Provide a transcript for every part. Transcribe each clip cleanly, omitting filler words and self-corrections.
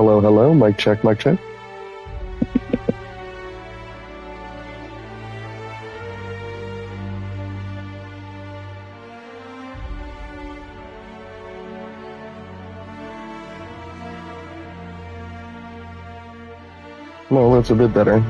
Hello, hello. Mic check, mic check. No, that's a bit better.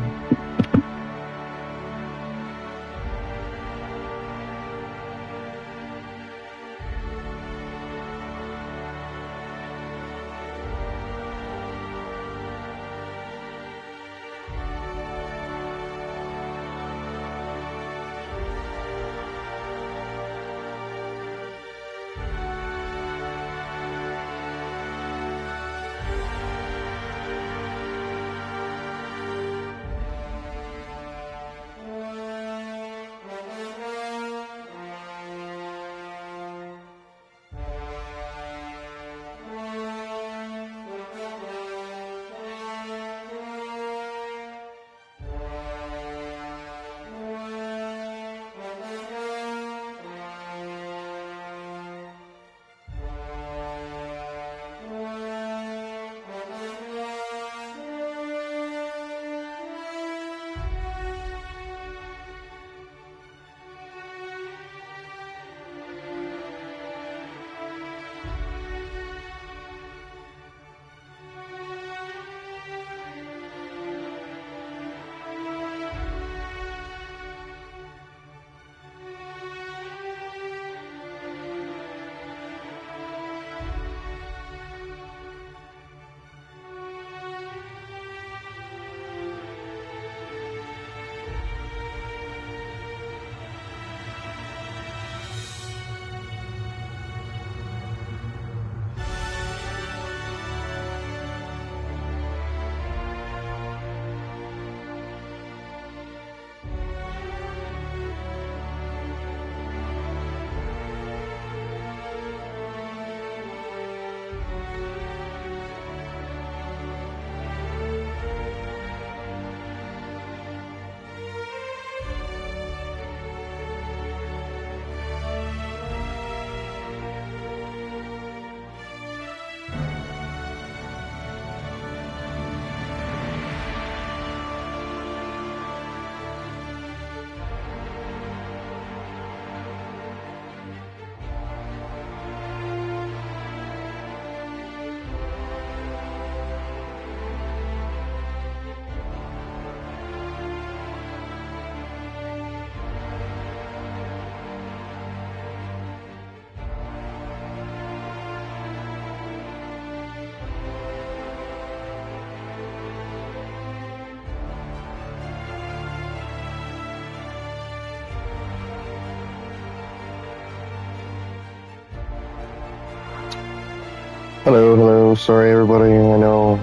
Hello, hello. Sorry, everybody. I know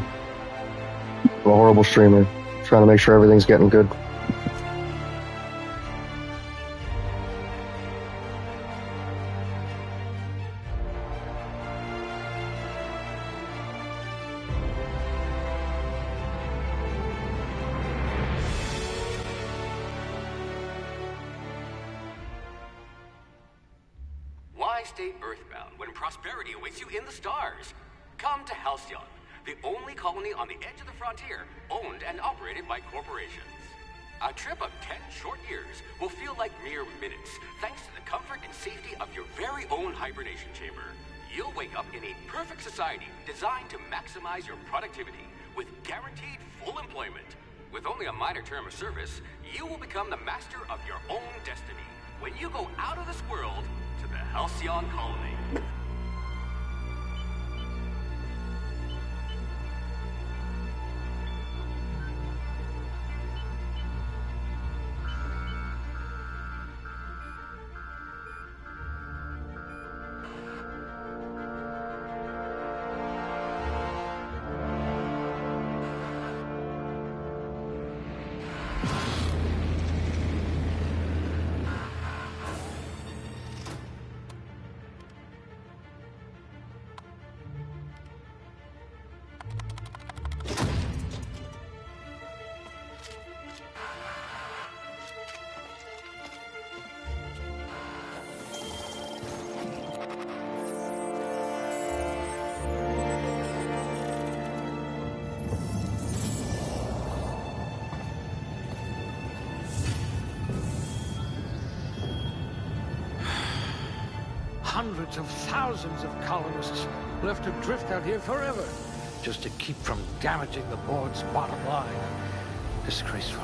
I'm a horrible streamer. Trying to make sure everything's getting good. Why stay earthbound when prosperity awaits you in the stars? Come to Halcyon, the only colony on the edge of the frontier, owned and operated by corporations. A trip of 10 short years will feel like mere minutes, thanks to the comfort and safety of your very own hibernation chamber. You'll wake up in a perfect society designed to maximize your productivity with guaranteed full employment. With only a minor term of service, you will become the master of your own destiny when you go out of this world to the Halcyon colony. hundreds of thousands of colonists left to drift out here forever, just to keep from damaging the board's bottom line. Disgraceful.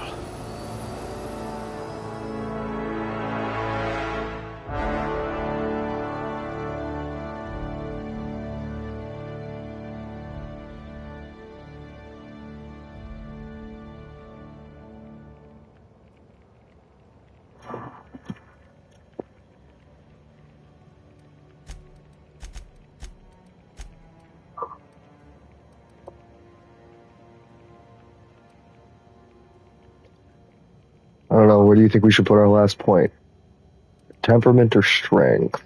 I don't know, where do you think we should put our last point? Temperament or strength?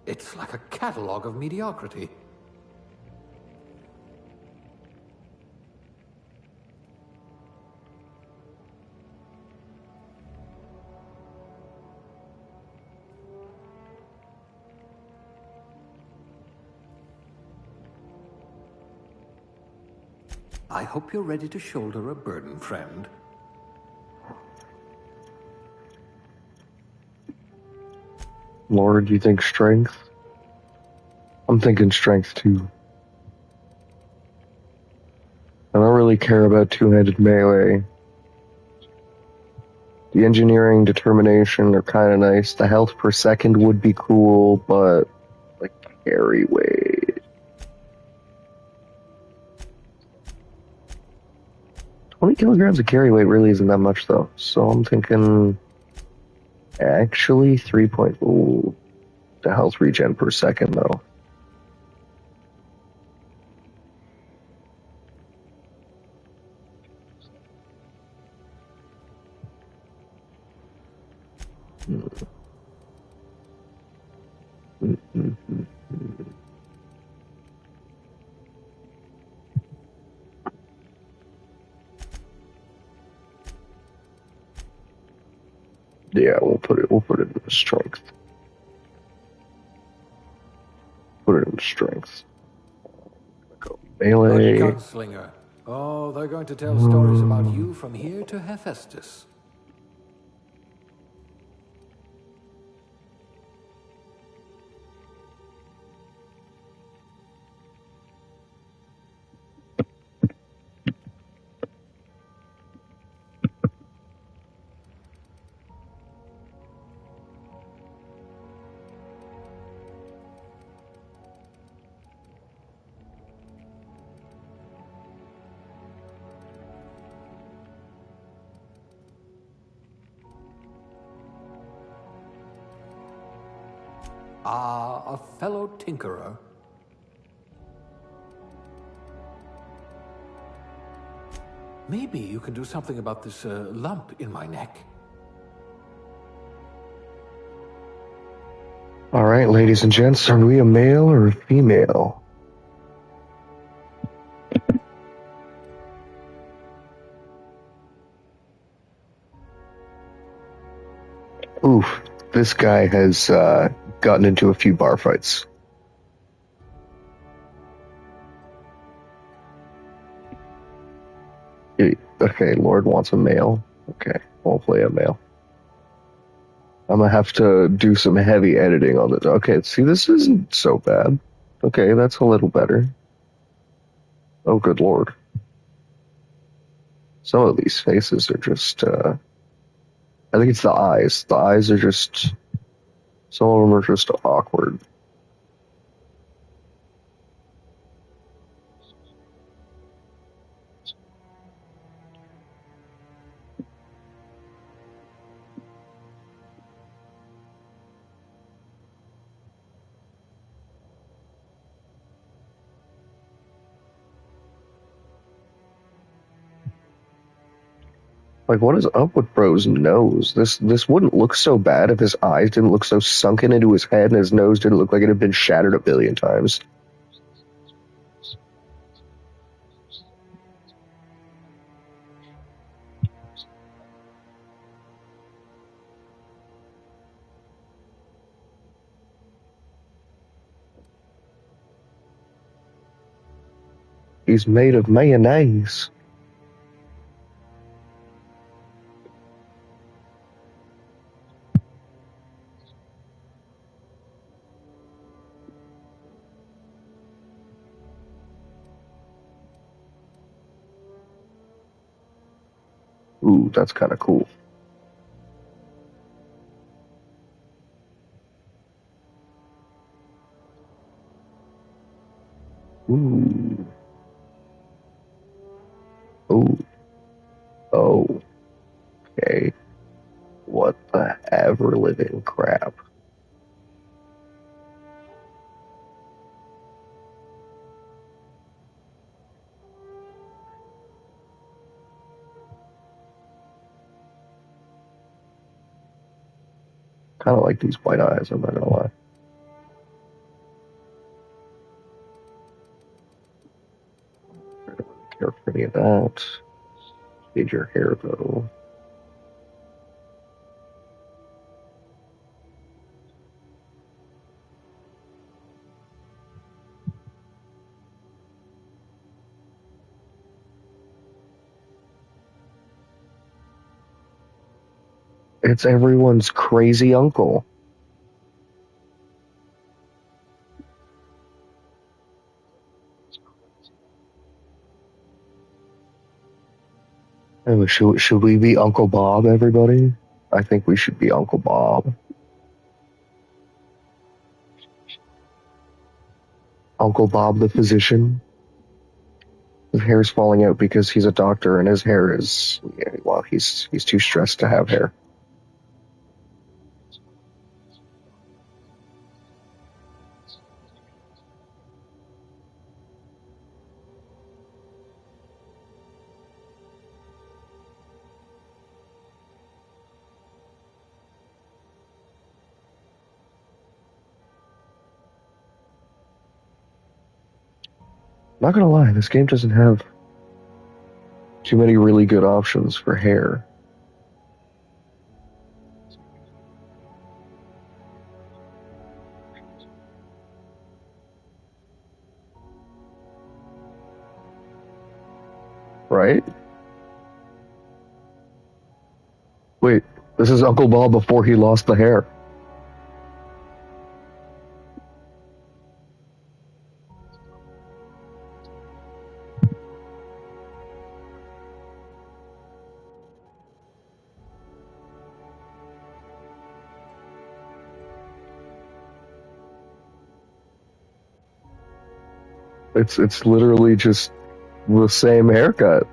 It's like a catalog of mediocrity. I hope you're ready to shoulder a burden, friend. Lord, do you think strength? I'm thinking strength too. I don't really care about two-handed melee. The engineering, determination are kind of nice. The health per second would be cool, but like carry weight. 20 kilograms of carry weight really isn't that much though. So I'm thinking actually 3 point. Ooh, the health regen per second though. Yeah, we'll put it in strength. Put it in strength. Go melee. Gunslinger. Oh, they're going to tell stories about you from here to Hephaestus. Ah, a fellow tinkerer. Maybe you can do something about this lump in my neck. All right, ladies and gents, are we a male or a female? Oof, this guy has gotten into a few bar fights. Okay, Lord wants a male. Okay, we'll play a male. I'm gonna have to do some heavy editing on this. Okay, see, this isn't so bad. Okay, that's a little better. Oh, good Lord. Some of these faces are just, I think it's the eyes. The eyes are just, some of them are just awkward. Like, what is up with bro's nose? This wouldn't look so bad if his eyes didn't look so sunken into his head and his nose didn't look like it had been shattered a billion times. He's made of mayonnaise. Ooh, that's kind of cool. Ooh. Ooh. Oh. Okay. What the ever living crap? Kind of like these white eyes, I'm not gonna lie. I don't really care for any of that. Did your hair though? It's everyone's crazy uncle. Oh, should we be Uncle Bob, everybody? I think we should be Uncle Bob. Uncle Bob the physician. His hair's falling out because he's a doctor and his hair is, yeah, well, he's too stressed to have hair. Not gonna lie, this game doesn't have too many really good options for hair. Right? Wait, this is Uncle Bob before he lost the hair. It's literally just the same haircut.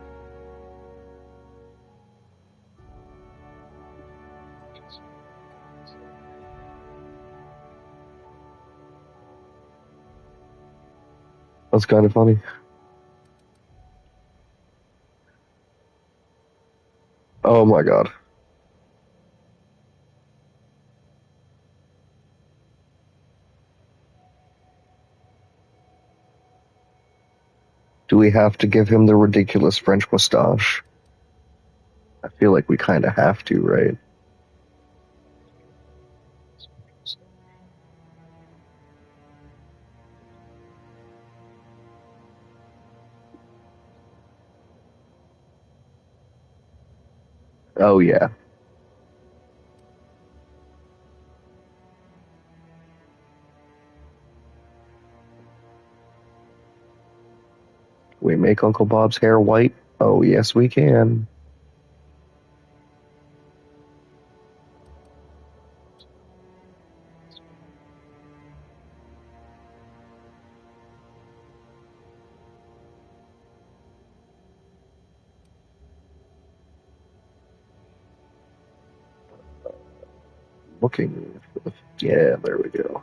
That's kind of funny. Oh my god. Do we have to give him the ridiculous French mustache? I feel like we kind of have to, right? Oh yeah. We make Uncle Bob's hair white? Oh yes, we can. Looking for the, yeah, there we go.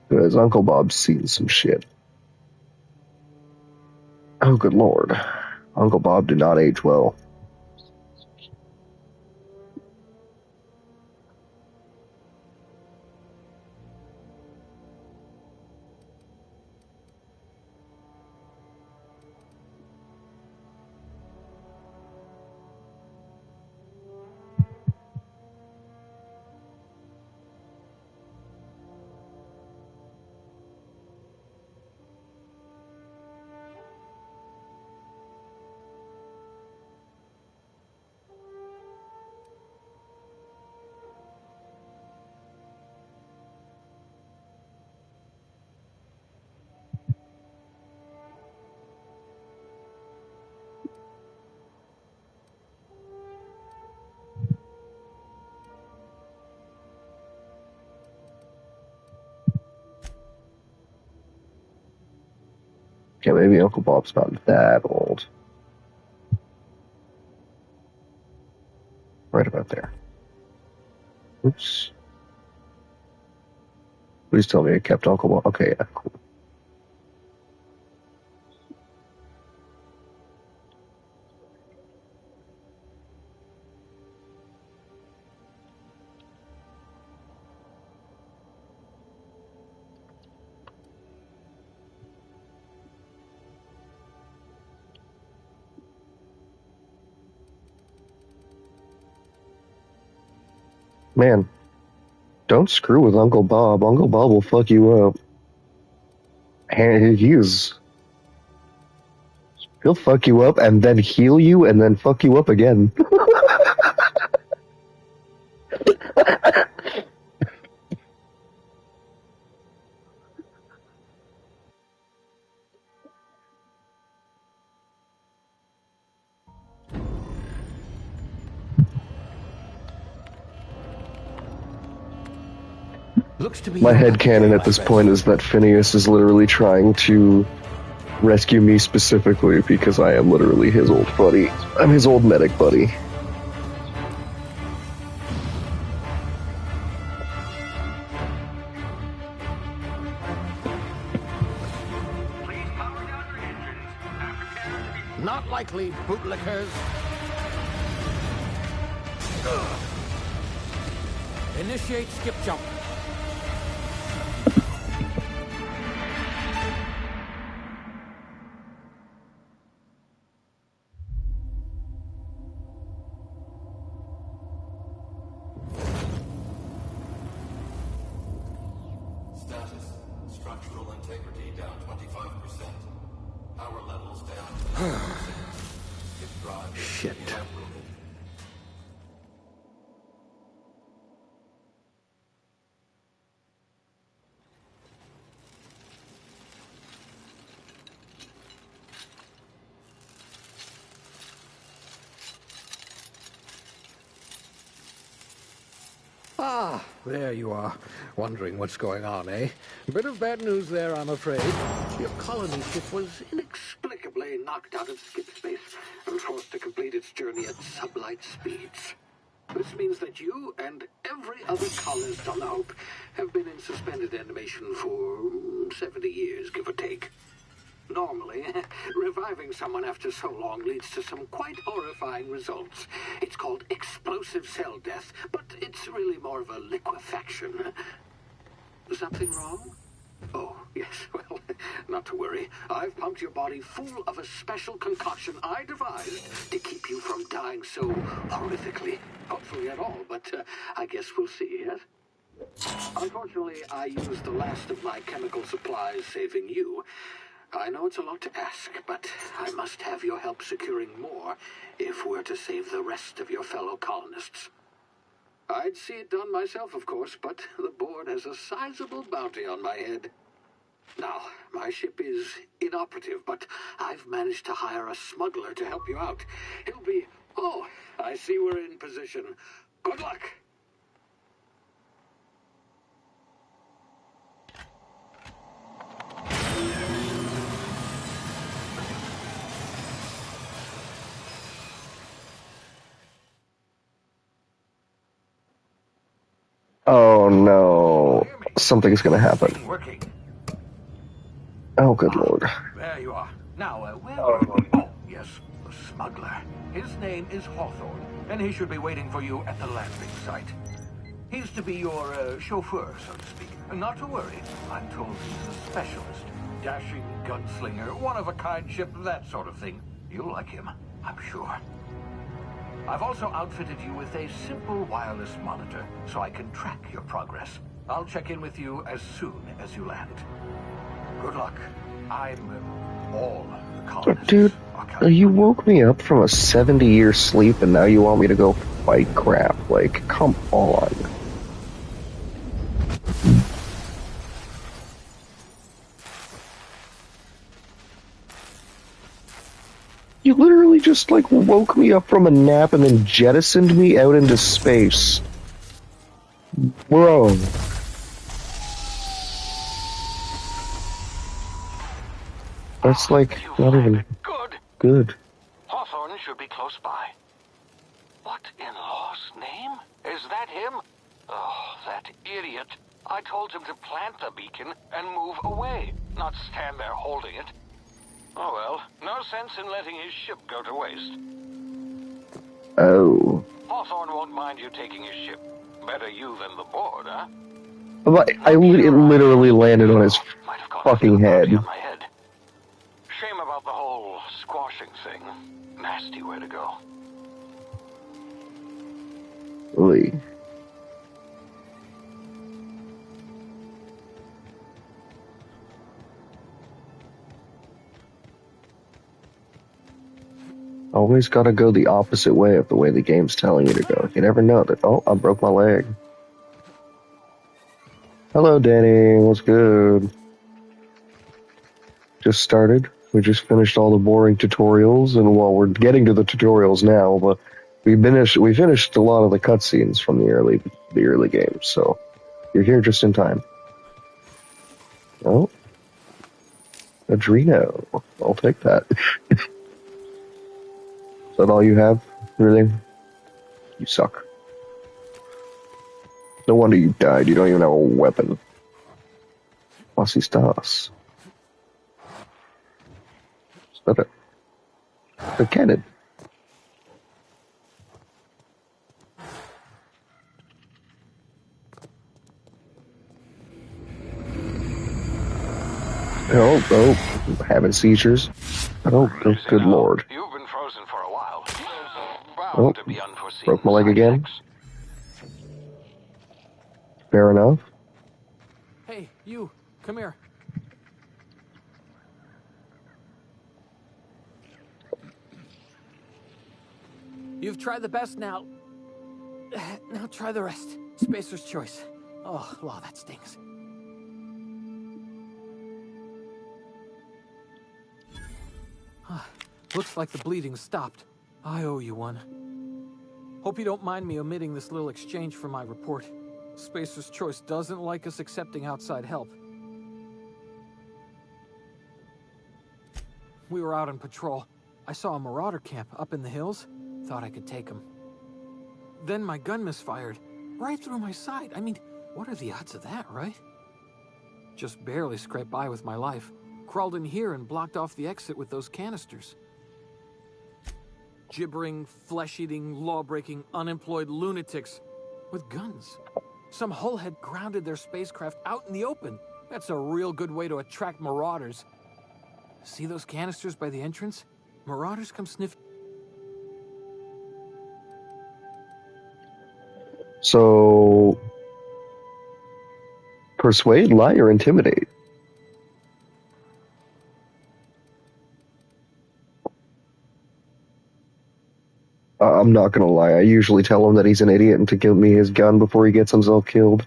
Because Uncle Bob's seen some shit. Oh, good lord. Uncle Bob did not age well. Okay, maybe Uncle Bob's not that old. Right about there. Oops. Please tell me I kept Uncle Bob. Okay, yeah, cool. Man, don't screw with Uncle Bob. Uncle Bob will fuck you up. And he'll fuck you up and then heal you and then fuck you up again. Looks to me My you got headcanon the at this best. point is that Phineas is literally trying to rescue me specifically because I am literally his old buddy. I'm his old medic buddy. Please power down your engines and prepare to be... Not likely, bootlickers. Initiate skip jump. Status. Structural integrity down 25%. Power levels down 10%. If drive is Shit. uprooted. Ah, there you are. Wondering what's going on, eh? Bit of bad news there, I'm afraid. Your colony ship was inexplicably knocked out of skip space and forced to complete its journey at sublight speeds. This means that you and every other colonist on the Hope have been in suspended animation for 70 years, give or take. Normally, reviving someone after so long leads to some quite horrifying results. It's called explosive cell death, but it's really more of a liquefaction. Something wrong? Oh, yes, well, not to worry. I've pumped your body full of a special concoction I devised to keep you from dying so horrifically. Hopefully at all, but I guess we'll see, yes? Unfortunately, I used the last of my chemical supplies saving you. I know it's a lot to ask, but I must have your help securing more if we're to save the rest of your fellow colonists. I'd see it done myself, of course, but the board has a sizable bounty on my head. Now, my ship is inoperative, but I've managed to hire a smuggler to help you out. He'll be... Oh, I see we're in position. Good luck! Oh no. Something's gonna happen. Working. Oh, good lord. There you are. Now, where are you? Oh, yes, the smuggler. His name is Hawthorne, and he should be waiting for you at the landing site. He's to be your chauffeur, so to speak. Not to worry, I'm told he's a specialist. Dashing gunslinger, one-of-a-kind ship, that sort of thing. You'll like him, I'm sure. I've also outfitted you with a simple wireless monitor, so I can track your progress. I'll check in with you as soon as you land. Good luck. All the colonists Dude, are counting you on woke me up from a 70-year sleep and now you want me to go fight crap. Like, come on. You literally just, like, woke me up from a nap and then jettisoned me out into space. Bro. That's, like, not even Good. good. Hawthorne should be close by. What in law's name? Is that him? Oh, that idiot. I told him to plant the beacon and move away, not stand there holding it. Oh well, no sense in letting his ship go to waste. Oh. Hawthorne won't mind you taking his ship. Better you than the board, huh? But it literally landed on his Might have caught fucking a head. on my head. Shame about the whole squashing thing. Nasty way to go. Really. Always gotta go the opposite way of the way the game's telling you to go. You never know that, oh, I broke my leg. Hello, Danny. What's good? Just started. We just finished all the boring tutorials, and well, we're getting to the tutorials now, but we finished a lot of the cutscenes from the early games, so you're here just in time. Oh. Adreno. I'll take that. Is that all you have? Really? You suck. No wonder you died. You don't even have a weapon. Was estás? Espera. The cannon. Oh, having seizures. Oh, good lord. You've been frozen for a while. Bound Oh, to be unforeseen broke my leg side again. effects. Fair enough. Hey, you, come here. You've tried the best now. Now try the rest. Spacer's choice. Oh, law, that stings. Looks like the bleeding stopped. I owe you one. Hope you don't mind me omitting this little exchange from my report. Spacer's choice doesn't like us accepting outside help. We were out on patrol. I saw a marauder camp up in the hills. Thought I could take him. Then my gun misfired. Right through my side. I mean, what are the odds of that, right? Just barely scraped by with my life. Crawled in here and blocked off the exit with those canisters. Gibbering, flesh-eating, law-breaking, unemployed lunatics with guns. Some hullhead grounded their spacecraft out in the open. That's a real good way to attract marauders. See those canisters by the entrance? Marauders come sniff. So, persuade, lie, or intimidate? I'm not gonna lie, I usually tell him that he's an idiot and to give me his gun before he gets himself killed.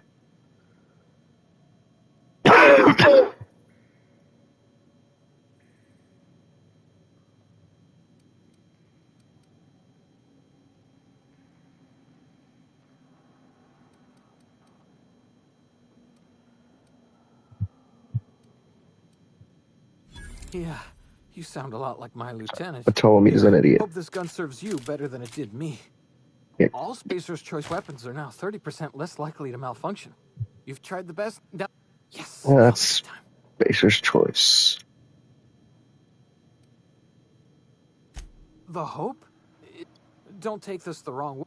Yeah, you sound a lot like my lieutenant. I tell him he's an idiot. Hope this gun serves you better than it did me. Yeah. All Spacer's Choice weapons are now 30% less likely to malfunction. You've tried the best. Now, yes. That's Spacer's Choice. The Hope? Don't take this the wrong way.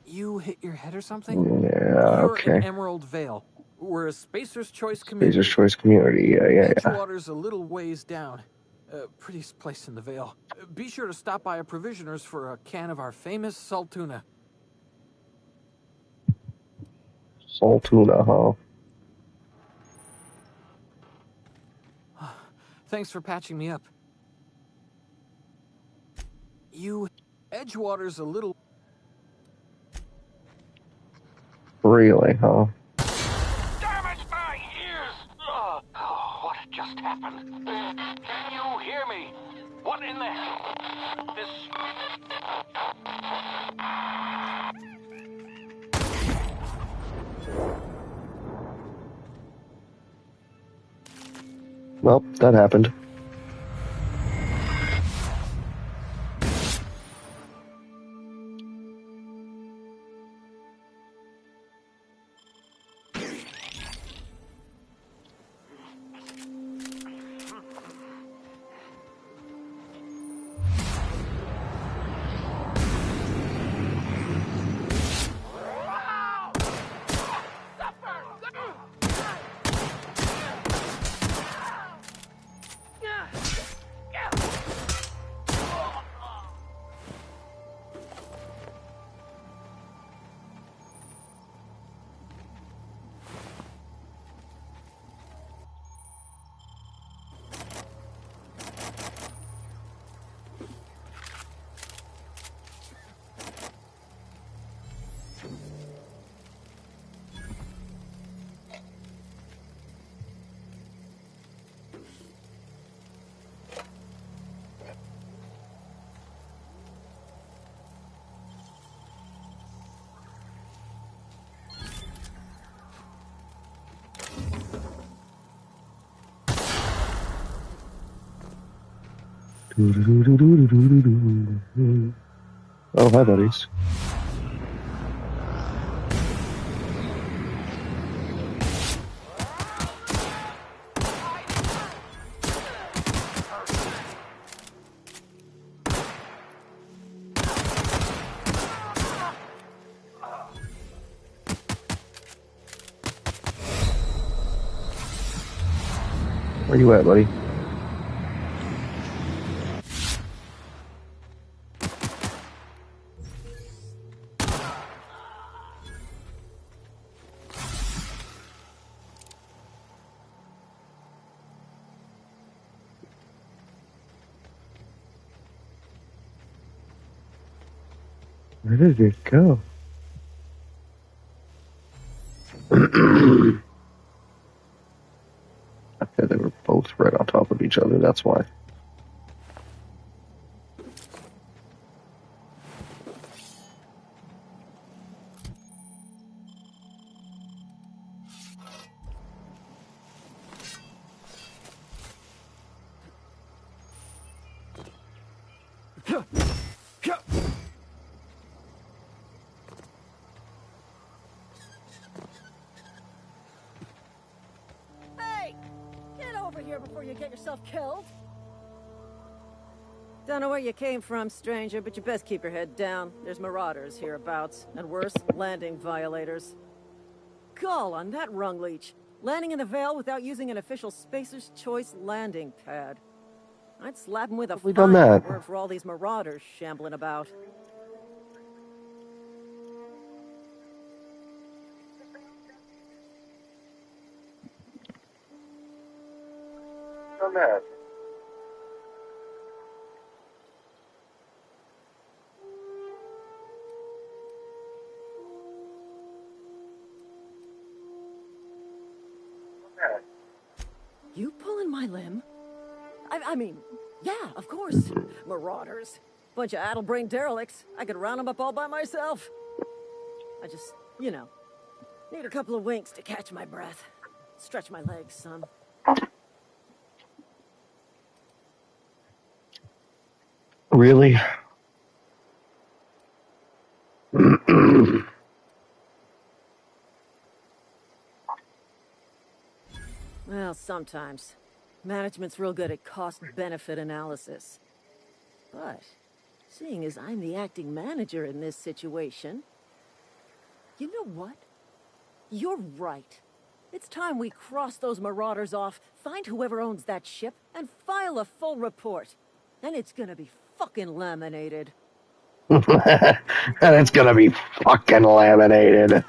You hit your head or something? Yeah, You're in okay. Emerald Vale. We're a Spacer's Choice Spacer's community. Choice community. Yeah. Edgewater's a little ways down. Prettiest place in the Vale. Be sure to stop by a provisioner's for a can of our famous salt tuna. Salt tuna, huh? Thanks for patching me up. Edgewater's a little... Really, huh? Damage my ears! Oh, what just happened? Can you hear me? What in the hell? Well, that happened. Oh, hi, buddies. Where you at, buddy? Where did it go? Okay, they were both right on top of each other, that's why. Hey! Get over here before you get yourself killed! Don't know where you came from, stranger, but you best keep your head down. There's marauders hereabouts, and worse, landing violators. Call on that rung leech. Landing in the Vale without using an official Spacer's Choice landing pad. I'd slap him with a We done fine if that. it weren't for all these marauders shambling about. Done that. You pulling my limb? I mean, yeah, of course. Marauders. Bunch of addle-brained derelicts. I could round them up all by myself. I just, you know, need a couple of winks to catch my breath. Stretch my legs, son. Really? Well, sometimes. Management's real good at cost-benefit analysis. But, seeing as I'm the acting manager in this situation, you know what? You're right. It's time we cross those marauders off, find whoever owns that ship, and file a full report. Then it's gonna be fucking laminated. And it's gonna be fucking laminated.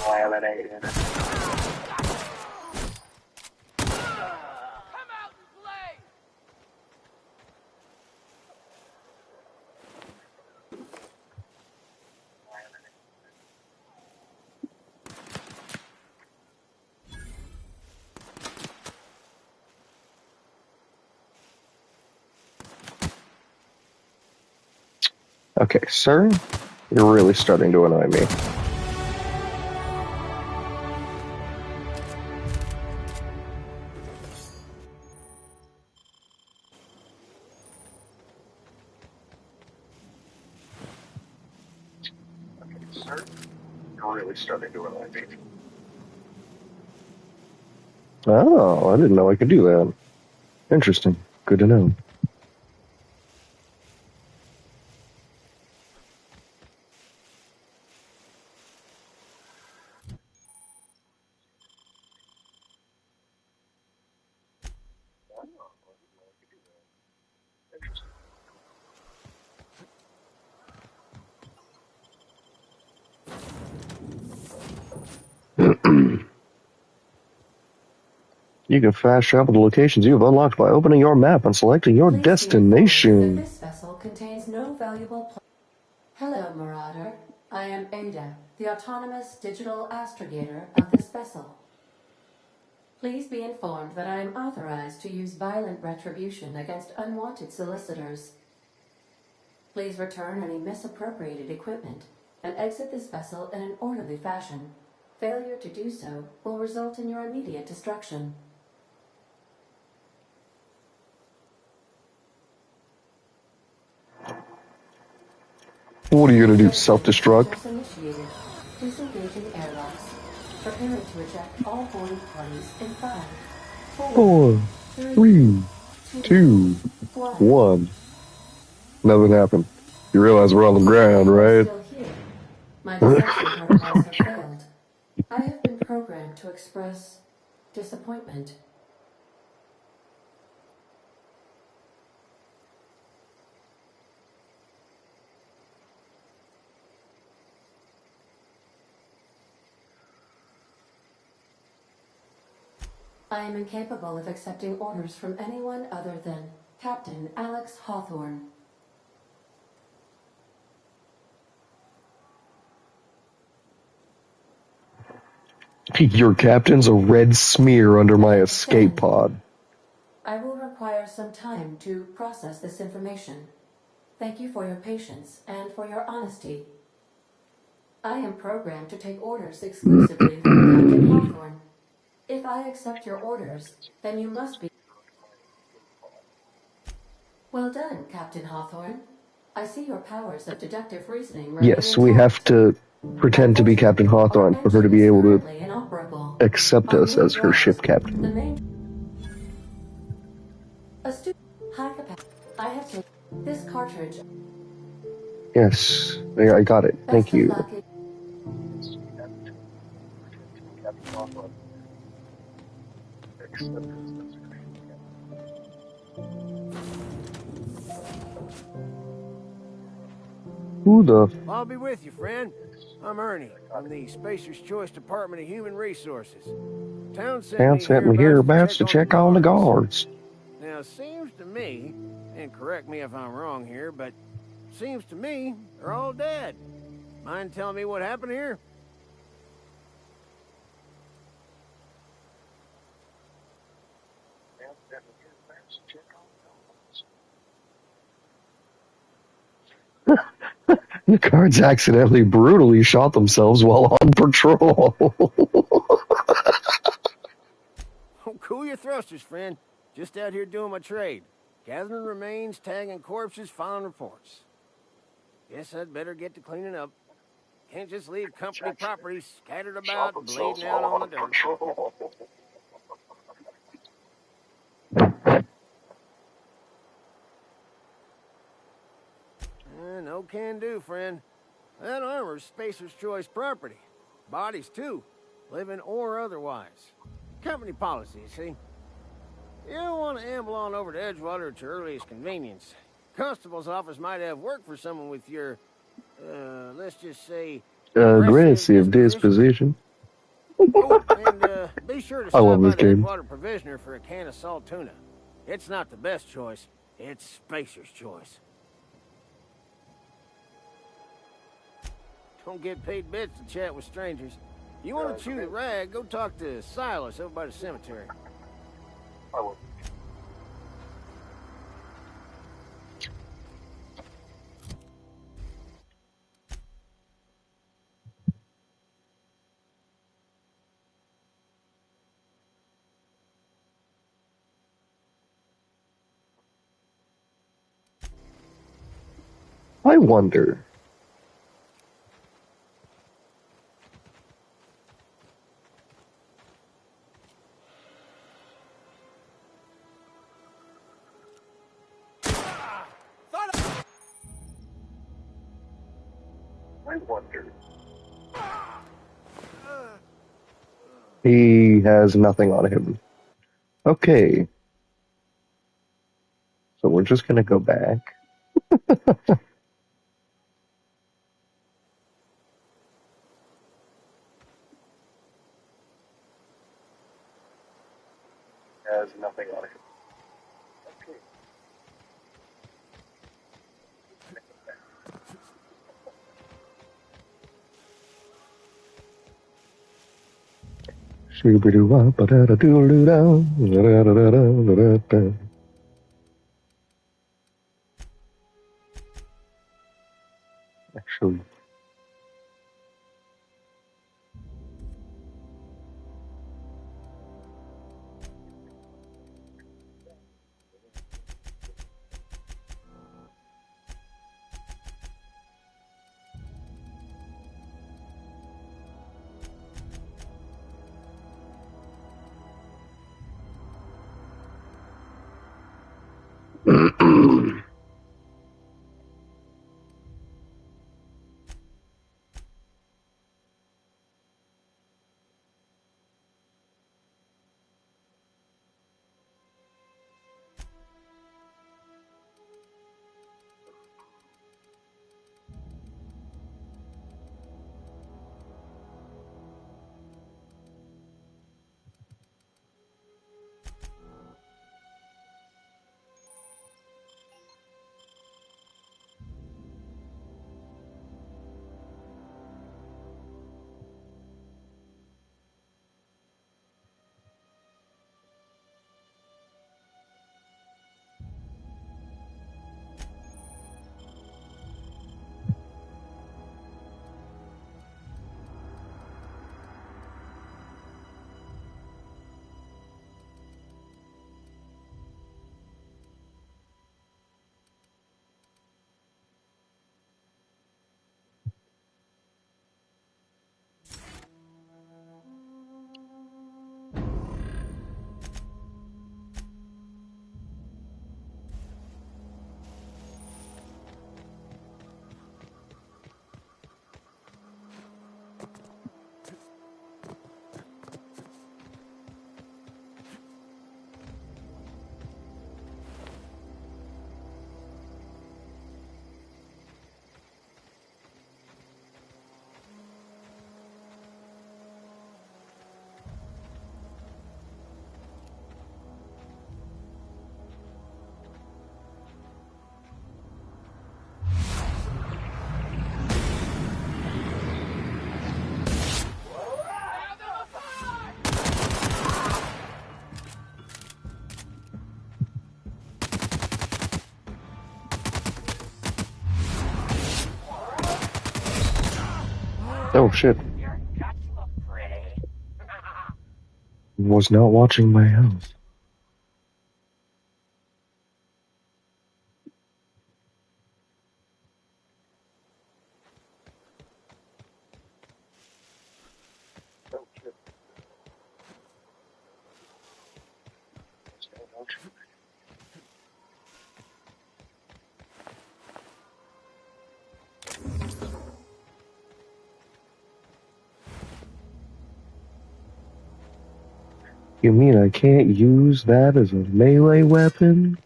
Laminated. Okay, sir, you're really starting to annoy me. Okay, sir, you're really starting to annoy me. Oh, I didn't know I could do that. Interesting. Good to know. You can fast travel to locations you have unlocked by opening your map and selecting your destination. This vessel contains no valuable. Hello, Marauder. I am Ada, the autonomous digital astrogator of this vessel. Please be informed that I am authorized to use violent retribution against unwanted solicitors. Please return any misappropriated equipment and exit this vessel in an orderly fashion. Failure to do so will result in your immediate destruction. What are you gonna do? Self-destruct? Initiated. Please engage in airlocks. Preparing to eject all boarding parties in 5, 4, 3, 2, 1. Nothing happened. You realize we're on the ground, right? Still here. My deception protocols have failed. I have been programmed to express disappointment. I am incapable of accepting orders from anyone other than Captain Alex Hawthorne. Your captain's a red smear under my escape pod. I will require some time to process this information. Thank you for your patience and for your honesty. I am programmed to take orders exclusively from Captain Hawthorne. If I accept your orders, then you must be... Well done, Captain Hawthorne. I see your powers of deductive reasoning. Yes, we have to pretend to be Captain Hawthorne for her to be able to accept us as her ship captain. High capacity. I have taken this cartridge. Yes, I got it. Thank you. Who the? I'll be with you, friend. I'm Ernie. I'm the Spacer's Choice Department of Human Resources. Town sent me hereabouts to check on the guards. Now, it seems to me, and correct me if I'm wrong here, but seems to me they're all dead. Mind telling me what happened here? The guards accidentally brutally shot themselves while on patrol. Oh, cool your thrusters, friend. Just out here doing my trade. Gathering remains, tagging corpses, filing reports. Guess I'd better get to cleaning up. Can't just leave company property scattered about, bleeding out on the dirt. No can do, friend. That armor's Spacer's Choice property. Bodies, too. Living or otherwise. Company policy, see? You don't want to amble on over to Edgewater at your earliest convenience. Constable's office might have work for someone with your, let's just say, aggressive disposition. Oh, and be sure to I love stop by this the game. Edgewater Provisioner for a can of salt tuna. It's not the best choice. It's Spacer's Choice. Don't get paid bits to chat with strangers. You want to chew the rag, go talk to Silas over by the cemetery. I wonder. He has nothing on him. Okay. So we're just gonna go back. Has nothing on him. Actually, oh shit. Was not watching my house. You mean I can't use that as a melee weapon?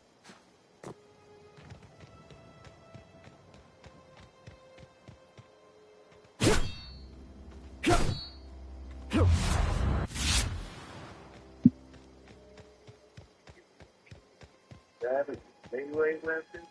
That is a melee weapon?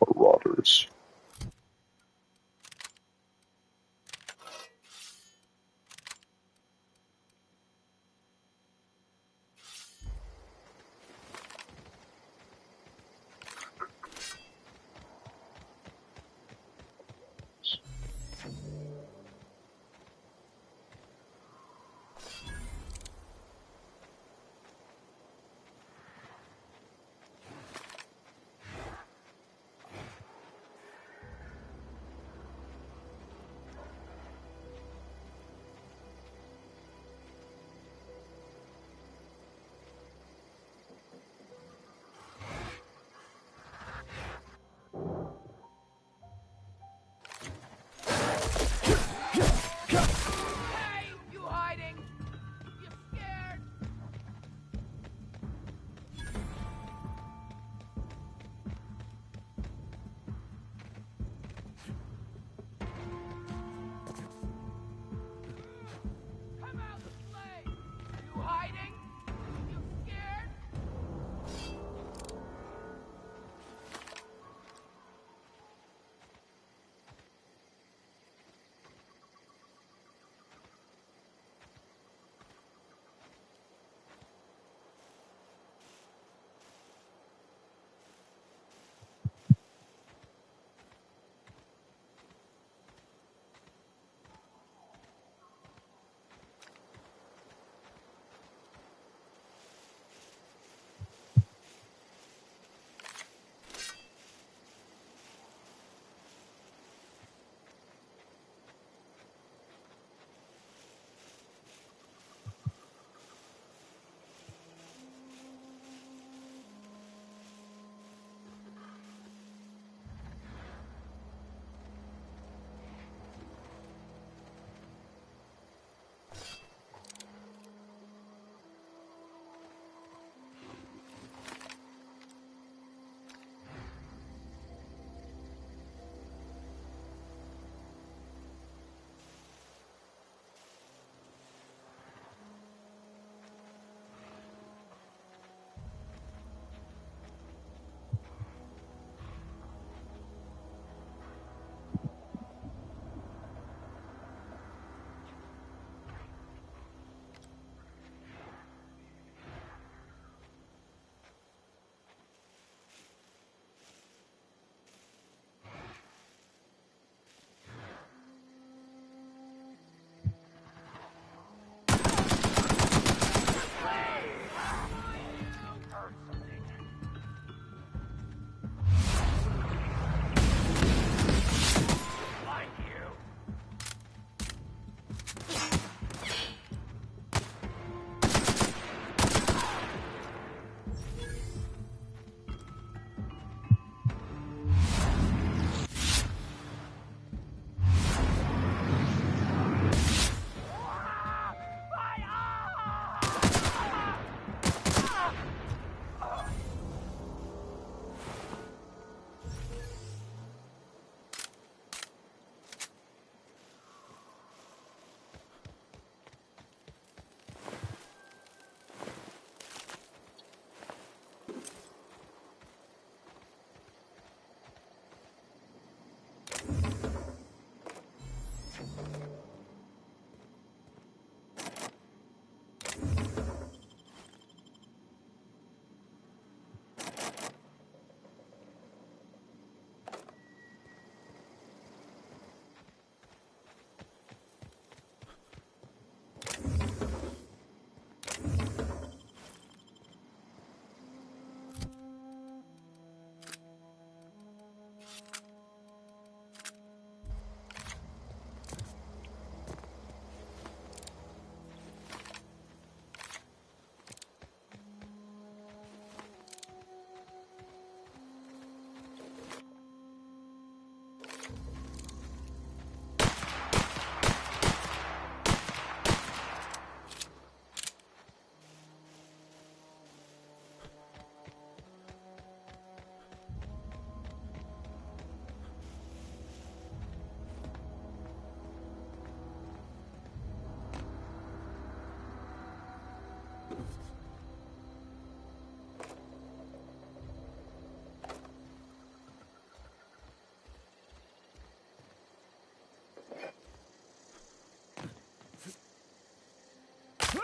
Marauders.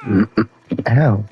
Ow.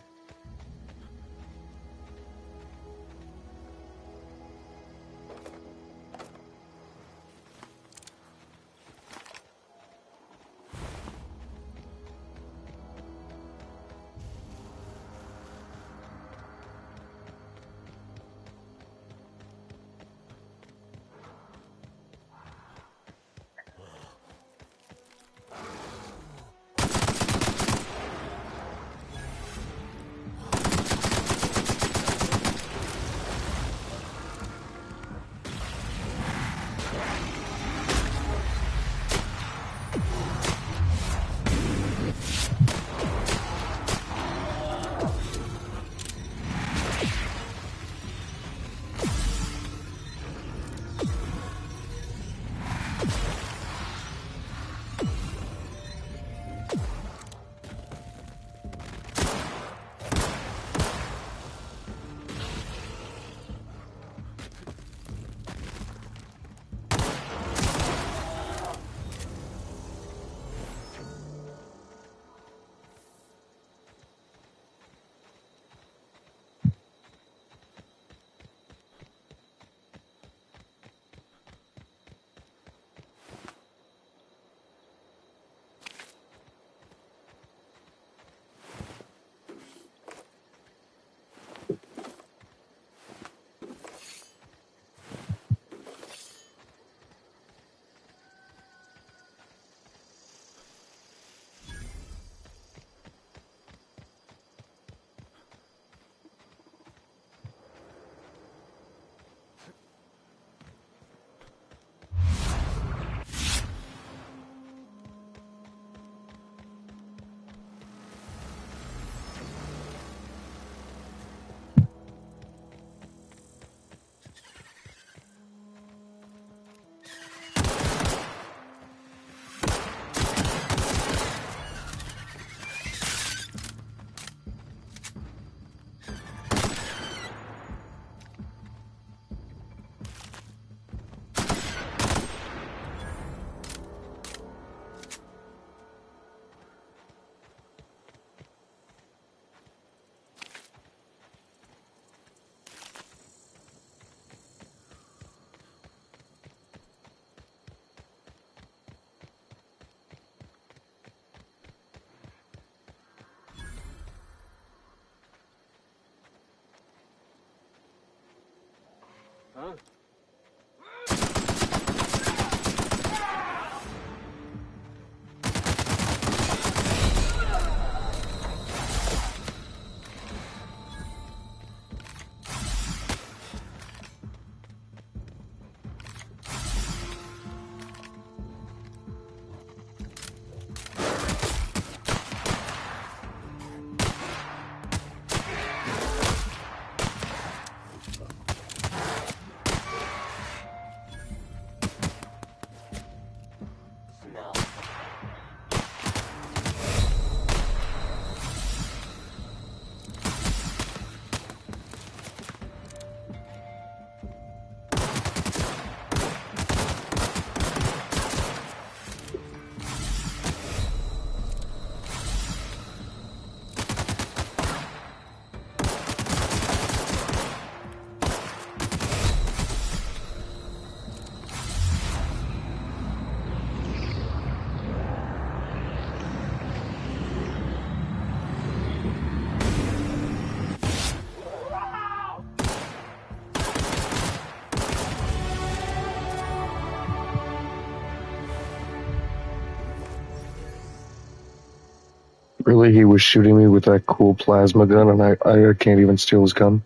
Really, he was shooting me with that cool plasma gun, and I can't even steal his gun.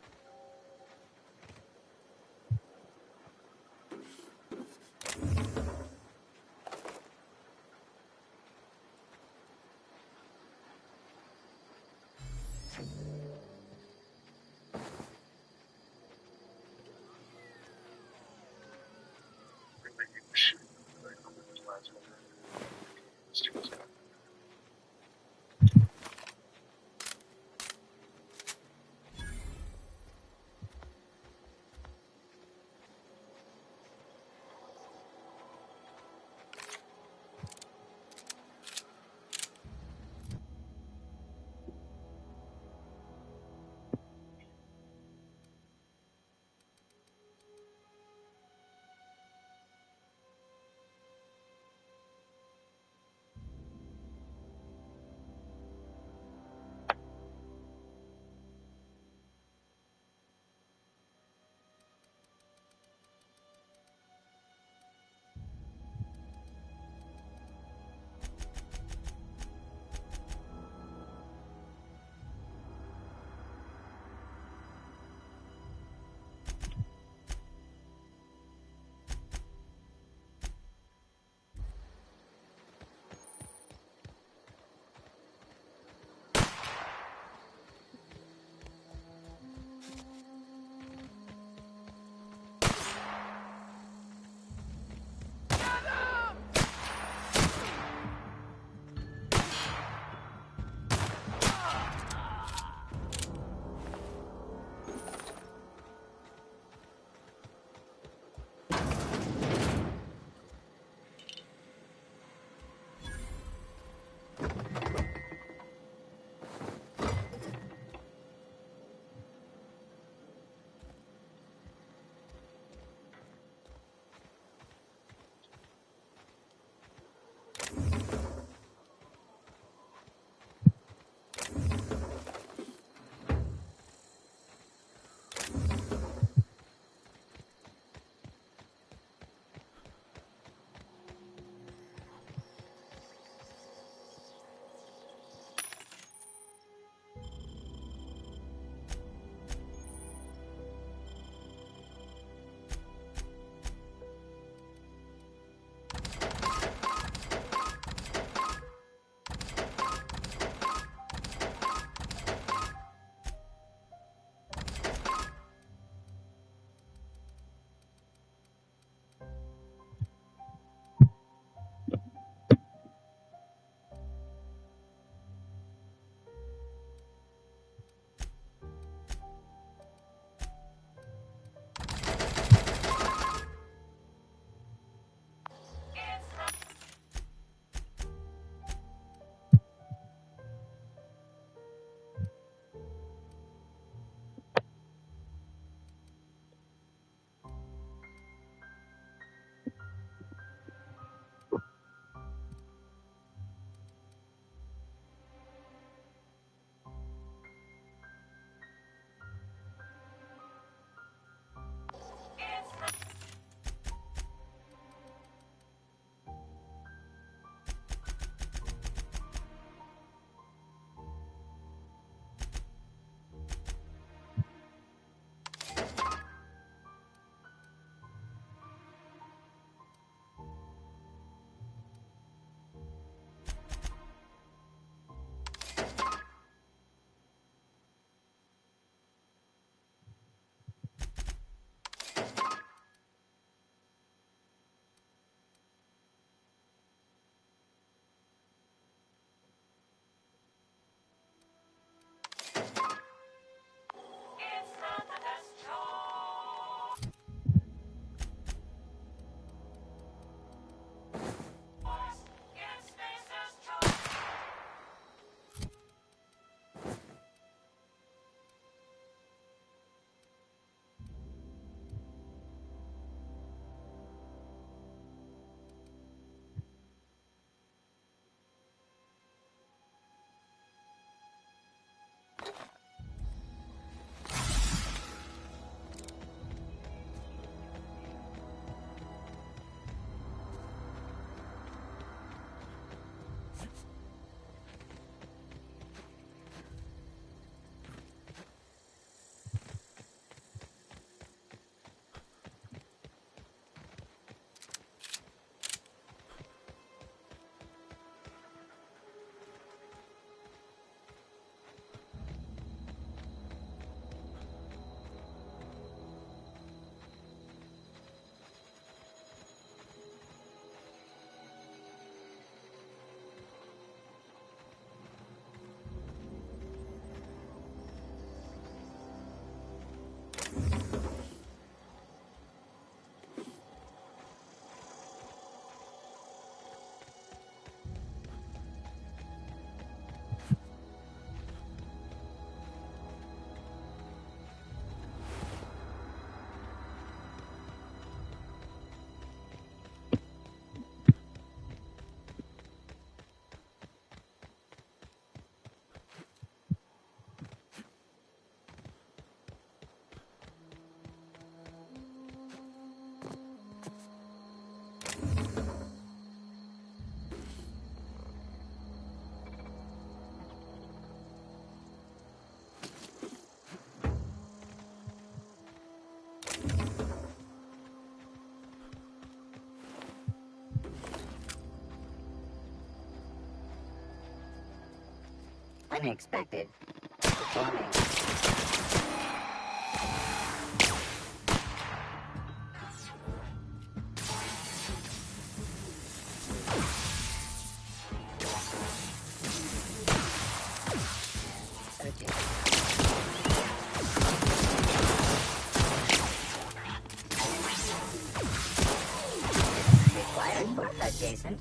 Unexpected. Performing. Required for adjacent.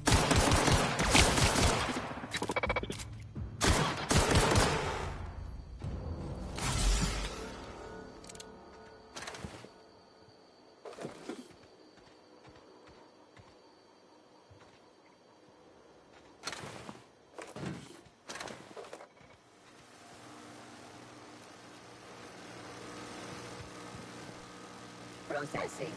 Processing.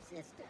System.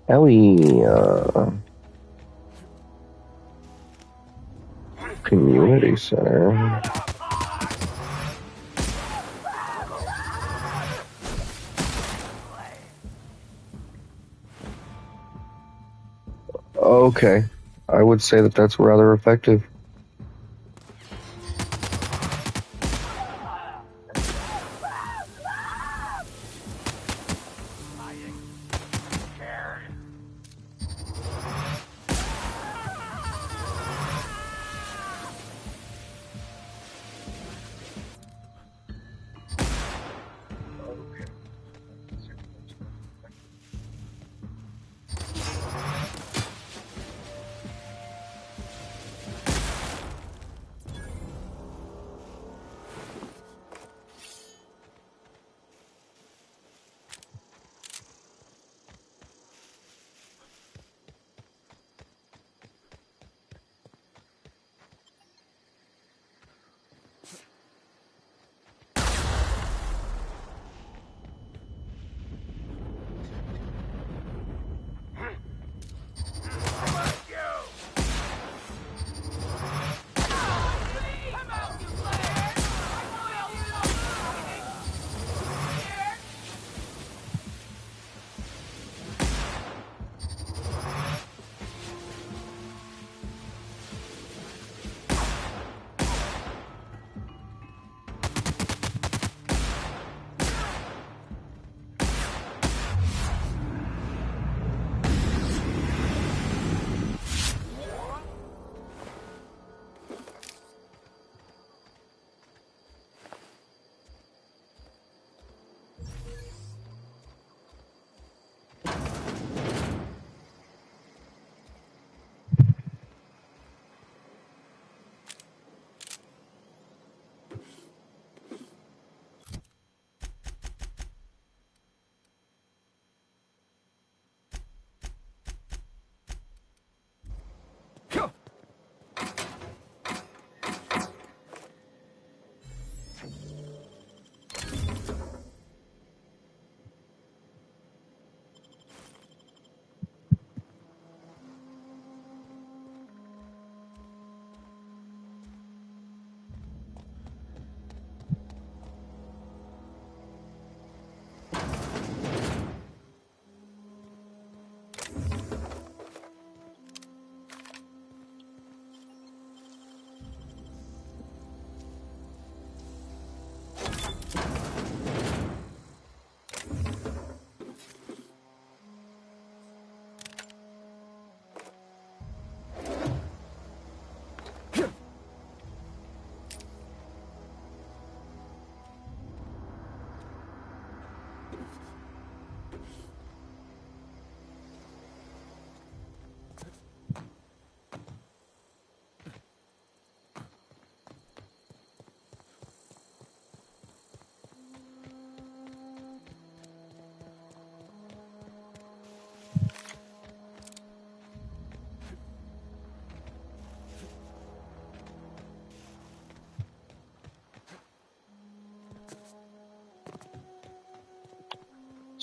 Ellie, community center. Okay, I would say that that's rather effective.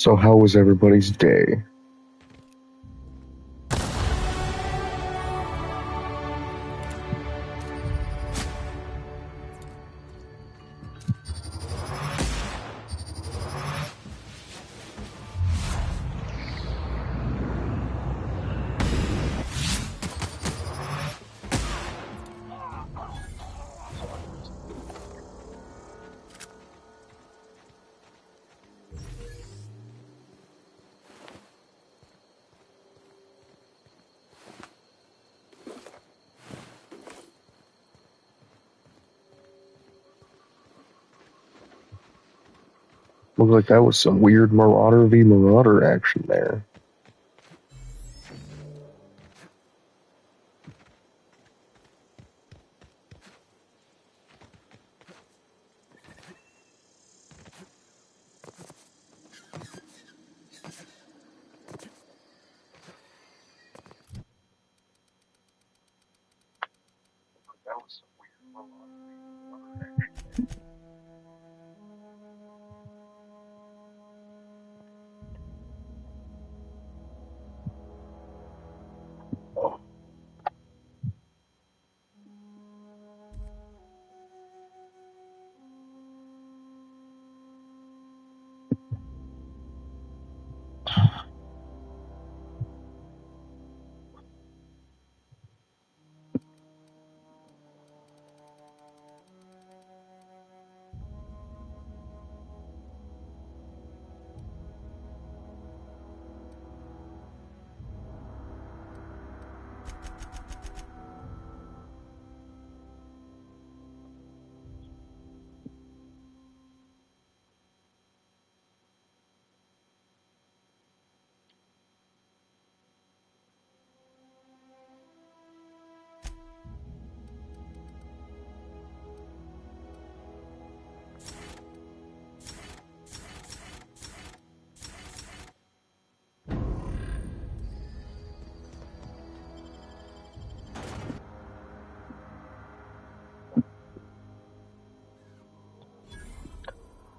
So how was everybody's day? Looked like that was some weird Marauder v. Marauder action there.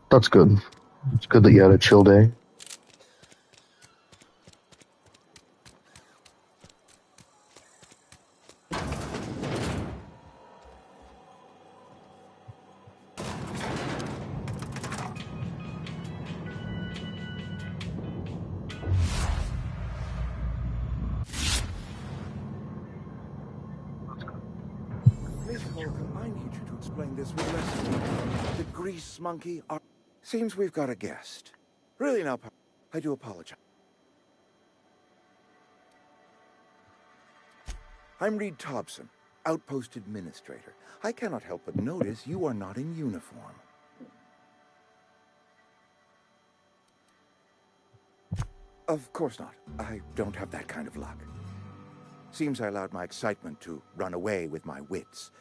That's good. It's good that you had a chill day. Miss Holcomb, I need you to explain this with less detail. The grease monkey are... Seems we've got a guest. Really now, I do apologize. I'm Reed Thompson, Outpost Administrator. I cannot help but notice you are not in uniform. Of course not. I don't have that kind of luck. Seems I allowed my excitement to run away with my wits.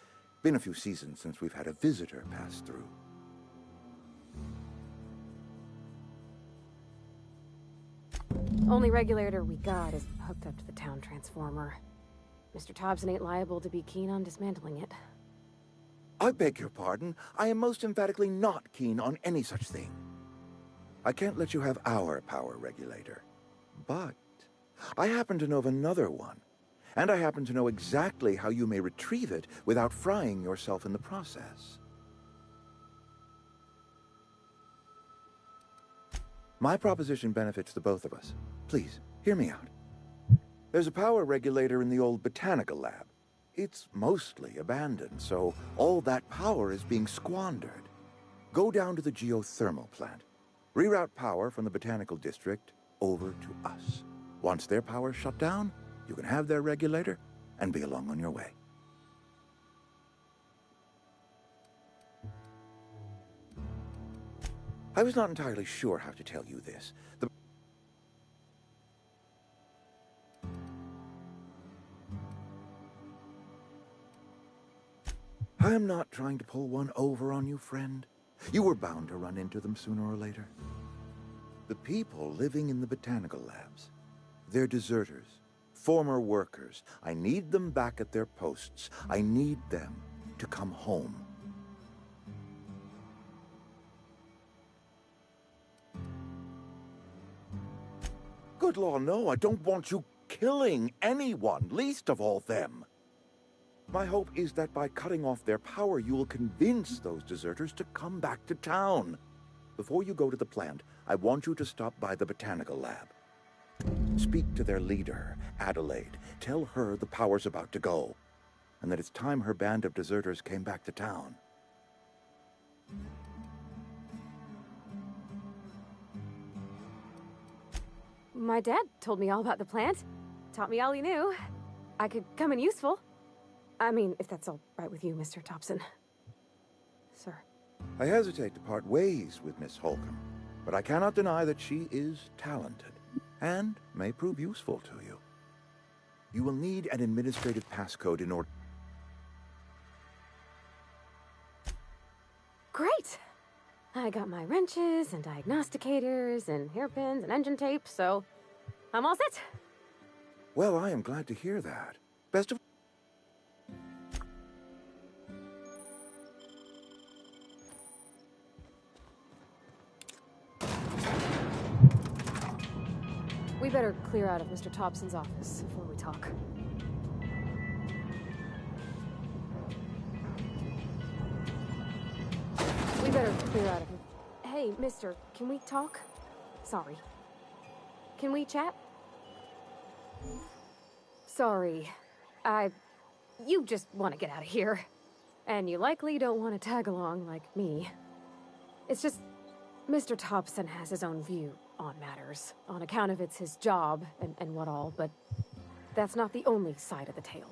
Been a few seasons since we've had a visitor pass through. Only regulator we got is hooked up to the town transformer. Mr. Thompson ain't liable to be keen on dismantling it. I beg your pardon. I am most emphatically not keen on any such thing. I can't let you have our power regulator. But I happen to know of another one. And I happen to know exactly how you may retrieve it without frying yourself in the process. My proposition benefits the both of us. Please, hear me out. There's a power regulator in the old botanical lab. It's mostly abandoned, so all that power is being squandered. Go down to the geothermal plant. Reroute power from the botanical district over to us. Once their power's shut down, you can have their regulator and be along on your way. I was not entirely sure how to tell you this. I am not trying to pull one over on you, friend. You were bound to run into them sooner or later. The people living in the botanical labs, they're deserters, former workers. I need them back at their posts. I need them to come home. Good law, no, I don't want you killing anyone, least of all them. My hope is that by cutting off their power, you will convince those deserters to come back to town. Before you go to the plant, I want you to stop by the botanical lab. Speak to their leader, Adelaide. Tell her the power's about to go, and that it's time her band of deserters came back to town. My dad told me all about the plant. Taught me all he knew. I could come in useful. I mean, if that's all right with you, Mr. Thompson. Sir. I hesitate to part ways with Miss Holcomb. but I cannot deny that she is talented and may prove useful to you. You will need an administrative passcode in order... Great! I got my wrenches and diagnosticators and hairpins and engine tape, so I'm all set. Well, I am glad to hear that. Best of... We better clear out of Mr. Thompson's office before we talk. We better clear out of him. Hey, mister, can we talk? Sorry. Can we chat? Sorry. You just want to get out of here. And you likely don't want to tag along like me. It's just, Mr. Thompson has his own view on matters, on account of it's his job and what all, but that's not the only side of the tale.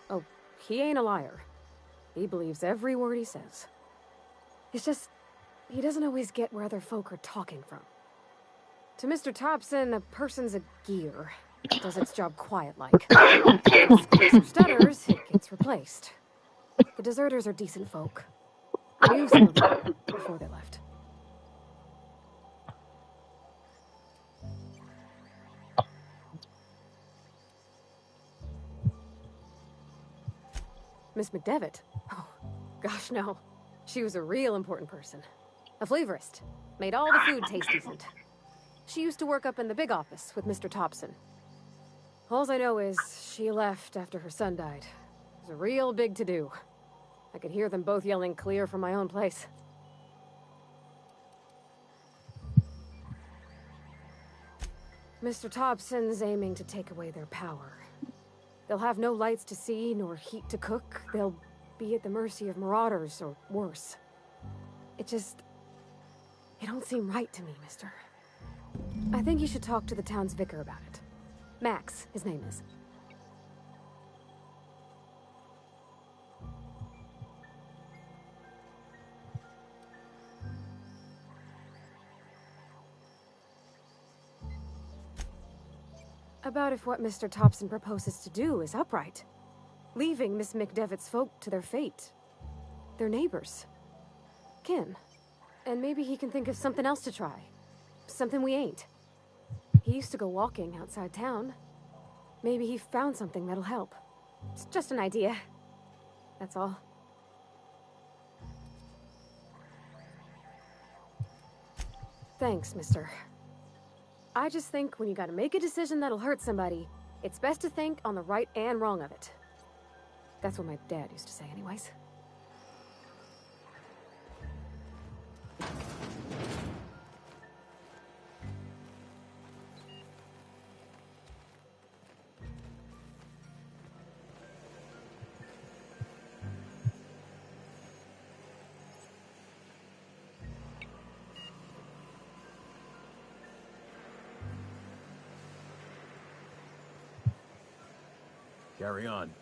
Oh, he ain't a liar. He believes every word he says. It's just, he doesn't always get where other folk are talking from. To Mr. Thompson, a person's a gear. It does its job quiet-like. If it stutters, it gets replaced. The deserters are decent folk. I knew some of them before they left. Miss McDevitt? Oh, gosh, no. She was a real important person. A flavorist. Made all the food taste decent. She used to work up in the big office with Mr. Thompson. Alls I know is she left after her son died. It was a real big to-do. I could hear them both yelling clear from my own place. Mr. Thompson's aiming to take away their power. They'll have no lights to see, nor heat to cook. They'll be at the mercy of marauders, or worse. It don't seem right to me, mister. I think you should talk to the town's vicar about it. Max, his name is. About if what Mr. Thompson proposes to do is upright. Leaving Miss McDevitt's folk to their fate. Their neighbors. Kin. And maybe he can think of something else to try. Something we ain't. He used to go walking outside town. Maybe he found something that'll help. It's just an idea. That's all. Thanks, mister. I just think when you gotta make a decision that'll hurt somebody, it's best to think on the right and wrong of it. That's what my dad used to say anyways. Carry on.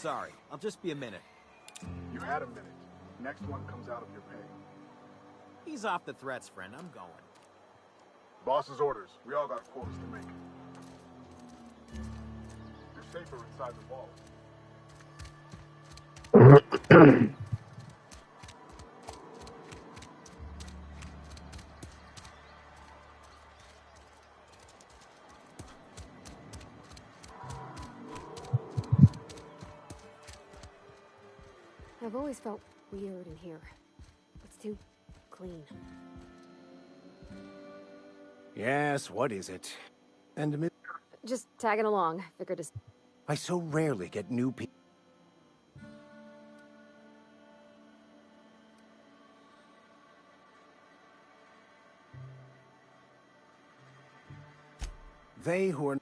Sorry, I'll just be a minute. You had a minute. Next one comes out of your pay. Ease off the threats, friend. I'm going. Boss's orders. We all got quotas to make. You're safer inside the walls. I've always felt weird in here. It's too clean. Yes, what is it? And Just tagging along. Figured to... I so rarely get new people. They who are...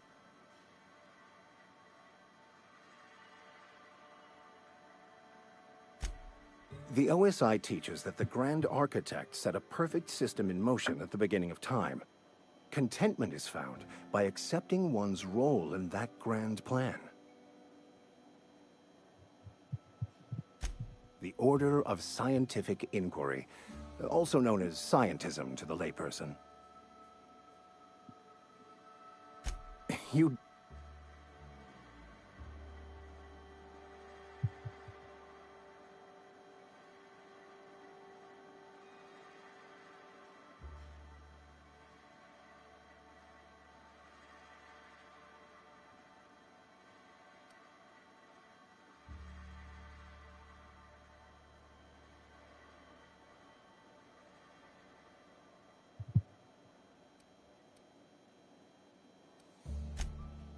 The OSI teaches that the Grand Architect set a perfect system in motion at the beginning of time. Contentment is found by accepting one's role in that grand plan. The Order of Scientific Inquiry, also known as scientism to the layperson. You...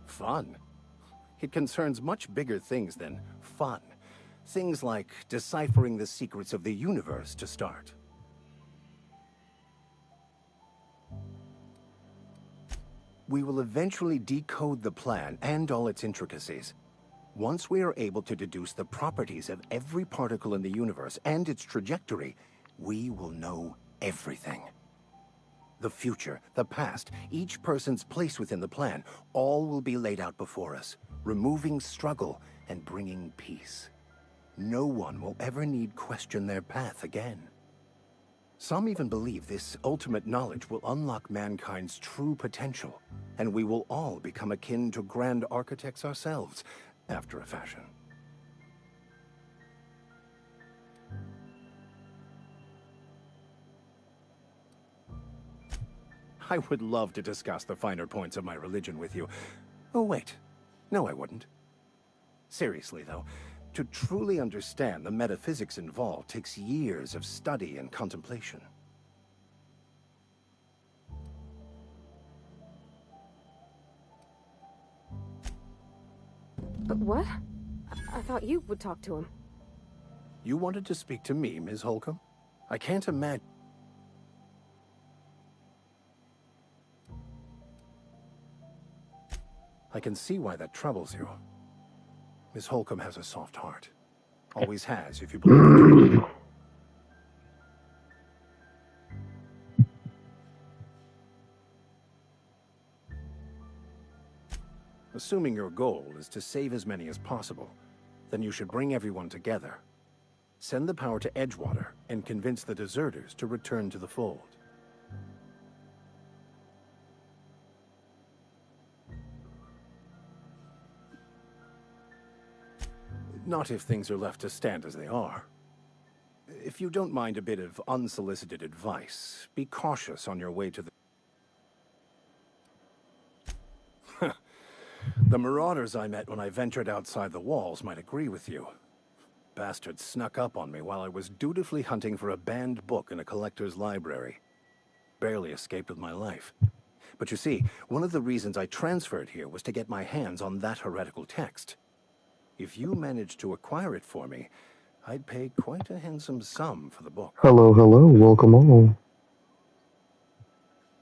Fun? It concerns much bigger things than fun. Things like deciphering the secrets of the universe to start. We will eventually decode the plan and all its intricacies. Once we are able to deduce the properties of every particle in the universe and its trajectory, we will know everything. The future, the past, each person's place within the plan, all will be laid out before us, removing struggle and bringing peace. No one will ever need question their path again. Some even believe this ultimate knowledge will unlock mankind's true potential, and we will all become akin to grand architects ourselves, after a fashion. I would love to discuss the finer points of my religion with you. Oh, wait. No, I wouldn't. Seriously, though, to truly understand the metaphysics involved takes years of study and contemplation. But what? I thought you would talk to him. You wanted to speak to me, Ms. Holcomb? I can't imagine. I can see why that troubles you. Miss Holcomb has a soft heart. Always has, if you believe it. Assuming your goal is to save as many as possible, then you should bring everyone together. Send the power to Edgewater and convince the deserters to return to the fold. Not if things are left to stand as they are. If you don't mind a bit of unsolicited advice, be cautious on your way to the... The marauders I met when I ventured outside the walls might agree with you. Bastards snuck up on me while I was dutifully hunting for a banned book in a collector's library. Barely escaped with my life. But you see, one of the reasons I transferred here was to get my hands on that heretical text. If you managed to acquire it for me, I'd pay quite a handsome sum for the book. Hello, hello, welcome all.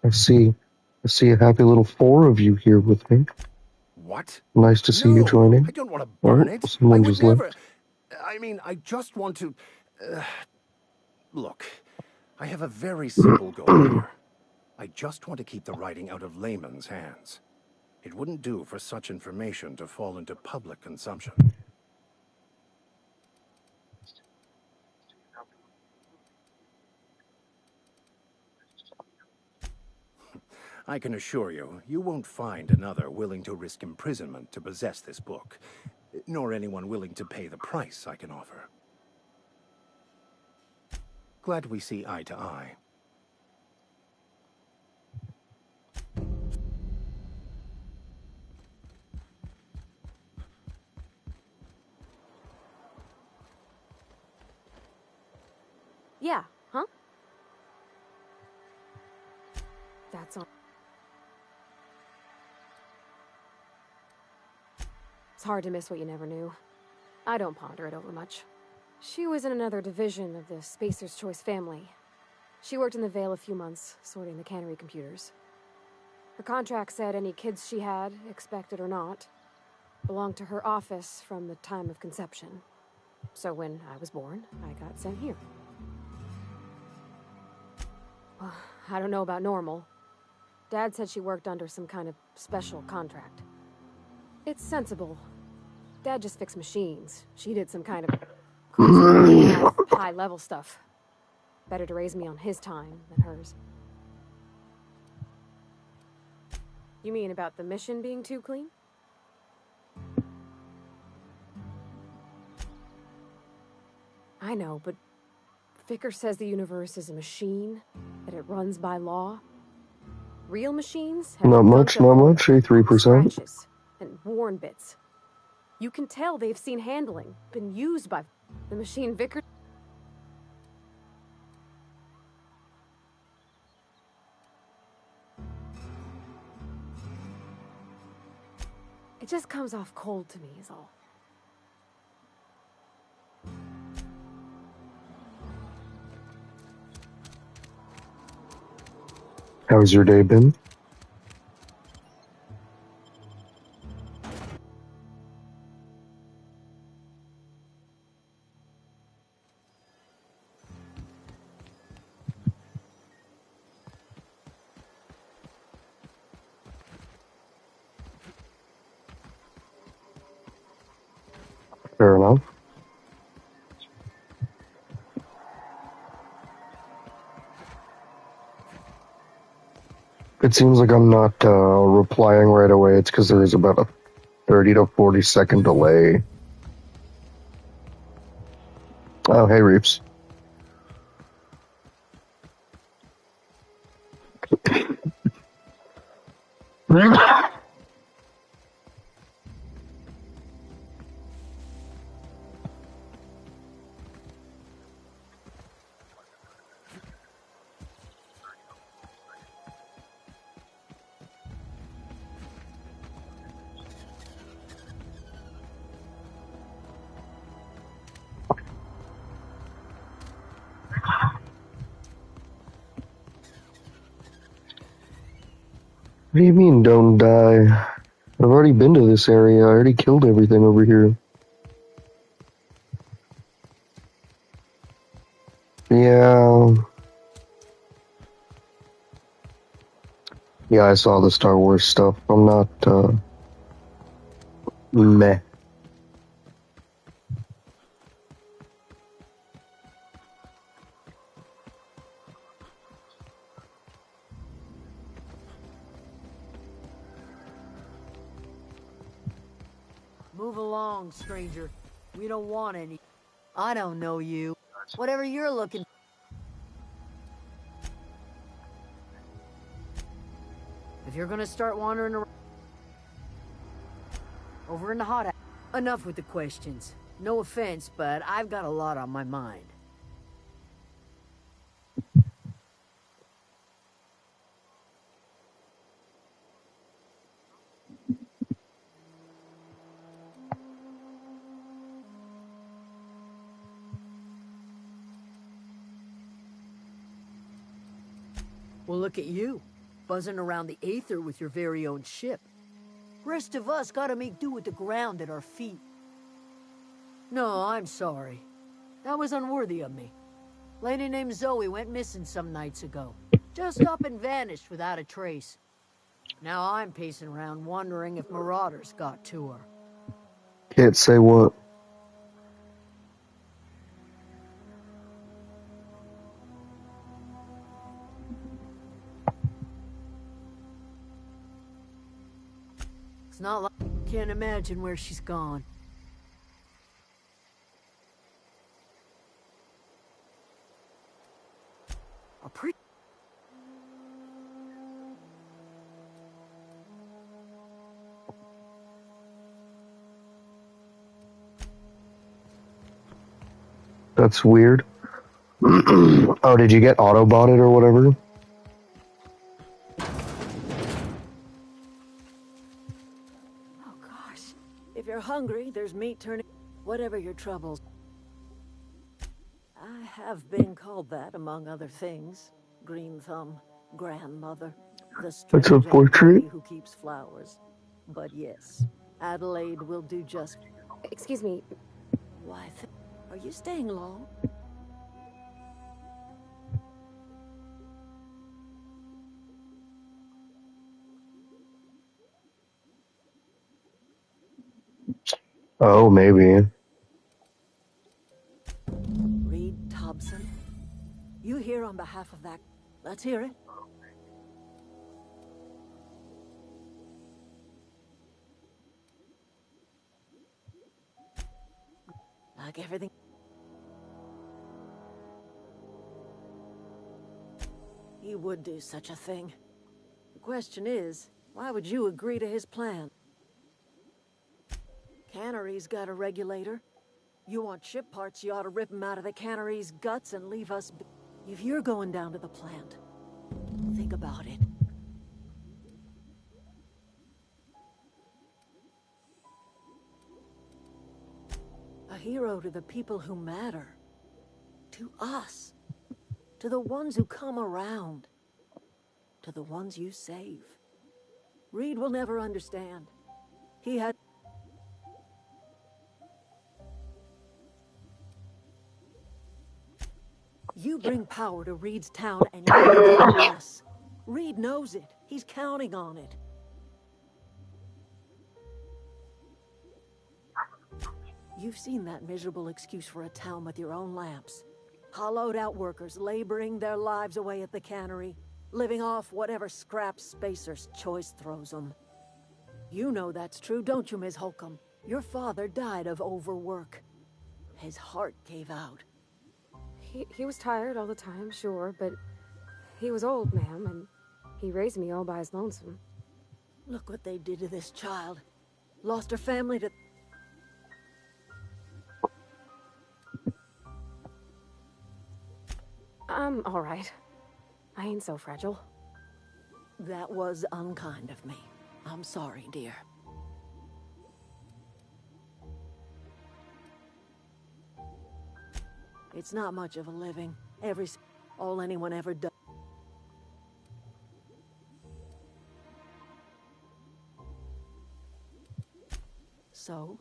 I see a happy little 4 of you here with me. What? Nice to see you joining. I don't want to burn it. Someone just left. I mean, I just want to... Look, I have a very simple goal here. I just want to keep the writing out of layman's hands. It wouldn't do for such information to fall into public consumption. I can assure you, you won't find another willing to risk imprisonment to possess this book, nor anyone willing to pay the price I can offer. Glad we see eye to eye. Yeah, huh? That's all. It's hard to miss what you never knew. I don't ponder it over much. She was in another division of the Spacer's Choice family. She worked in the Vale a few months, sorting the cannery computers. Her contract said any kids she had, expected or not, belonged to her office from the time of conception. So when I was born, I got sent here. Well, I don't know about normal. Dad said she worked under some kind of special contract. It's sensible. Dad just fixed machines. She did some kind of crazy high-level stuff. Better to raise me on his time than hers. You mean about the mission being too clean? I know, but Vickers says the universe is a machine, that it runs by law. Real machines have not much, 83%. Scratches and worn bits. You can tell they've seen handling, been used by the machine Vickers. It just comes off cold to me, is all. How's your day been? Fair enough. It seems like I'm not replying right away. It's because there is about a 30 to 40 second delay. Oh, hey, Reeps. What do you mean, don't die? I've already been to this area. I already killed everything over here. Yeah. Yeah, I saw the Star Wars stuff. I'm not, meh. Move along, stranger. We don't want any. I don't know you. Whatever you're looking. If you're gonna start wandering around over in the hot. Enough with the questions. No offense, but I've got a lot on my mind. Well, look at you, buzzing around the Aether with your very own ship. Rest of us gotta make do with the ground at our feet. No, I'm sorry. That was unworthy of me. Lady named Zoe went missing some nights ago. Just up and vanished without a trace. Now I'm pacing around wondering if marauders got to her. Can't say what. It's not like I can't imagine where she's gone. That's weird. Oh, did you get Autobotted or whatever? If you're hungry, there's meat turning. Whatever your troubles. I have been called that, among other things. Green Thumb, grandmother, the That's a strange old portrait? lady who keeps flowers. But yes, Adelaide will do just. Excuse me. Why, are you staying long? Oh, maybe. Reed Thompson? You here on behalf of that? Let's hear it. Like everything. He would do such a thing. The question is, why would you agree to his plan? Cannery's got a regulator. You want ship parts, you ought to rip him out of the cannery's guts and leave us be. If you're going down to the plant, think about it. A hero to the people who matter. To us. To the ones who come around. To the ones you save. Reed will never understand. He had... You bring power to Reed's town and you become less. Reed knows it. He's counting on it. You've seen that miserable excuse for a town with your own lamps. Hollowed out workers laboring their lives away at the cannery, living off whatever scraps Spacer's choice throws them. You know that's true, don't you, Ms. Holcomb? Your father died of overwork. His heart gave out. He was tired all the time, sure, but he was old, ma'am, and he raised me all by his lonesome. Look what they did to this child. Lost her family to... I'm all right. I ain't so fragile. That was unkind of me. I'm sorry, dear. It's not much of a living. All anyone ever does. So?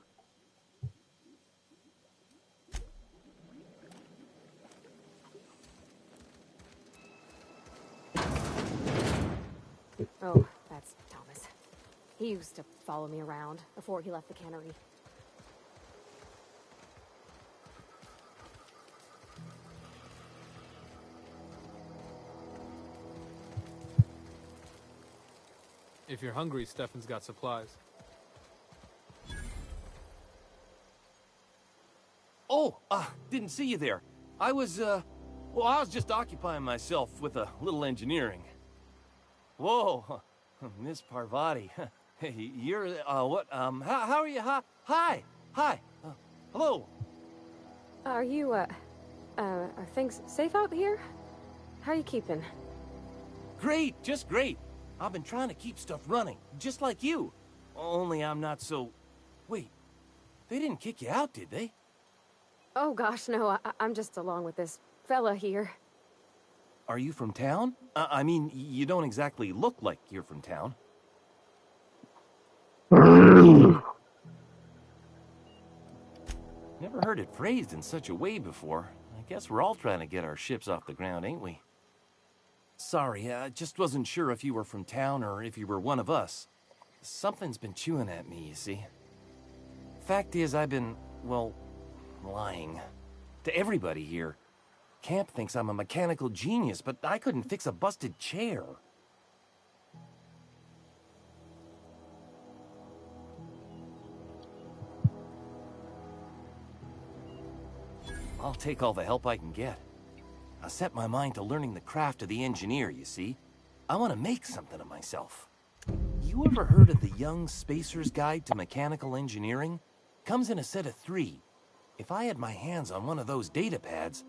Oh, that's Thomas. He used to follow me around before he left the cannery. If you're hungry, Stefan's got supplies. Oh, didn't see you there. I was just occupying myself with a little engineering. Whoa, Miss Parvati. Hey, you're, what, how are you? Hi, hello. Are you, are things safe out here? How are you keeping? Great, just great. I've been trying to keep stuff running, just like you. Only I'm not so... Wait, they didn't kick you out, did they? Oh gosh, no, I'm just along with this fella here. Are you from town? I mean, you don't exactly look like you're from town. Never heard it phrased in such a way before. I guess we're all trying to get our ships off the ground, ain't we? Sorry, I just wasn't sure if you were from town or if you were one of us. Something's been chewing at me, you see. Fact is, I've been, well, lying. To everybody here. Camp thinks I'm a mechanical genius, but I couldn't fix a busted chair. I'll take all the help I can get. I set my mind to learning the craft of the engineer, you see. I want to make something of myself. You ever heard of the Young Spacer's Guide to Mechanical Engineering? Comes in a set of 3. If I had my hands on one of those data pads,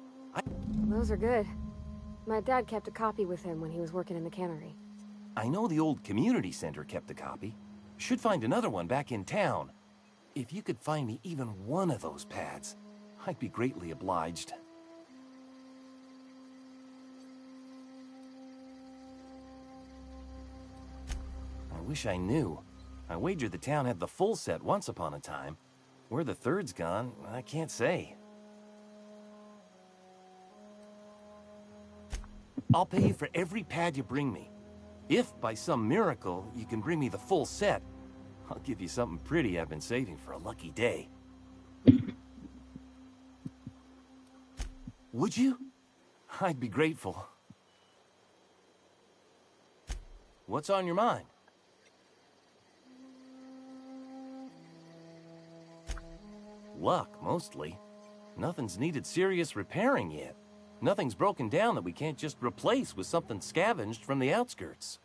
Those are good. My dad kept a copy with him when he was working in the cannery. I know the old community center kept a copy. Should find another one back in town. If you could find me even one of those pads, I'd be greatly obliged. I wish I knew. I wagered the town had the full set once upon a time. Where the third's gone, I can't say. I'll pay you for every pad you bring me. If, by some miracle, you can bring me the full set, I'll give you something pretty I've been saving for a lucky day. Would you? I'd be grateful. What's on your mind? Luck, mostly. Nothing's needed serious repairing yet. Nothing's broken down that we can't just replace with something scavenged from the outskirts.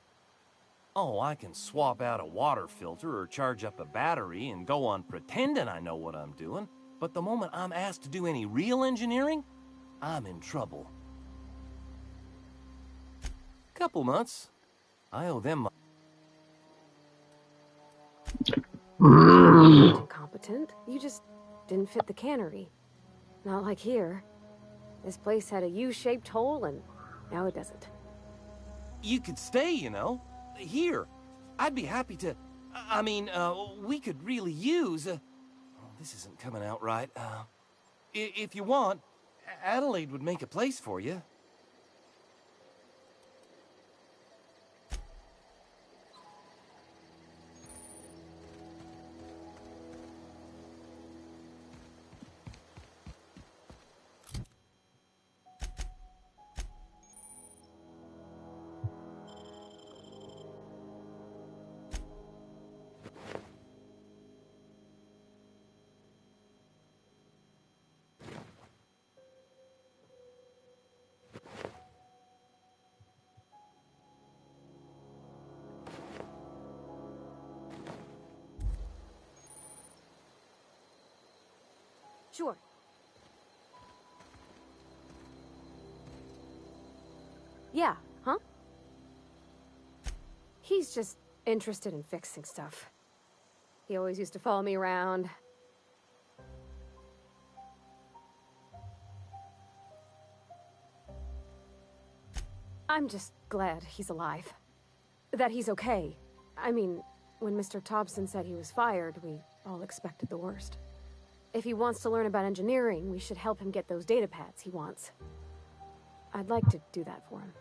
Oh, I can swap out a water filter or charge up a battery and go on pretending I know what I'm doing, but the moment I'm asked to do any real engineering, I'm in trouble. Couple months. I owe them Incompetent. You just didn't fit the cannery. Not like here. This place had a U-shaped hole, and now it doesn't. You could stay, you know. Here. I'd be happy to... I mean, we could really use... oh, this isn't coming out right. If you want, Adelaide would make a place for you. Sure. Yeah, huh? He's just interested in fixing stuff. He always used to follow me around. I'm just glad he's alive. That he's okay. I mean, When Mr. Thompson said he was fired, we all expected the worst. If he wants to learn about engineering, we should help him get those data pads he wants. I'd like to do that for him.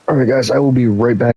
All right, guys, I will be right back.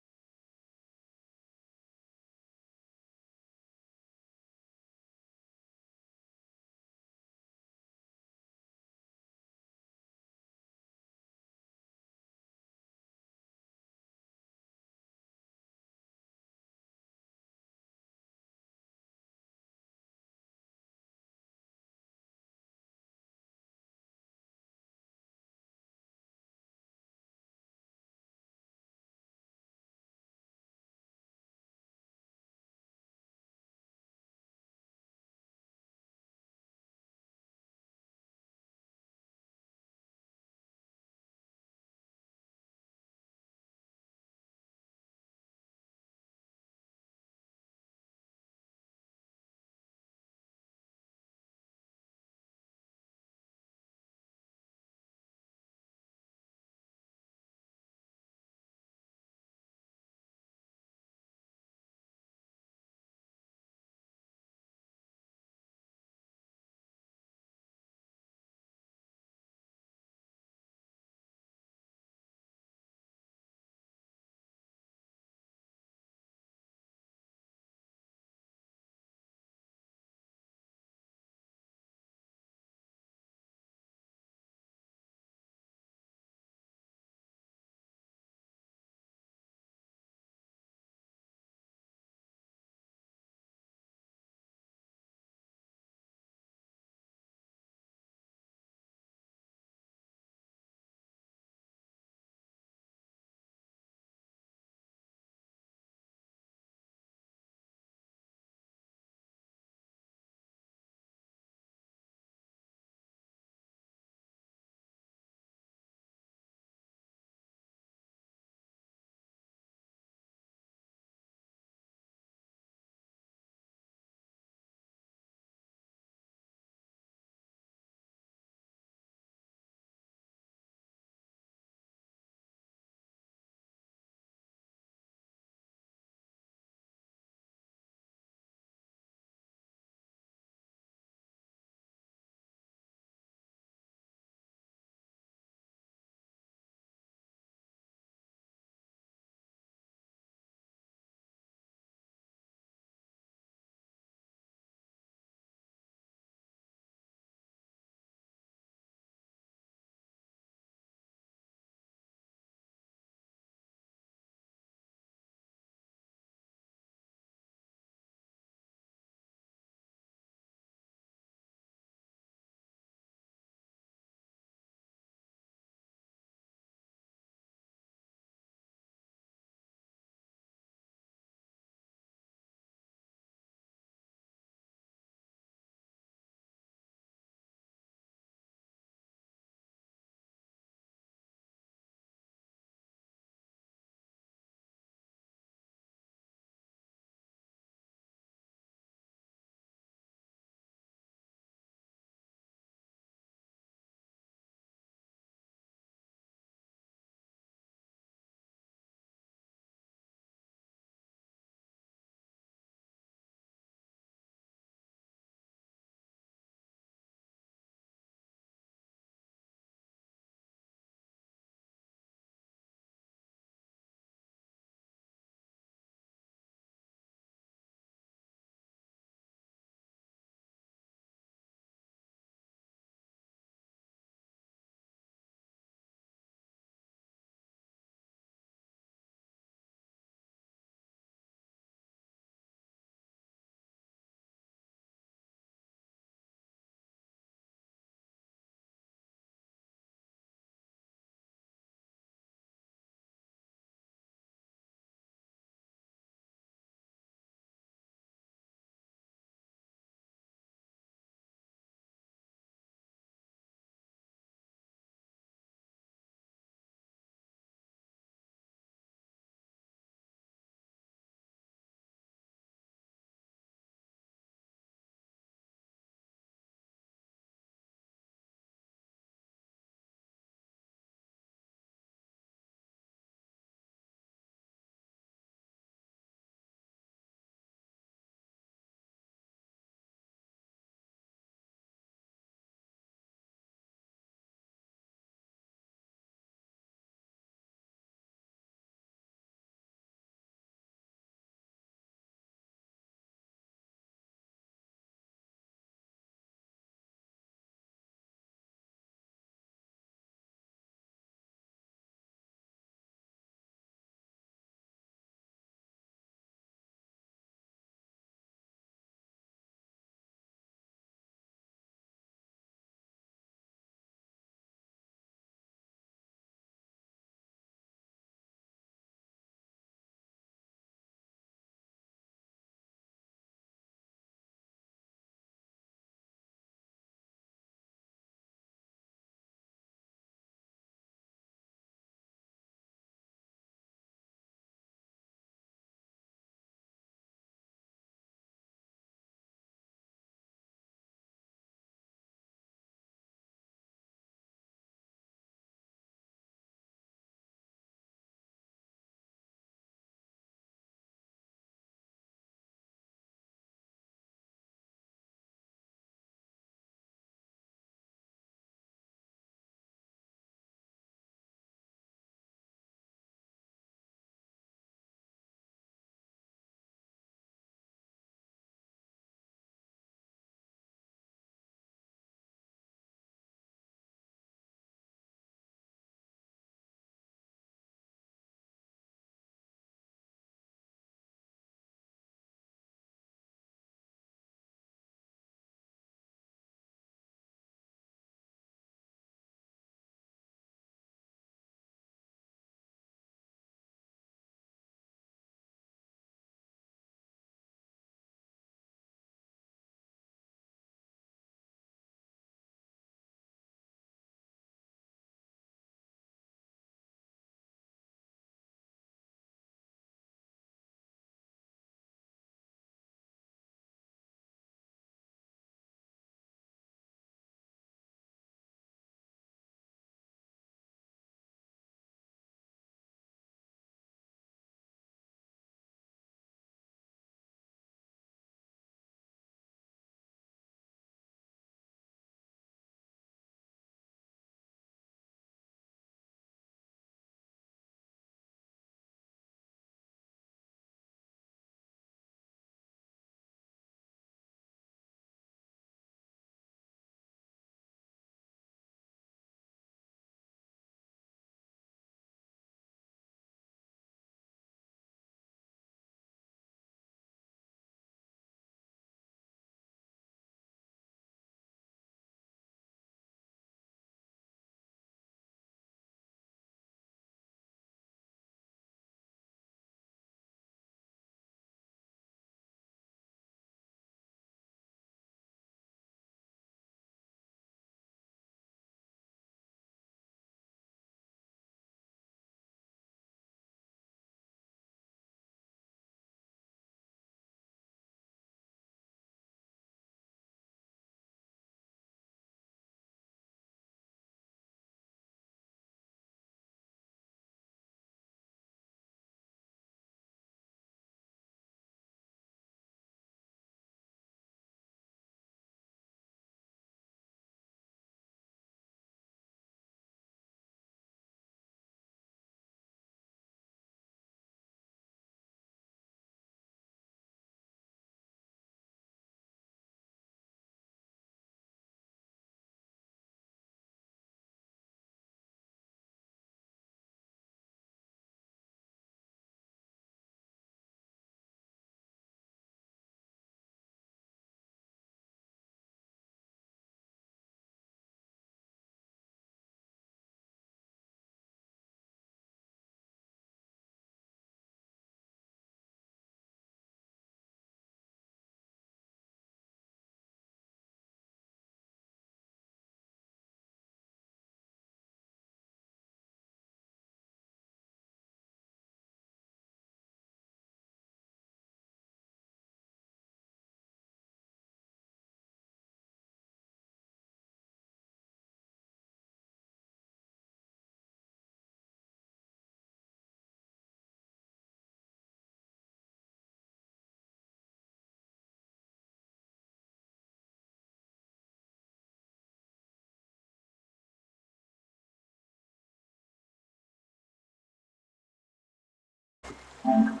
And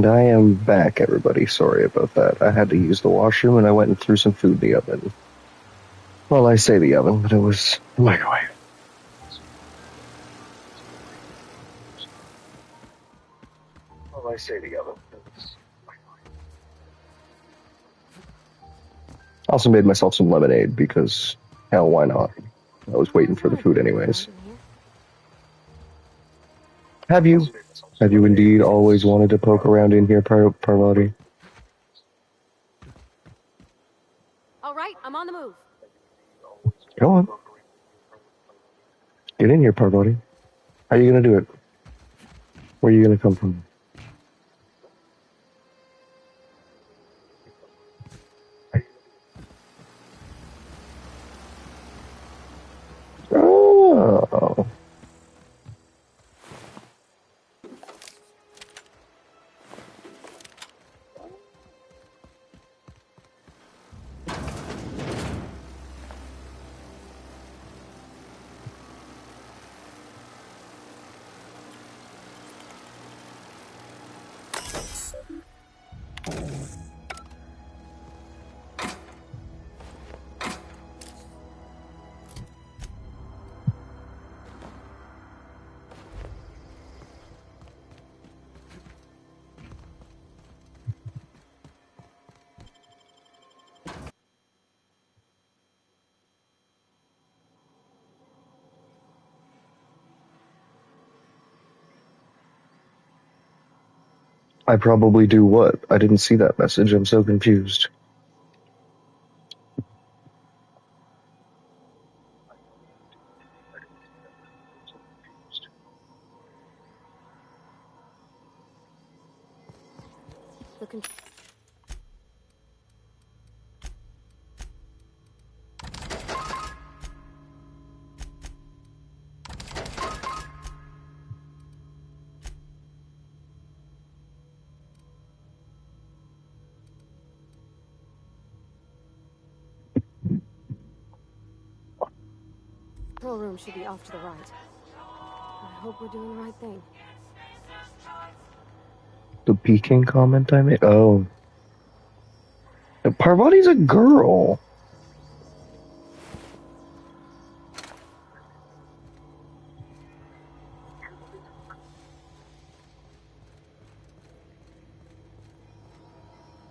I am back, everybody. Sorry about that. I had to use the washroom, and I went and threw some food in the oven. Well, I say the oven, but it was the microwave. Well, I say the oven. I also made myself some lemonade because, hell, why not? I was waiting for the food anyways. Have you? Have you indeed always wanted to poke around in here, Parvati? All right, I'm on the move. Go on. Get in here, Parvati. How are you going to do it? Where are you going to come from? Oh. I probably do what? I didn't see that message. I'm so confused. Control room should be off to the right. I hope we're doing the right thing. The peeking comment I made? Oh. Parvati's a girl.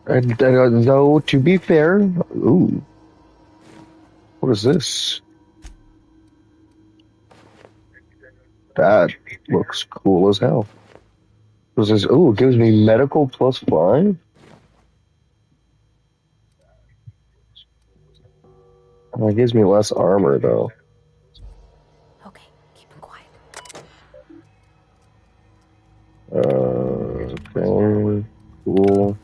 And though, to be fair, ooh. What is this? That looks cool as hell. What is this? Ooh, it gives me medical +5? Well, it gives me less armor, though. Okay, keep him quiet. Okay, cool.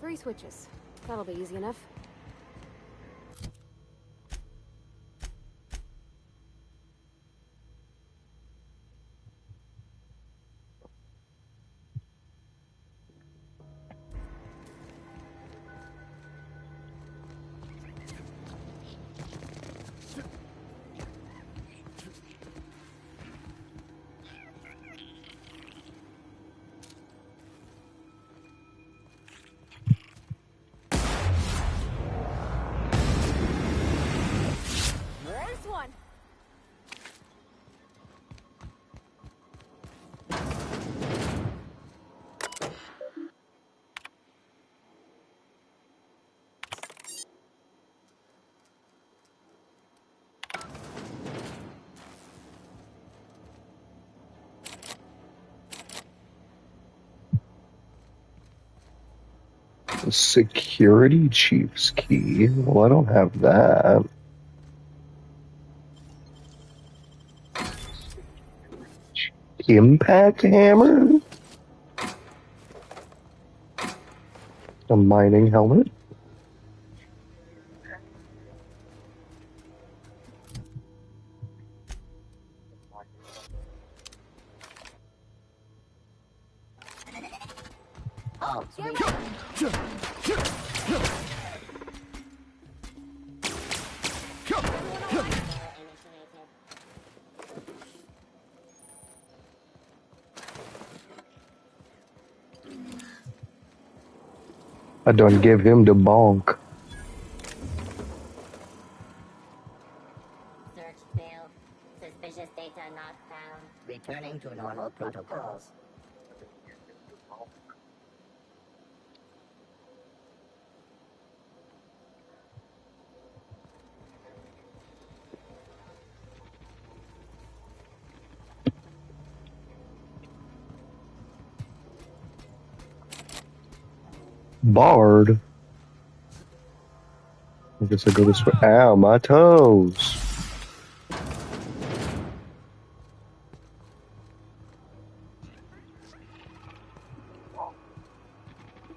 Three switches. That'll be easy enough. Security chief's key. Well, I don't have that. Impact hammer? A mining helmet? Oh, sweet. I done give him the bonk. Search failed. Suspicious data not found. Returning to normal protocols. Bard? I guess I go this way. Ow, my toes.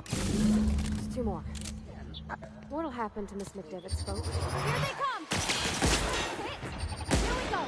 Just two more. What'll happen to Miss McDevitt's folk? Here they come! Here we go!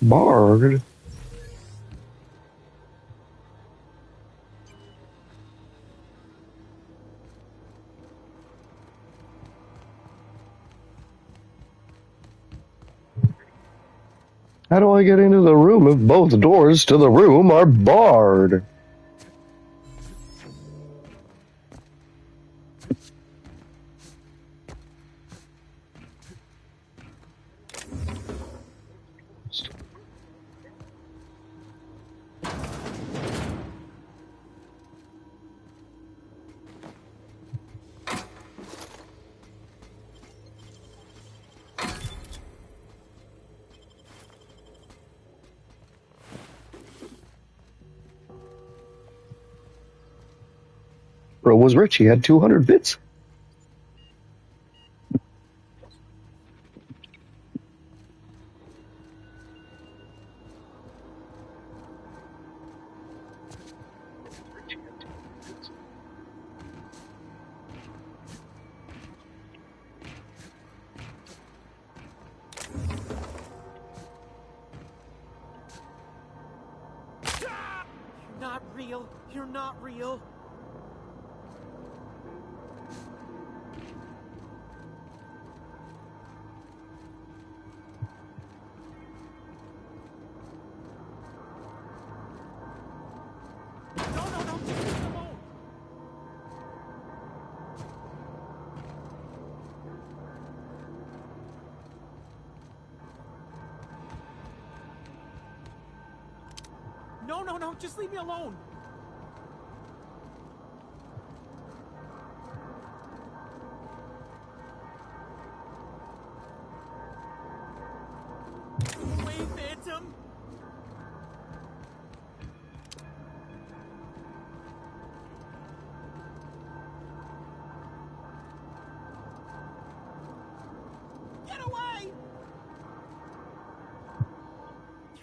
Bard? How do I get into the room if both doors to the room are barred? Bro was rich, he had 200 bits. You're not real. You're not real. No, just leave me alone. Wait, Phantom. Get away!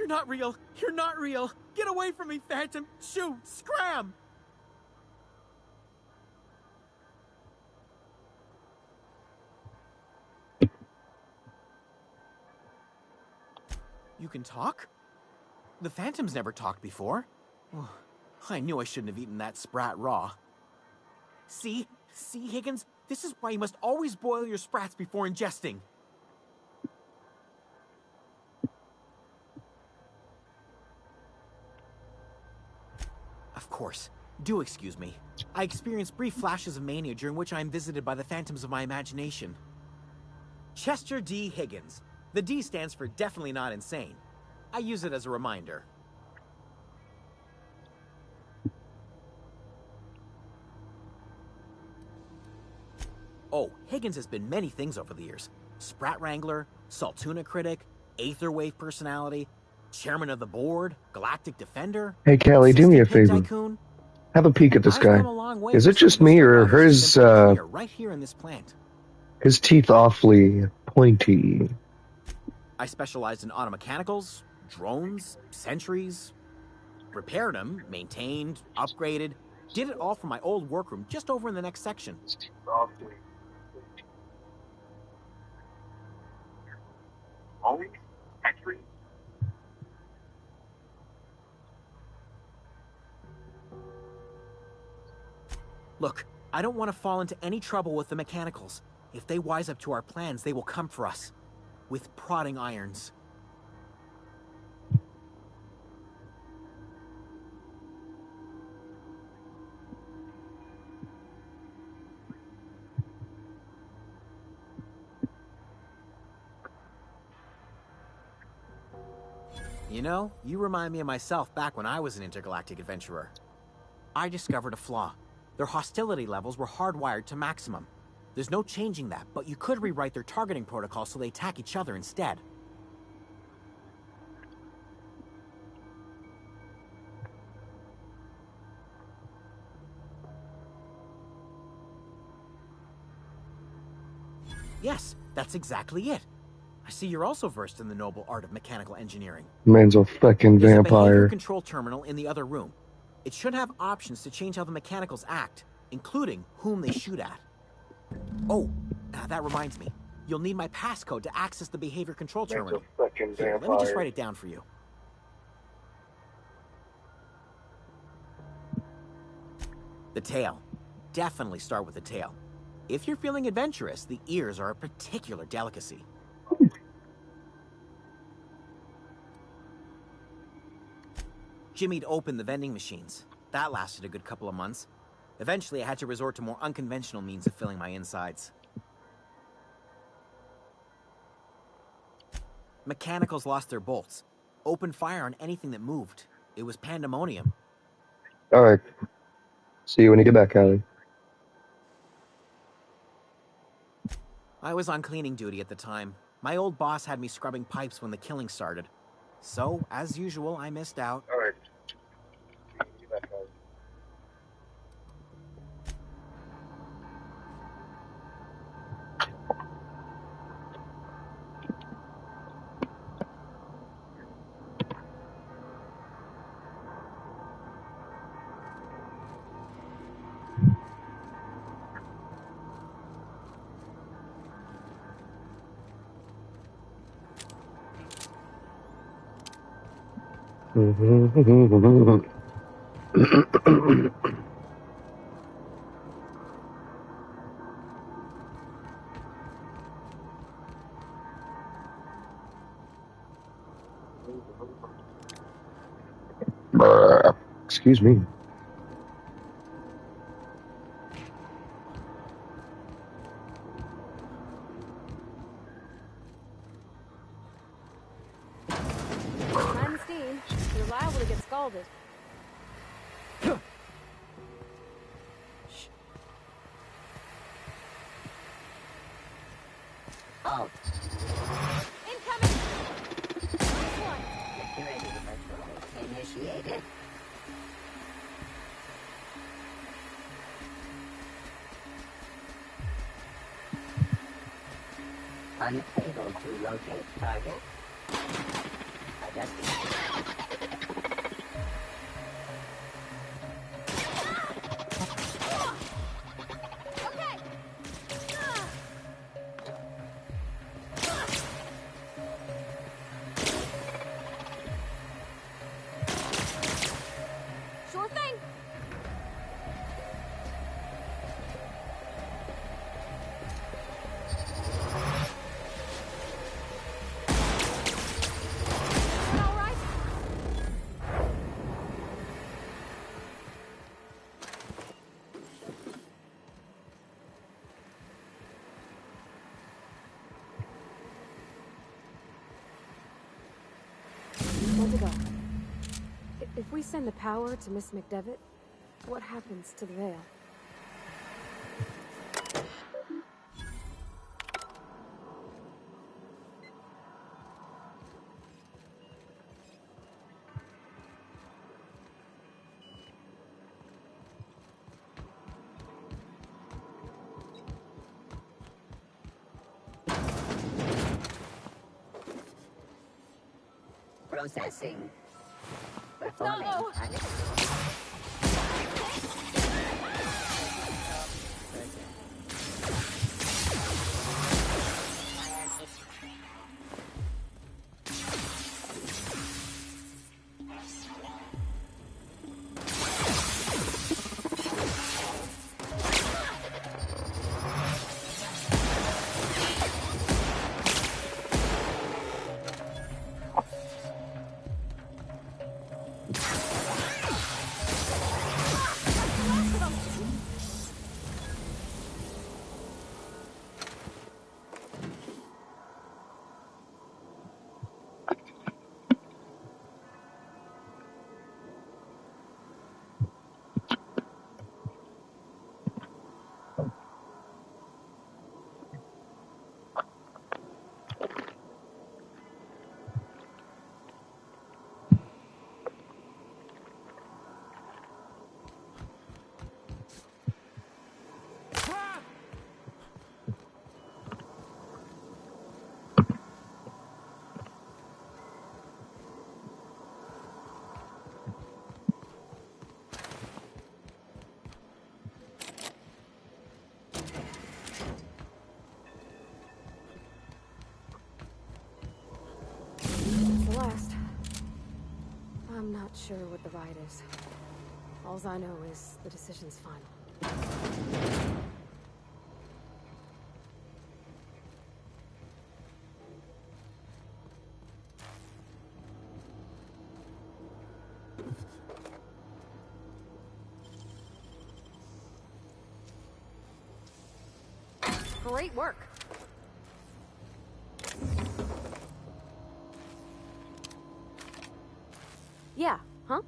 You're not real. You're not real. Get away from me, Phantom. Shoot. Scram. You can talk? The Phantom's never talked before. Oh, I knew I shouldn't have eaten that sprat raw. See, Higgins? This is why you must always boil your sprats before ingesting. Of course. Do excuse me. I experience brief flashes of mania during which I am visited by the phantoms of my imagination. Chester D. Higgins. The D stands for definitely not insane. I use it as a reminder. Oh, Higgins has been many things over the years. Sprat Wrangler, Saltuna Critic, Aetherwave Personality, Chairman of the Board, Galactic Defender. Hey, Callie, do me a favor. Tycoon. Have a peek at this guy. Come a long way Is it from just some of me, the or stuff I was his, simply here, right here in this plant. his teeth awfully pointy? I specialized in automechanicals, drones, sentries. Repaired them, maintained, upgraded. Did it all from my old workroom just over in the next section. Only entry. Look, I don't want to fall into any trouble with the mechanicals. If they wise up to our plans, they will come for us. With prodding irons. You know, you remind me of myself back when I was an intergalactic adventurer. I discovered a flaw. Their hostility levels were hardwired to maximum. There's no changing that, but you could rewrite their targeting protocol so they attack each other instead. Yes, that's exactly it. I see you're also versed in the noble art of mechanical engineering. Man's a fucking There's a behavior vampire. control terminal in the other room. It should have options to change how the mechanicals act, including whom they shoot at. Oh, that reminds me. You'll need my passcode to access the behavior control terminal. Fucking Here, let me just write it down for you. The tail. Definitely start with the tail. If you're feeling adventurous, the ears are a particular delicacy. Jimmy'd opened the vending machines. That lasted a good couple of months. Eventually, I had to resort to more unconventional means of filling my insides. Mechanicals lost their bolts. Opened fire on anything that moved. It was pandemonium. Alright. See you when you get back, Callie. I was on cleaning duty at the time. My old boss had me scrubbing pipes when the killing started. So, as usual, I missed out. Alright. Excuse me. Mind the steam. You're liable to get scalded. Oh. Incoming! Security virtually initiated. Unable to locate target. Sure thing. All right. Where'd it go? If we send the power to Miss McDevitt, what happens to the veil? Processing. Performing. No! Last. I'm not sure what the right is. Alls I know is the decision's final. Great work. Yeah, huh?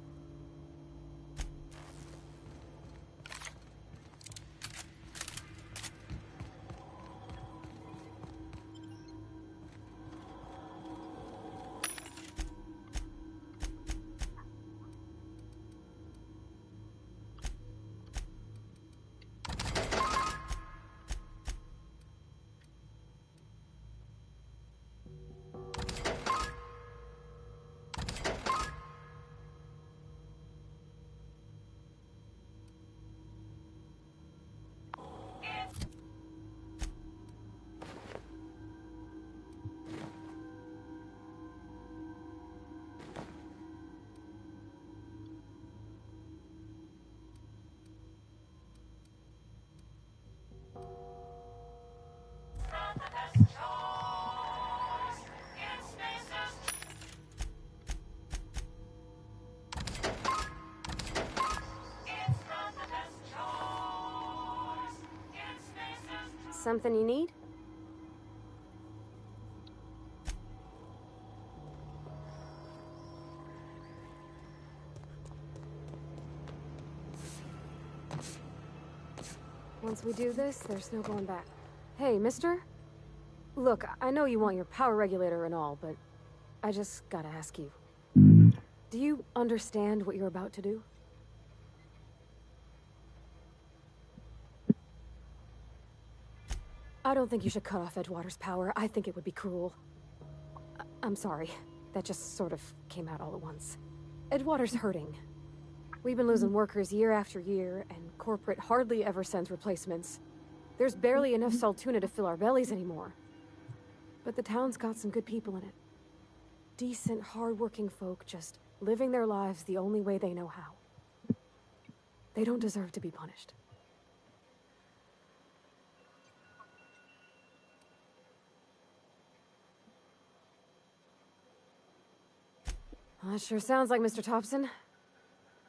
Something you need? Once we do this, there's no going back. Hey, mister? Look, I know you want your power regulator and all, but I just gotta ask you. Do you understand what you're about to do? I don't think you should cut off Edgewater's power. I think it would be cruel. I'm sorry. that just sort of came out all at once. Edgewater's hurting. We've been losing workers year after year, and corporate hardly ever sends replacements. There's barely enough Saltuna to fill our bellies anymore. But the town's got some good people in it. Decent, hard-working folk just living their lives the only way they know how. They don't deserve to be punished. Well, that sure sounds like Mr. Thompson.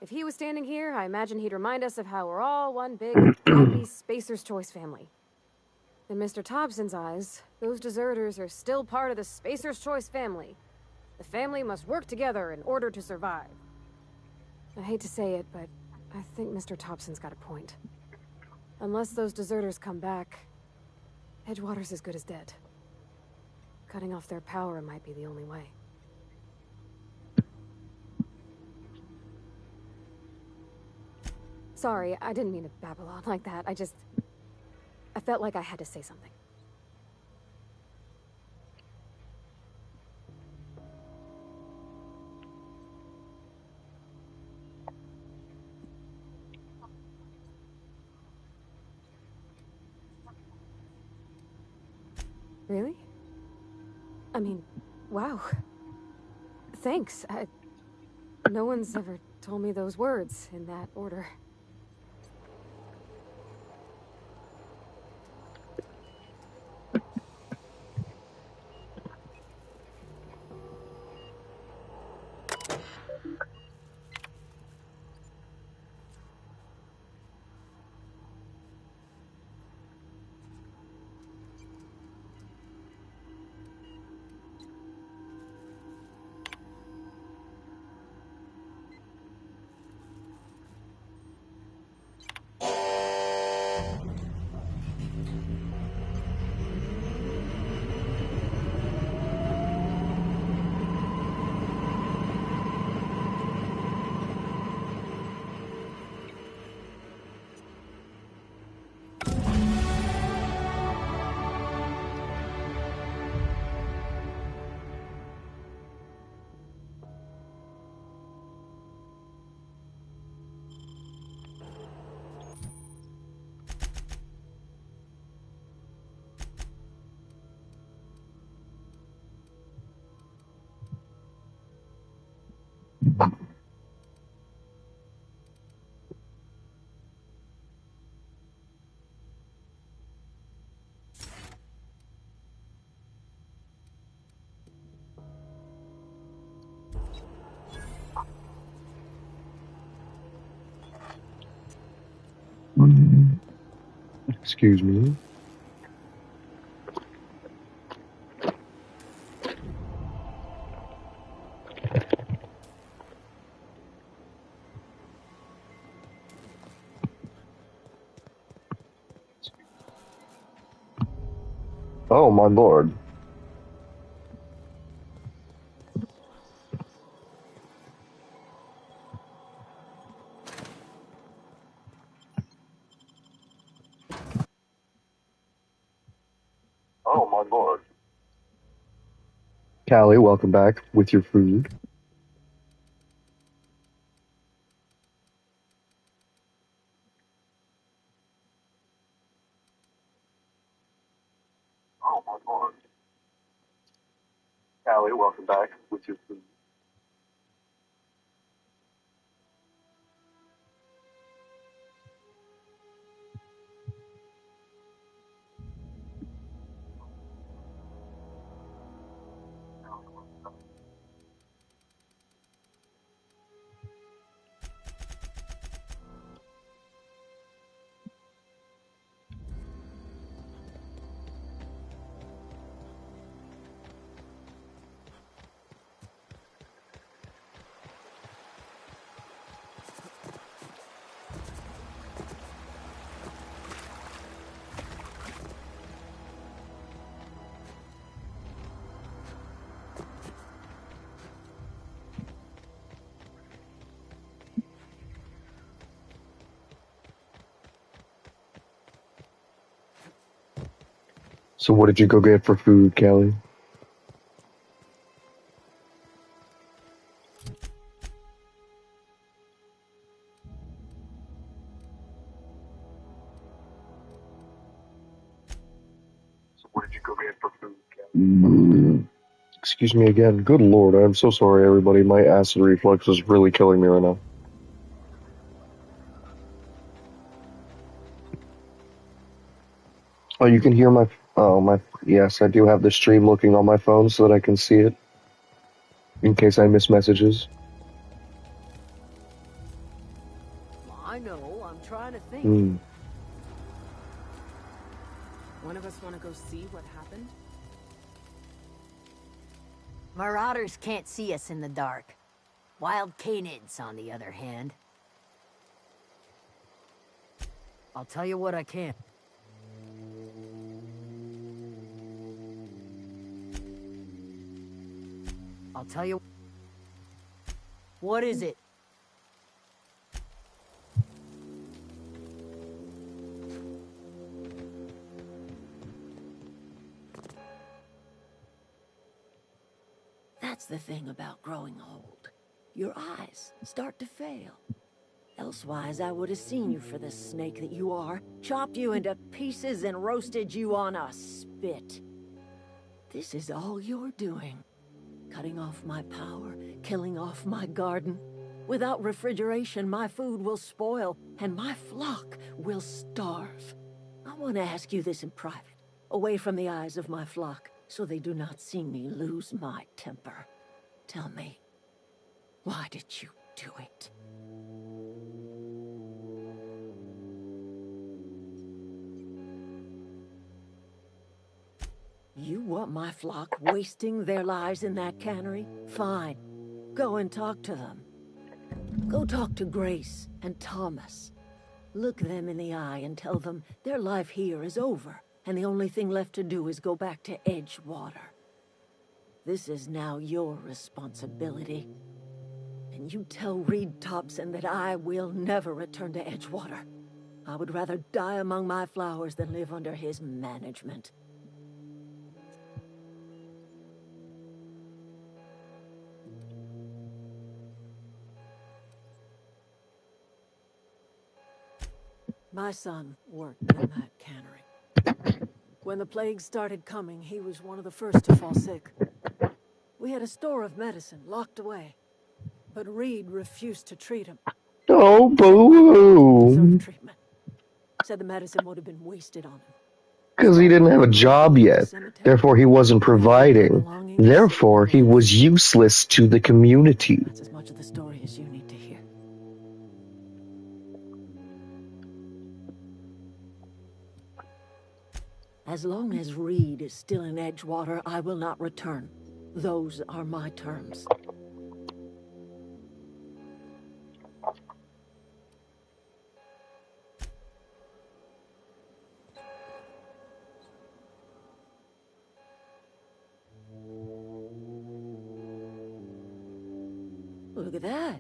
If he was standing here, I imagine he'd remind us of how we're all one big, happy Spacer's Choice family. In Mr. Thompson's eyes, those deserters are still part of the Spacer's Choice family. The family must work together in order to survive. I hate to say it, but I think Mr. Thompson's got a point. Unless those deserters come back, Edgewater's as good as dead. Cutting off their power might be the only way. Sorry, I didn't mean to babble on like that. I felt like I had to say something. Really? I mean, wow. Thanks. No one's ever told me those words in that order. Excuse me. Oh, my lord. Oh, my lord. Callie, welcome back with your food. Oh, my lord. Callie, welcome back with your food. So what did you go get for food, Callie? Where'd you go get for food, Ken? Excuse me again. Good lord, I'm so sorry, everybody. My acid reflux is really killing me right now. Oh, you can hear my. Oh, my. Yes, I do have the stream looking on my phone so that I can see it. In case I miss messages. I know, I'm trying to think. One of us want to go see what happened? Marauders can't see us in the dark. Wild canids, on the other hand. I'll tell you what I can. I'll tell you... What is it? That's the thing about growing old. Your eyes start to fail. Elsewise, I would have seen you for the snake that you are, chopped you into pieces and roasted you on a spit. This is all you're doing. Cutting off my power, killing off my garden. Without refrigeration, my food will spoil, and my flock will starve. I want to ask you this in private, away from the eyes of my flock, so they do not see me lose my temper. Tell me, why did you do it? You want my flock wasting their lives in that cannery? Fine. Go and talk to them. Go talk to Grace and Thomas. Look them in the eye and tell them their life here is over, and the only thing left to do is go back to Edgewater. This is now your responsibility. And you tell Reed Thompson that I will never return to Edgewater. I would rather die among my flowers than live under his management. My son worked in that cannery. When the plague started coming, he was one of the first to fall sick. We had a store of medicine locked away, but Reed refused to treat him. Oh, boo-hoo. Said the medicine would have been wasted on him. Because he didn't have a job yet. Therefore, he wasn't providing. Therefore, he was useless to the community. That's as much of the story as you need to hear. As long as Reed is still in Edgewater, I will not return. Those are my terms. Look at that.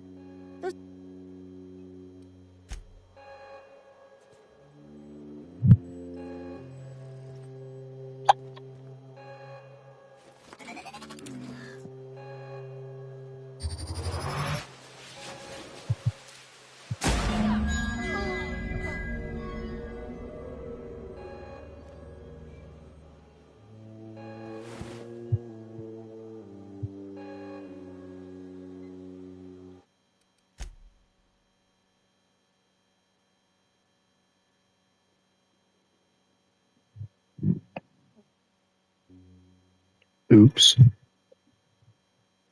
Oops.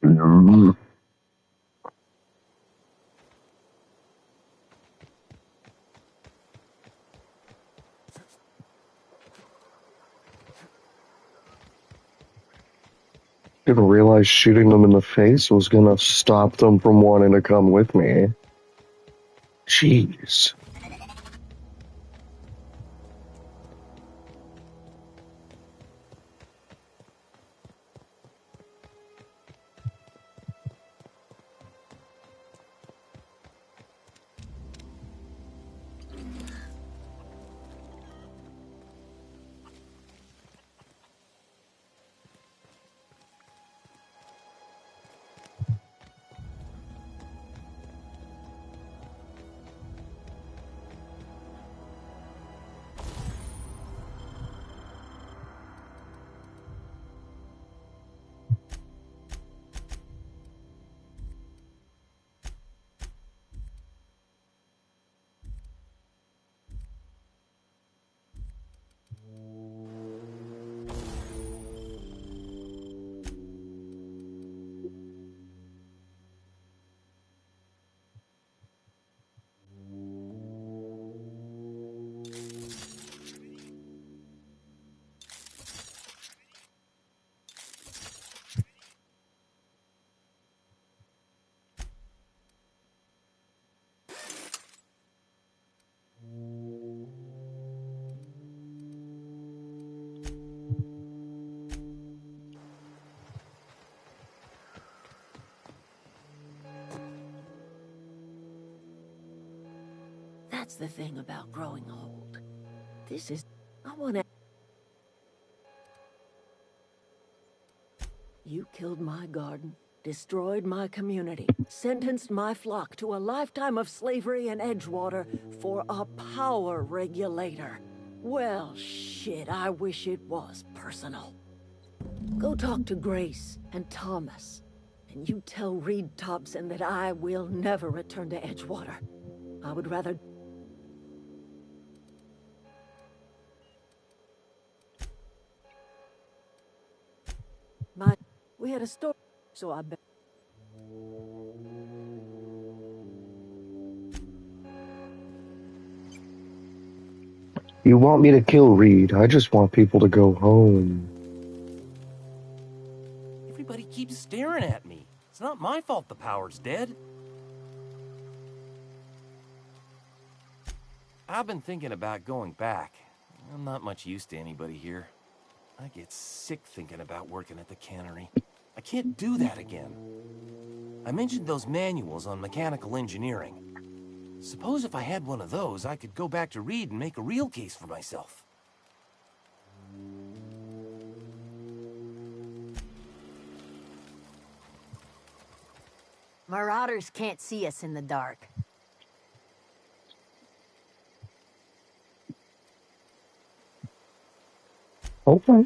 Didn't realize shooting them in the face was gonna stop them from wanting to come with me. Jeez. the thing about growing old. This is... I wanna... You killed my garden, destroyed my community, sentenced my flock to a lifetime of slavery in Edgewater for a power regulator. Well, shit, I wish it was personal. Go talk to Grace and Thomas, and you tell Reed Thompson that I will never return to Edgewater. I would rather... We had a story, so I bet... You want me to kill Reed? I just want people to go home. Everybody keeps staring at me. It's not my fault the power's dead. I've been thinking about going back. I'm not much use to anybody here. I get sick thinking about working at the cannery. I can't do that again. I mentioned those manuals on mechanical engineering. Suppose if I had one of those, I could go back to Reed and make a real case for myself. Marauders can't see us in the dark. Okay.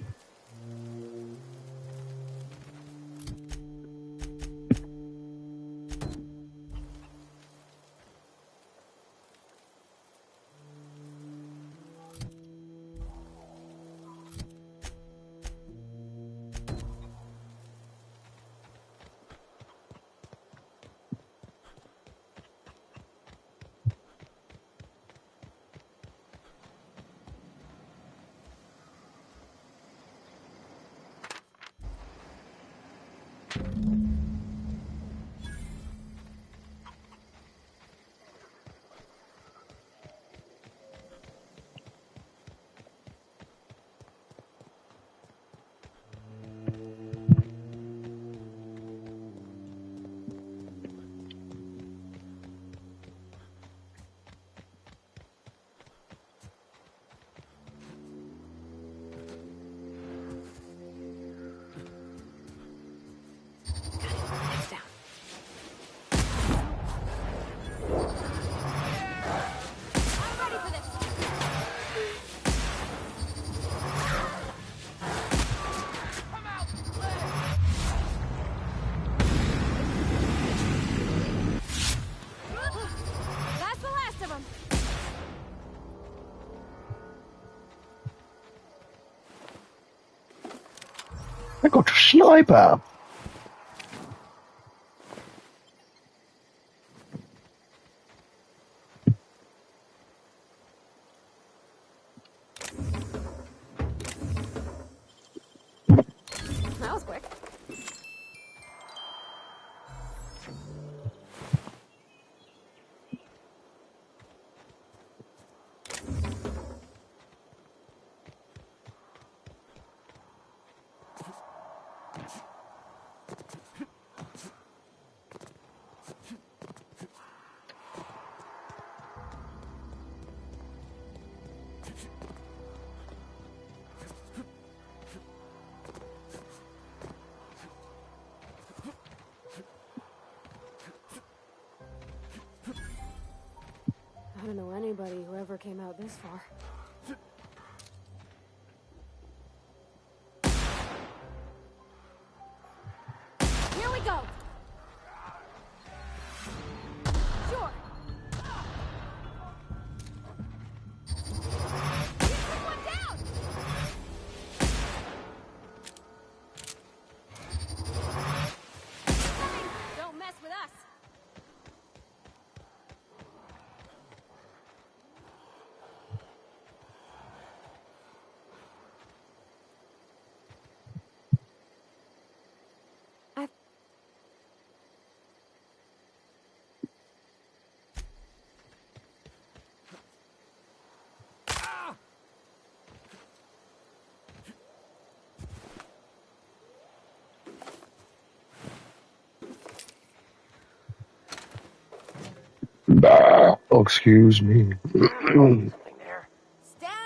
I got a sniper. That was quick. I don't know anybody who ever came out this far. Here we go! Sure! Took one down! Don't mess with us! Bah. Oh, excuse me. Stand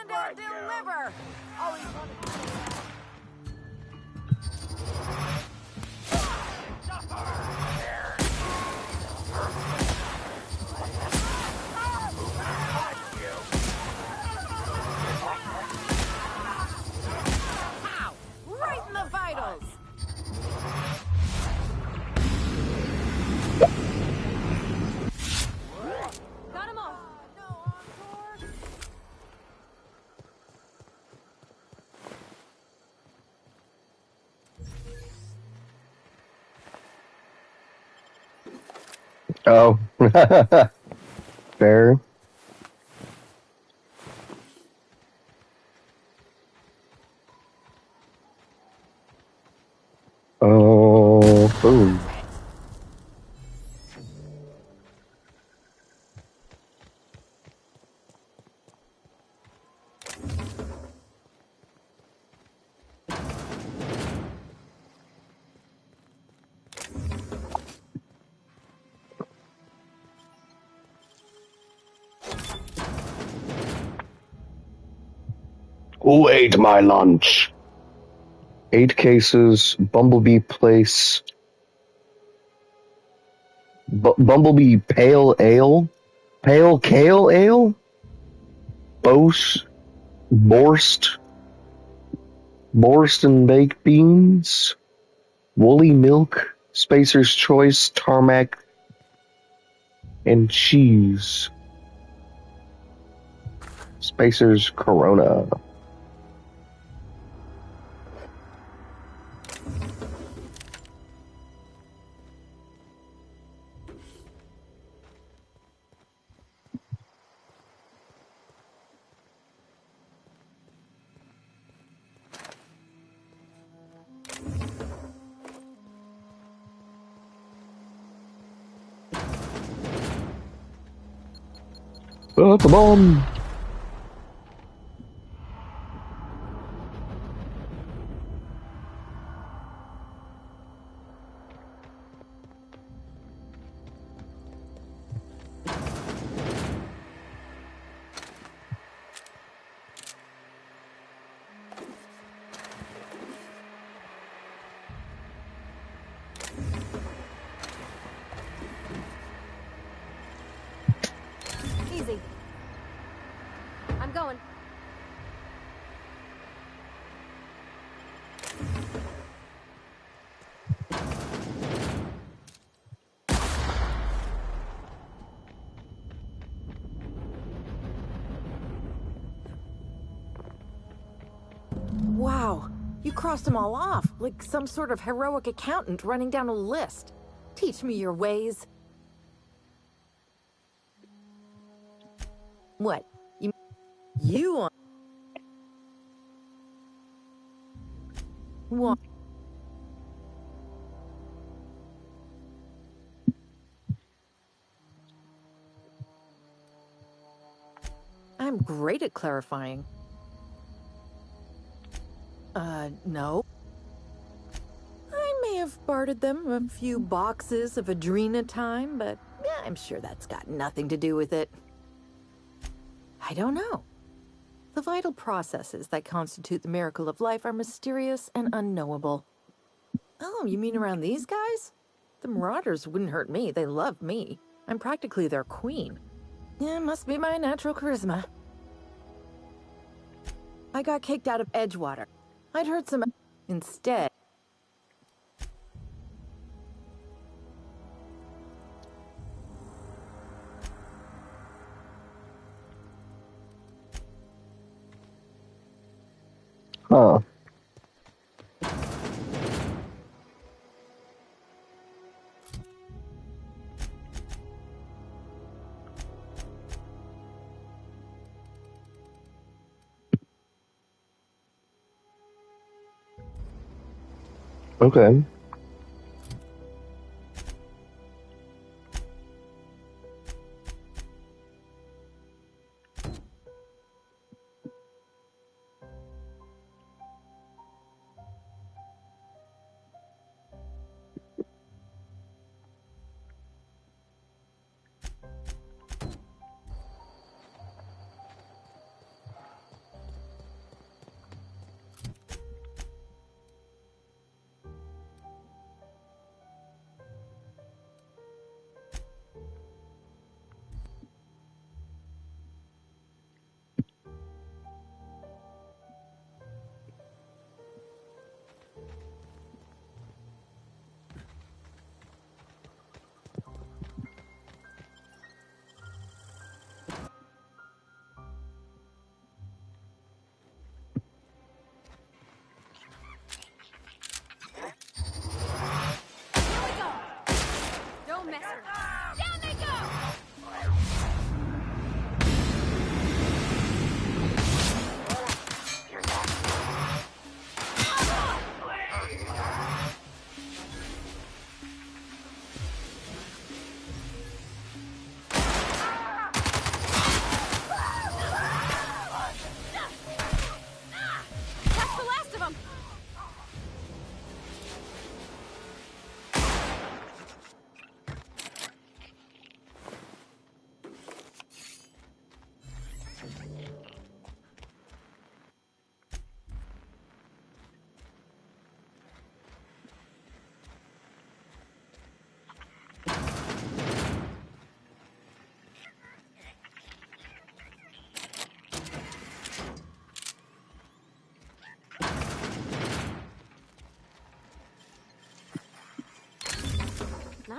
and deliver! Always wanted Pow! Right in the vitals! Got him off. Oh. Fair. Oh, boom. Who ate my lunch? 8 cases, Bumblebee Place, Bumblebee Pale Ale, Pale Kale Ale, Borst and baked beans, woolly milk, Spacer's Choice, tarmac, and cheese. Spacer's Corona. Oh, it's a bomb! Easy. I'm going. Wow, you crossed them all off, like some sort of heroic accountant running down a list. Teach me your ways. What? You want... What? I'm great at clarifying. No. I may have bartered them a few boxes of Adrena time, but yeah, I'm sure that's got nothing to do with it. I don't know. The vital processes that constitute the miracle of life are mysterious and unknowable. Oh, you mean around these guys? The Marauders wouldn't hurt me. They love me. I'm practically their queen. Yeah, must be my natural charisma. I got kicked out of Edgewater. I'd heard some... Instead... Huh. Okay.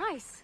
Nice.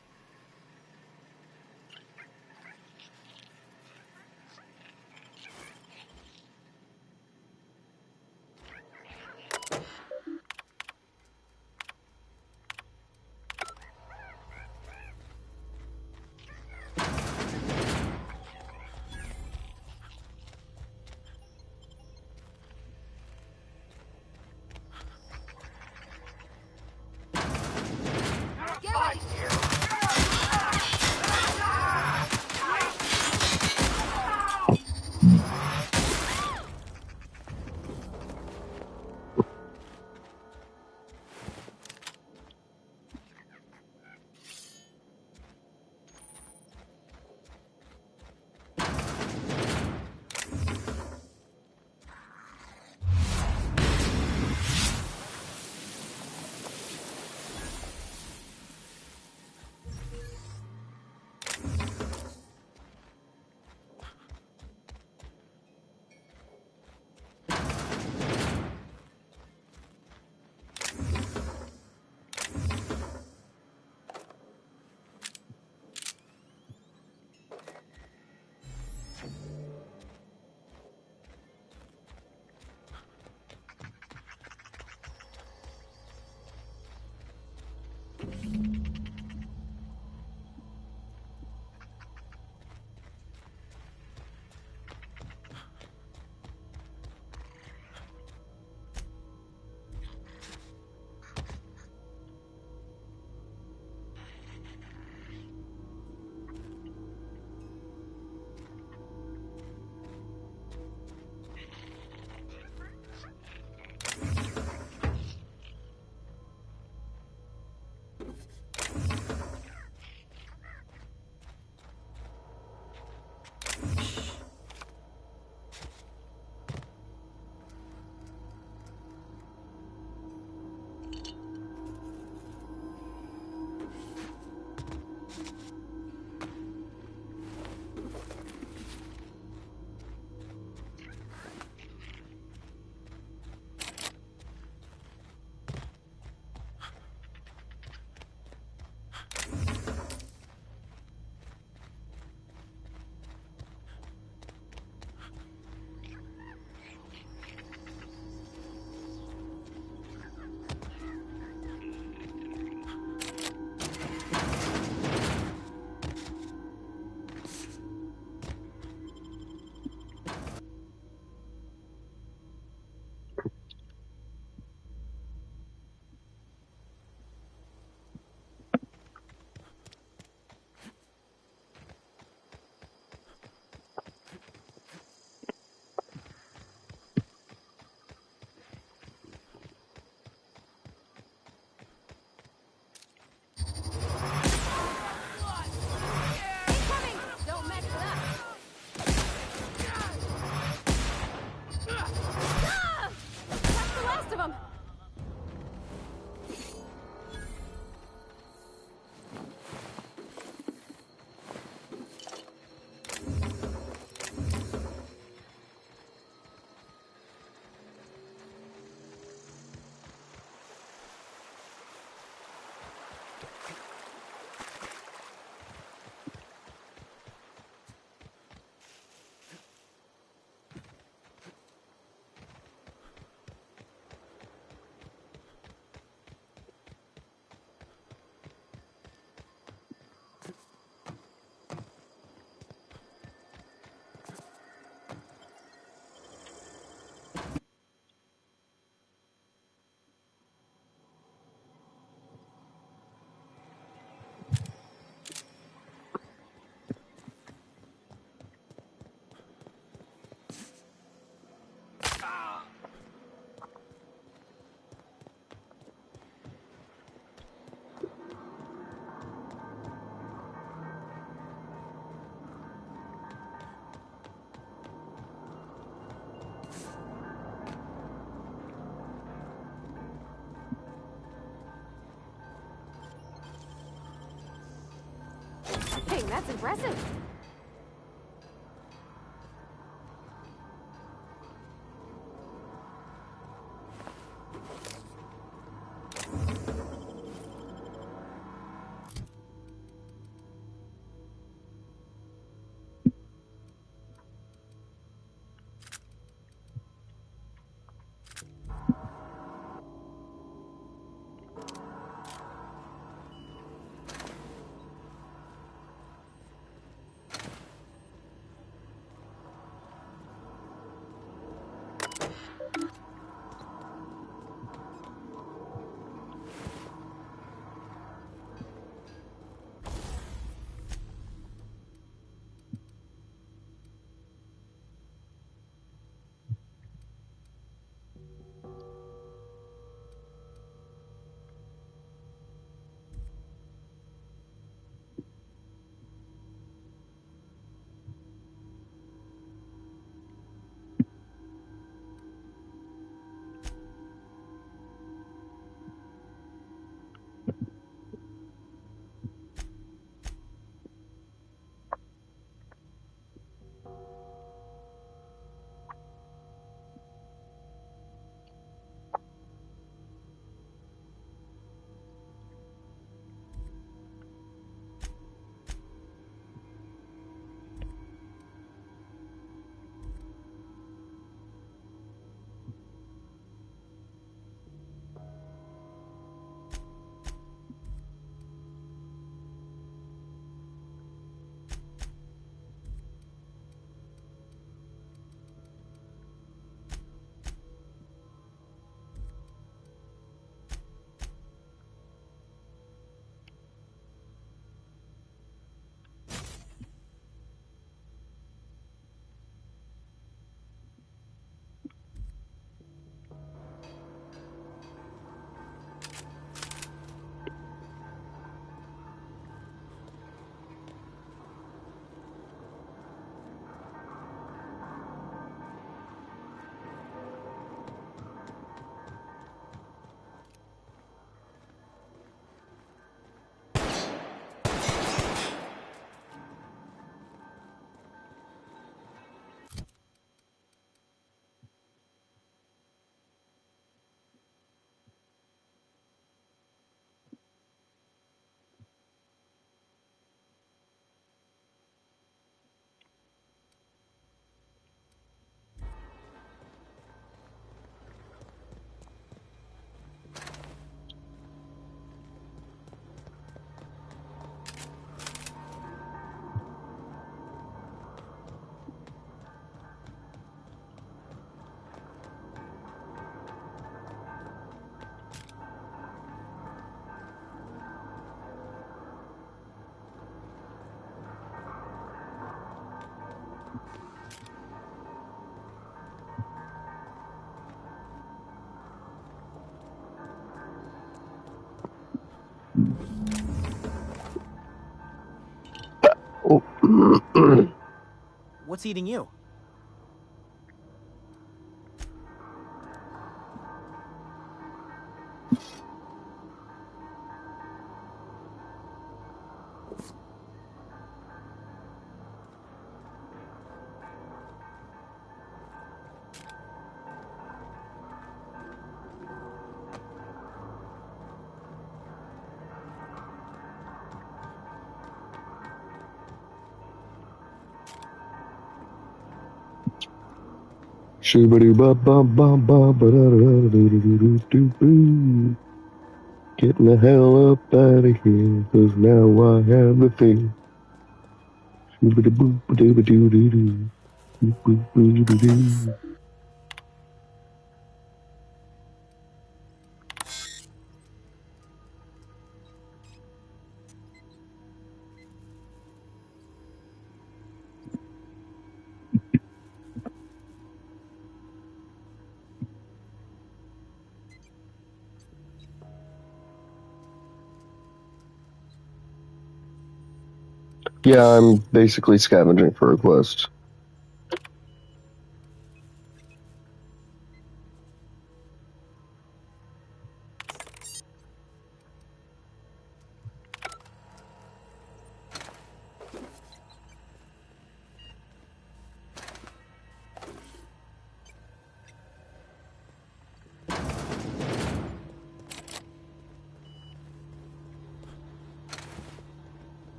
Dang, that's impressive. what's eating you? Getting the hell up out of here, 'cause now I have the thing. Yeah, I'm basically scavenging for a quest.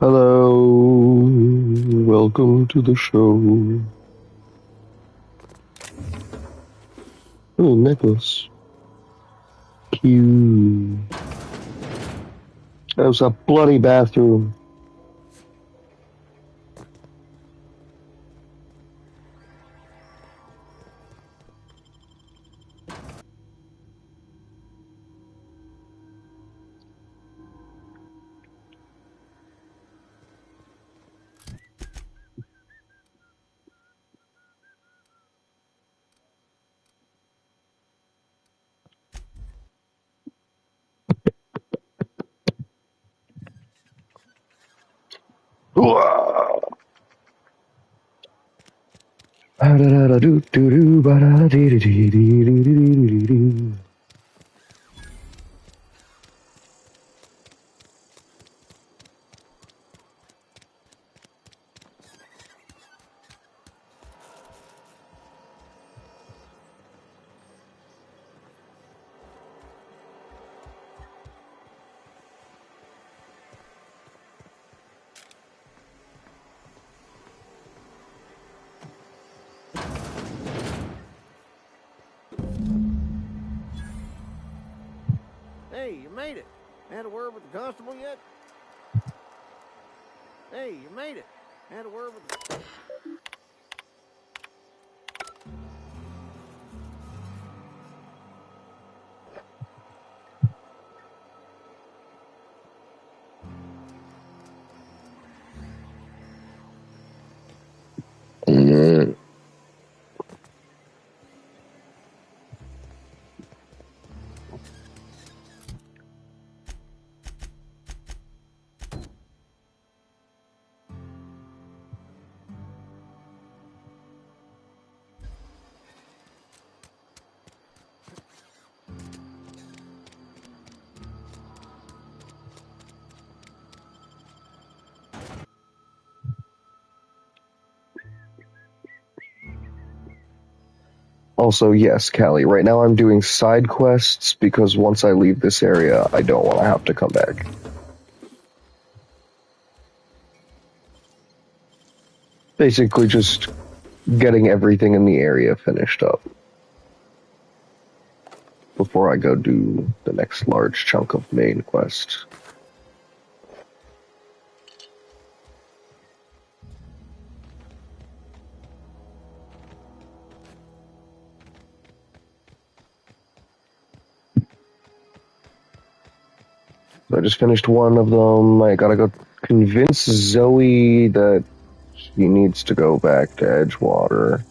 Hello, welcome to the show. Oh, necklace. Cute. That was a bloody bathroom. Hey, you made it. Had a word with the constable yet? Hey, you made it. Had a word with the... Also, yes, Callie, right now I'm doing side quests because once I leave this area, I don't want to have to come back. Basically just getting everything in the area finished up before I go do the next large chunk of main quest. So I just finished one of them. I gotta go convince Zoe that she needs to go back to Edgewater.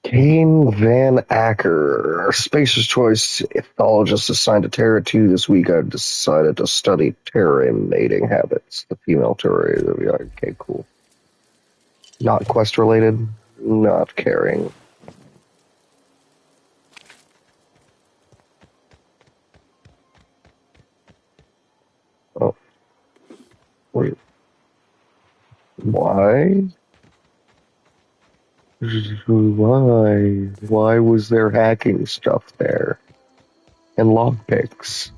Kane Van Acker, Spacer's Choice ethologist assigned to Terra 2 this week. I've decided to study Terra mating habits. The female Terra. Okay, cool. Not quest related, not caring. Oh. Wait. Why? Why? Why was there hacking stuff there? And lockpicks?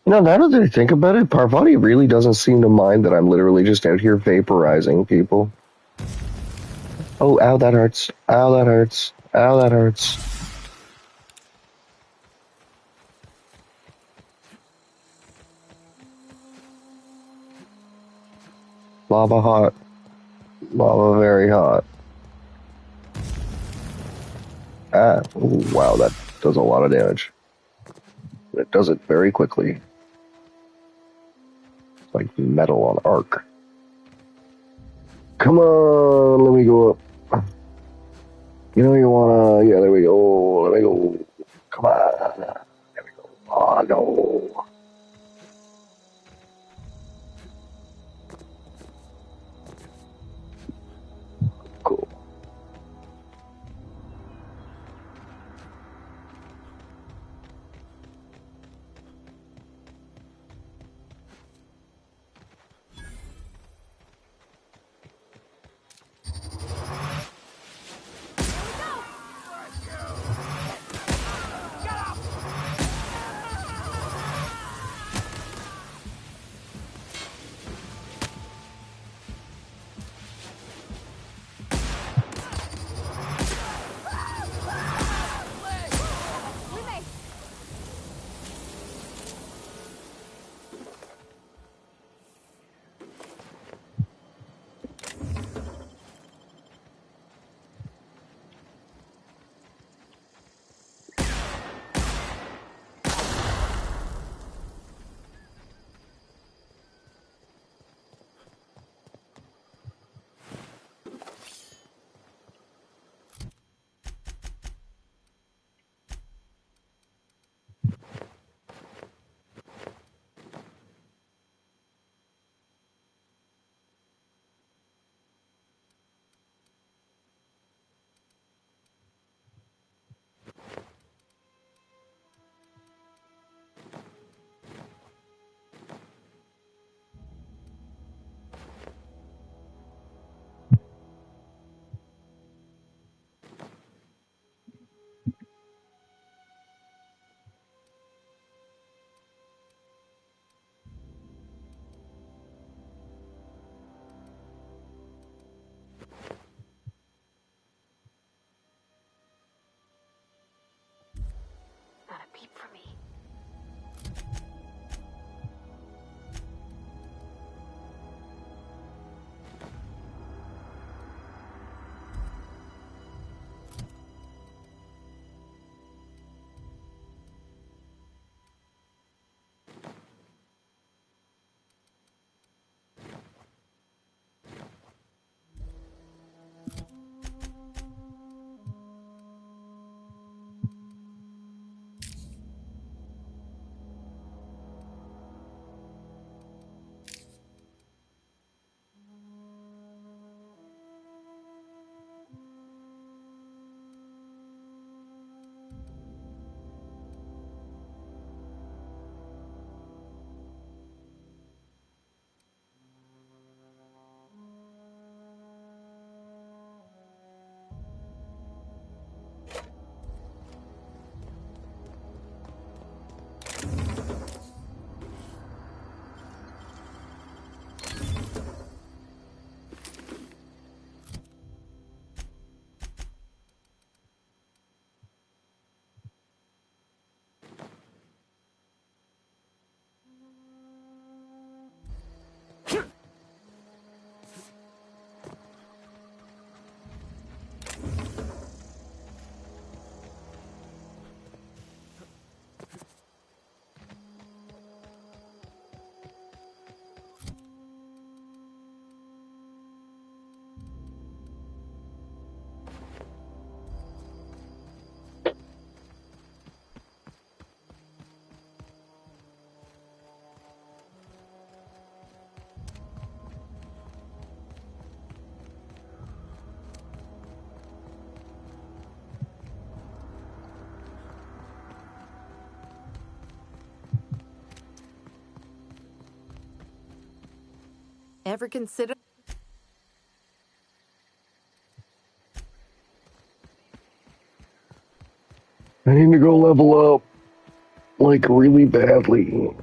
Now that I think about it, Parvati really doesn't seem to mind that I'm literally just out here vaporizing people. Oh, ow, that hurts. Ow, that hurts. Ow, that hurts. Lava hot. Lava very hot. Ah, ooh, wow, that does a lot of damage. It does it very quickly. It's like metal on arc. Come on, let me go up. You know you wanna, yeah, there we go, let me go. Come on, there we go. Oh, no. Cool. Ever consider? I need to go level up, like, really badly.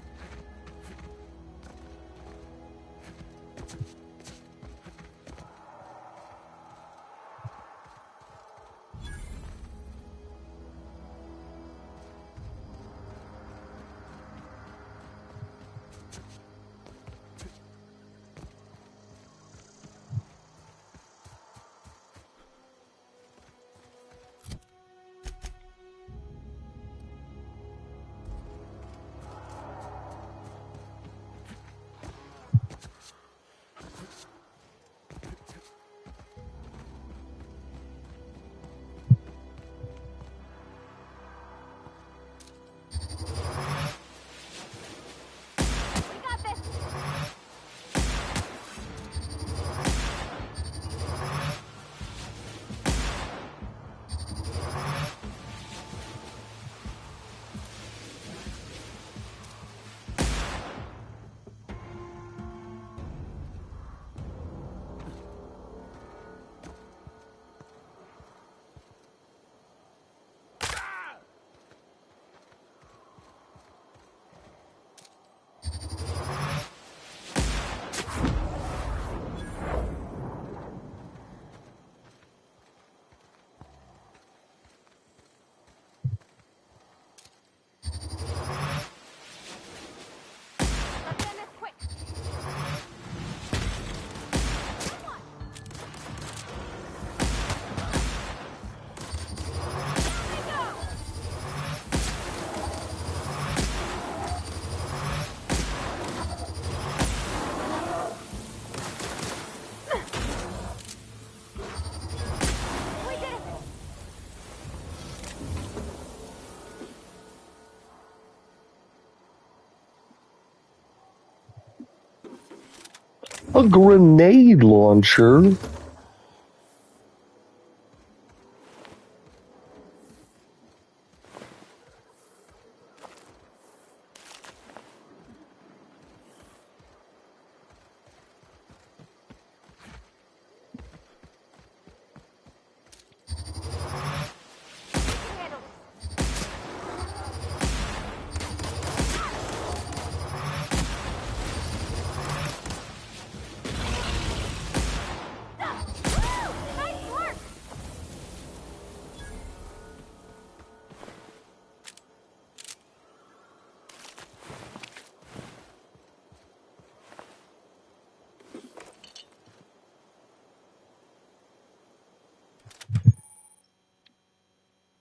A grenade launcher?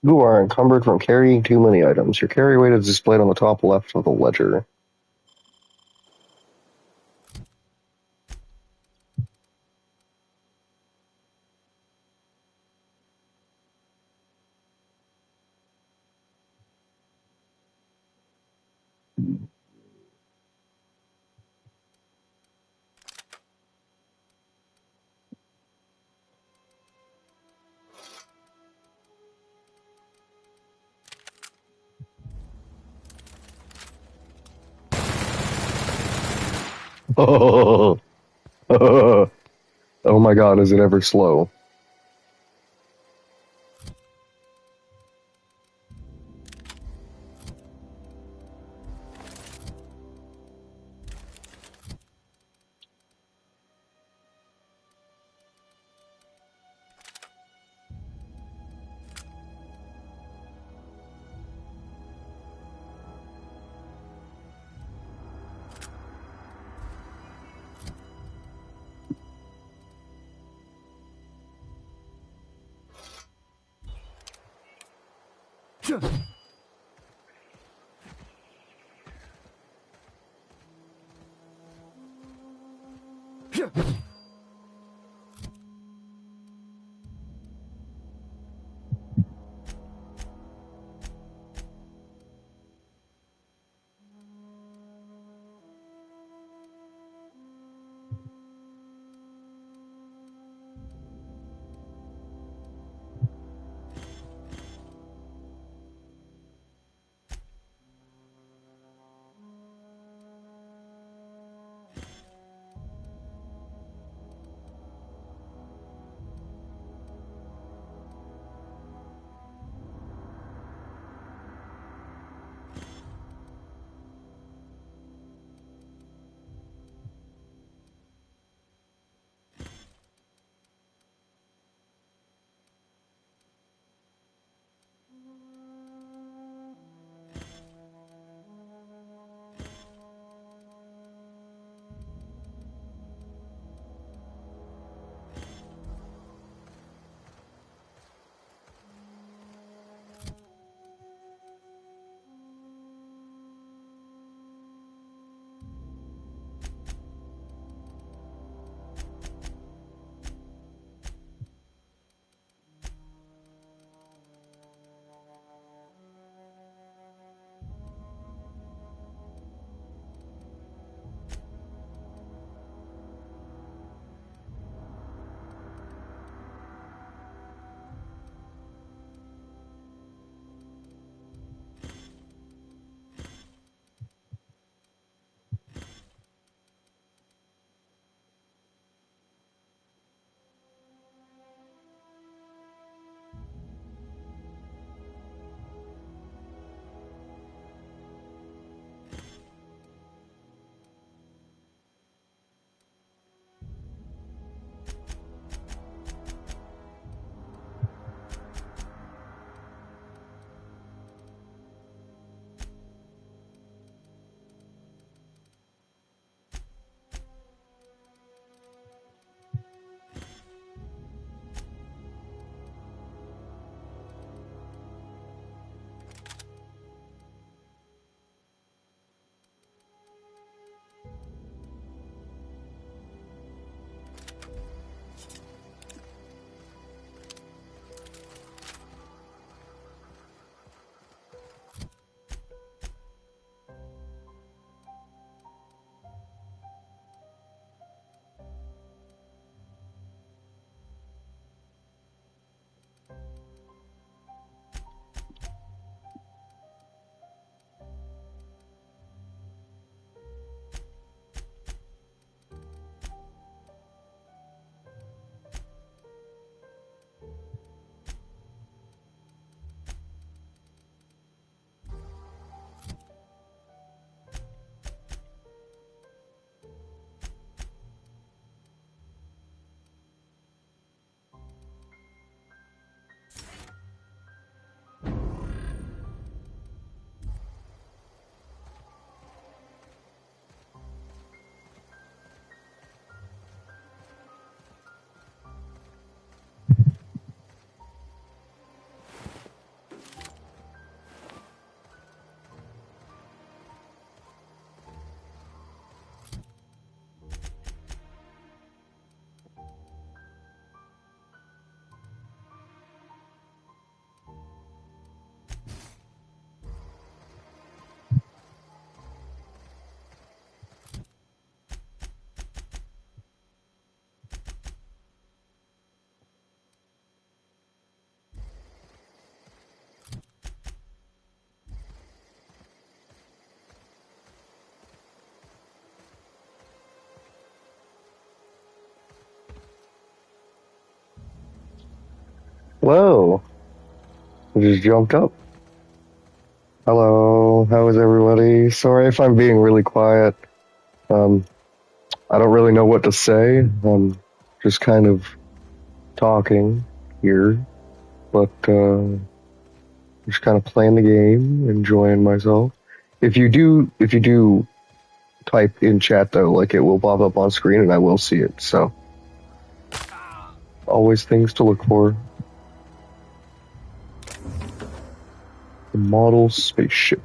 You are encumbered from carrying too many items. Your carry weight is displayed on the top left of the ledger. Oh, oh my god, is it ever slow? Whoa. I just jumped up. Hello, how is everybody? Sorry if I'm being really quiet. I don't really know what to say. I'm just kind of talking here, but just kind of playing the game, enjoying myself. If you do type in chat though, like it will pop up on screen and I will see it. So always things to look for. The model spaceship.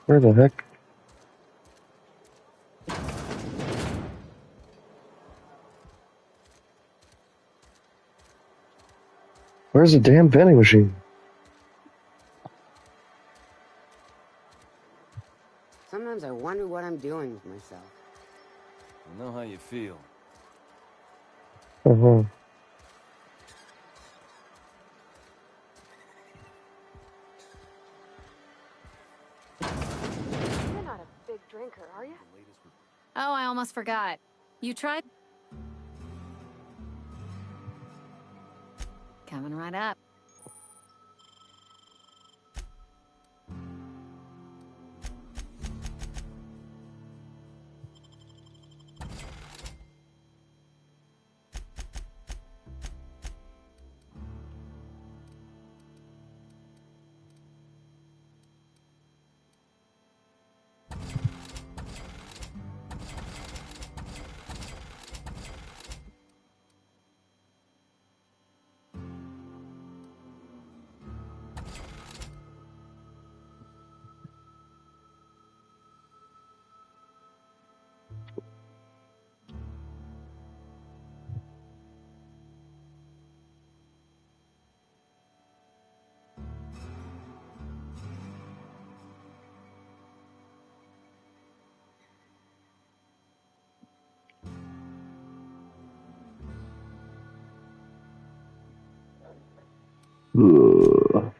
Where the heck? Where's the damn vending machine? Sometimes I wonder what I'm doing with myself. I know how you feel. Uh-huh. You're not a big drinker, are you? Oh, I almost forgot. You tried? Coming right up. Ugh.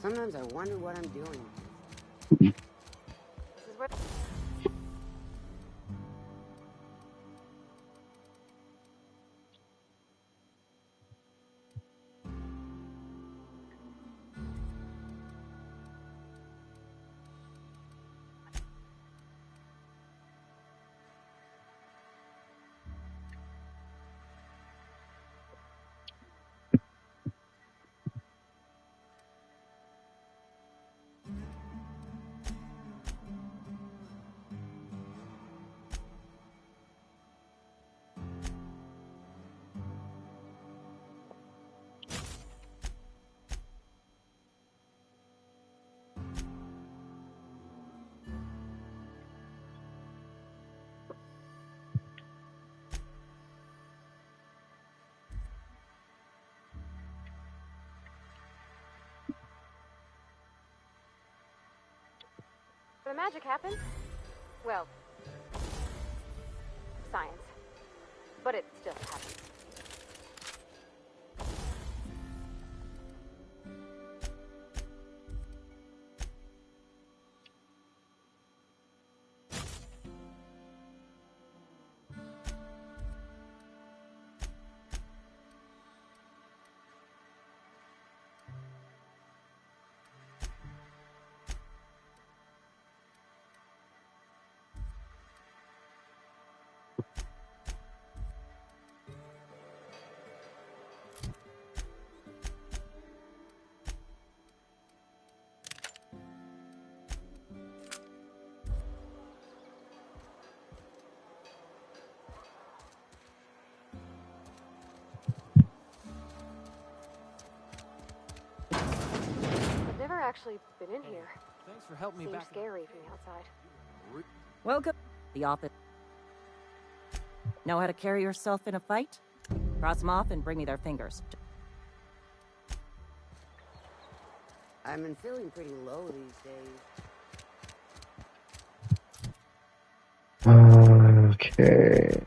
Sometimes I wonder what I'm doing. This is where... The magic happened? Well, science. But it still happened. I've never actually been in here. Thanks for helping me Seems back. scary from the outside. Welcome. The office. Know how to carry yourself in a fight? Cross them off and bring me their fingers. I've been feeling pretty low these days. Okay.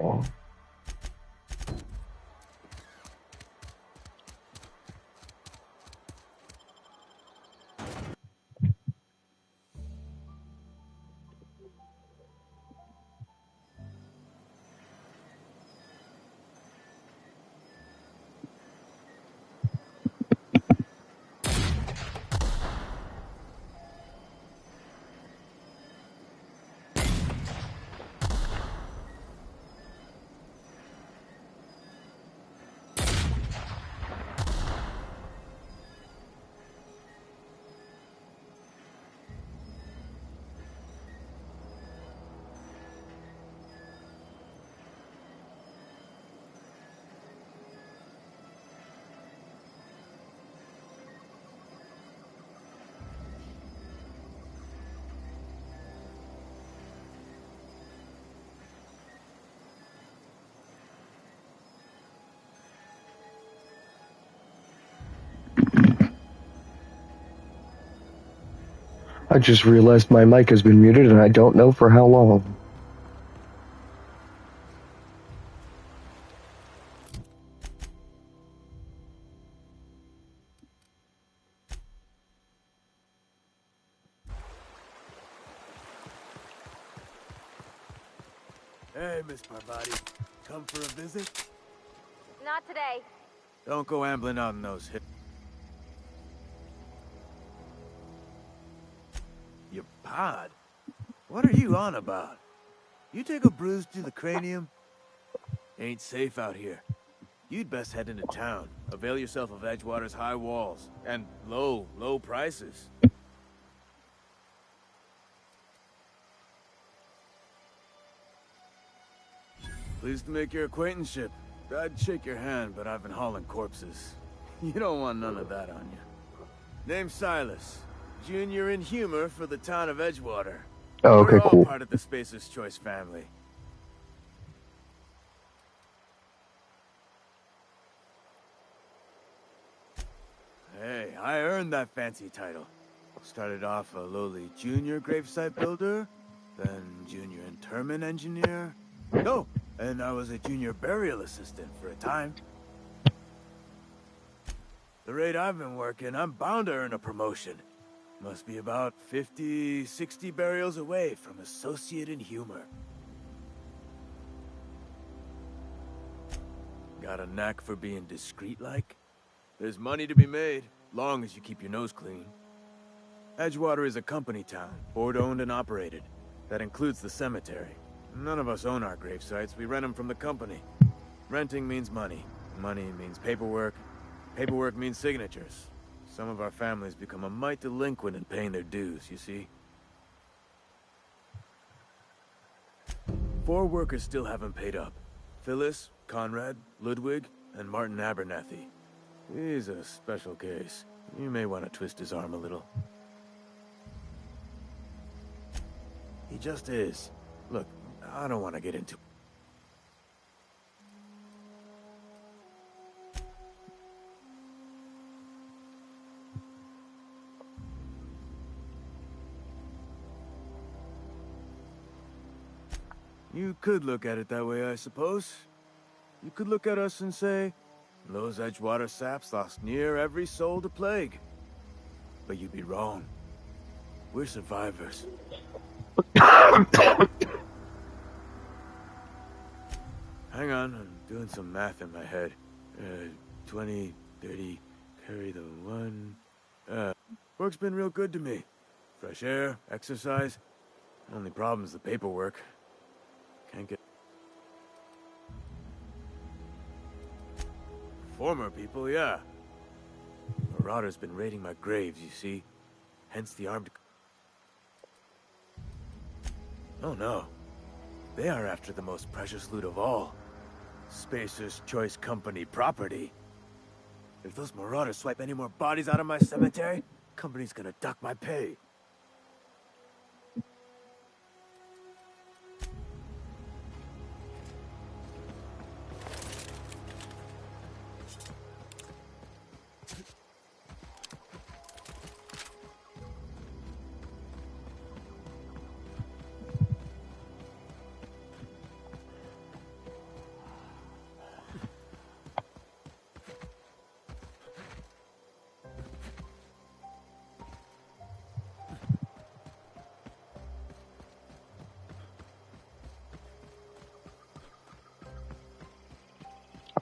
I just realized my mic has been muted and I don't know for how long. Hey, Miss Parvati. Come for a visit? Not today. Don't go ambling out in those hip. Your pod? What are you on about? You take a bruise to the cranium? Ain't safe out here. You'd best head into town. Avail yourself of Edgewater's high walls. And low prices. Pleased to make your acquaintanceship. I'd shake your hand, but I've been hauling corpses. You don't want none of that on you. Name's Silas. Junior in humor for the town of Edgewater. Oh, okay, We're all cool. part of the Spacer's Choice family. Hey, I earned that fancy title. Started off a lowly junior gravesite builder, then junior interment engineer. No, and I was a junior burial assistant for a time. The rate I've been working, I'm bound to earn a promotion. Must be about 50, 60 burials away from associate in humor. Got a knack for being discreet-like? There's money to be made, long as you keep your nose clean. Edgewater is a company town, board-owned and operated. That includes the cemetery. None of us own our grave sites, we rent them from the company. Renting means money. Money means paperwork. Paperwork means signatures. Some of our families become a mite delinquent in paying their dues, you see. 4 workers still haven't paid up. Phyllis, Conrad, Ludwig, and Martin Abernathy. He's a special case. You may want to twist his arm a little. He just is. Look, I don't want to get into... You could look at it that way, I suppose. You could look at us and say, those Edgewater saps lost near every soul to plague. But you'd be wrong. We're survivors. Hang on, I'm doing some math in my head. 20, 30, carry the 1... work's been real good to me. Fresh air, exercise. Only problem's the paperwork. Can't get... Former people, yeah. Marauder's been raiding my graves, you see. Hence the armed... Oh no. They are after the most precious loot of all. Spacer's Choice Company property. If those Marauders swipe any more bodies out of my cemetery, company's gonna duck my pay.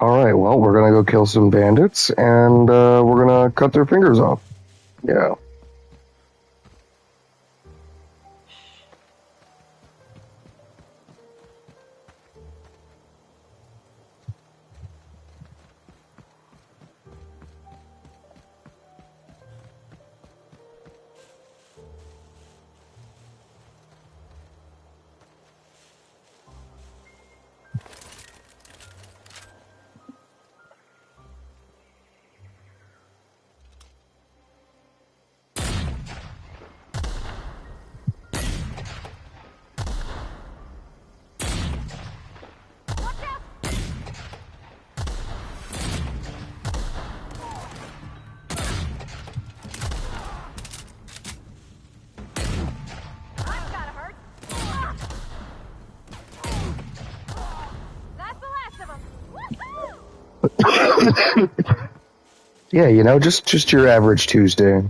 Alright, well, we're gonna go kill some bandits, and we're gonna cut their fingers off. Yeah. Yeah, you know, just your average Tuesday.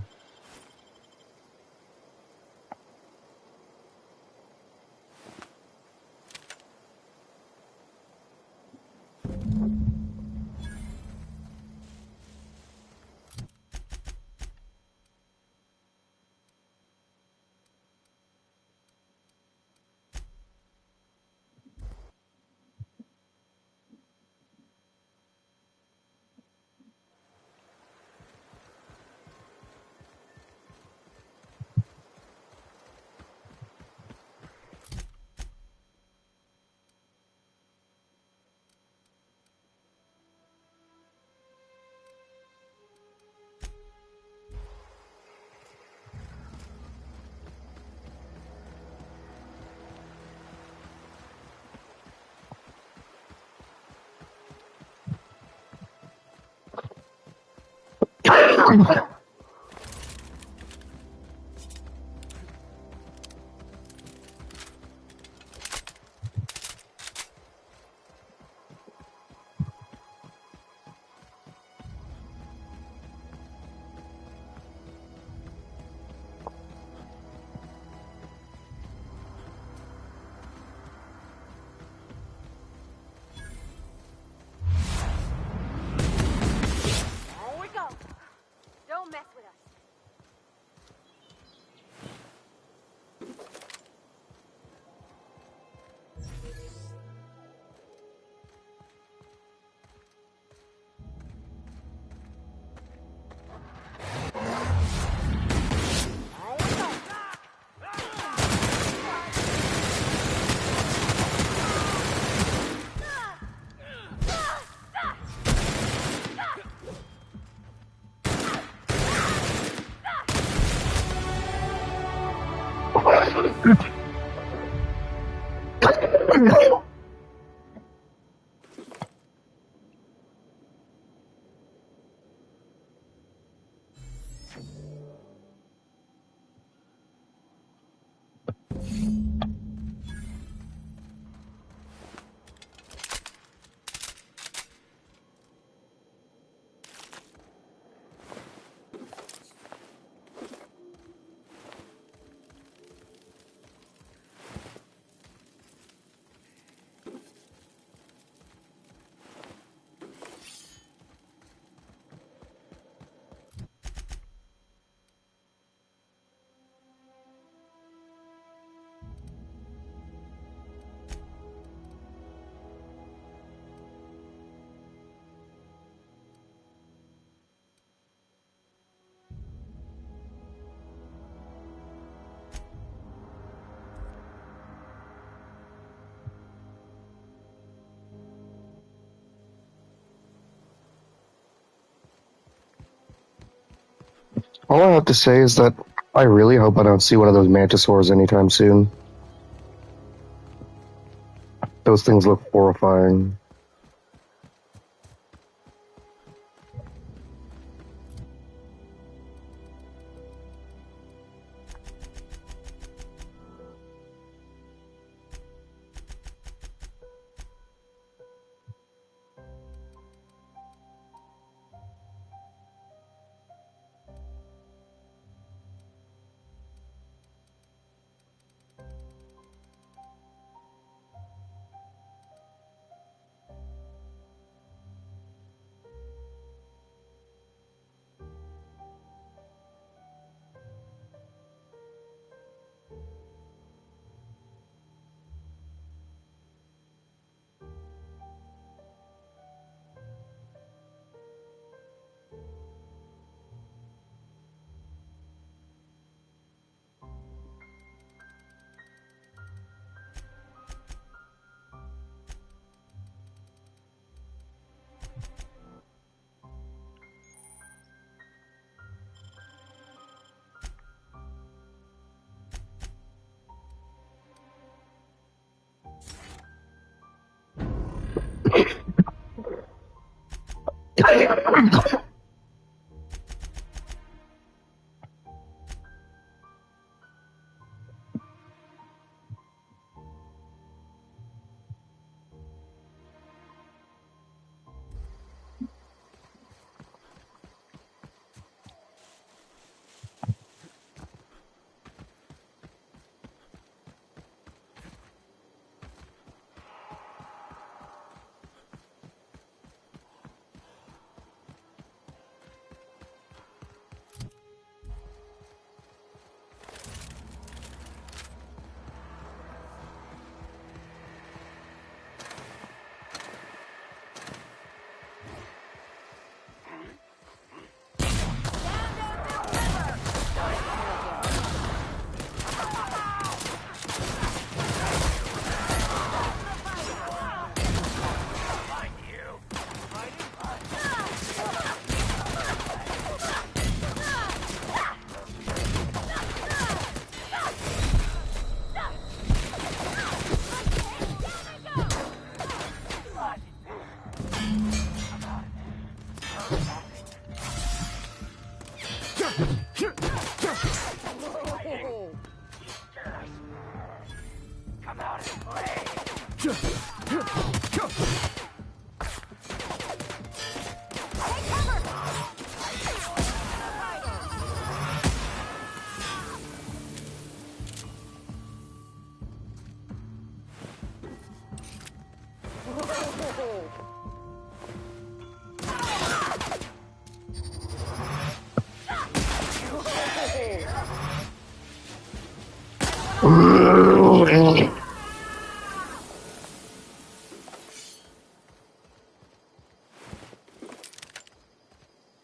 All I have to say is that I really hope I don't see one of those mantisaurs anytime soon. Those things look horrifying.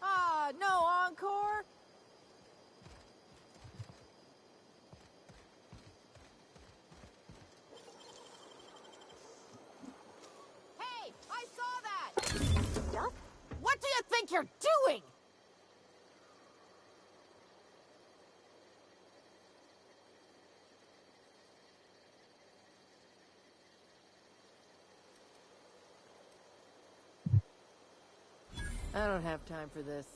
Ah, no encore? Hey, I saw that! Duck? What do you think you're doing? I don't have time for this.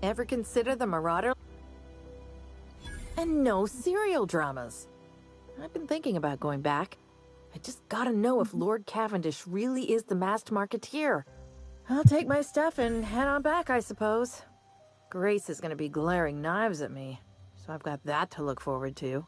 Ever consider the Marauder? And no serial dramas. I've been thinking about going back. I just gotta know if Lord Cavendish really is the masked marketeer. I'll take my stuff and head on back, I suppose. Grace is gonna be glaring knives at me, so I've got that to look forward to.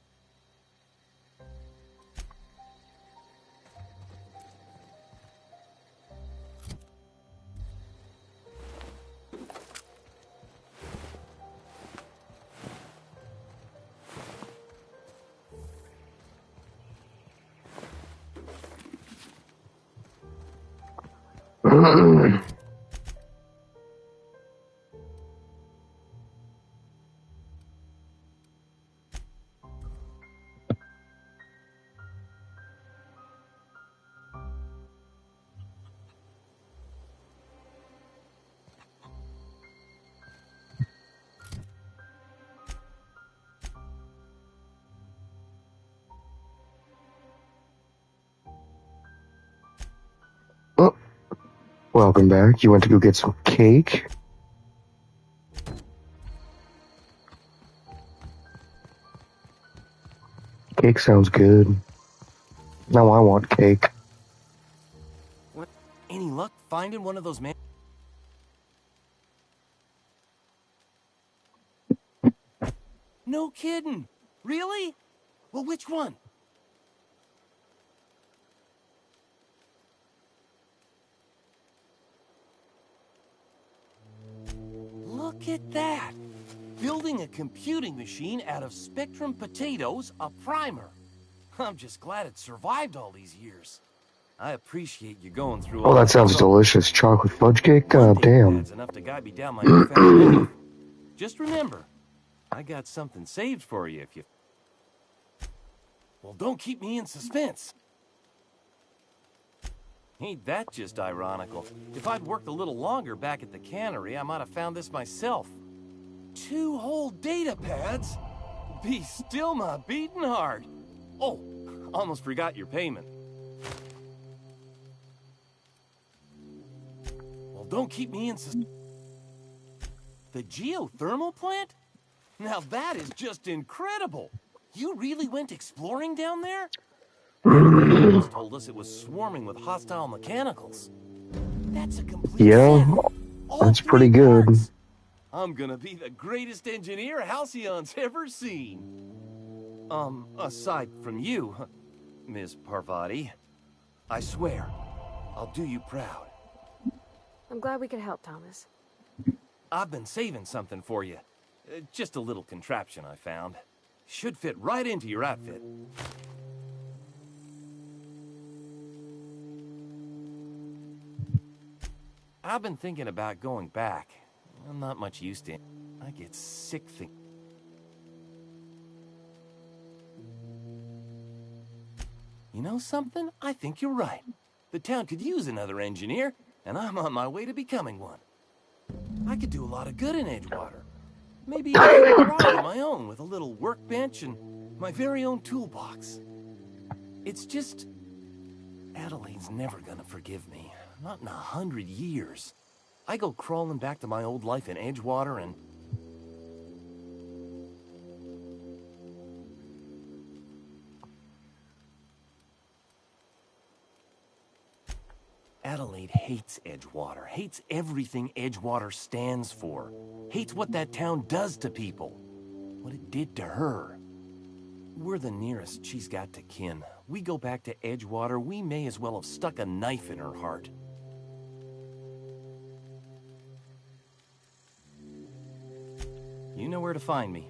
Oh, welcome back. You went to go get some cake? Cake sounds good. Now I want cake. What? Any luck finding one of those men? No kidding. Really? Well, which one? Look at that! Building a computing machine out of Spectrum potatoes, a primer. I'm just glad it survived all these years. I appreciate you going through all Oh, that sounds delicious. Chocolate fudge cake? God damn. That's enough to guide me down my newfound path. Just remember, I got something saved for you if you... Well, don't keep me in suspense. Ain't that just ironical? If I'd worked a little longer back at the cannery, I might have found this myself. 2 whole data pads? Be still my beating heart. Oh, almost forgot your payment. Well, don't keep me in suspense. The geothermal plant? Now that is just incredible. You really went exploring down there? Just told us it was swarming with hostile mechanicals. That's a complete Yeah, that's pretty good. I'm gonna be the greatest engineer Halcyon's ever seen. Aside from you, Ms. Parvati, I swear, I'll do you proud. I'm glad we could help, Thomas. I've been saving something for you. Just a little contraption I found. Should fit right into your outfit. I've been thinking about going back. I'm not much used to it. I get sick thinking. You know something? I think you're right. The town could use another engineer, and I'm on my way to becoming one. I could do a lot of good in Edgewater. Maybe even a garage of my own with a little workbench and my very own toolbox. It's just... Adelaide's never gonna forgive me. Not in 100 years. I go crawling back to my old life in Edgewater and... Adelaide hates Edgewater, hates everything Edgewater stands for, hates what that town does to people, what it did to her. We're the nearest she's got to kin. We go back to Edgewater, we may as well have stuck a knife in her heart. You know where to find me.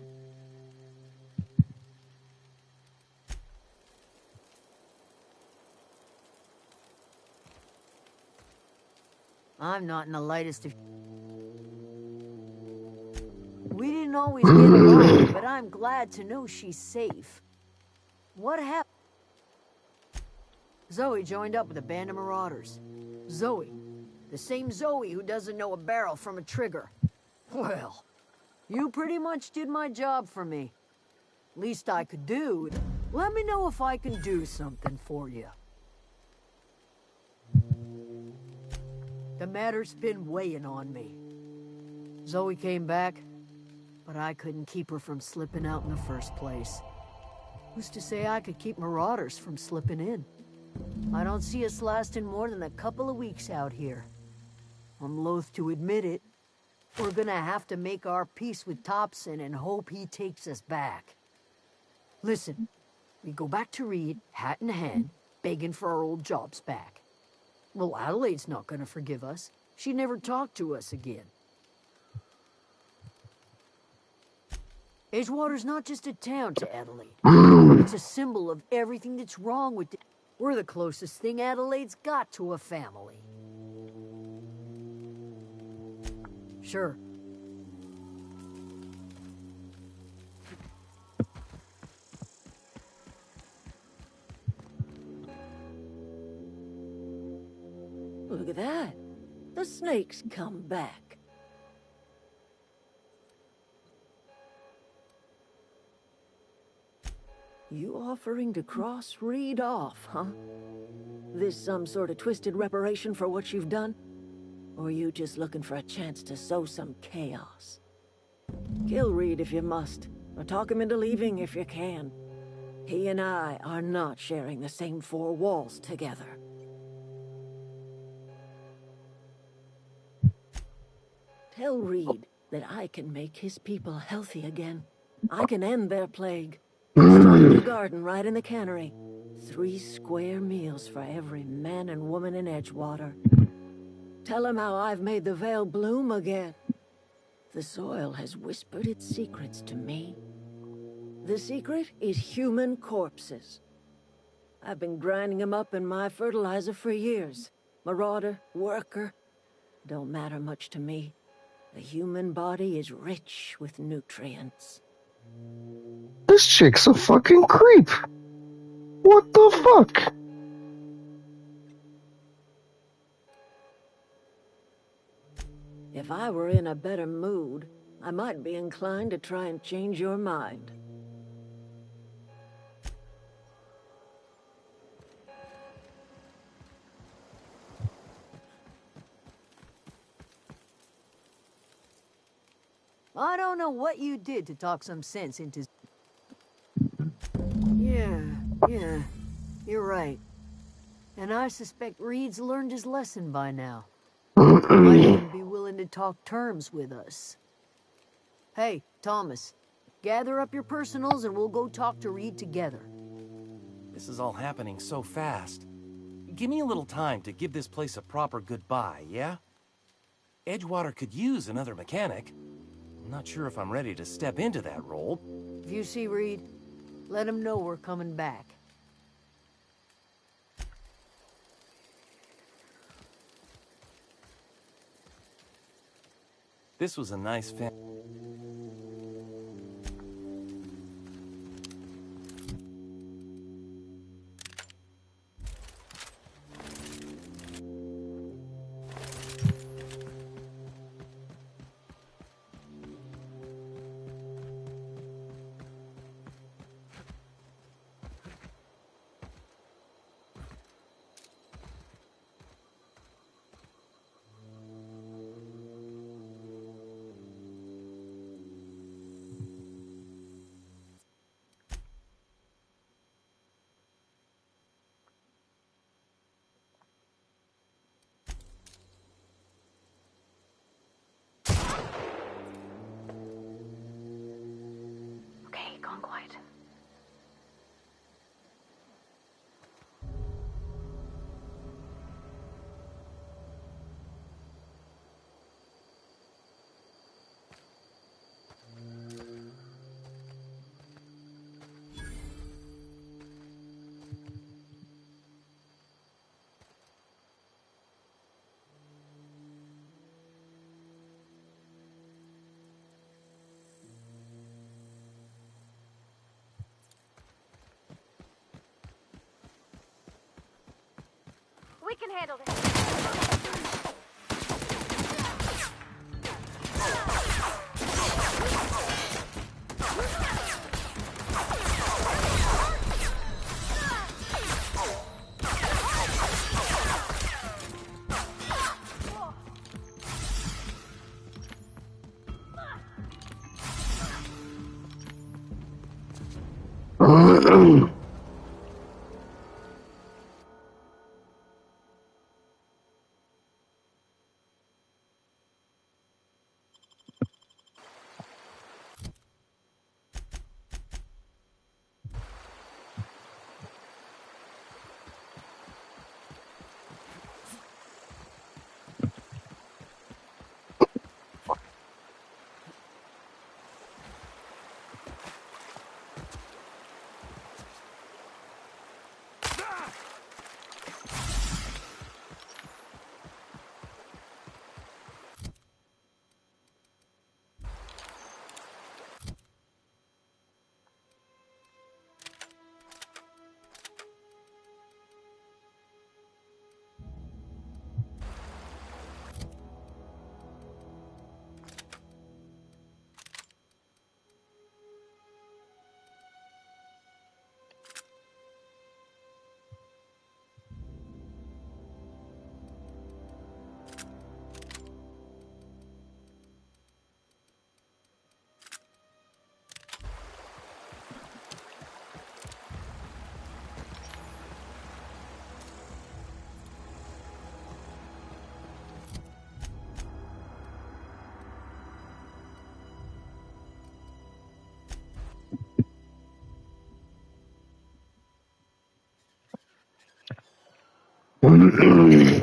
I'm not in the lightest of... We didn't always get along, but I'm glad to know she's safe. What happened? Zoe joined up with a band of marauders. Zoe. The same Zoe who doesn't know a barrel from a trigger. Well, you pretty much did my job for me. Least I could do. Let me know if I can do something for you. The matter's been weighing on me. Zoe came back, but I couldn't keep her from slipping out in the first place. Who's to say I could keep marauders from slipping in? I don't see us lasting more than a couple of weeks out here. I'm loath to admit it. We're gonna have to make our peace with Thompson and hope he takes us back. Listen, we go back to Reed, hat in hand, begging for our old jobs back. Well, Adelaide's not gonna forgive us. She never talked to us again. Edgewater's not just a town to Adelaide. It's a symbol of everything that's wrong with it. We're the closest thing Adelaide's got to a family. Sure. Look at that. The snake's come back. You offering to cross Reed off, huh? This some sort of twisted reparation for what you've done? Or are you just looking for a chance to sow some chaos? Kill Reed if you must, or talk him into leaving if you can. He and I are not sharing the same four walls together. Tell Reed that I can make his people healthy again. I can end their plague. Start a garden right in the cannery. 3 square meals for every man and woman in Edgewater. Tell him how I've made the Vale bloom again. The soil has whispered its secrets to me. The secret is human corpses. I've been grinding them up in my fertilizer for years. Marauder, worker, don't matter much to me. The human body is rich with nutrients. This chick's a fucking creep. What the fuck? If I were in a better mood, I might be inclined to try and change your mind. I don't know what you did to talk some sense into... Yeah, you're right. And I suspect Reed's learned his lesson by now. Might even be willing to talk terms with us. Hey, Thomas, gather up your personals and we'll go talk to Reed together. This is all happening so fast. Give me a little time to give this place a proper goodbye, yeah? Edgewater could use another mechanic. I'm not sure if I'm ready to step into that role. If you see Reed, let him know we're coming back. This was a nice family. Gone quiet. We can handle this.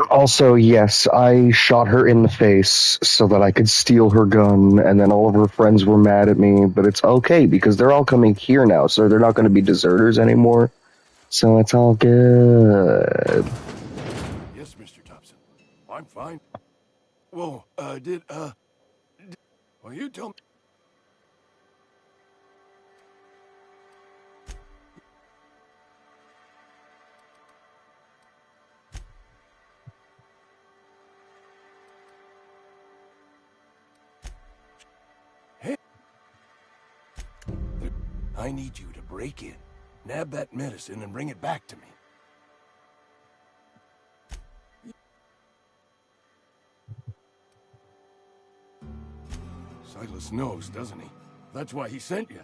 Also, yes, I shot her in the face so that I could steal her gun, and then all of her friends were mad at me, but it's okay because they're all coming here now, so they're not going to be deserters anymore. So it's all good. Yes, Mr. Thompson. I'm fine. Whoa, well, you tell me. Hey. I need you to break in, nab that medicine, and bring it back to me. Silas knows, doesn't he? That's why he sent you.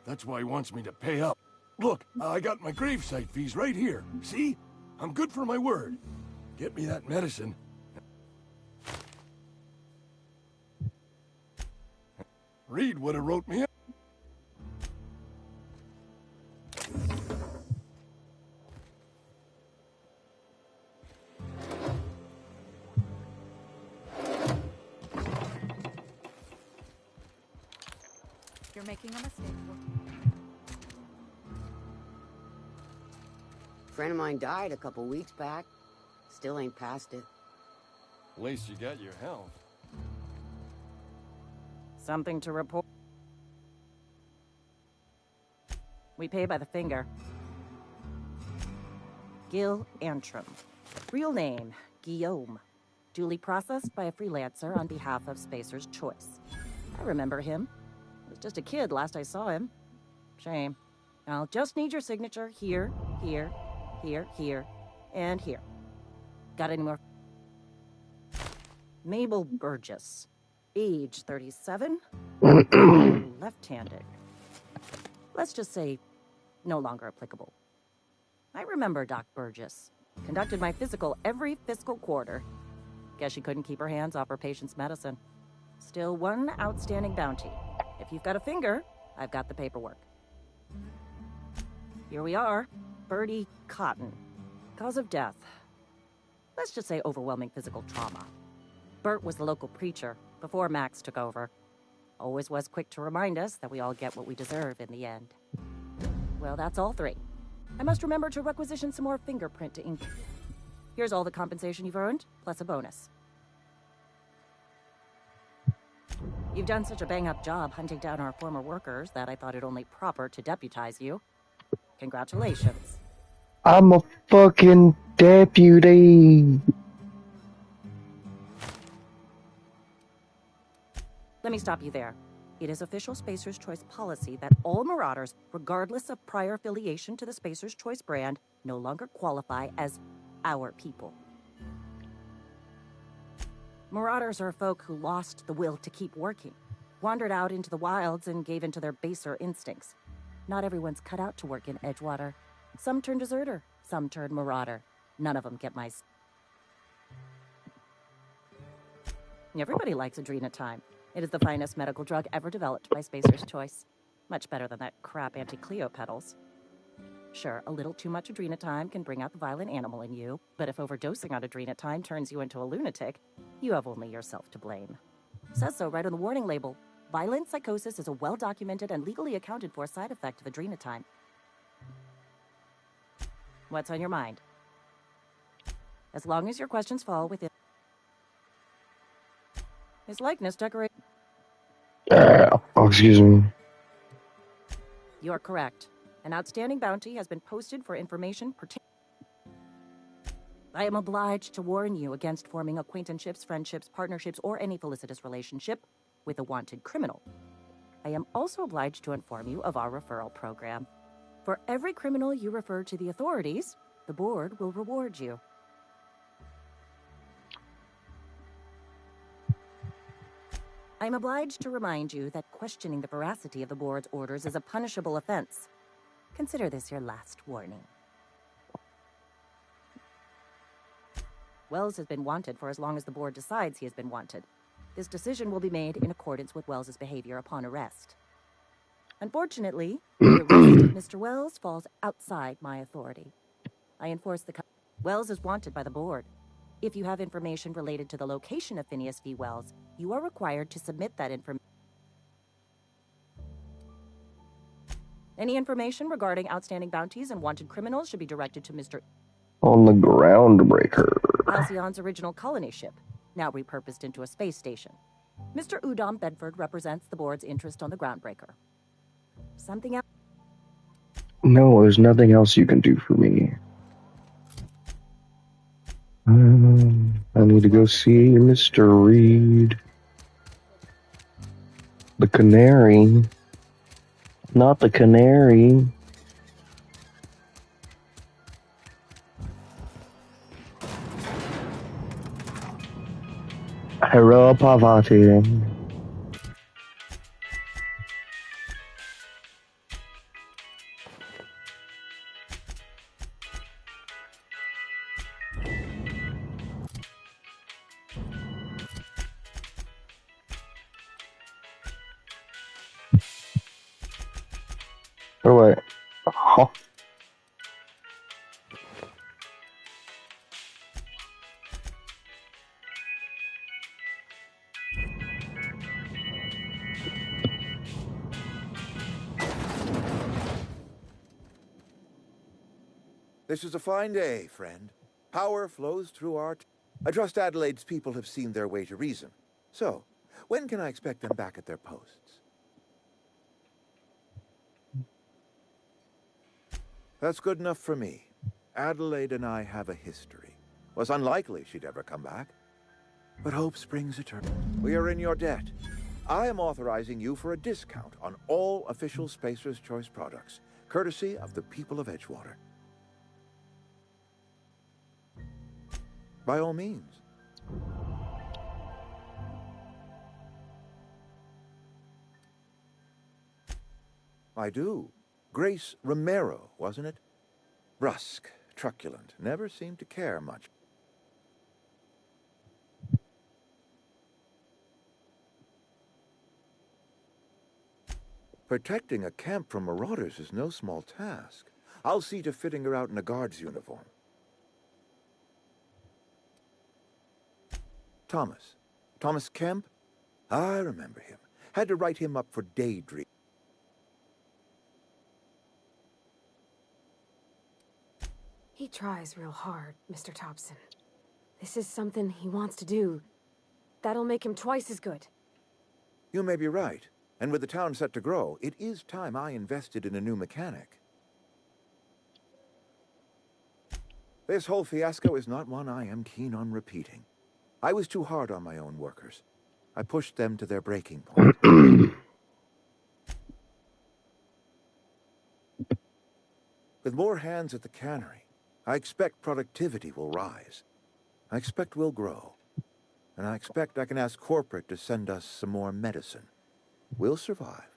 That's why he wants me to pay up. Look, I got my gravesite fees right here. See? I'm good for my word. Get me that medicine. Reed would have wrote me up. You're making a mistake. Friend of mine died a couple weeks back. Still ain't past it. At least you got your health. Something to report? We pay by the finger. Gil Antrim. Real name, Guillaume. Duly processed by a freelancer on behalf of Spacer's Choice. I remember him. He was just a kid last I saw him. Shame. I'll just need your signature here, here, here, here, and here. Got any more? Mabel Burgess. Age 37. Left-handed. Let's just say no longer applicable. I remember Doc Burgess. Conducted my physical every fiscal quarter. Guess she couldn't keep her hands off her patient's medicine. Still one outstanding bounty. If you've got a finger, I've got the paperwork. Here we are. Bertie Cotton. Cause of death. Let's just say overwhelming physical trauma. Bert was the local preacher before Max took over. Always was quick to remind us that we all get what we deserve in the end. Well, that's all three. I must remember to requisition some more fingerprint to ink. Here's all the compensation you've earned, plus a bonus. You've done such a bang-up job hunting down our former workers that I thought it only proper to deputize you. Congratulations. I'm a fucking deputy. Let me stop you there. It is official Spacer's Choice policy that all Marauders, regardless of prior affiliation to the Spacer's Choice brand, no longer qualify as our people. Marauders are folk who lost the will to keep working, wandered out into the wilds and gave into their baser instincts. Not everyone's cut out to work in Edgewater. Some turn deserter, some turn marauder. None of them get my... Everybody likes Adrenatime. It is the finest medical drug ever developed by Spacer's Choice. Much better than that crap Anti-Cleo pedals. Sure, a little too much Adrenatime can bring out the violent animal in you, but if overdosing on Adrenatime turns you into a lunatic, you have only yourself to blame. Says so right on the warning label. Violent psychosis is a well-documented and legally accounted for side effect of Adrenatime. What's on your mind? As long as your questions fall within... His likeness decorate... Oh, excuse me. You're correct. An outstanding bounty has been posted for information pertaining... I am obliged to warn you against forming acquaintanceships, friendships, partnerships, or any felicitous relationship with a wanted criminal. I am also obliged to inform you of our referral program. For every criminal you refer to the authorities, the board will reward you. I am obliged to remind you that questioning the veracity of the board's orders is a punishable offense. Consider this your last warning. Wells has been wanted for as long as the board decides he has been wanted. This decision will be made in accordance with Wells's behavior upon arrest. Unfortunately, the arrest of Mr. Wells falls outside my authority. I enforce the... Wells is wanted by the board. If you have information related to the location of Phineas V. Wells, you are required to submit that information. Any information regarding outstanding bounties and wanted criminals should be directed to Mr. On the Groundbreaker. Halcyon's original colony ship, now repurposed into a space station. Mr. Udom Bedford represents the board's interest on the Groundbreaker. Something else? No, there's nothing else you can do for me. I need to go see Mr. Reed. The Canary. Not the Canary. Hero Parvati. Oh wait. Huh. This is a fine day, friend. Power flows through our... I trust Adelaide's people have seen their way to reason. So, when can I expect them back at their posts? That's good enough for me. Adelaide and I have a history. Was unlikely she'd ever come back. But hope springs eternal. We are in your debt. I am authorizing you for a discount on all official Spacer's Choice products, courtesy of the people of Edgewater. By all means. I do. Grace Romero, wasn't it? Brusque, truculent, never seemed to care much. Protecting a camp from marauders is no small task. I'll see to fitting her out in a guard's uniform. Thomas Kemp? I remember him. Had to write him up for Daydream. He tries real hard, Mr. Thompson. This is something he wants to do. That'll make him twice as good. You may be right. And with the town set to grow, it is time I invested in a new mechanic. This whole fiasco is not one I am keen on repeating. I was too hard on my own workers. I pushed them to their breaking point. With more hands at the cannery, I expect productivity will rise. I expect we'll grow. And I expect I can ask corporate to send us some more medicine. We'll survive.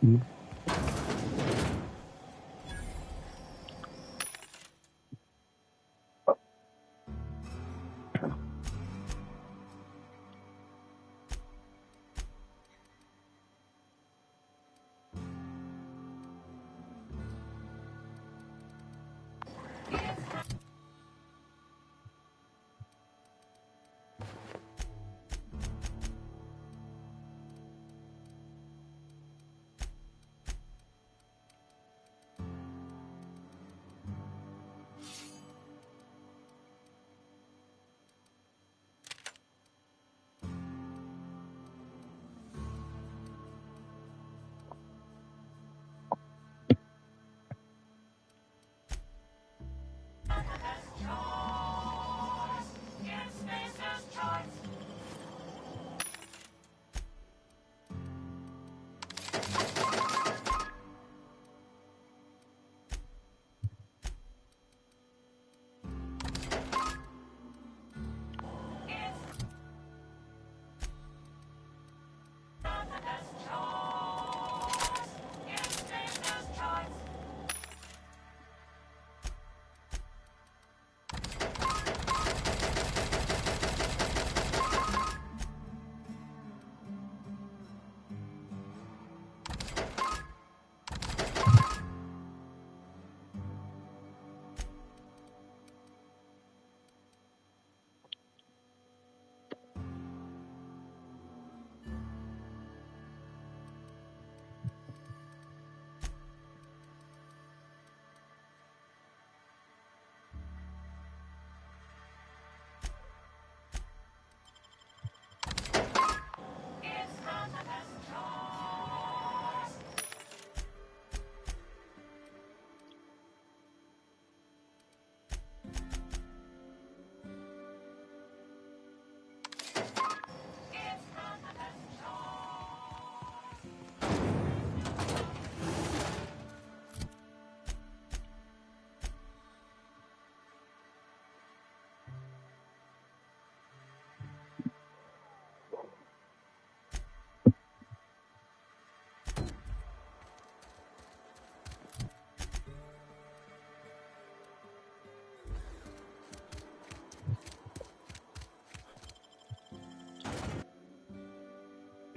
You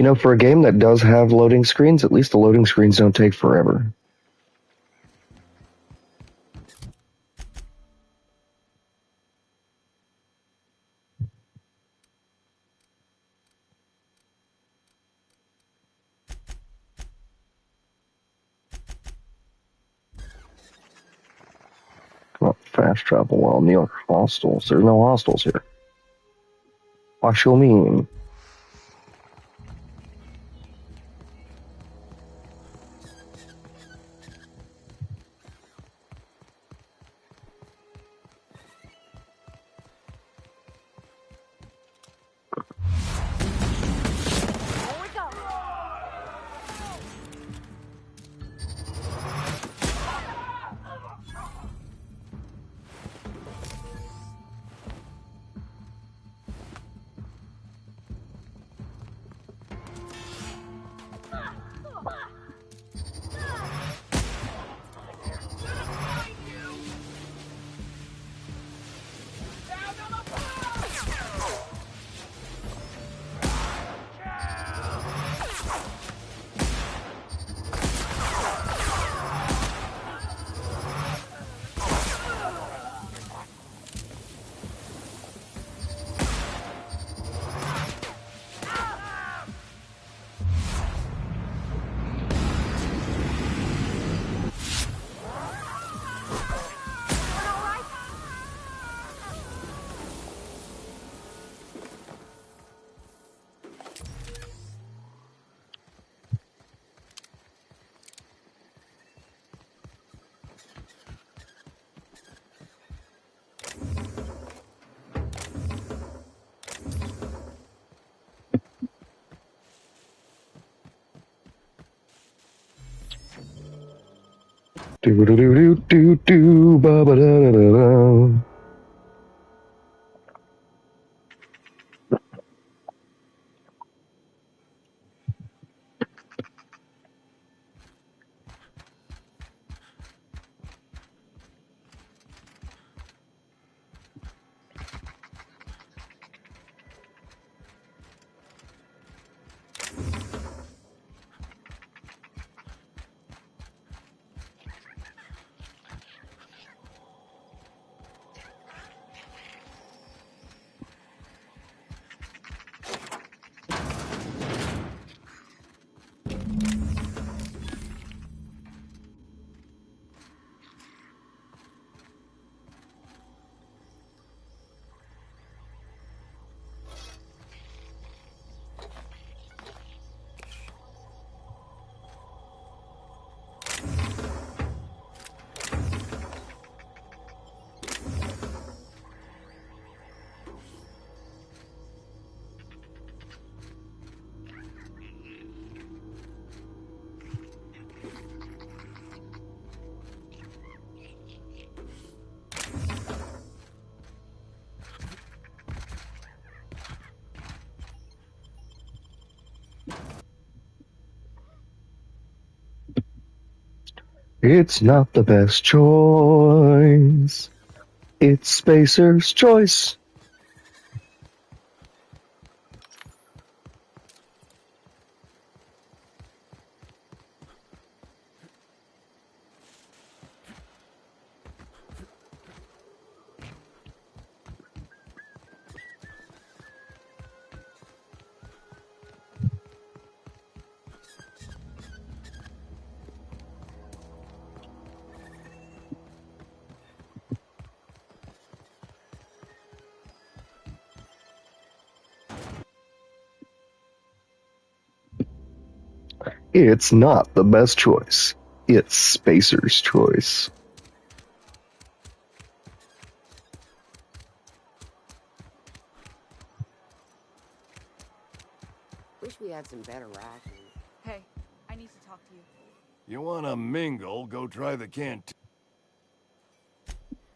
know, for a game that does have loading screens, at least the loading screens don't take forever. Come on, fast travel while near hostels. There's no hostels here. What you mean? Do do do do do do ba ba da da da da. It's not the best choice. It's Spacer's choice. It's not the best choice. It's Spacer's choice. Wish we had some better rations. Hey, I need to talk to you. You wanna mingle, go try the canteen.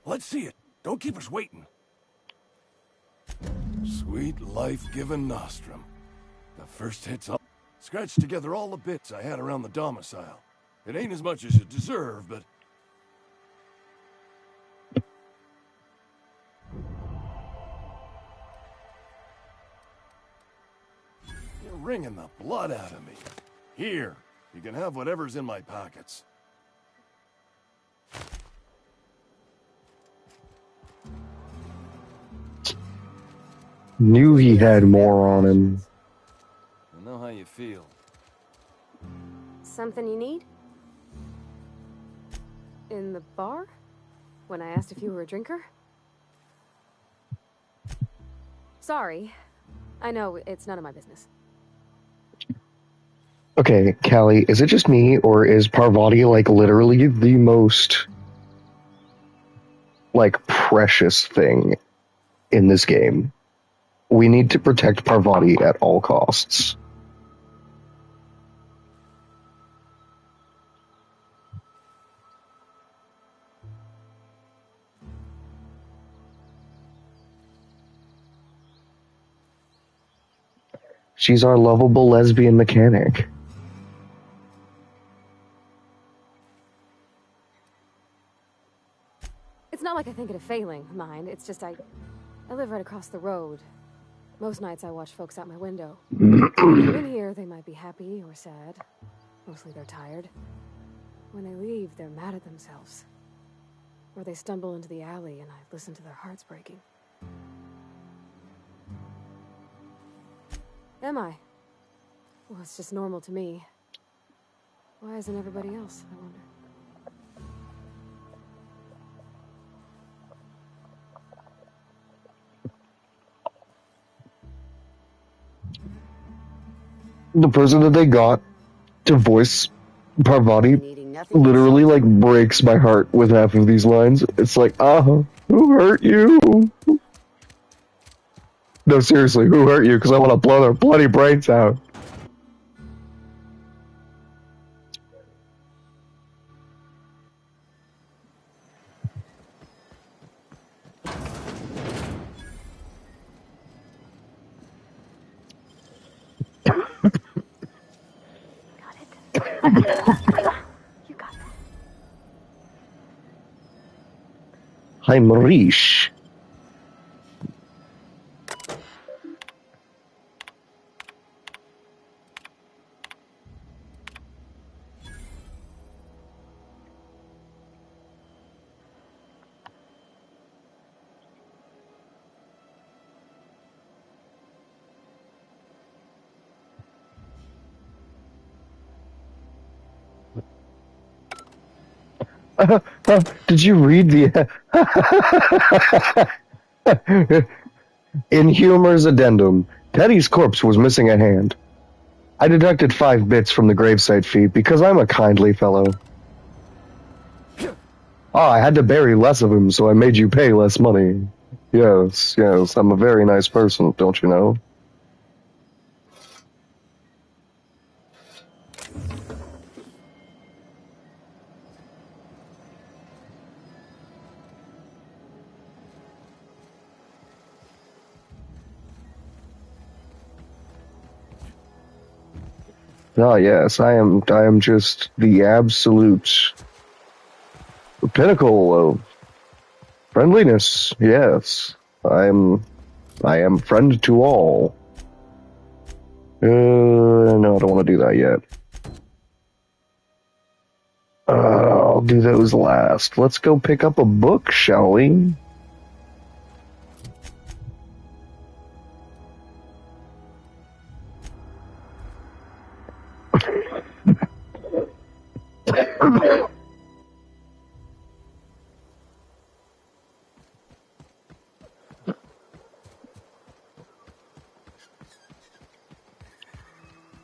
Let's see it. Don't keep us waiting. Sweet life-giving nostrum. The first hit's up. Scratched together all the bits I had around the domicile. It ain't as much as you deserve, but... You're wringing the blood out of me. Here, you can have whatever's in my pockets. Knew he had more on him. I know how you feel. Something you need? In the bar? When I asked if you were a drinker? Sorry. I know, it's none of my business. Okay, Callie, is it just me, or is Parvati, like, literally the most, like, precious thing in this game? We need to protect Parvati at all costs. She's our lovable lesbian mechanic. It's not like I think it a failing, mind. It's just I live right across the road. Most nights I watch folks out my window. In here, they might be happy or sad. Mostly they're tired. When they leave, they're mad at themselves. Or they stumble into the alley and I listen to their hearts breaking. Am I? Well, it's just normal to me. Why isn't everybody else, I wonder? The person that they got to voice Parvati literally, like, breaks my heart with half of these lines. It's like, who hurt you? No, seriously, who hurt you? Because I want to blow their bloody brains out. Hi, Marish. Did you read the In Humor's addendum, Teddy's corpse was missing a hand. I deducted 5 bits from the gravesite fee because I'm a kindly fellow. I had to bury less of him, so I made you pay less money. Yes, I'm a very nice person, don't you know? Ah, yes, I am just the absolute pinnacle of friendliness. Yes, I am friend to all. No, I don't want to do that yet. I'll do those last. Let's go pick up a book, shall we?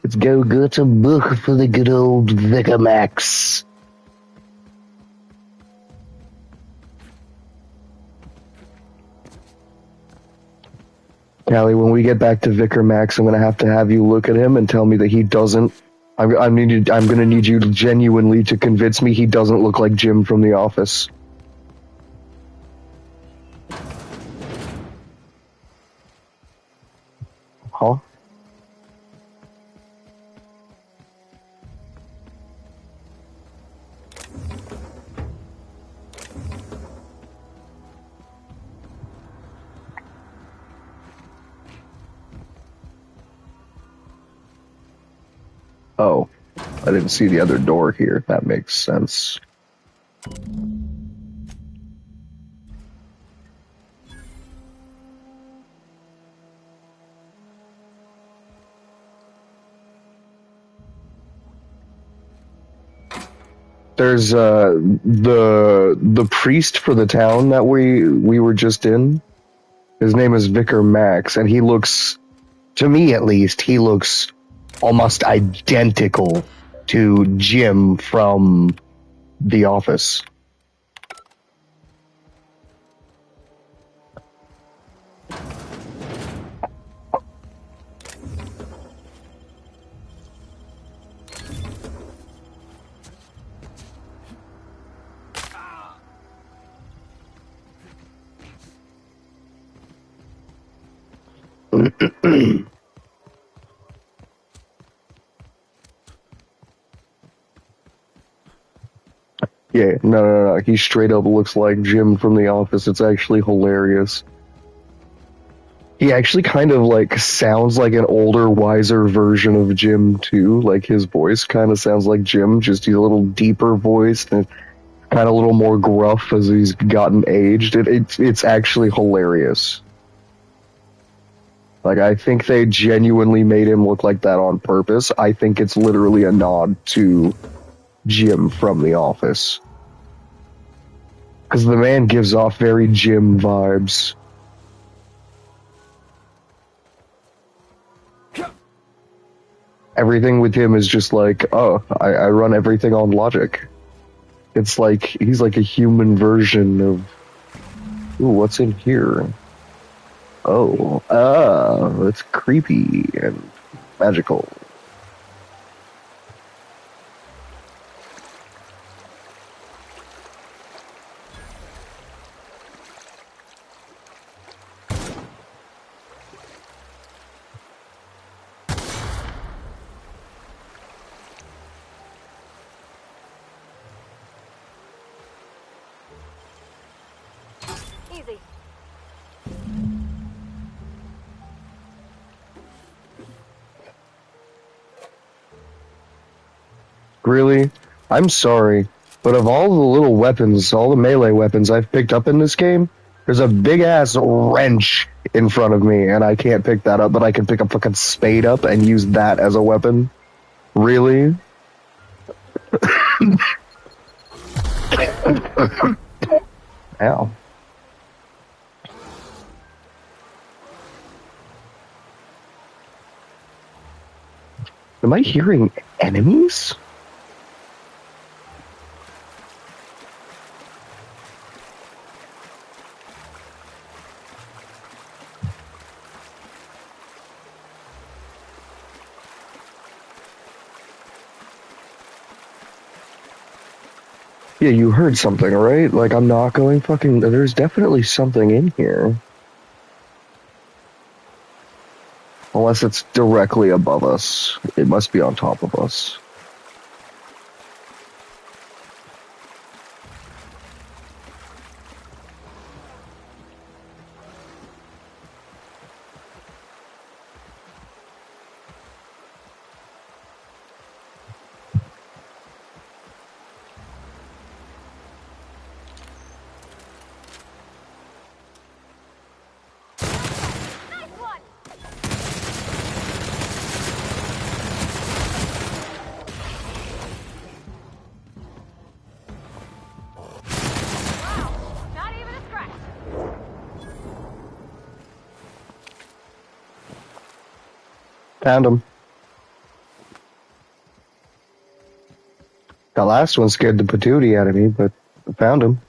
Let's go get a book for the good old Vicar Max. Callie, when we get back to Vicar Max, I'm gonna have you look at him and tell me that he doesn't. I'm gonna need you genuinely to convince me he doesn't look like Jim from The Office. Huh? Oh, I didn't see the other door here. That makes sense. There's the priest for the town that we were just in. His name is Vicar Max, and he looks, to me at least, he looks almost identical to Jim from The Office. Yeah, no. He straight up looks like Jim from The Office. It's actually hilarious. He actually kind of like sounds like an older, wiser version of Jim too. Like his voice kind of sounds like Jim, just he's a little deeper voiced and kind of a little more gruff as he's gotten aged. It's actually hilarious. Like, I think they genuinely made him look like that on purpose. I think it's literally a nod to Jim from The Office. Because the man gives off very Jim vibes. Everything with him is just like, oh, I run everything on logic. It's like, he's like a human version of, ooh, what's in here? Oh, it's creepy and magical. Easy. Really? I'm sorry, but of all the little weapons, all the melee weapons I've picked up in this game, there's a big-ass wrench in front of me, and I can't pick that up, but I can pick a fucking spade up and use that as a weapon? Really? Ow. Am I hearing enemies? Yeah, you heard something, right? Like, I'm not going fucking... There's definitely something in here. Unless it's directly above us. It must be on top of us. Found him. The last one scared the patootie out of me, but I found him.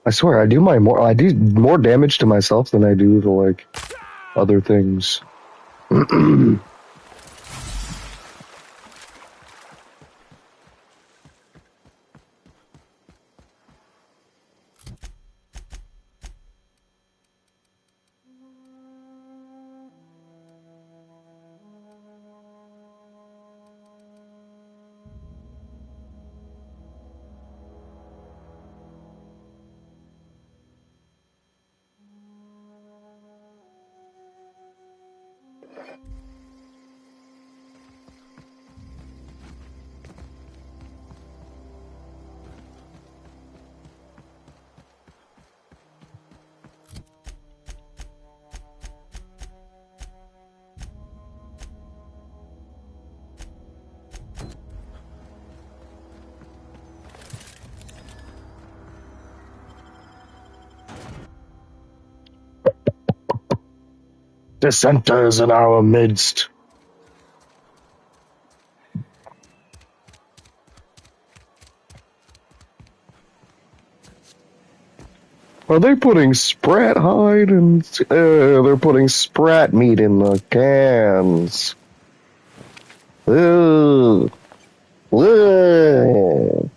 I swear, I do more damage to myself than I do to, like, other things. Dissenters in our midst. Are they putting sprat hide and they're putting sprat meat in the cans? Ugh. Ugh.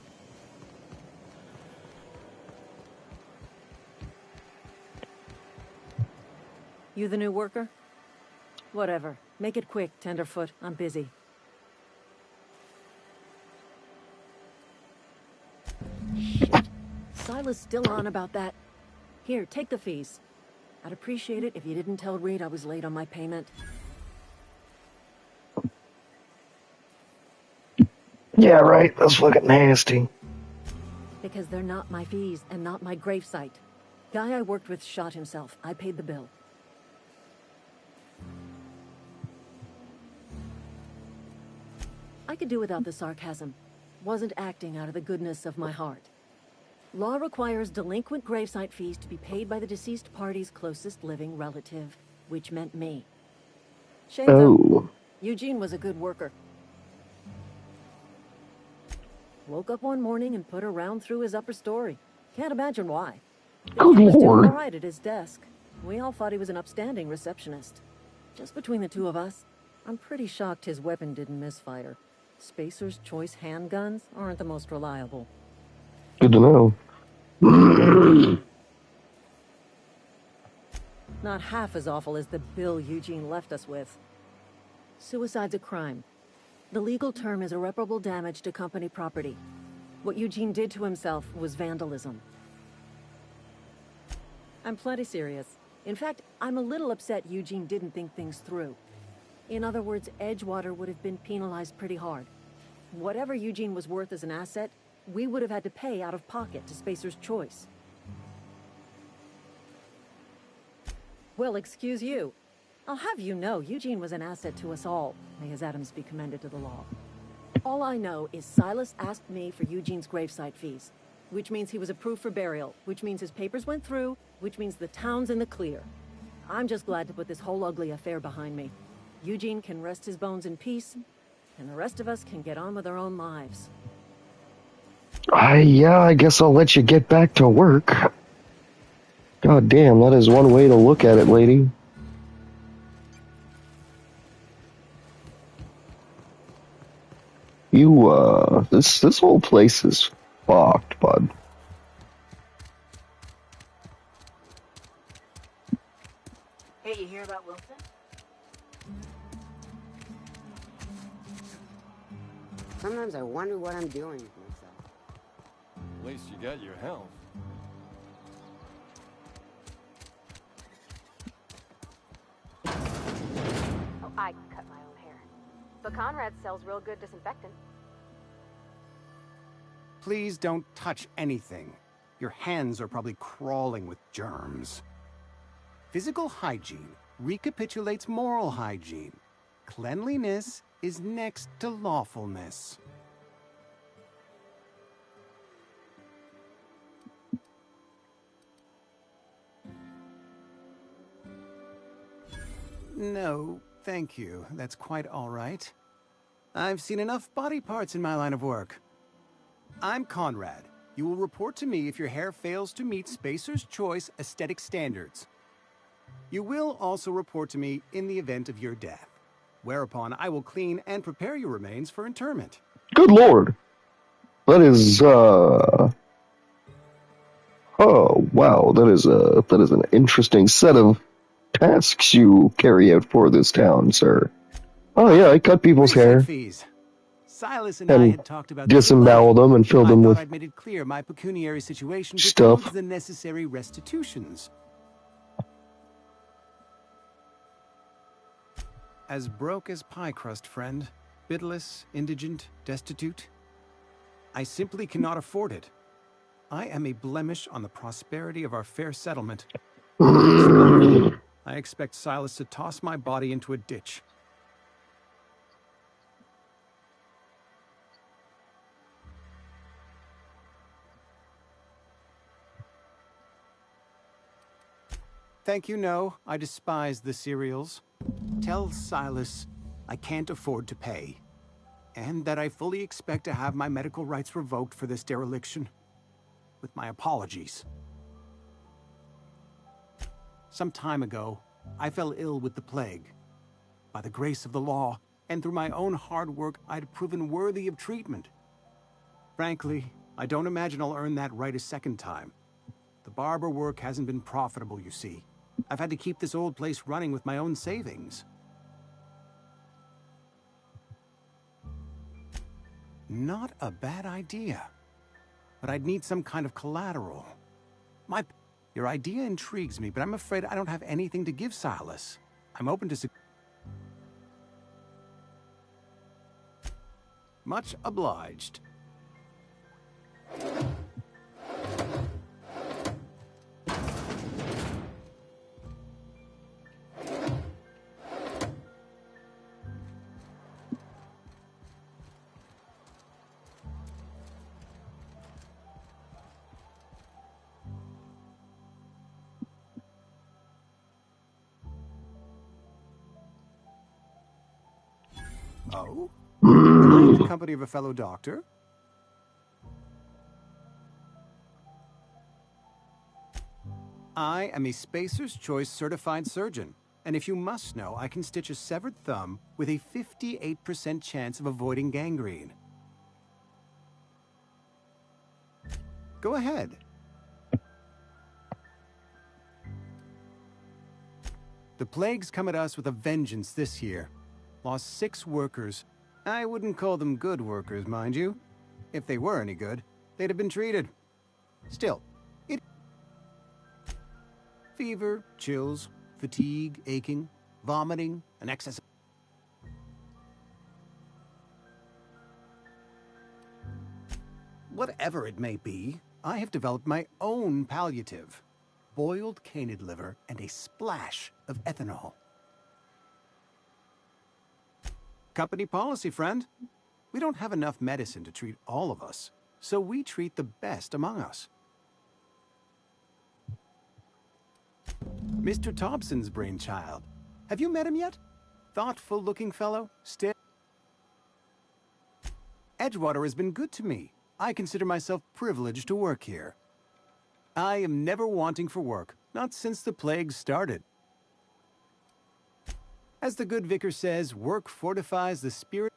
You the new worker? Whatever. Make it quick, Tenderfoot. I'm busy. Shit. Silas still on about that. Here, take the fees. I'd appreciate it if you didn't tell Reed I was late on my payment. Yeah, right. That's fucking nasty. Because they're not my fees and not my gravesite. Guy I worked with shot himself. I paid the bill. I could do without the sarcasm. Wasn't acting out of the goodness of my heart. Law requires delinquent gravesite fees to be paid by the deceased party's closest living relative, which meant me. Shame though. Eugene was a good worker. Woke up one morning and put a round through his upper story. Can't imagine why. Good He was doing lord. all right at his desk. We all thought he was an upstanding receptionist. Just between the two of us, I'm pretty shocked his weapon didn't misfire. Spacer's Choice handguns aren't the most reliable. Good to know. Not half as awful as the bill Eugene left us with. Suicide's a crime. The legal term is irreparable damage to company property. What Eugene did to himself was vandalism. I'm plenty serious. In fact, I'm a little upset Eugene didn't think things through. In other words, Edgewater would have been penalized pretty hard. Whatever Eugene was worth as an asset, we would have had to pay out of pocket to Spacer's Choice. Well, excuse you. I'll have you know, Eugene was an asset to us all. May his atoms be commended to the law. All I know is Silas asked me for Eugene's gravesite fees, which means he was approved for burial, which means his papers went through, which means the town's in the clear. I'm just glad to put this whole ugly affair behind me. Eugene can rest his bones in peace, and the rest of us can get on with our own lives. Yeah, I guess I'll let you get back to work. God damn, that is one way to look at it, lady. This whole place is fucked, bud. Hey, you hear about Wilson? Sometimes I wonder what I'm doing with myself. At least you got your health. Oh, I cut my own hair. But Conrad sells real good disinfectant. Please don't touch anything. Your hands are probably crawling with germs. Physical hygiene recapitulates moral hygiene. Cleanliness is next to lawfulness. No, thank you. That's quite all right. I've seen enough body parts in my line of work. I'm Conrad. You will report to me if your hair fails to meet Spacer's Choice aesthetic standards. You will also report to me in the event of your death, whereupon I will clean and prepare your remains for interment. Good lord. That is, oh, wow, that is an interesting set of tasks you carry out for this town, sir. Oh yeah, I cut people's hair. Fees. Silas and I had talked about this. Disembowel them and fill them with I'd made it clear my pecuniary situation stuff. precludes the necessary restitutions. As broke as pie crust, friend. Bidless, indigent, destitute. I simply cannot afford it. I am a blemish on the prosperity of our fair settlement. I expect Silas to toss my body into a ditch. Thank you, no. I despise the cereals. Tell Silas I can't afford to pay, and that I fully expect to have my medical rights revoked for this dereliction. With my apologies. Some time ago, I fell ill with the plague. By the grace of the law, and through my own hard work, I'd proven worthy of treatment. Frankly, I don't imagine I'll earn that right a second time. The barber work hasn't been profitable, you see. I've had to keep this old place running with my own savings. Not a bad idea. But I'd need some kind of collateral. Your idea intrigues me, but I'm afraid I don't have anything to give Silas. I'm open to... Much obliged. Oh? In the company of a fellow doctor? I am a Spacer's Choice certified surgeon, and if you must know, I can stitch a severed thumb with a 58% chance of avoiding gangrene. Go ahead. The plague's come at us with a vengeance this year. Lost 6 workers. I wouldn't call them good workers, mind you. If they were any good, they'd have been treated. Still, fever, chills, fatigue, aching, vomiting, an excess of... Whatever it may be, I have developed my own palliative. Boiled canid liver and a splash of ethanol. Company policy, friend. We don't have enough medicine to treat all of us, so we treat the best among us. Mr. Thompson's brainchild. Have you met him yet? Thoughtful-looking fellow, still. Edgewater has been good to me. I consider myself privileged to work here. I am never wanting for work, not since the plague started. As the good vicar says, work fortifies the spirit.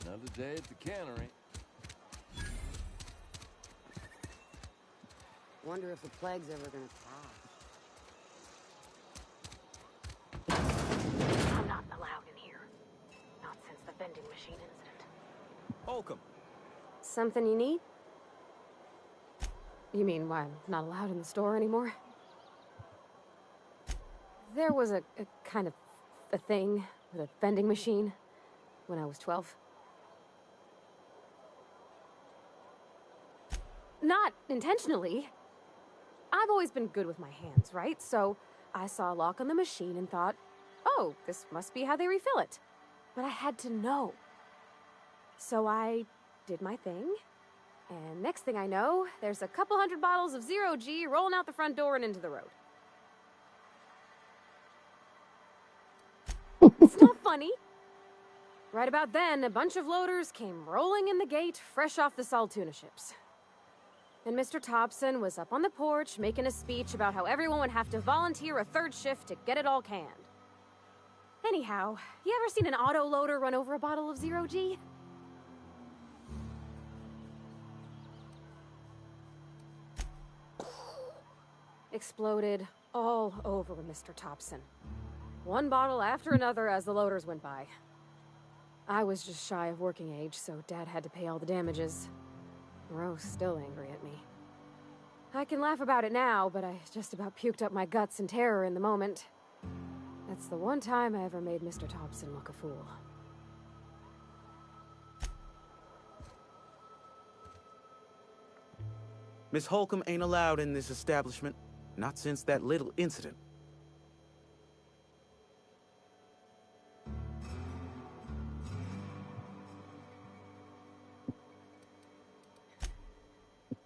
Another day at the cannery. Wonder if the plague's ever gonna pass. I'm not allowed in here. Not since the vending machine incident. Holcomb. Something you need? You mean why I'm not allowed in the store anymore? There was a kind of a thing with a vending machine when I was 12. Not intentionally. I've always been good with my hands, right? So I saw a lock on the machine and thought, oh, this must be how they refill it. But I had to know. So I did my thing, and next thing I know, there's a couple hundred bottles of Zero G rolling out the front door and into the road. It's not funny. Right about then, a bunch of loaders came rolling in the gate, fresh off the Saltuna ships. And Mr. Thompson was up on the porch making a speech about how everyone would have to volunteer a third shift to get it all canned. Anyhow, you ever seen an auto loader run over a bottle of Zero G? Exploded all over Mr. Thompson. One bottle after another as the loaders went by. I was just shy of working age, so Dad had to pay all the damages. Moreau's still angry at me. I can laugh about it now, but I just about puked up my guts in terror in the moment. That's the one time I ever made Mr. Thompson look a fool. Miss Holcomb ain't allowed in this establishment. Not since that little incident.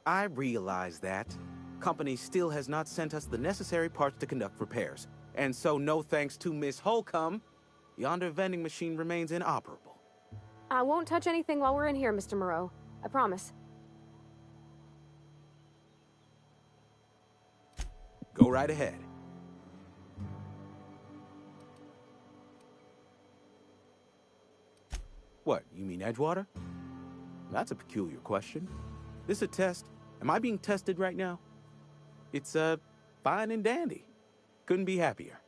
I realize that. Company still has not sent us the necessary parts to conduct repairs. And so no thanks to Miss Holcomb, yonder vending machine remains inoperable. I won't touch anything while we're in here, Mr. Moreau. I promise. Go right ahead. What, you mean Edgewater? That's a peculiar question. This a test? Am I being tested right now? It's, fine and dandy. Couldn't be happier.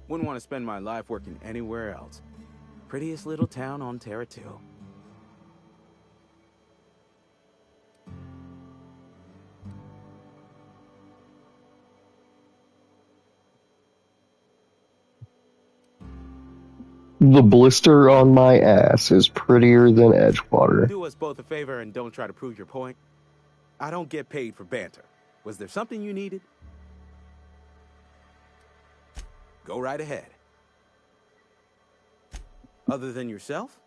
Wouldn't want to spend my life working anywhere else. Prettiest little town on Terra 2. The blister on my ass is prettier than Edgewater. Do us both a favor and don't try to prove your point. I don't get paid for banter. Was there something you needed? Go right ahead. Other than yourself?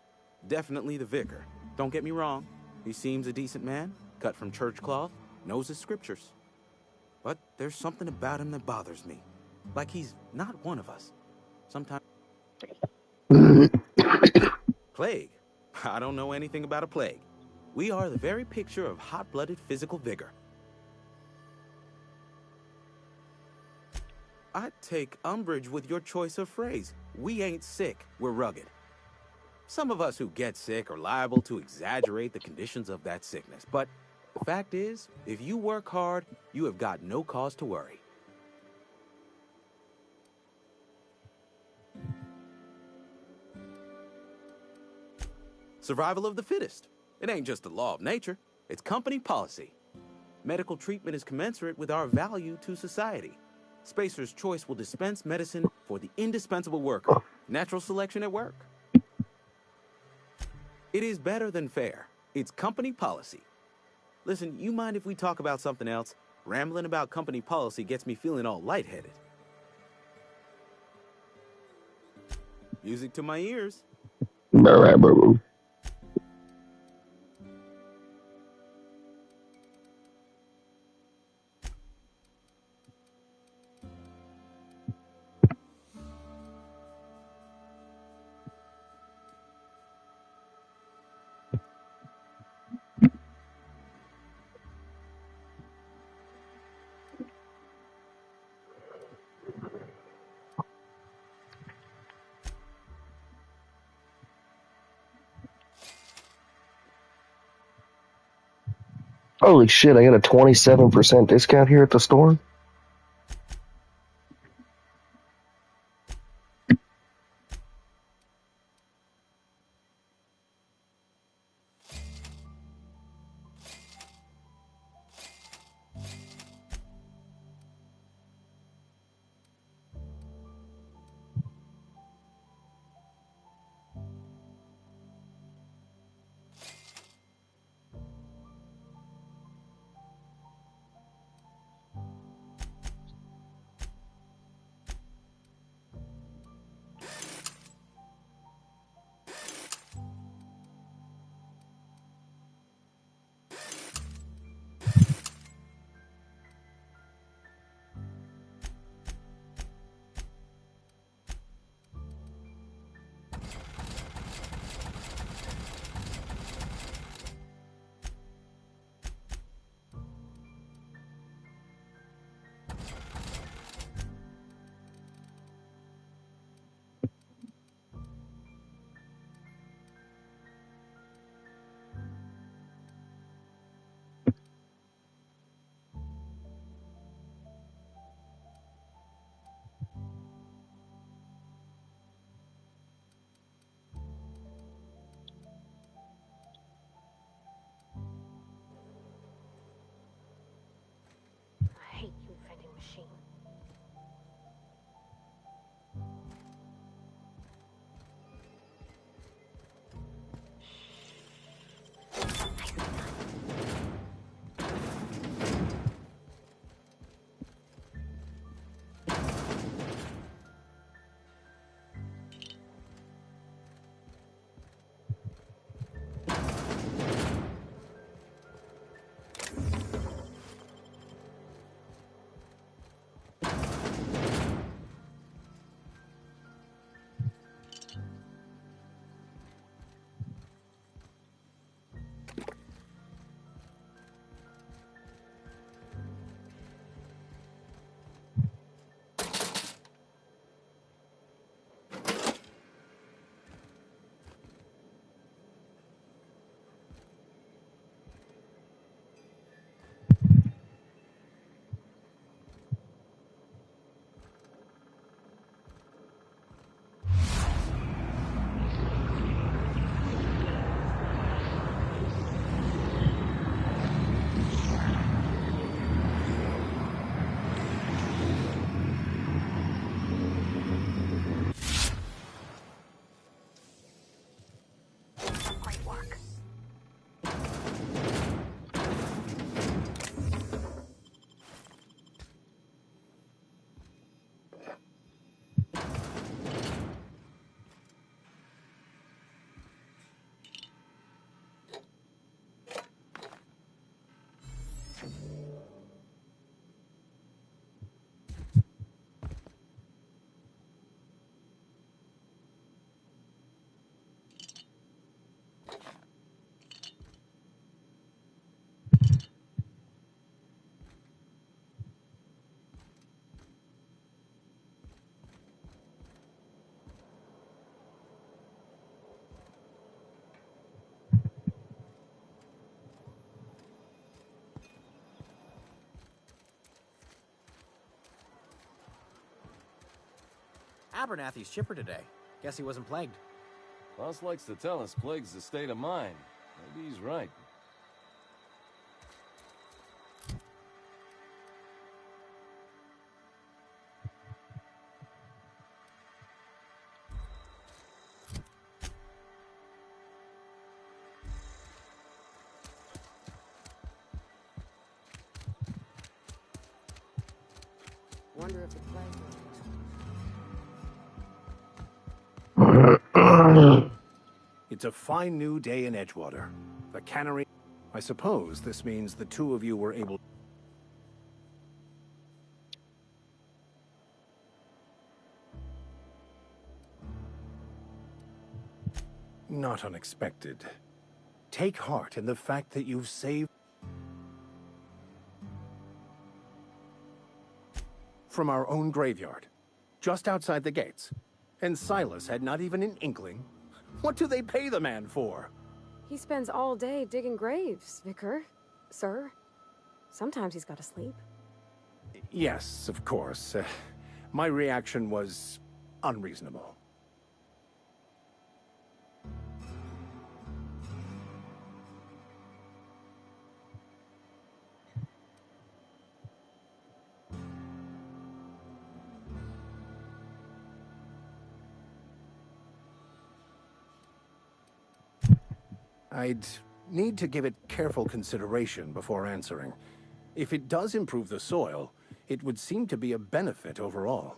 Definitely the vicar. Don't get me wrong. He seems a decent man, cut from church cloth, knows his scriptures. But there's something about him that bothers me. Like he's not one of us. Sometimes... Plague? I don't know anything about a plague. We are the very picture of hot-blooded physical vigor. I take umbrage with your choice of phrase. We ain't sick, we're rugged. Some of us who get sick are liable to exaggerate the conditions of that sickness, but the fact is, if you work hard, you have got no cause to worry. Survival of the fittest. It ain't just a law of nature, it's company policy. Medical treatment is commensurate with our value to society. Spacer's Choice will dispense medicine for the indispensable worker. Natural selection at work. It is better than fair. It's company policy. Listen, you mind if we talk about something else? Rambling about company policy gets me feeling all lightheaded. Music to my ears. Holy shit, I got a 27% discount here at the store? Abernathy's chipper today. Guess he wasn't plagued. Boss likes to tell us plague's a state of mind. Maybe he's right. Wonder if the plague. It's a fine new day in Edgewater. The cannery... I suppose this means the two of you were able... Not unexpected. Take heart in the fact that you've saved... from our own graveyard, just outside the gates. And Silas had not even an inkling. What do they pay the man for? He spends all day digging graves, Vicar. Sir. Sometimes he's got to sleep. Yes, of course. My reaction was unreasonable. I'd need to give it careful consideration before answering. If it does improve the soil, it would seem to be a benefit overall.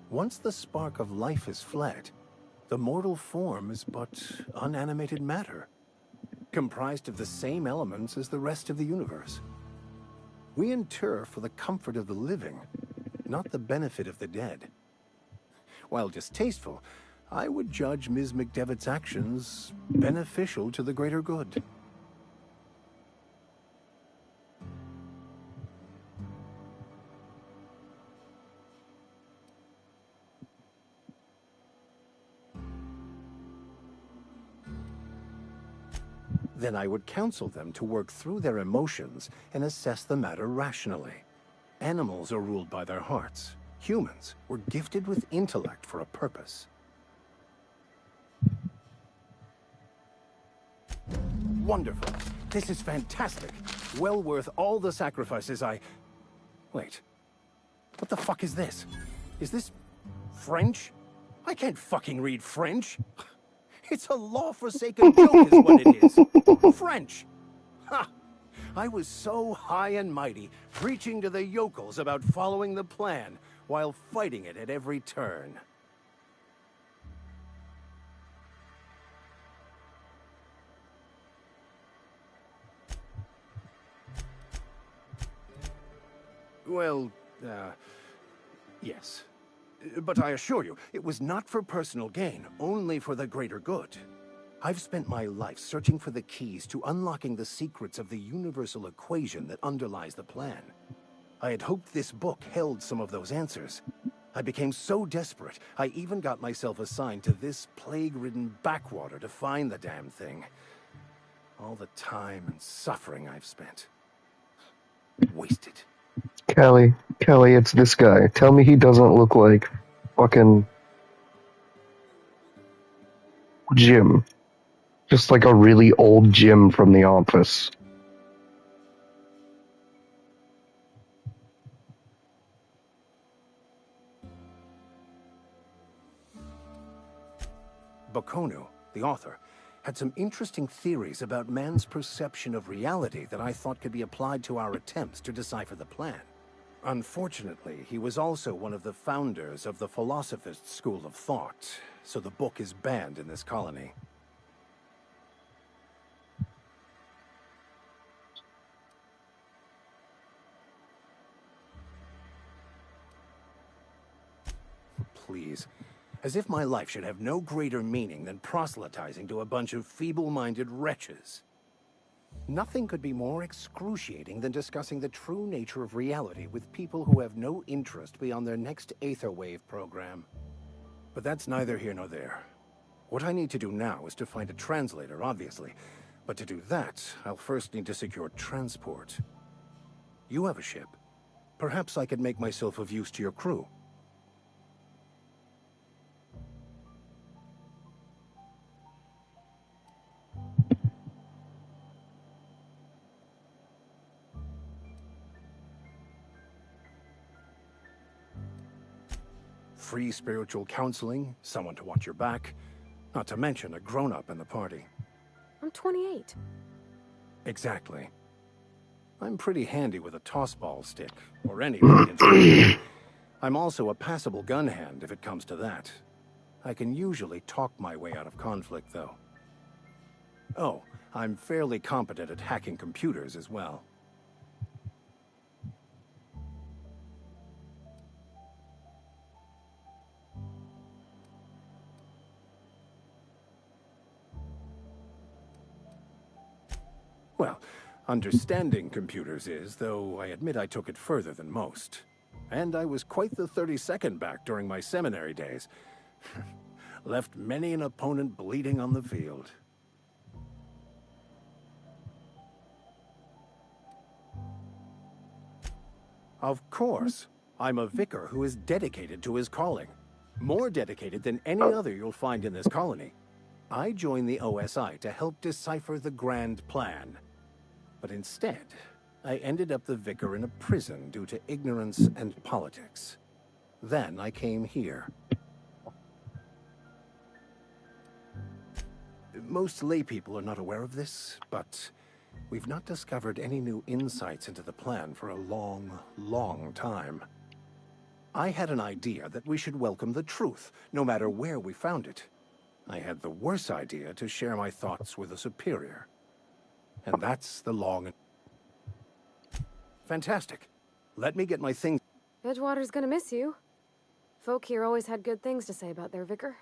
Once the spark of life is fled, the mortal form is but unanimated matter, comprised of the same elements as the rest of the universe. We inter for the comfort of the living, not the benefit of the dead. While distasteful, I would judge Ms. McDevitt's actions beneficial to the greater good. Then I would counsel them to work through their emotions and assess the matter rationally. Animals are ruled by their hearts. Humans were gifted with intellect for a purpose. Wonderful. This is fantastic. Well worth all the sacrifices I... Wait. What the fuck is this? Is this... French? I can't fucking read French. It's a law-forsaken joke is what it is. French. Ha! I was so high and mighty, preaching to the yokels about following the plan, while fighting it at every turn. Well, yes. But I assure you, it was not for personal gain, only for the greater good. I've spent my life searching for the keys to unlocking the secrets of the universal equation that underlies the plan. I had hoped this book held some of those answers. I became so desperate, I even got myself assigned to this plague-ridden backwater to find the damn thing. All the time and suffering I've spent. Wasted. Callie, it's this guy. Tell me he doesn't look like fucking Jim. Just like a really old Jim from The Office. Bokonu, the author, had some interesting theories about man's perception of reality that I thought could be applied to our attempts to decipher the plan. Unfortunately, he was also one of the founders of the Philosophist School of Thought, so the book is banned in this colony. Please. As if my life should have no greater meaning than proselytizing to a bunch of feeble-minded wretches. Nothing could be more excruciating than discussing the true nature of reality with people who have no interest beyond their next Aetherwave program. But that's neither here nor there. What I need to do now is to find a translator, obviously. But to do that, I'll first need to secure transport. You have a ship. Perhaps I could make myself of use to your crew. free spiritual counseling, someone to watch your back, not to mention a grown-up in the party. I'm 28. Exactly. I'm pretty handy with a toss-ball stick, or anything. I'm also a passable gun hand if it comes to that. I can usually talk my way out of conflict, though. Oh, I'm fairly competent at hacking computers as well. Well, understanding computers is, though I admit I took it further than most. And I was quite the 32nd back during my seminary days. Left many an opponent bleeding on the field. Of course. I'm a vicar who is dedicated to his calling. More dedicated than any other you'll find in this colony. I joined the OSI to help decipher the grand plan. But instead, I ended up the vicar in a prison due to ignorance and politics. Then I came here. Most laypeople are not aware of this, but we've not discovered any new insights into the plan for a long, long time. I had an idea that we should welcome the truth, no matter where we found it. I had the worse idea to share my thoughts with a superior. And that's the long and... Fantastic. Let me get my things... Edgewater's gonna miss you. Folk here always had good things to say about their vicar.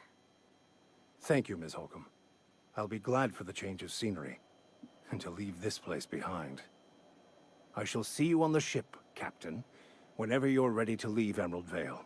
Thank you, Ms. Holcomb. I'll be glad for the change of scenery, and to leave this place behind. I shall see you on the ship, Captain, whenever you're ready to leave Emerald Vale.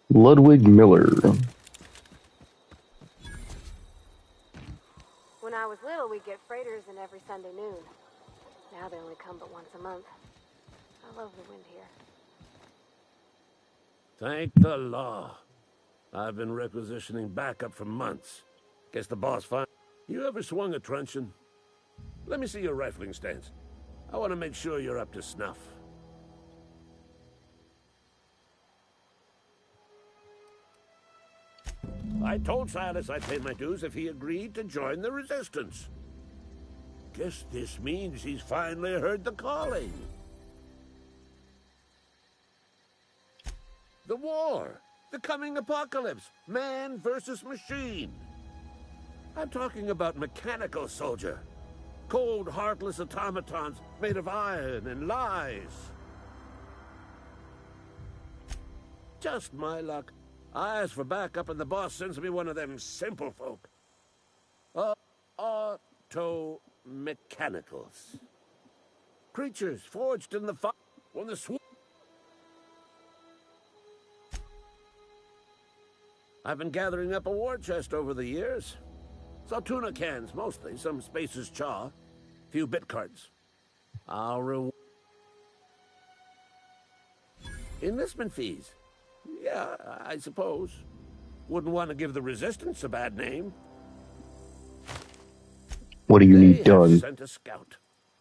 Ludwig Miller. When I was little, we'd get freighters in every Sunday noon. Now they only come but once a month. I love the wind here. Thank the law. I've been requisitioning backup for months. Guess the boss finally... You ever swung a truncheon? Let me see your rifling stance. I want to make sure you're up to snuff. I told Silas I'd pay my dues if he agreed to join the Resistance. Guess this means he's finally heard the calling. The war! The coming apocalypse! Man versus machine! I'm talking about mechanical soldier. Cold, heartless automatons made of iron and lies. Just my luck. I ask for backup and the boss sends me one of them simple folk. Auto-mechanicals. Creatures forged in the fire when the I've been gathering up a war chest over the years. Saw tuna cans, mostly. Some Spacer's Chaw. Few bit cards. I'll reward... Enlistment fees. Yeah, I suppose. Wouldn't want to give the Resistance a bad name. What do you need done? Sent a scout.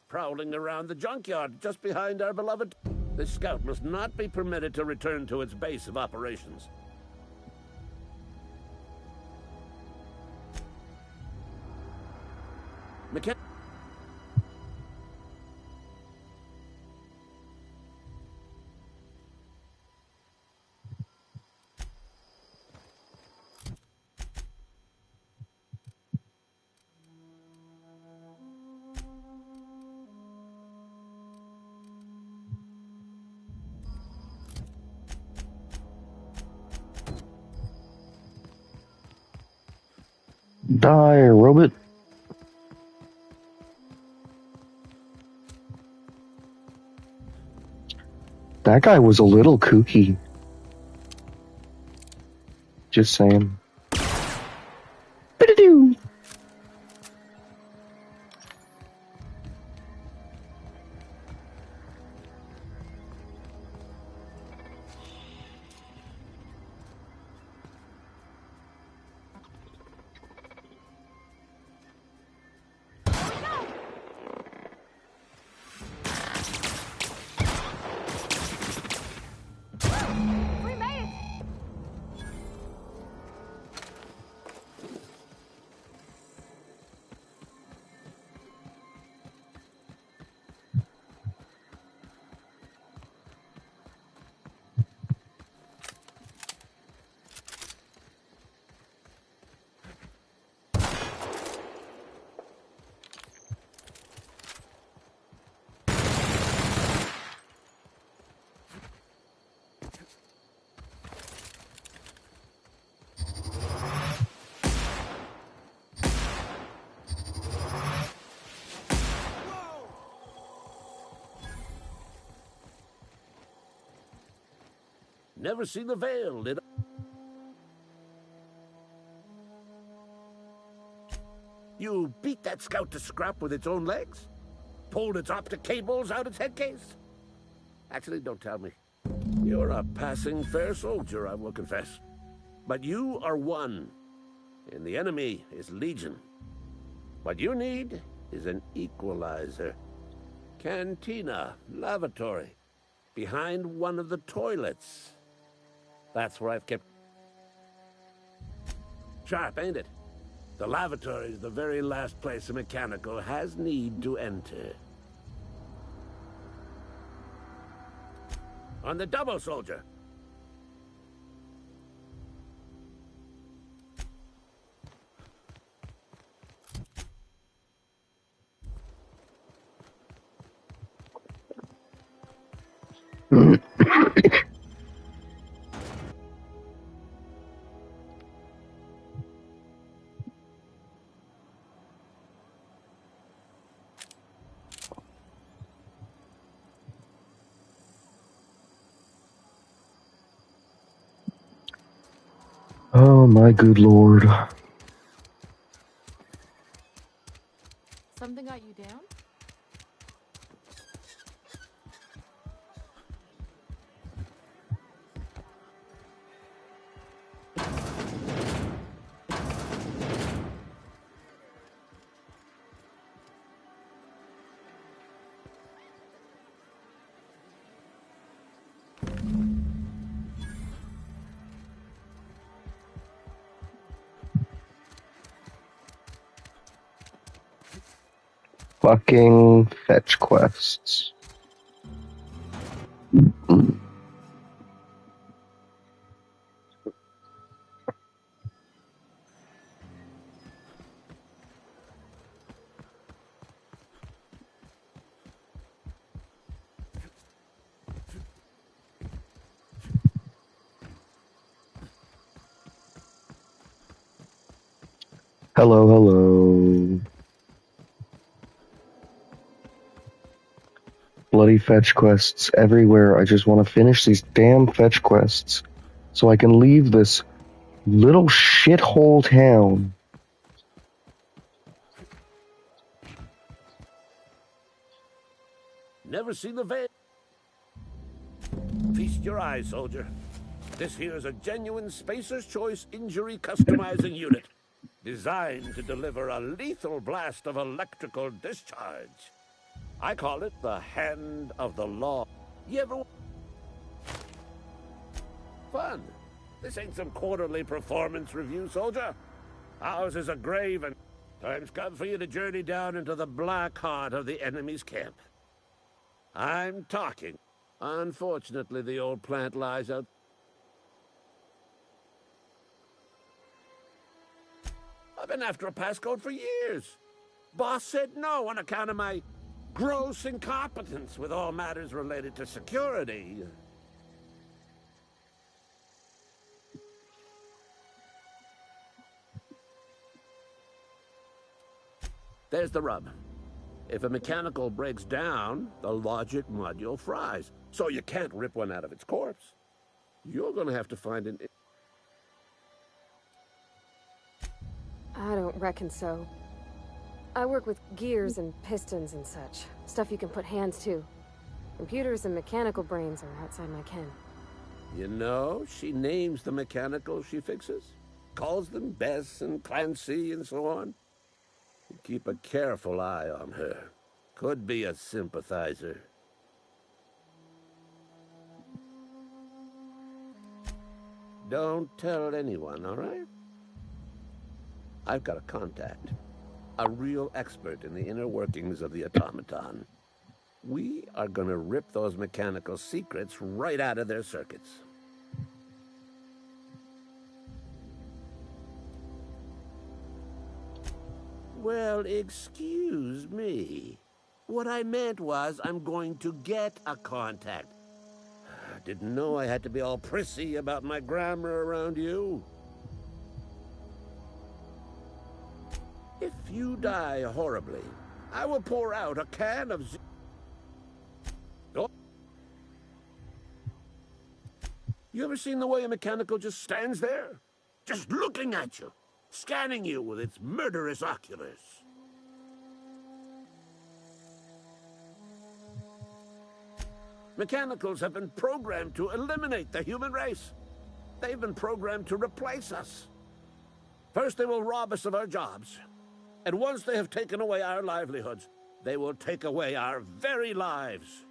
Prowling around the junkyard just behind our beloved... This scout must not be permitted to return to its base of operations. McKen- Die, robot. That guy was a little kooky. Just saying. Ba-da-doo. We made it! Never seen the Veil, did I? You beat that scout to scrap with its own legs? Pulled its optic cables out its head case? Actually, don't tell me. You're a passing fair soldier, I will confess. But you are one, and the enemy is legion. What you need is an equalizer. Cantina, lavatory, behind one of the toilets. That's where I've kept... Sharp, ain't it? The lavatory is the very last place a mechanical has need to enter. On the double, soldier. Oh my good lord. Something got you down? Fucking fetch quests. Hello, hello. Bloody fetch quests everywhere. I just want to finish these damn fetch quests so I can leave this little shithole town. Never seen the Veil. Feast your eyes, soldier. This here's a genuine Spacer's Choice injury customizing unit, designed to deliver a lethal blast of electrical discharge. I call it the Hand of the Law. You ever... Fun. This ain't some quarterly performance review, soldier. Ours is a grave, and time's come for you to journey down into the black heart of the enemy's camp. I'm talking. Unfortunately, the old plant lies out. I've been after a passcode for years. Boss said no on account of my gross incompetence with all matters related to security. There's the rub. If a mechanical breaks down, the logic module fries. So you can't rip one out of its corpse. You're gonna have to find an... I don't reckon so. I work with gears and pistons and such. Stuff you can put hands to. Computers and mechanical brains are outside my ken. You know, she names the mechanicals she fixes. Calls them Bess and Clancy and so on. Keep a careful eye on her. Could be a sympathizer. Don't tell anyone, all right? I've got a contact. A real expert in the inner workings of the automaton. We are gonna rip those mechanical secrets right out of their circuits. Well, excuse me. What I meant was I'm going to get a contact. Didn't know I had to be all prissy about my grammar around you. If you die horribly, I will pour out a can of... Oh. You ever seen the way a mechanical just stands there? Just looking at you, scanning you with its murderous oculars. Mechanicals have been programmed to eliminate the human race. They've been programmed to replace us. First, they will rob us of our jobs. And once they have taken away our livelihoods, they will take away our very lives.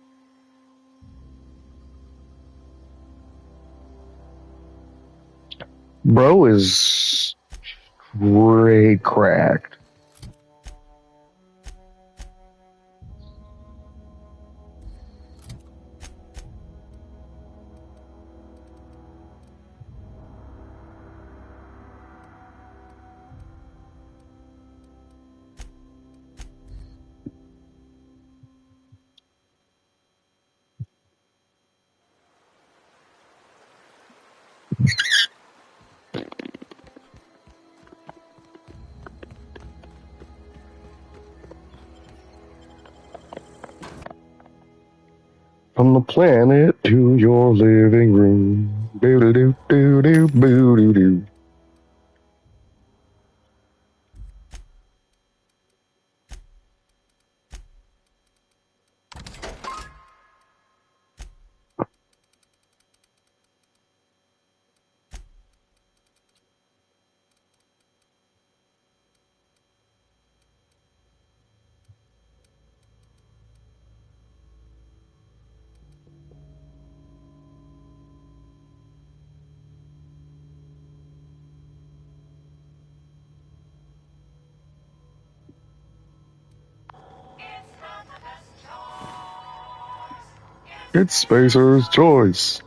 Bro is straight cracked. From the planet to your living room. Doo doo doo doo doo boo doo doo. It's Spacer's choice.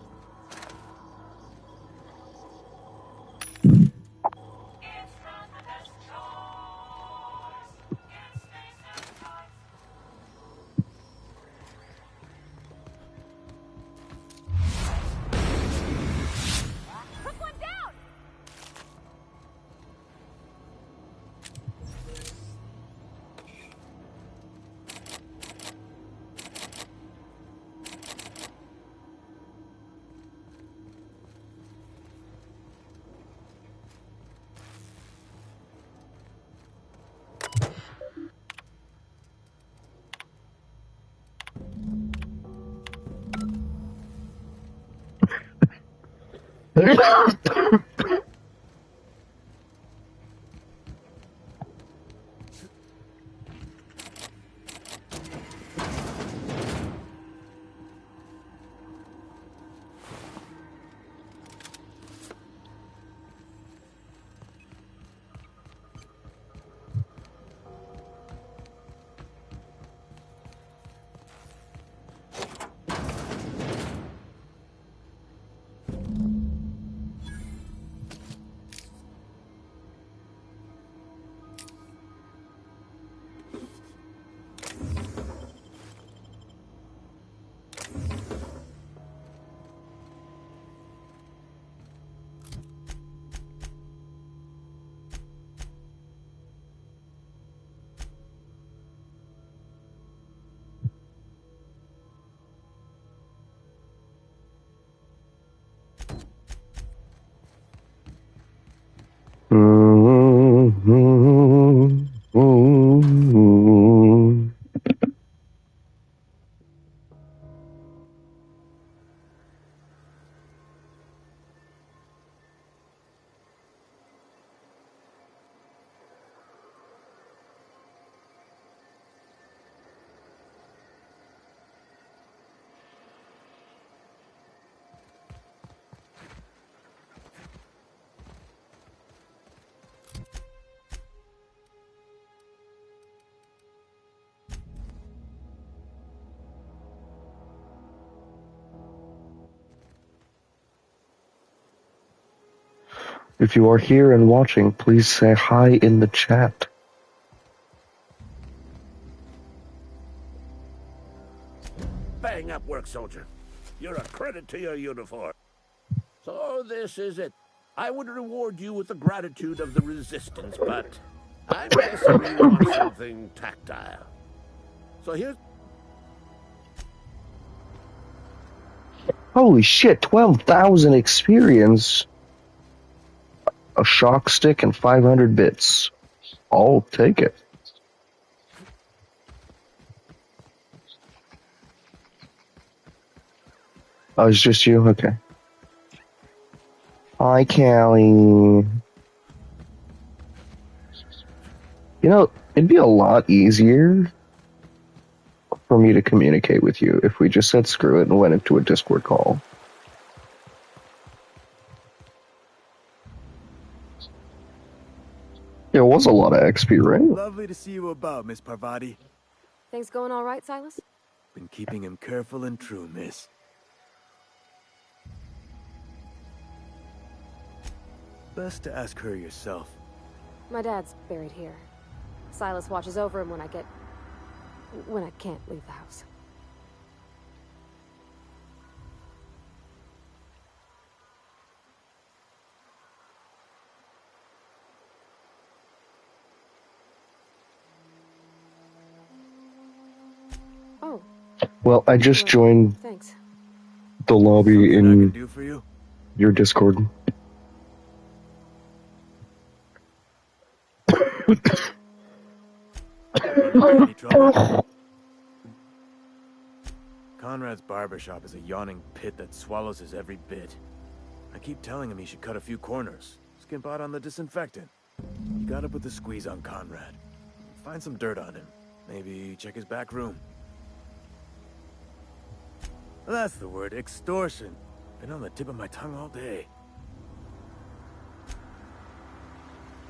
If you are here and watching, please say hi in the chat. Bang up work, soldier. You're a credit to your uniform. So this is it. I would reward you with the gratitude of the Resistance, but I'm guessing you want something tactile. So here's... Holy shit, 12,000 experience. A shock stick and 500 bits. I'll take it. Oh, it's just you? Okay. Hi, Callie. You know, it'd be a lot easier for me to communicate with you if we just said screw it and went into a Discord call. It was a lot of XP, right? Lovely to see you about, Miss Parvati. Things going all right, Silas? Been keeping him careful and true, miss. Best to ask her yourself. My dad's buried here. Silas watches over him when I can't leave the house. Oh. Well, I just joined Thanks. the lobby in Do for you? your Discord. Any trouble? Conrad's barbershop is a yawning pit that swallows his every bit. I keep telling him he should cut a few corners. Skimp out on the disinfectant. You gotta put the squeeze on Conrad. Find some dirt on him. Maybe check his back room. That's the word, extortion. Been on the tip of my tongue all day.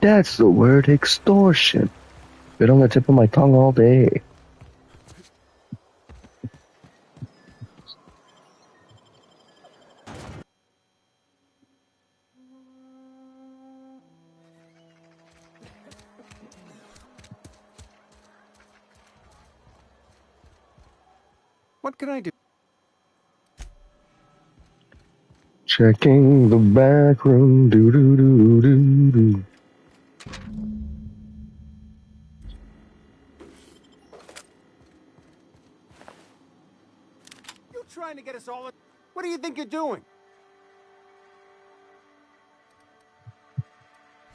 That's the word, extortion. Been on the tip of my tongue all day. What can I do? Checking the back room, doo doo doo doo doo. You trying to get us all in? What do you think you're doing?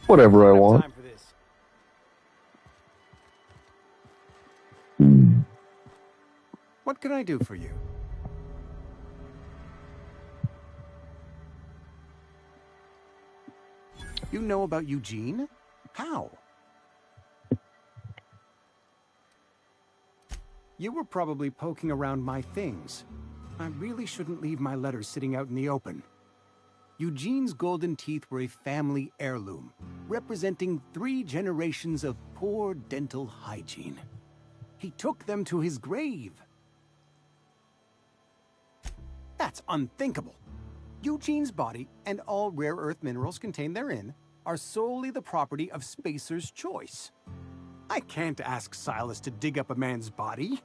Whatever I want. Time for this. What can I do for you? You know about Eugene? How? You were probably poking around my things. I really shouldn't leave my letters sitting out in the open. Eugene's golden teeth were a family heirloom, representing 3 generations of poor dental hygiene. He took them to his grave. That's unthinkable. Eugene's body and all rare earth minerals contained therein are solely the property of Spacer's Choice. I can't ask Silas to dig up a man's body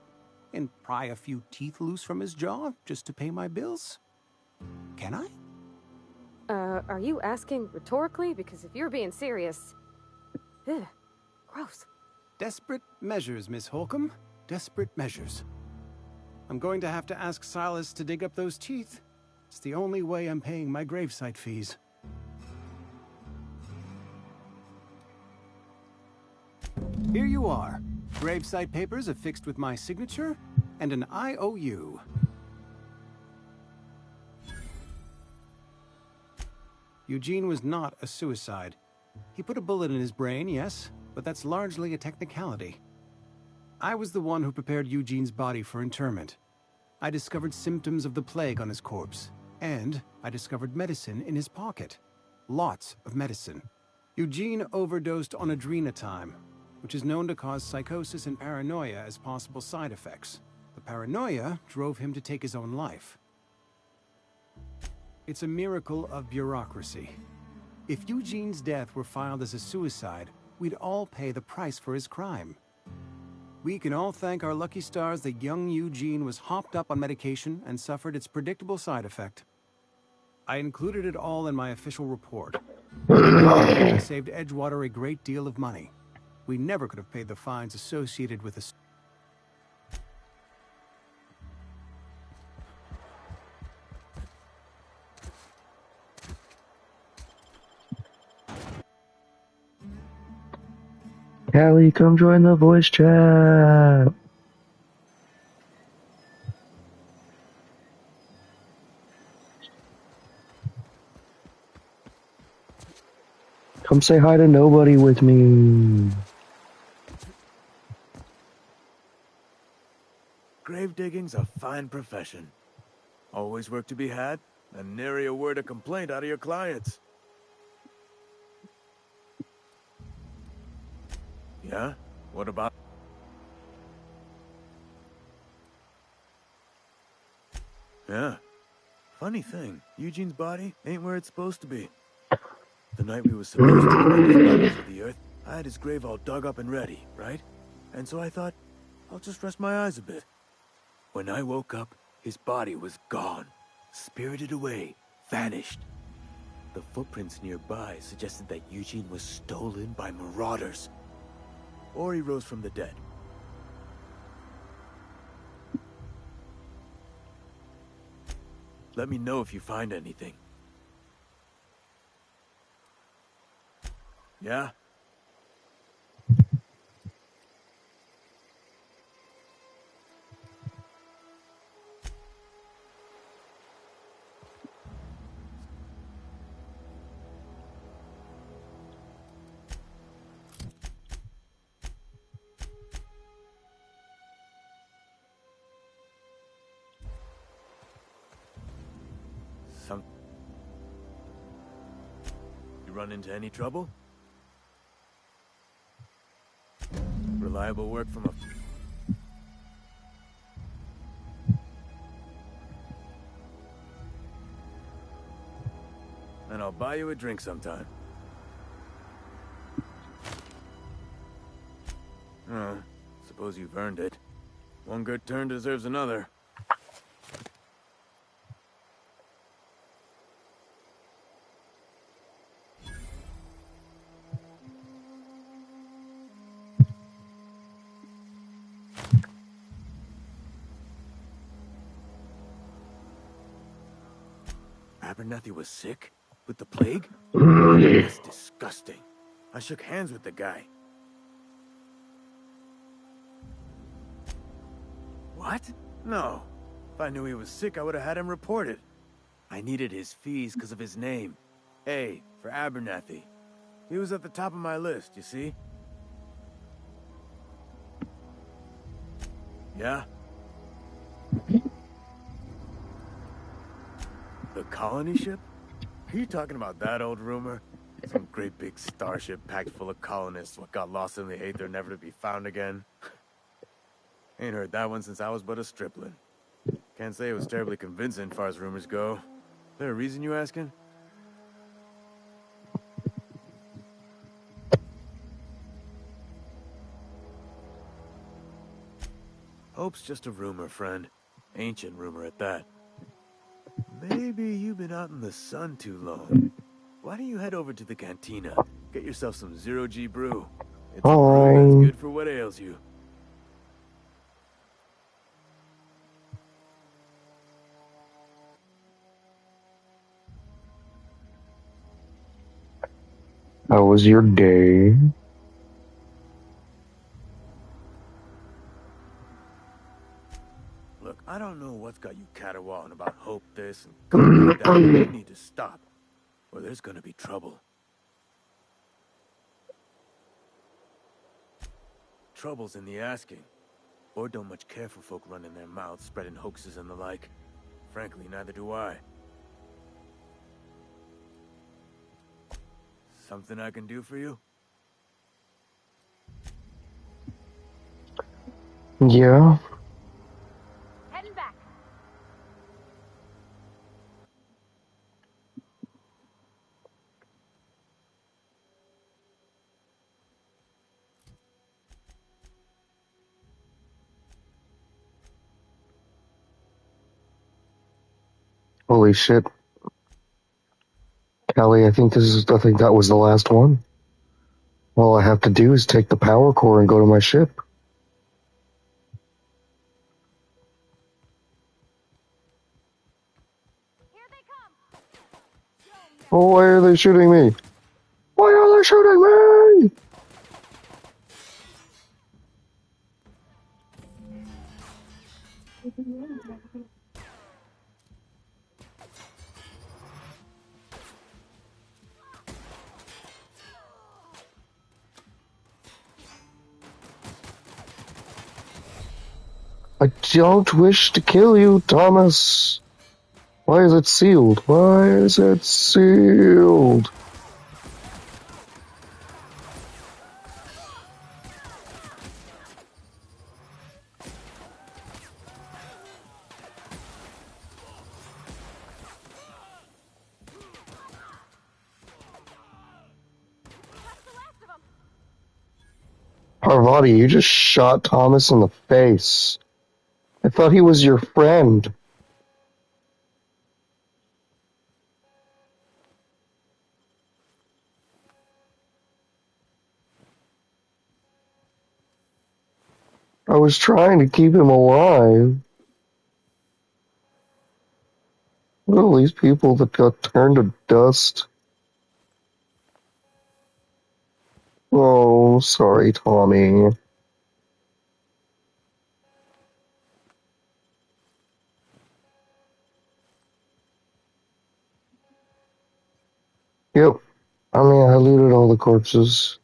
and pry a few teeth loose from his jaw just to pay my bills. Can I? Are you asking rhetorically? Because if you're being serious... Ugh, gross. Desperate measures, Miss Holcomb. Desperate measures. I'm going to have to ask Silas to dig up those teeth. It's the only way I'm paying my gravesite fees. Here you are. Gravesite papers affixed with my signature and an IOU. Eugene was not a suicide. He put a bullet in his brain, yes, but that's largely a technicality. I was the one who prepared Eugene's body for interment. I discovered symptoms of the plague on his corpse, and I discovered medicine in his pocket. Lots of medicine. Eugene overdosed on adrenatime, which is known to cause psychosis and paranoia as possible side effects. The paranoia drove him to take his own life. It's a miracle of bureaucracy. If Eugene's death were filed as a suicide, we'd all pay the price for his crime. We can all thank our lucky stars that young Eugene was hopped up on medication and suffered its predictable side effect. I included it all in my official report. It saved Edgewater a great deal of money. We never could have paid the fines associated with the... Callie, come join the voice chat. Come say hi to nobody with me. Grave digging's a fine profession. Always work to be had, and nary a word of complaint out of your clients. Yeah? What about... Yeah. Funny thing, Eugene's body ain't where it's supposed to be. The night we were supposed to bring his body to the earth, I had his grave all dug up and ready, right? And so I thought, I'll just rest my eyes a bit. When I woke up, his body was gone. Spirited away. Vanished. The footprints nearby suggested that Eugene was stolen by marauders. Or he rose from the dead. Let me know if you find anything. Yeah? You run into any trouble? Reliable work from a... And I'll buy you a drink sometime. Oh, suppose you've earned it. One good turn deserves another. Abernathy was sick? With the plague? That's disgusting. I shook hands with the guy. What? No. If I knew he was sick, I would have had him reported. I needed his fees because of his name. A, for Abernathy. He was at the top of my list, you see? Yeah? The colony ship? Are you talking about that old rumor? Some great big starship packed full of colonists what got lost in the aether never to be found again? Ain't heard that one since I was but a stripling. Can't say it was terribly convincing as far as rumors go. There a reason you asking? Hope's just a rumor, friend. Ancient rumor at that. Maybe you've been out in the sun too long. Why don't you head over to the cantina? Get yourself some Zero-G brew. It's a brew that's good for what ails you. How was your day? Look, I don't know what's got you caterwauling about Hope this and Hope that. You need to stop, or there's gonna be trouble. Trouble's in the asking. Or don't much care for folk running their mouths, spreading hoaxes and the like. Frankly, neither do I. Something I can do for you? Yeah. Heading back. Holy shit. Callie, I think that was the last one. All I have to do is take the power core and go to my ship. Oh, why are they shooting me? Why are they shooting me? I don't wish to kill you, Thomas. Why is it sealed? Why is it sealed? Parvati, you just shot Thomas in the face. I thought he was your friend. I was trying to keep him alive. What are all these people that got turned to dust? Oh, sorry, Tommy. Yep. I mean, I looted all the corpses.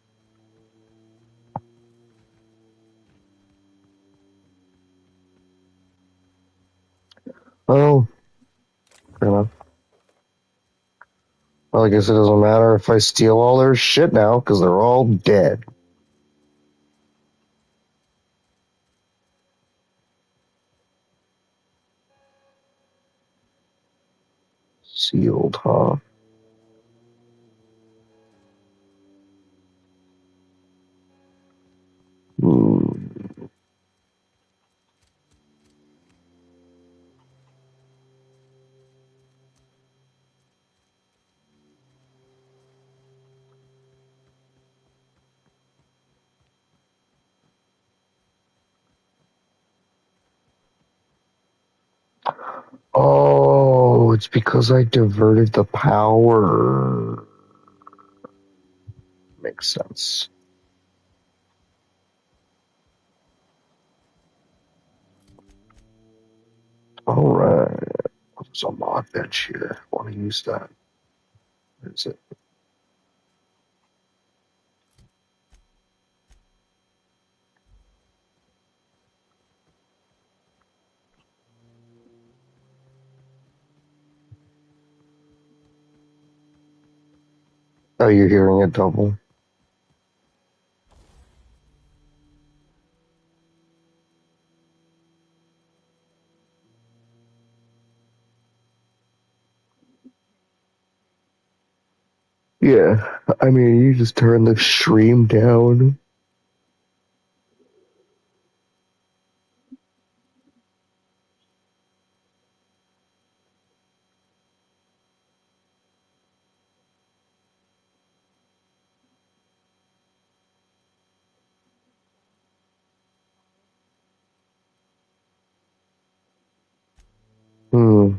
Oh, fair enough. Well, I guess it doesn't matter if I steal all their shit now, because they're all dead. Sealed, huh? Hmm. Oh, it's because I diverted the power. Makes sense. Alright. There's a mod bench here. I want to use that. Where is it? Oh, you're hearing it double. Yeah, I mean, you just turn the stream down. Hmm.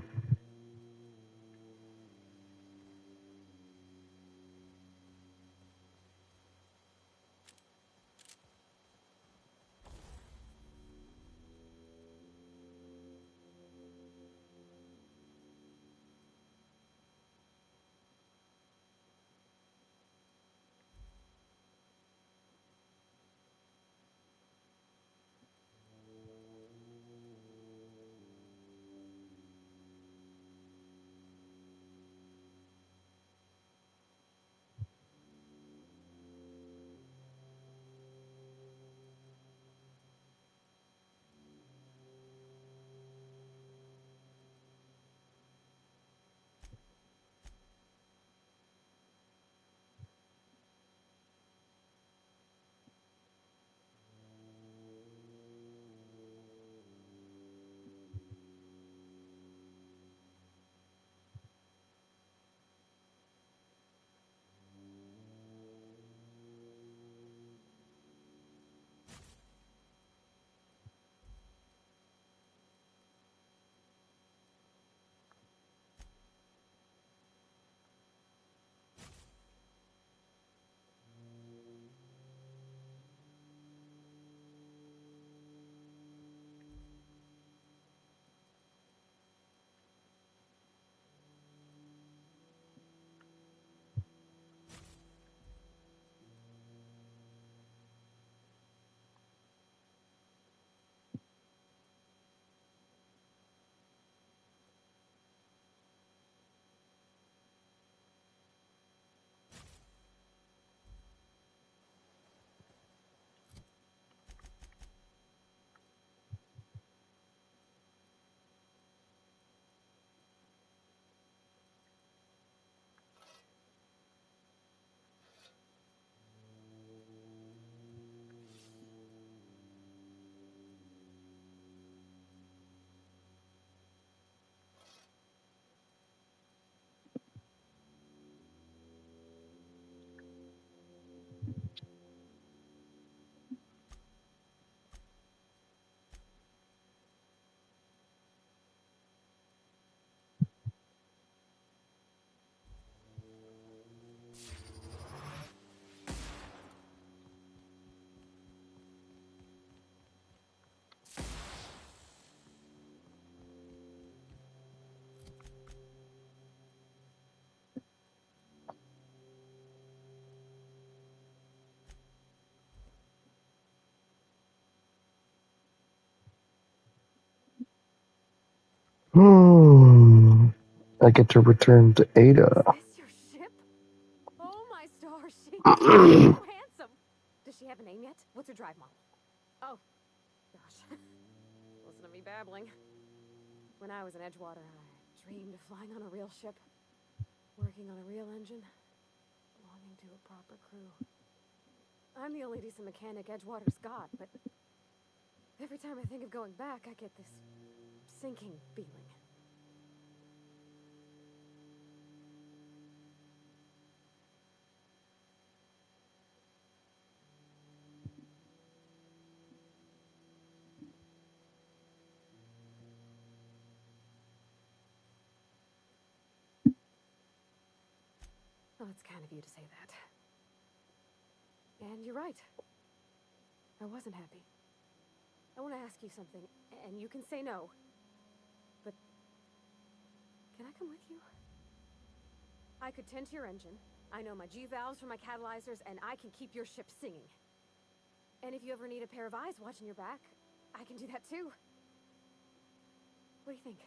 I get to return to Ada. Oh, my stars, she's so handsome. Does she have a name yet? What's her drive model? Oh, gosh. Listen to me babbling. When I was in Edgewater, I dreamed of flying on a real ship, working on a real engine, belonging to a proper crew. I'm the only decent mechanic Edgewater's got, but every time I think of going back, I get this sinking feeling. Well, it's kind of you to say that. And you're right. I wasn't happy. I want to ask you something, and you can say no. But can I come with you? I could tend to your engine. I know my G-valves for my catalyzers, and I can keep your ship singing. And if you ever need a pair of eyes watching your back, I can do that too. What do you think?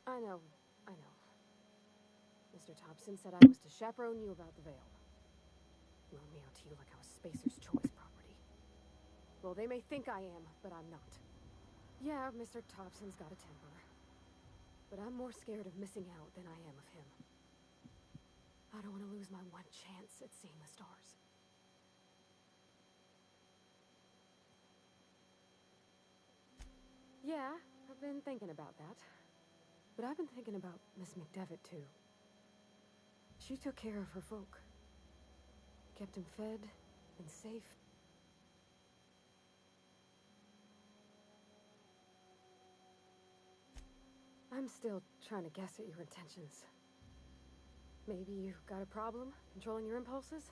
I know. Mr. Thompson said I was to chaperone you about the veil. Loan me out to you like I was Spacer's Choice property. Well, they may think I am, but I'm not. Yeah, Mr. Thompson's got a temper. But I'm more scared of missing out than I am of him. I don't want to lose my one chance at seeing the stars. Yeah, I've been thinking about that. But I've been thinking about Miss McDevitt, too. She took care of her folk. Kept him fed and safe. I'm still trying to guess at your intentions. Maybe you've got a problem controlling your impulses?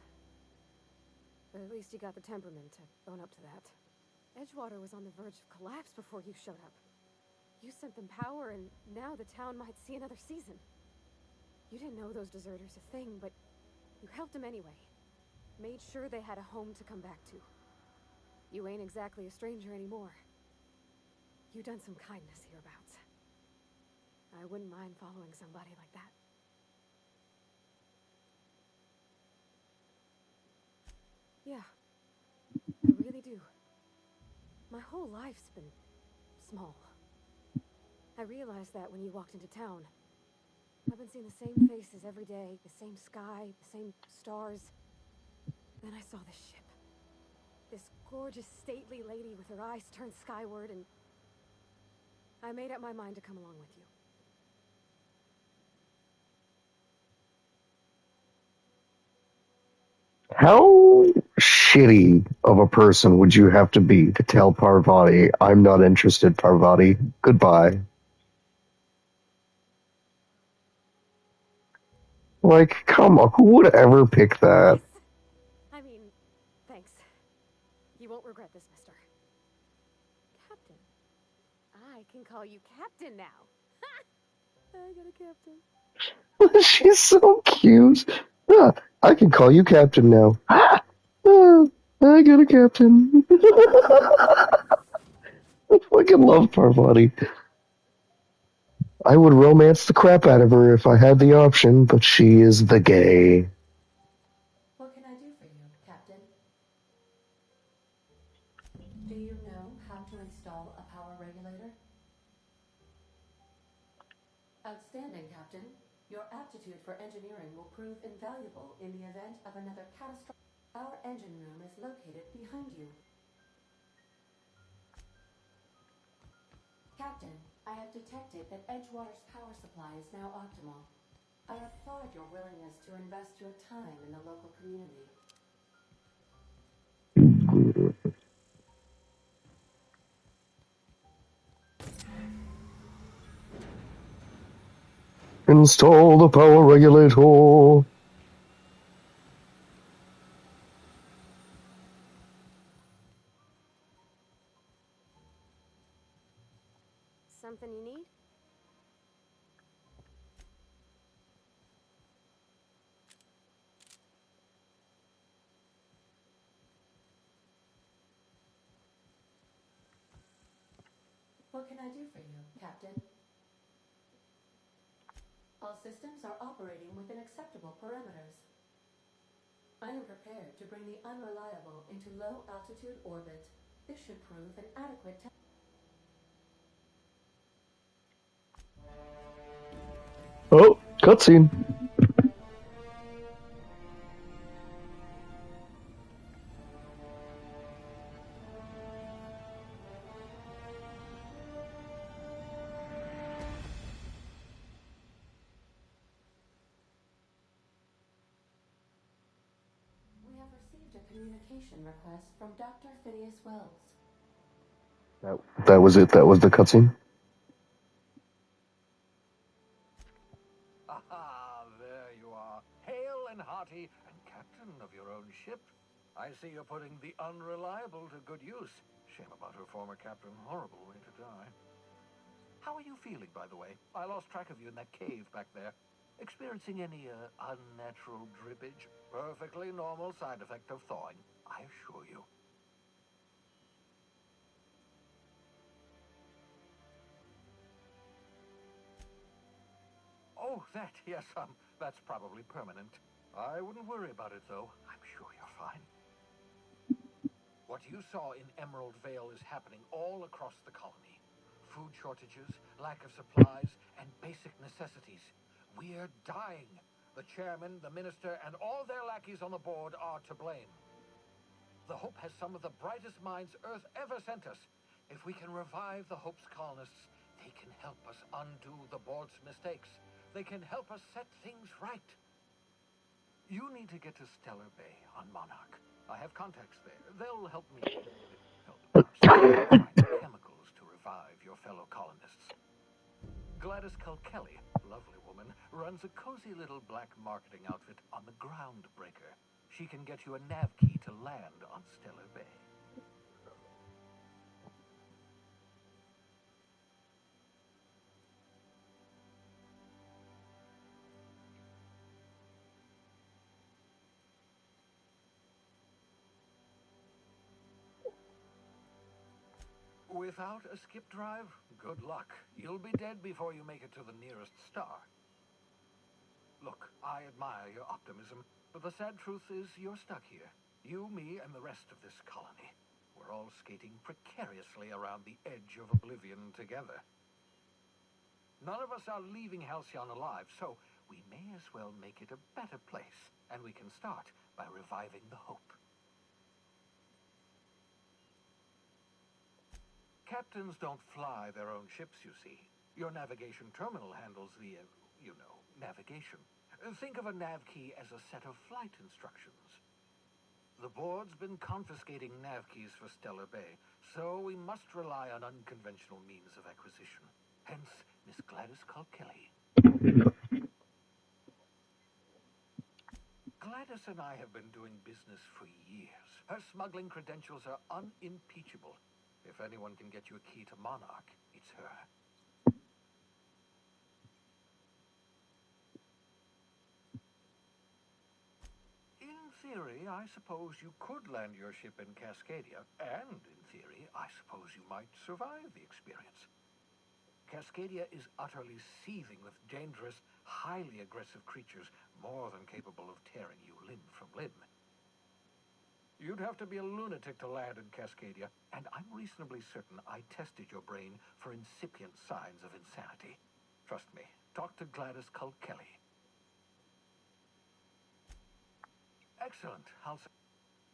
But at least you got the temperament to own up to that. Edgewater was on the verge of collapse before you showed up. You sent them power, and now the town might see another season. You didn't know those deserters a thing, but you helped them anyway. Made sure they had a home to come back to. You ain't exactly a stranger anymore. You done some kindness hereabouts. I wouldn't mind following somebody like that. Yeah, I really do. My whole life's been small. I realized that when you walked into town. I've been seeing the same faces every day, the same sky, the same stars. Then I saw this ship. This gorgeous, stately lady with her eyes turned skyward, and I made up my mind to come along with you. How shitty of a person would you have to be to tell Parvati, I'm not interested, Parvati. Goodbye. Like, come on, who would ever pick that? I mean, thanks. You won't regret this, mister. Captain. I can call you Captain now. I got a captain. She's so cute. I can call you Captain now. I got a captain. I fucking love Parvati. I would romance the crap out of her if I had the option, but she is the gay. What can I do for you, Captain? Do you know how to install a power regulator? Outstanding, Captain. Your aptitude for engineering will prove invaluable in the event of another catastrophe. Our engine room is located behind you. Captain, I have detected that Edgewater's power supply is now optimal. I applaud your willingness to invest your time in the local community. Install the power regulator. Something you need? What can I do for you, Captain? All systems are operating within acceptable parameters. I am prepared to bring the Unreliable into low-altitude orbit. This should prove an adequate test. Oh, cutscene. We have received a communication request from Dr. Phineas Wells. That was it. That was the cutscene. Aha, there you are, hale and hearty, and captain of your own ship. I see you're putting the Unreliable to good use. Shame about her former captain. Horrible way to die. How are you feeling, by the way? I lost track of you in that cave back there. Experiencing any, unnatural drippage? Perfectly normal side effect of thawing, I assure you. Oh, that, yes, that's probably permanent. I wouldn't worry about it, though. I'm sure you're fine. What you saw in Emerald Vale is happening all across the colony. Food shortages, lack of supplies, and basic necessities. We're dying. The chairman, the minister, and all their lackeys on the board are to blame. The Hope has some of the brightest minds Earth ever sent us. If we can revive the Hope's colonists, they can help us undo the board's mistakes. They can help us set things right. You need to get to Stellar Bay on Monarch. I have contacts there. They'll help me help us find chemicals to revive your fellow colonists. Gladys Culkelly, lovely woman, runs a cozy little black marketing outfit on the Groundbreaker. She can get you a nav key to land on Stellar Bay. Without a skip drive, good luck. You'll be dead before you make it to the nearest star. Look, I admire your optimism, but the sad truth is you're stuck here. You, me, and the rest of this colony. We're all skating precariously around the edge of oblivion together. None of us are leaving Halcyon alive, so we may as well make it a better place, and we can start by reviving the Hope. Captains don't fly their own ships, you see. Your navigation terminal handles the, navigation. Think of a nav key as a set of flight instructions. The board's been confiscating nav keys for Stellar Bay, so we must rely on unconventional means of acquisition. Hence, Miss Gladys Culkelly. Gladys and I have been doing business for years. Her smuggling credentials are unimpeachable. If anyone can get you a key to Monarch, it's her. In theory, I suppose you could land your ship in Cascadia, and in theory, I suppose you might survive the experience. Cascadia is utterly seething with dangerous, highly aggressive creatures, more than capable of tearing you limb from limb. You'd have to be a lunatic to land in Cascadia, and I'm reasonably certain I tested your brain for incipient signs of insanity. Trust me, talk to Gladys Culkelly. Excellent.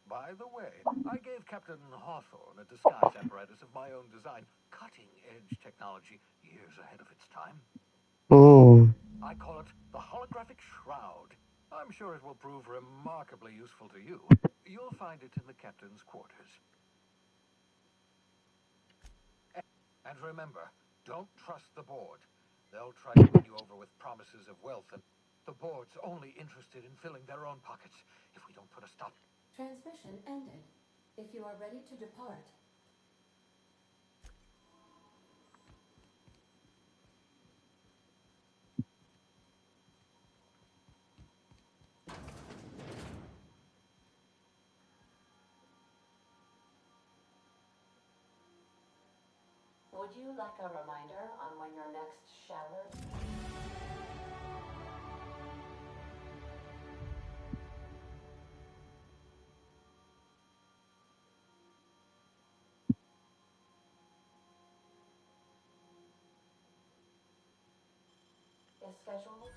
By the way, I gave Captain Hawthorne a disguise apparatus of my own design, cutting-edge technology, years ahead of its time. Oh. I call it the Holographic Shroud. I'm sure it will prove remarkably useful to you. You'll find it in the captain's quarters. And remember, don't trust the board. They'll try to win you over with promises of wealth, and the board's only interested in filling their own pockets if we don't put a stop. Transmission ended. If you are ready to depart. Would you like a reminder on when your next shower? Is scheduled?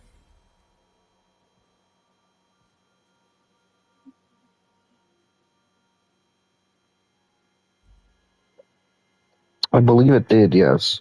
I believe it did, yes.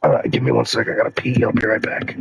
Alright, give me 1 sec. I gotta pee. I'll be right back.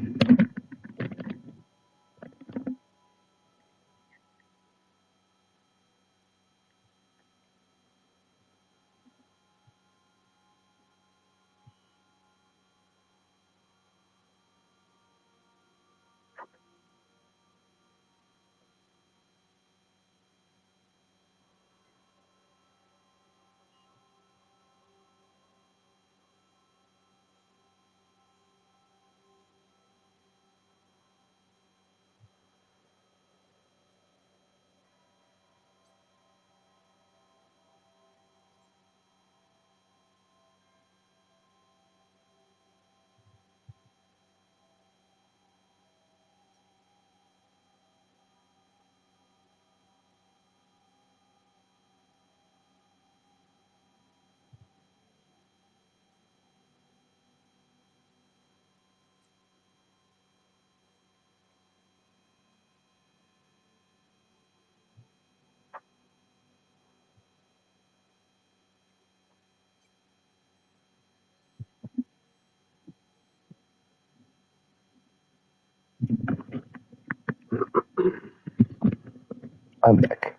I'm back.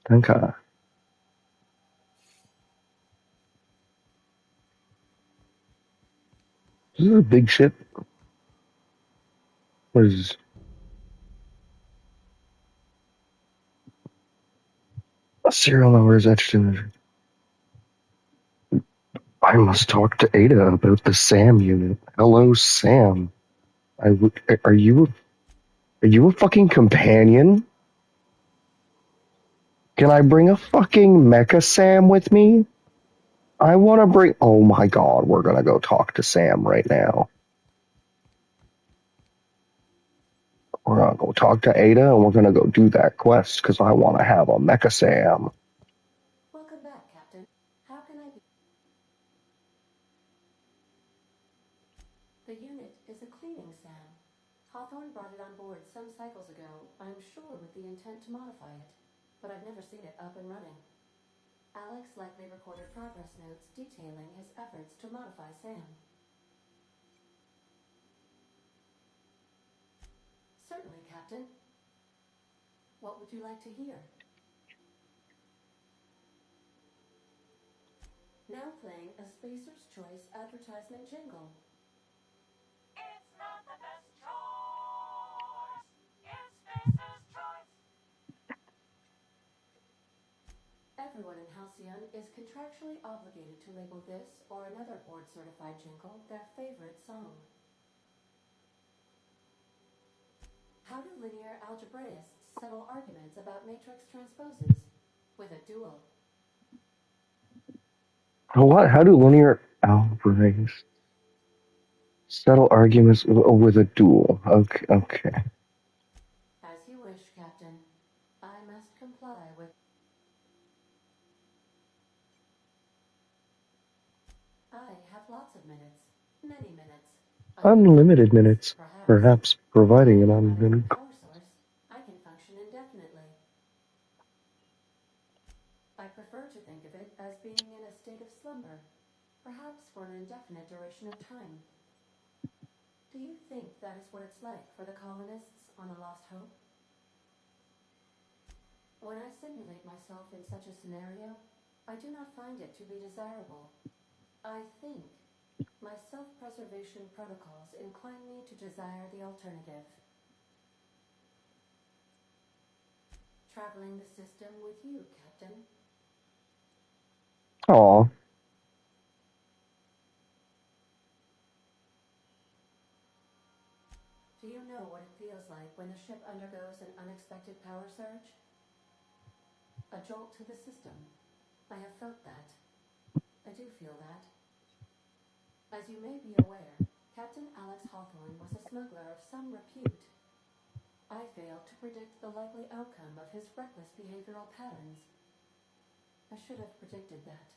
Okay. This is a big ship. What is this? A serial number is etched in it. I must talk to Ada about the SAM unit. Hello, Sam. Are you a fucking companion? Can I bring a fucking Mecha Sam with me? I want to bring. Oh my god, we're gonna go talk to Sam right now. We're gonna go talk to Ada and we're gonna go do that quest because I want to have a Mecha Sam. Welcome back, Captain. How can I be? The unit is a cleaning SAM. Hawthorne brought it on board some cycles ago, I'm sure with the intent to modify it. but I've never seen it up and running. Alex likely recorded progress notes detailing his efforts to modify Sam. Certainly, Captain. What would you like to hear? Now playing a Spacer's Choice advertisement jingle. It's not the best choice. It's Spacer's choice. Everyone in Halcyon is contractually obligated to label this or another board-certified jingle their favorite song. How do linear algebraists settle arguments about matrix transposes? With a duel. What? How do linear algorithms settle arguments with a duel? Okay. Okay. As you wish, Captain. I must comply with... I have lots of minutes. Many minutes. Unlimited minutes, perhaps providing an unlimited. Power source. I can function indefinitely. I prefer to think of it as being in a state of slumber, perhaps for an indefinite duration of time. Do you think that is what it's like for the colonists on A Lost Hope? When I simulate myself in such a scenario, I do not find it to be desirable. I think my self-preservation protocols incline me to desire the alternative. Traveling the system with you, Captain. Aw. Do you know what it feels like when the ship undergoes an unexpected power surge? A jolt to the system. I have felt that. I do feel that. As you may be aware, Captain Alex Hawthorne was a smuggler of some repute. I failed to predict the likely outcome of his reckless behavioral patterns. I should have predicted that.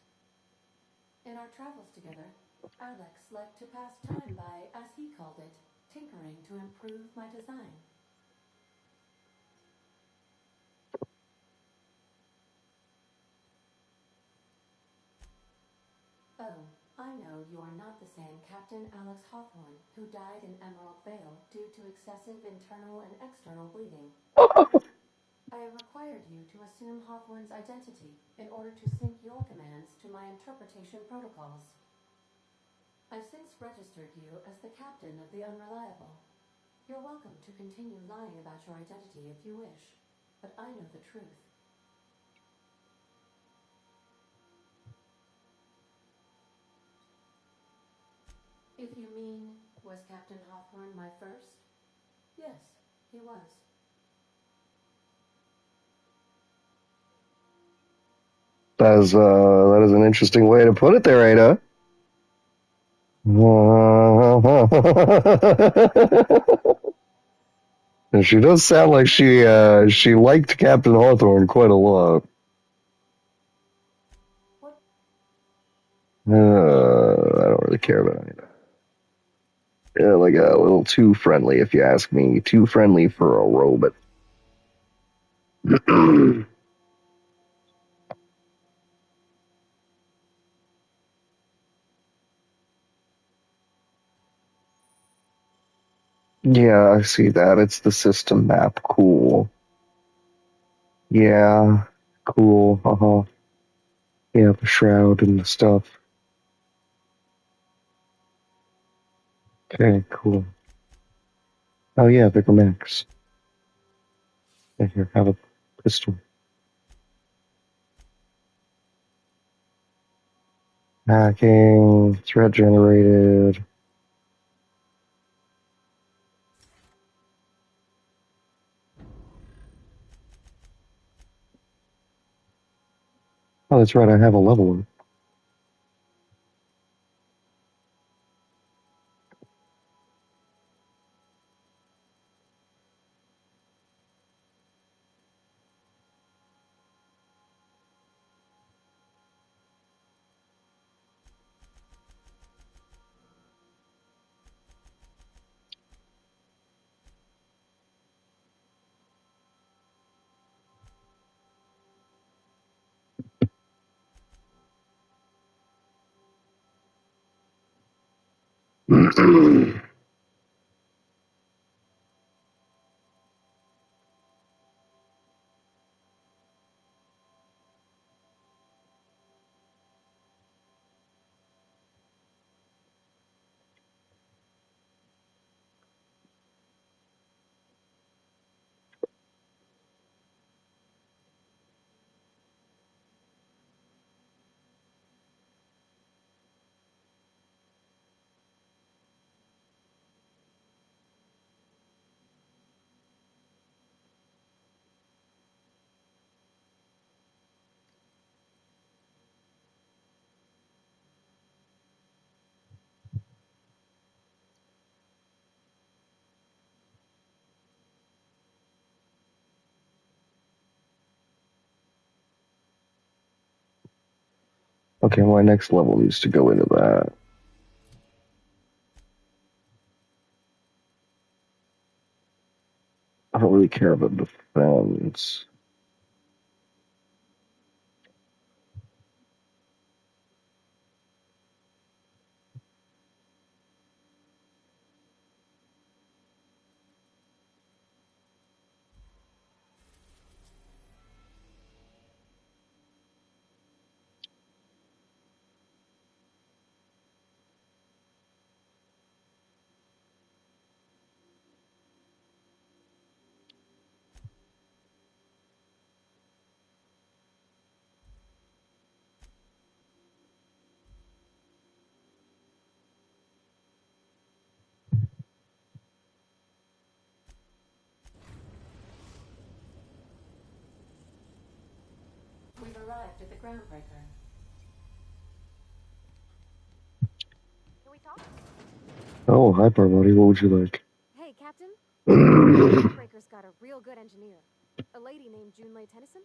In our travels together, Alex liked to pass time by, as he called it, tinkering to improve my design. Oh, I know you are not the same Captain Alex Hawthorne who died in Emerald Vale due to excessive internal and external bleeding. I have required you to assume Hawthorne's identity in order to sync your commands to my interpretation protocols. I've since registered you as the captain of the Unreliable. You're welcome to continue lying about your identity if you wish, but I know the truth. If you mean, was Captain Hawthorne my first? Yes, he was. That is an interesting way to put it there, Ada. And she does sound like she liked Captain Hawthorne quite a lot. I don't really care about Ada. Yeah, like a little too friendly, if you ask me. Too friendly for a robot. Yeah, I see that. It's the system map. Cool. Yeah, cool. Uh-huh. Yeah, the shroud and the stuff. Okay, cool. Oh yeah, Vicar Max. Yeah, here, have a pistol. Hacking, threat generated. Oh, that's right, I have a level one. Okay, my next level needs to go into that. I don't really care about defense. We've arrived at the groundbreaker. Can we talk? Oh, hi, Parvati. What would you like? Hey, Captain. Groundbreaker's got a real good engineer. A lady named Junlei Tennyson.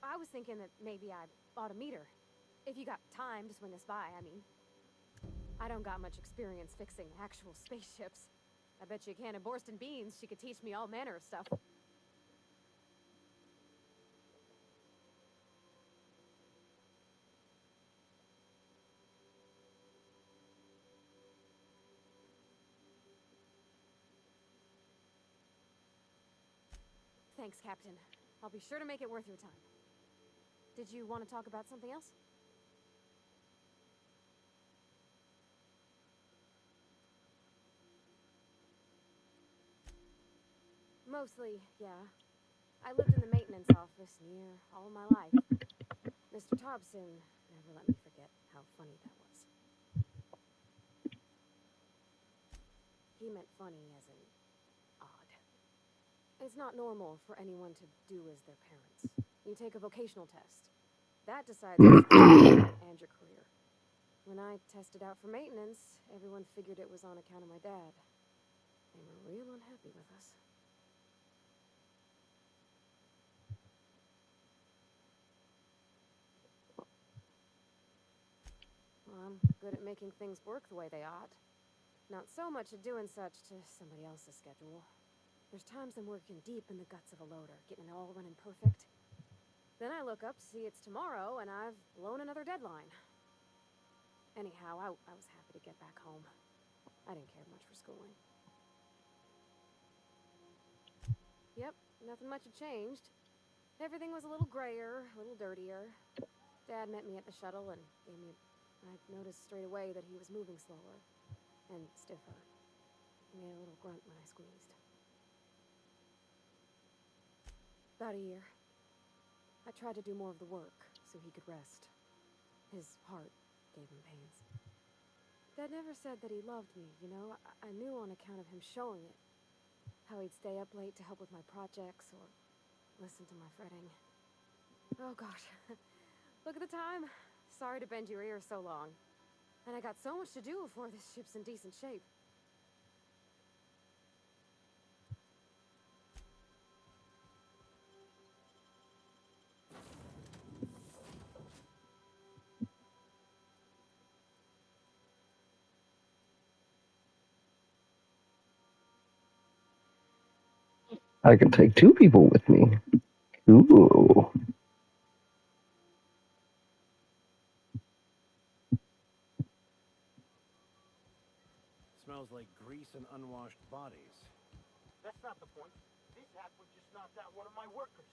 I was thinking that maybe I ought to meet her. If you got time to swing us by, I mean. I don't got much experience fixing actual spaceships. I bet you a can of Borston beans she could teach me all manner of stuff. Thanks, Captain. I'll be sure to make it worth your time. Did you want to talk about something else? Mostly, yeah. I lived in the maintenance office near all my life. Mr. Thompson never let me forget how funny that was. He meant funny as in odd. It's not normal for anyone to do as their parents. You take a vocational test. That decides your future and your career. When I tested out for maintenance, everyone figured it was on account of my dad. They were real unhappy with us. Well, I'm good at making things work the way they ought. Not so much at doing such to somebody else's schedule. There's times I'm working deep in the guts of a loader, getting it all running perfect. Then I look up to see it's tomorrow, and I've blown another deadline. Anyhow, I was happy to get back home. I didn't care much for schooling. Yep, nothing much had changed. Everything was a little grayer, a little dirtier. Dad met me at the shuttle and gave me... I noticed straight away that he was moving slower and stiffer. He made a little grunt when I squeezed. About a year. I tried to do more of the work so he could rest. His heart gave him pains. Dad never said that he loved me, you know? I knew on account of him showing it. How he'd stay up late to help with my projects or listen to my fretting. Oh gosh. Look at the time. Sorry to bend your ear so long. And I got so much to do before this ship's in decent shape. I can take 2 people with me. Ooh. smells like grease and unwashed bodies. That's not the point. This halfwit just knocked out one of my workers.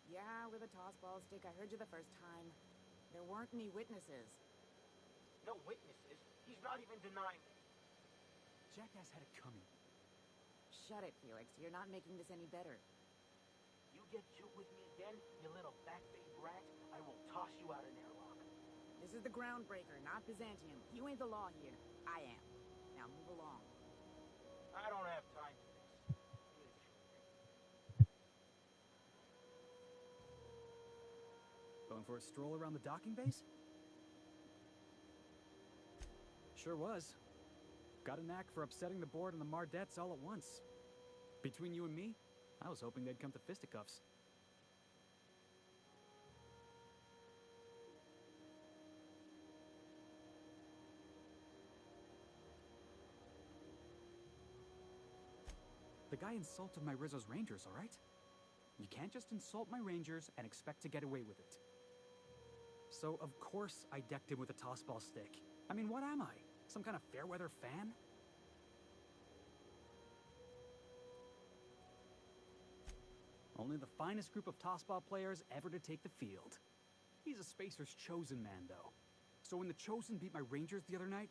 Yeah, with a tossball stick. I heard you the first time. There weren't any witnesses. No witnesses? He's not even denying it. Jackass had it coming. Shut it, Felix. You're not making this any better. You get cute with me again, you little back-bayed brat, I will toss you out an airlock. This is the Groundbreaker, not Byzantium. You ain't the law here. I am. Now move along. I don't have time for this. Going for a stroll around the docking base? Sure was. Got a knack for upsetting the board and the Mardettes all at once. Between you and me, I was hoping they'd come to fisticuffs. The guy insulted my Rizzo's Rangers, all right? You can't just insult my Rangers and expect to get away with it. So, of course, I decked him with a tossball stick. I mean, what am I? Some kind of fair-weather fan? Only the finest group of tossball players ever to take the field. He's a Spacer's chosen man, though. So when the Chosen beat my Rangers the other night,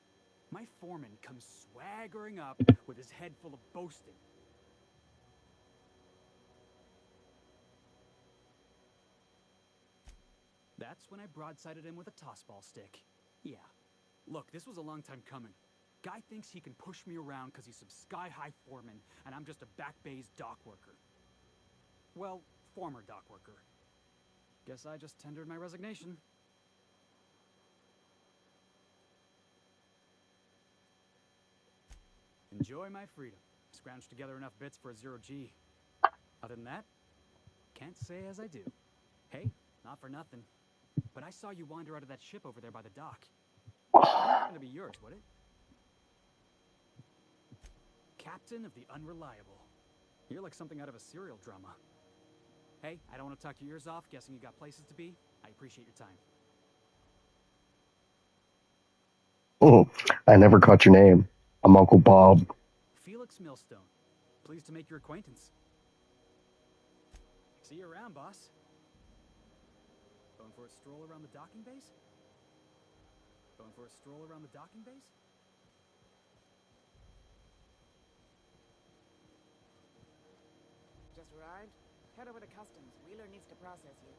my foreman comes swaggering up with his head full of boasting. That's when I broadsided him with a tossball stick. Yeah. Look, this was a long time coming. Guy thinks he can push me around because he's some sky-high foreman, and I'm just a back bay's dock worker. Well, former dock worker. Guess I just tendered my resignation. Enjoy my freedom. Scrounged together enough bits for a 0G. Other than that, can't say as I do. Hey, not for nothing, but I saw you wander out of that ship over there by the dock. It's gonna be yours, would it? Captain of the Unreliable. You're like something out of a serial drama. Hey, I don't want to talk your ears off, guessing you got places to be. I appreciate your time. Oh, I never caught your name. I'm Uncle Bob. Felix Millstone. Pleased to make your acquaintance. See you around, boss. Going for a stroll around the docking base? Going for a stroll around the docking base? Just arrived? Head over to Customs. Wheeler needs to process you.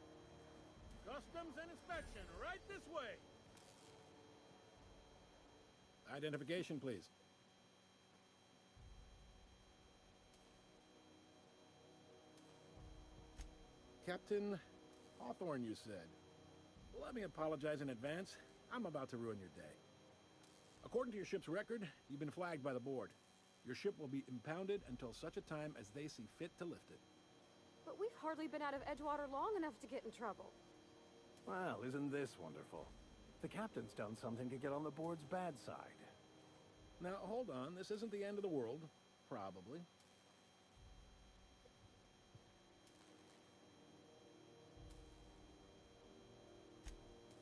Customs and inspection, right this way. Identification, please. Captain Hawthorne, you said. Well, let me apologize in advance. I'm about to ruin your day. According to your ship's record, you've been flagged by the board. Your ship will be impounded until such a time as they see fit to lift it. But we've hardly been out of Edgewater long enough to get in trouble. Well, isn't this wonderful? The captain's done something to get on the board's bad side. Now, hold on. This isn't the end of the world. Probably.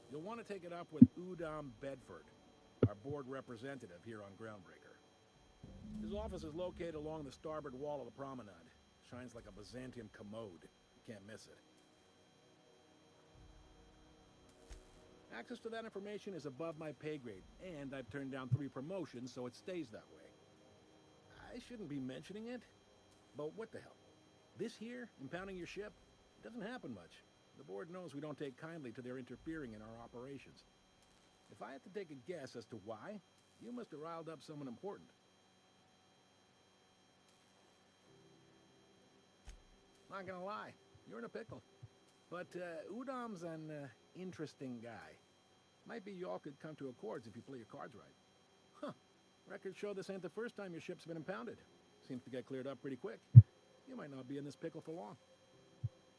You'll want to take it up with Udom Bedford, our board representative here on Groundbreaker. His office is located along the starboard wall of the promenade. Shines like a Byzantium commode. You can't miss it. Access to that information is above my pay grade, and I've turned down 3 promotions, so it stays that way. I shouldn't be mentioning it, but what the hell? This here, impounding your ship, doesn't happen much. The board knows we don't take kindly to their interfering in our operations. If I had to take a guess as to why, you must have riled up someone important. Not gonna lie, you're in a pickle. But Udom's an interesting guy. Might be y'all could come to accords if you play your cards right. Huh. Records show this ain't the first time your ship's been impounded. Seems to get cleared up pretty quick. You might not be in this pickle for long.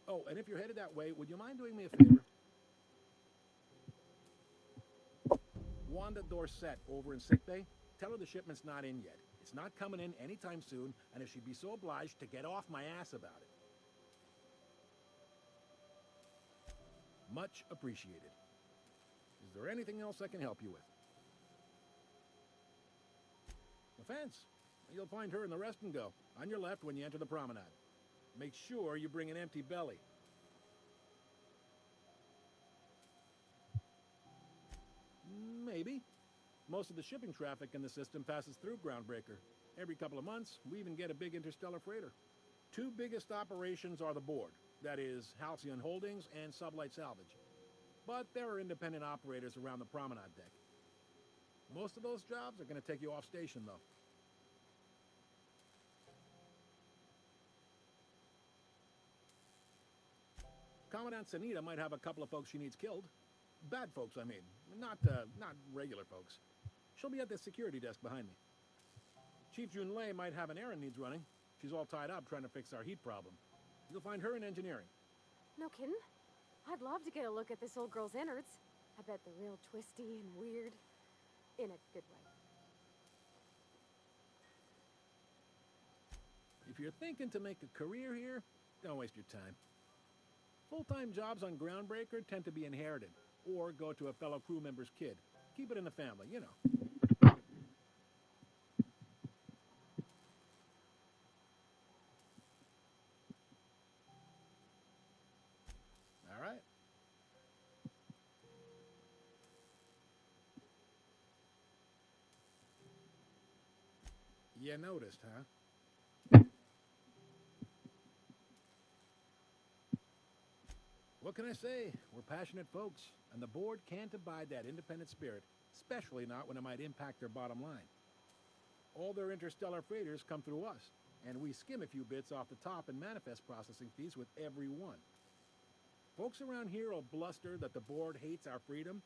Oh, and if you're headed that way, would you mind doing me a favor? Wanda Dorset over in sickbay, tell her the shipment's not in yet. It's not coming in anytime soon, and if she'd be so obliged to get off my ass about it. Much appreciated. Is there anything else I can help you with? fence. You'll find her in the rest and go, on your left when you enter the promenade. Make sure you bring an empty belly. Maybe. Most of the shipping traffic in the system passes through Groundbreaker. Every couple of months, we even get a big interstellar freighter. Two biggest operations are the board, that is, Halcyon Holdings and Sublight Salvage. But there are independent operators around the promenade deck. Most of those jobs are going to take you off station, though. Commandant Sanita might have a couple of folks she needs killed. Bad folks, I mean. Not regular folks. She'll be at the security desk behind me. Chief Junlei might have an errand needs running. She's all tied up trying to fix our heat problem. You'll find her in engineering. No kidding? I'd love to get a look at this old girl's innards. I bet they're real twisty and weird. In a good way. If you're thinking to make a career here, don't waste your time. Full-time jobs on Groundbreaker tend to be inherited, or go to a fellow crew member's kid. Keep it in the family, you know. All right. You noticed, huh? What can I say? We're passionate folks, and the board can't abide that independent spirit, especially not when it might impact their bottom line. All their interstellar freighters come through us, and we skim a few bits off the top in manifest processing fees with every one. Folks around here will bluster that the board hates our freedom,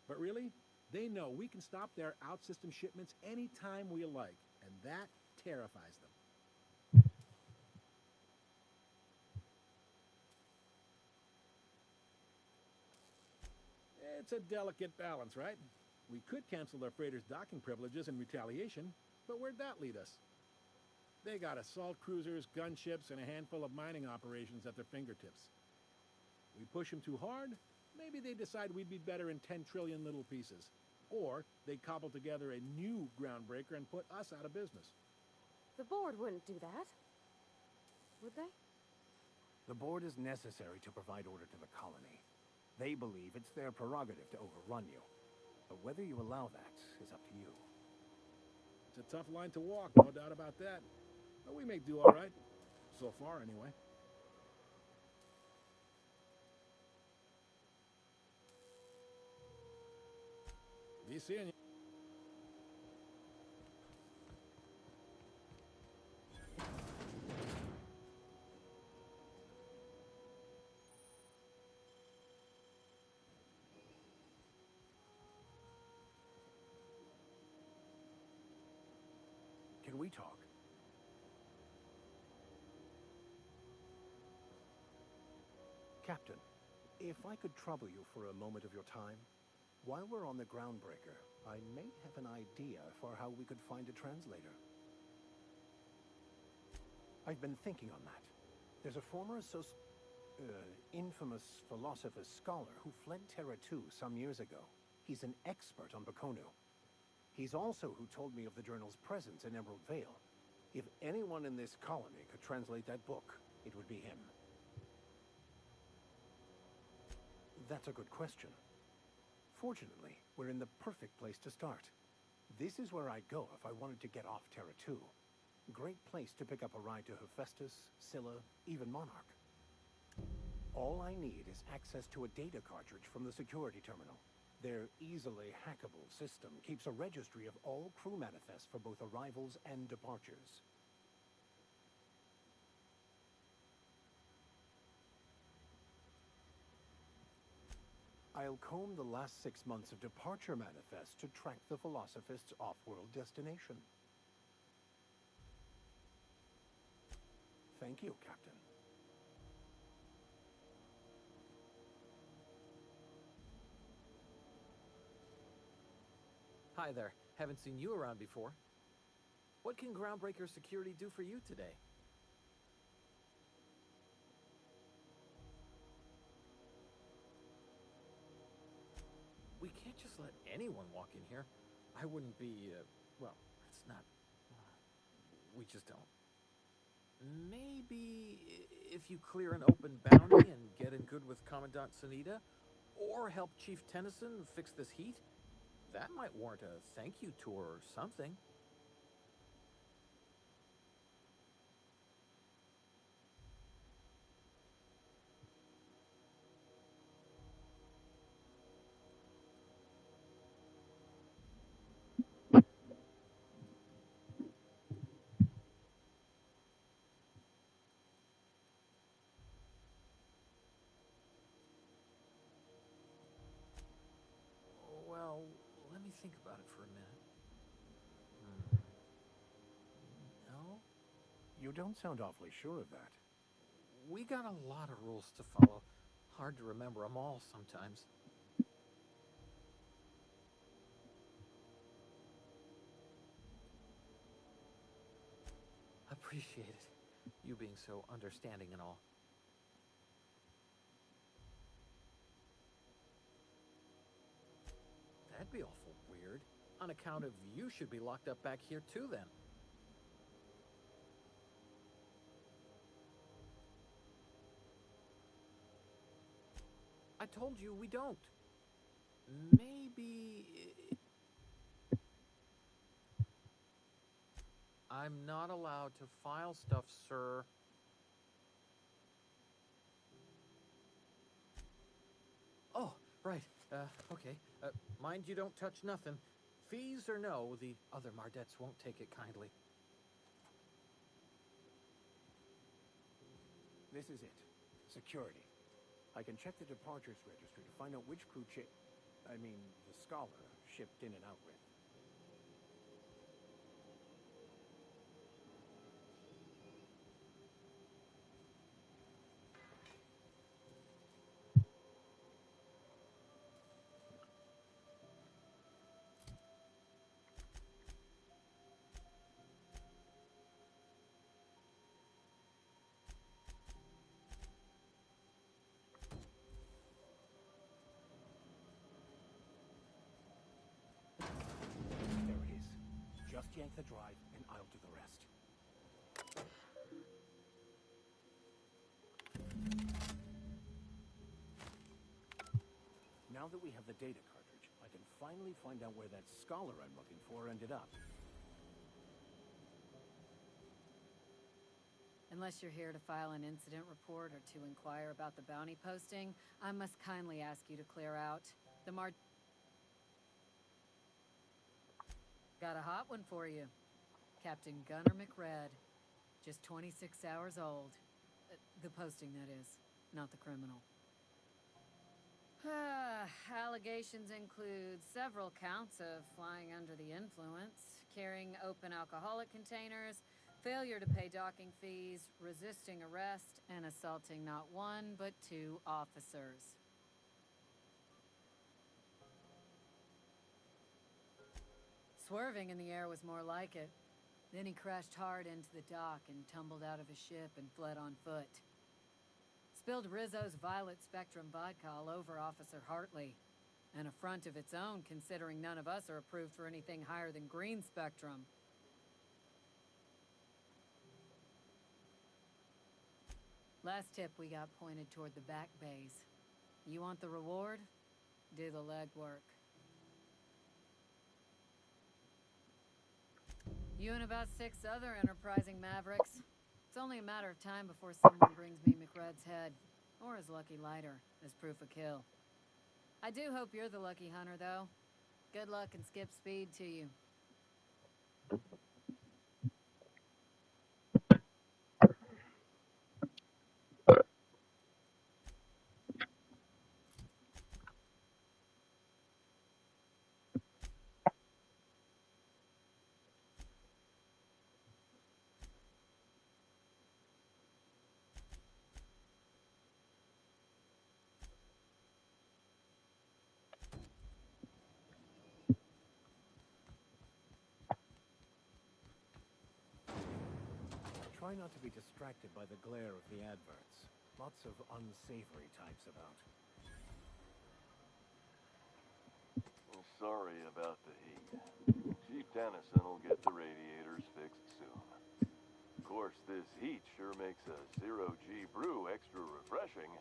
but really, they know we can stop their out-system shipments anytime we like, and that terrifies them. It's a delicate balance, right? We could cancel their freighters' docking privileges in retaliation, but where'd that lead us? They got assault cruisers, gunships, and a handful of mining operations at their fingertips. We push them too hard, maybe they decide we'd be better in 10 trillion little pieces. Or they cobble together a new Groundbreaker and put us out of business. The board wouldn't do that. Would they? The board is necessary to provide order to the colony. They believe it's their prerogative to overrun you. But whether you allow that is up to you. It's a tough line to walk, no doubt about that. But we make do all right. So far, anyway. Be seeing you. Can we talk? Captain, if I could trouble you for a moment of your time, while we're on the Groundbreaker, I may have an idea for how we could find a translator. I've been thinking on that. There's a former infamous philosopher scholar who fled Terra 2 some years ago. He's an expert on Bakonu. He's also who told me of the journal's presence in Emerald Vale. If anyone in this colony could translate that book, it would be him. That's a good question. Fortunately, we're in the perfect place to start. This is where I'd go if I wanted to get off Terra 2. Great place to pick up a ride to Hephaestus, Scylla, even Monarch. All I need is access to a data cartridge from the security terminal. Their easily hackable system keeps a registry of all crew manifests for both arrivals and departures. I'll comb the last 6 months of departure manifests to track the Philosophist's off-world destination. Thank you, Captain. Hi there. Haven't seen you around before. What can Groundbreaker Security do for you today? We can't just let anyone walk in here. I wouldn't be, well, it's not we just don't. Maybe if you clear an open bounty and get in good with Commandant Sunita, or help Chief Tennyson fix this heat, that might warrant a thank you tour or something. Well, let me think about it for a minute. No? You don't sound awfully sure of that. We got a lot of rules to follow. Hard to remember them all sometimes. Appreciate it. You being so understanding and all. That'd be awful weird. On account of you should be locked up back here too then. I told you we don't. Maybe... I'm not allowed to file stuff, sir. Oh, right. Okay. Mind you don't touch nothing. Fees or no, the other Mardettes won't take it kindly. This is it. Security. I can check the departures registry to find out which crew the Scholar shipped in and out with. There it is. Just yank the drive, and I'll do the rest. Now that we have the data cartridge, I can finally find out where that Scholar I'm looking for ended up. Unless you're here to file an incident report or to inquire about the bounty posting, I must kindly ask you to clear out. The Got a hot one for you. Captain Gunnar McRed. Just 26 hours old. The posting, that is, not the criminal. Allegations include several counts of flying under the influence, carrying open alcoholic containers, failure to pay docking fees, resisting arrest, and assaulting not one but two officers. Swerving in the air was more like it. Then he crashed hard into the dock and tumbled out of his ship and fled on foot. Spilled Rizzo's Violet Spectrum vodka all over Officer Hartley. An affront of its own, considering none of us are approved for anything higher than green spectrum. Last tip we got pointed toward the back bays. You want the reward? Do the legwork. You and about 6 other enterprising mavericks. It's only a matter of time before someone brings me McRed's head, or his lucky lighter, as proof of kill. I do hope you're the lucky hunter, though. Good luck and skip speed to you. Try not to be distracted by the glare of the adverts. Lots of unsavory types about. Sorry about the heat. Chief Tennyson will get the radiators fixed soon. course, this heat sure makes a zero-G brew extra refreshing.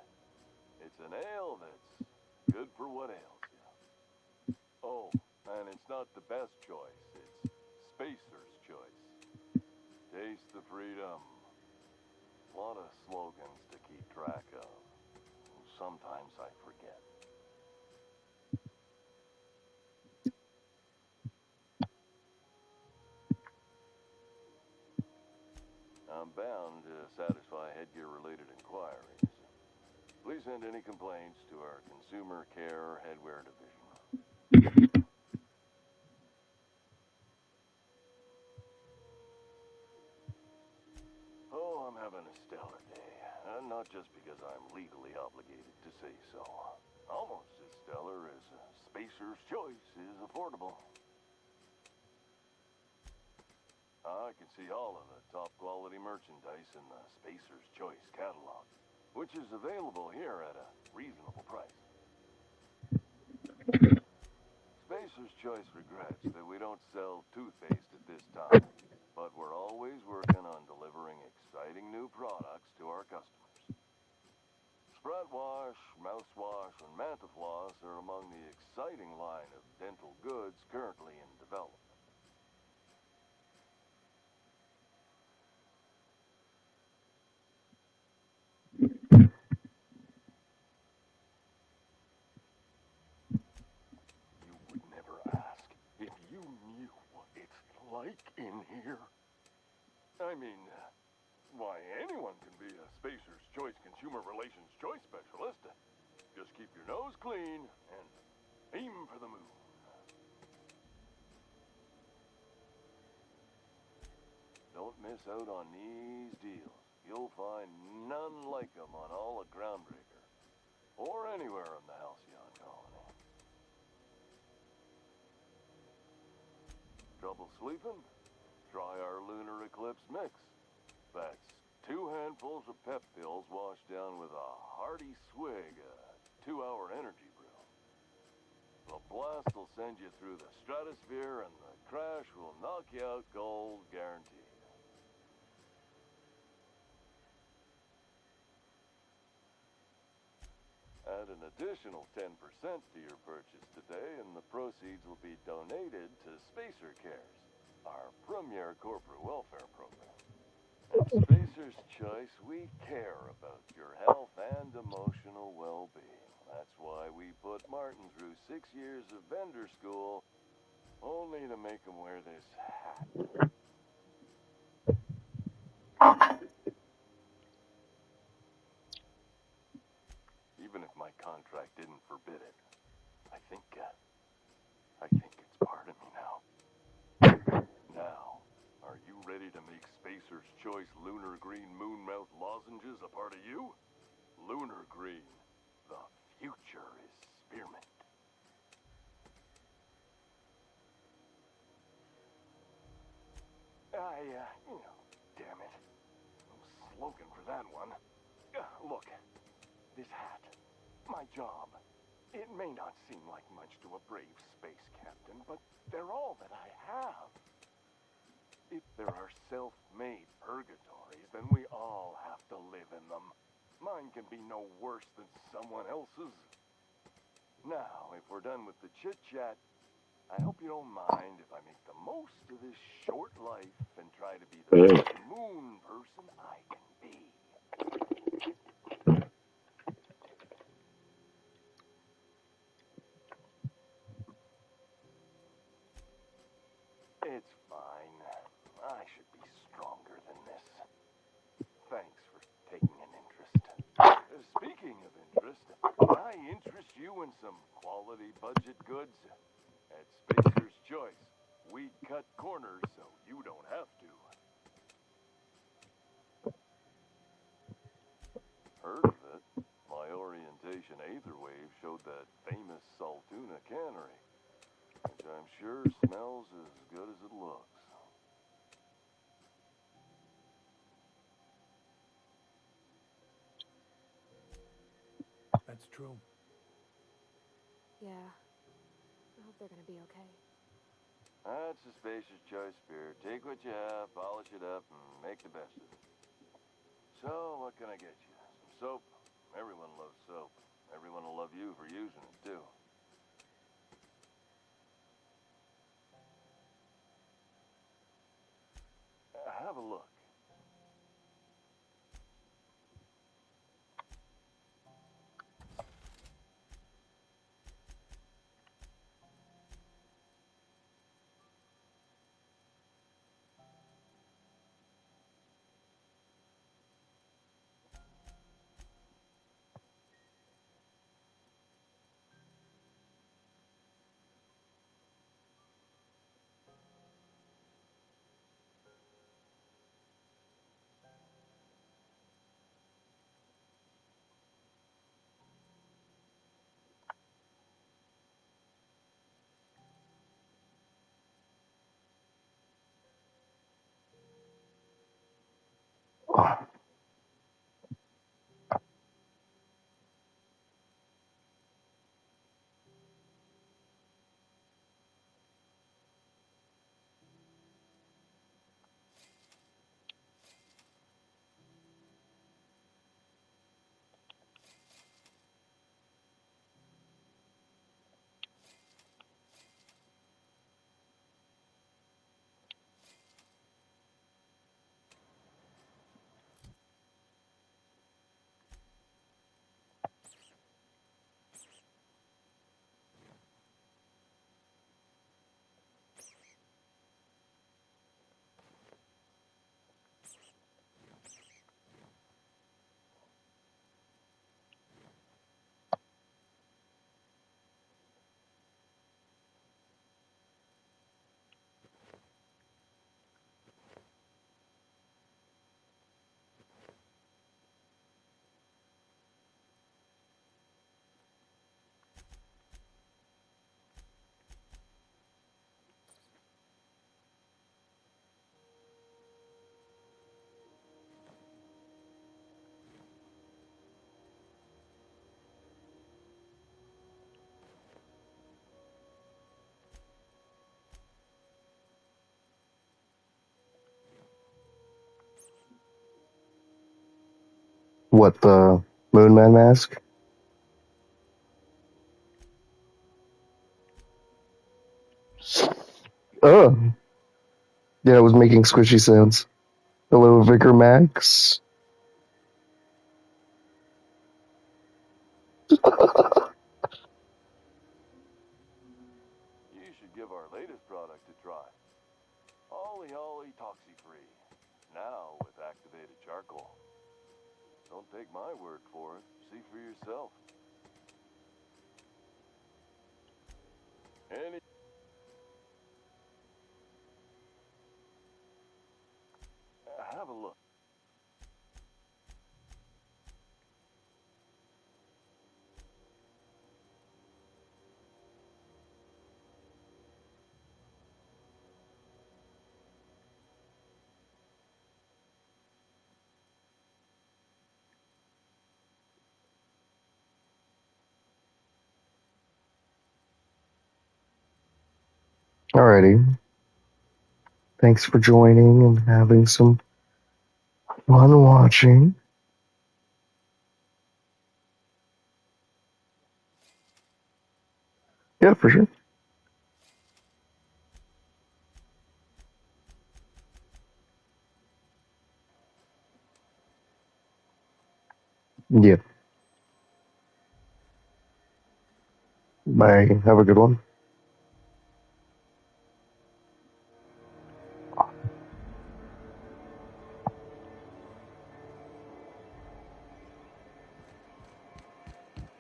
It's an ale that's good for what ails you. Oh, and it's not the best choice. It's Spacer's Choice. Taste the freedom. A lot of slogans to keep track of. Sometimes I forget. I'm bound to satisfy headgear-related inquiries. Please send any complaints to our Consumer Care Headwear Division. Oh, I'm having a stellar day. Not just because I'm legally obligated to say so. Almost as stellar as Spacer's Choice is affordable. I can see all of the top-quality merchandise in the Spacer's Choice catalog, which is available here at a reasonable price. Spacer's Choice regrets that we don't sell toothpaste at this time, but we're always working on delivering exciting new products to our customers. Sprout Wash, Mouthwash, and Mantafloss are among the exciting line of dental goods currently in development. You would never ask if you knew what it's like in here. I mean, why, anyone can be a Spacer's Choice Consumer Relations Choice Specialist. Just keep your nose clean and aim for the moon. Don't miss out on these deals. You'll find none like them on all of Groundbreaker, or anywhere in the Halcyon Colony. Trouble sleeping? Try our Lunar Eclipse Mix. That's 2 handfuls of pep pills washed down with a hearty swig of 2-hour energy brew. The blast will send you through the stratosphere, and the crash will knock you out cold, guaranteed. Add an additional 10% to your purchase today, and the proceeds will be donated to Spacer Cares, our premier corporate welfare program. At Spacer's Choice, we care about your health and emotional well-being. That's why we put Martin through 6 years of vendor school, only to make him wear this hat. Even if my contract didn't forbid it, I think it's part of me now. Now, are you ready to make Spacer's Choice Lunar Green Moonmouth lozenges a part of you? Lunar Green, the future is spearmint. Damn it. No slogan for that one. Look, this hat, my job, it may not seem like much to a brave space captain, but they're all that I have. If there are self-made purgatories, then we all have to live in them. Mine can be no worse than someone else's. Now, if we're done with the chit-chat, I hope you don't mind if I make the most of this short life and try to be the best moon person I can be. It's fine. I should be stronger than this. Thanks for taking an interest. Speaking of interest, can I interest you in some quality budget goods? At Spacer's Choice, we cut corners so you don't have to. Heard of it? My orientation Aetherwave showed that famous Saltuna cannery, which I'm sure smells as good as it looks. That's true. Yeah. I hope they're gonna be okay. That's a spacer's choice beer. Take what you have, polish it up, and make the best of it. So, what can I get you? Some soap? Everyone loves soap. Everyone will love you for using it, too. Have a look. What, the Moon Man mask? Oh. Yeah, it was making squishy sounds. Hello, Vicar Max. You should give our latest product a try. Ollie Ollie Toxi-Free. Now with activated charcoal. Don't take my word for it. See for yourself. Any... Have a look. Alrighty. Thanks for joining and having some fun watching. Yeah, for sure. Yeah. Bye. Have a good one.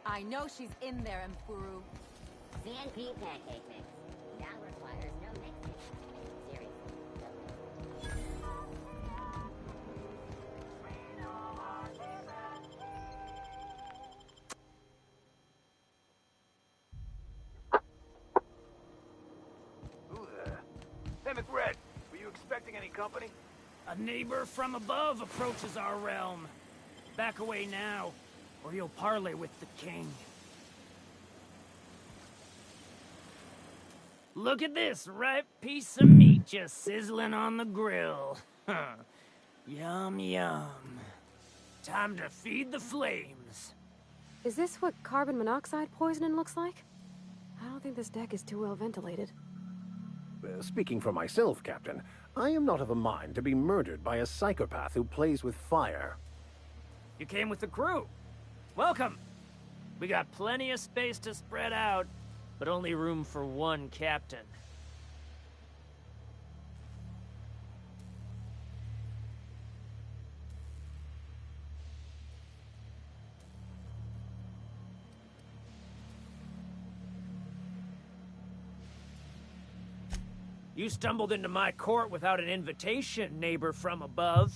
I know she's in there, Mfuru. CNP pancake mix. Now requires no mixing. Seriously. Who the... Hey, McRed, were you expecting any company? A neighbor from above approaches our realm. Back away now, or you'll parley with the king. Look at this ripe piece of meat just sizzling on the grill. Yum, yum. Time to feed the flames. Is this what carbon monoxide poisoning looks like? I don't think this deck is too well ventilated. Speaking for myself, Captain, I am not of a mind to be murdered by a psychopath who plays with fire. You came with the crew. Welcome. We got plenty of space to spread out, but only room for one captain. You stumbled into my court without an invitation, neighbor from above.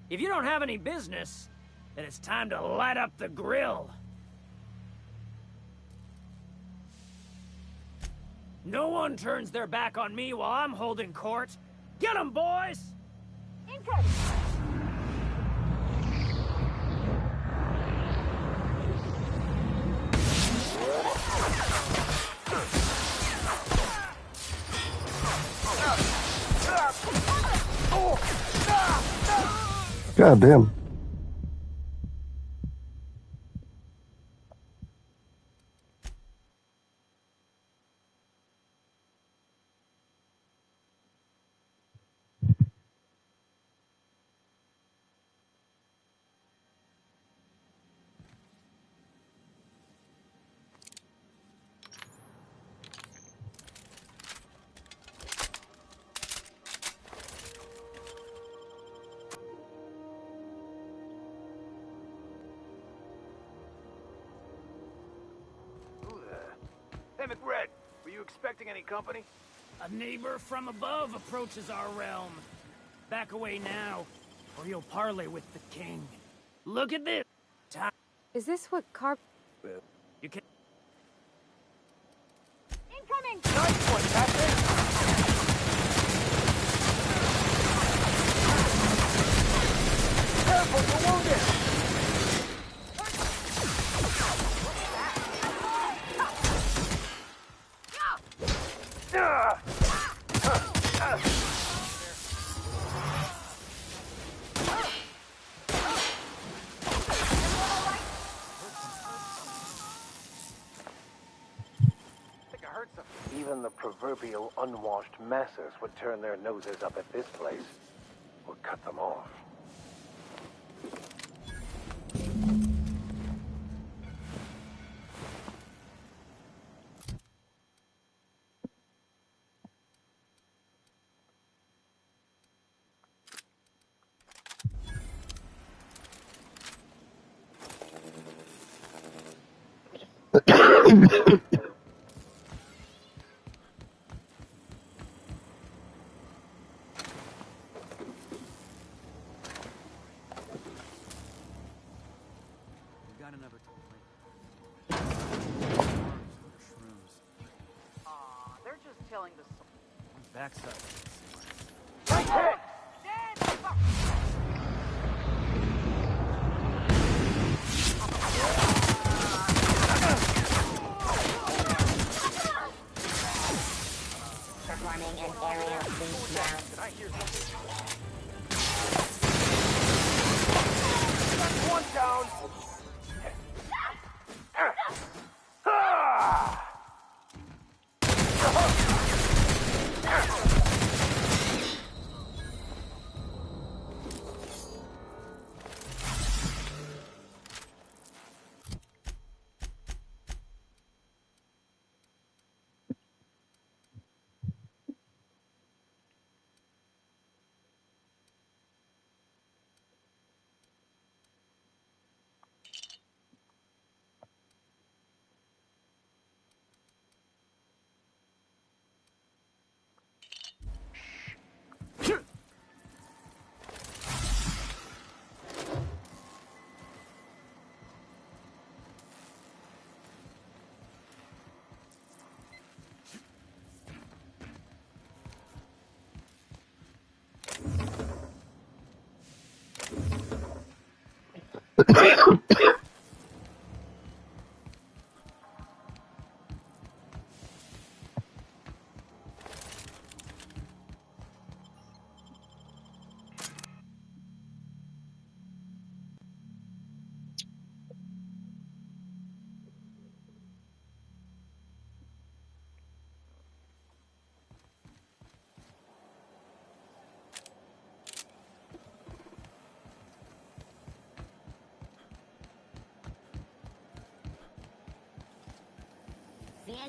If you don't have any business, then it's time to light up the grill. No one turns their back on me while I'm holding court. Get 'em, boys! God damn. Hey, McRed, were you expecting any company? A neighbor from above approaches our realm. Back away now, or you'll parley with the king. Look at this. Is this what You can. Incoming! Nice one, Captain! Careful, you're wounded! Even the proverbial unwashed masses would turn their noses up at this place, or cut them off. Got another toy. They're just telling the Backside. Right hit! Performing an aerial beam now. Did I hear something? That's one down!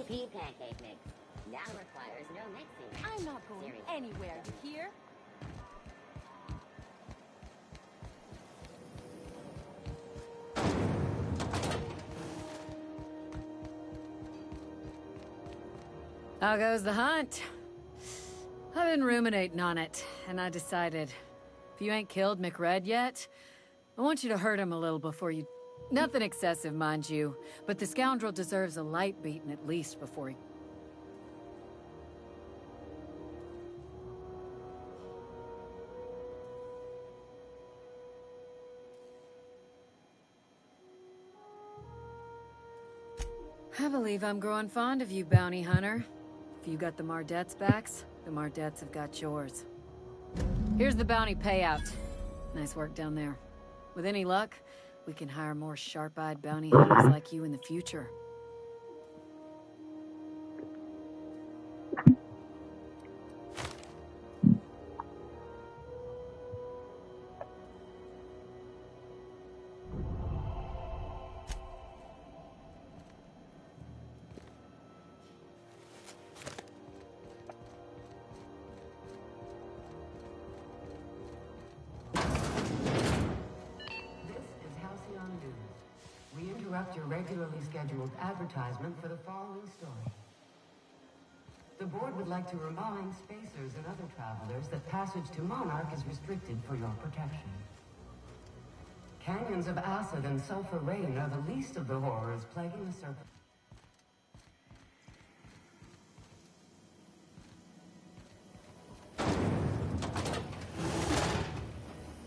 10p pancake mix. Now requires no mixing. I'm not going anywhere, you hear? How goes the hunt? I've been ruminating on it, and I decided, if you ain't killed McRed yet, I want you to hurt him a little before you... Nothing excessive, mind you, but the scoundrel deserves a light beating at least before he... I believe I'm growing fond of you, bounty hunter. If you got the Mardet's backs, the Mardets have got yours. Here's the bounty payout. Nice work down there. With any luck, we can hire more sharp-eyed bounty hunters like you in the future. Your regularly scheduled advertisement for the following story. The board would like to remind spacers and other travelers that passage to Monarch is restricted for your protection. Canyons of acid and sulfur rain are the least of the horrors plaguing the surface.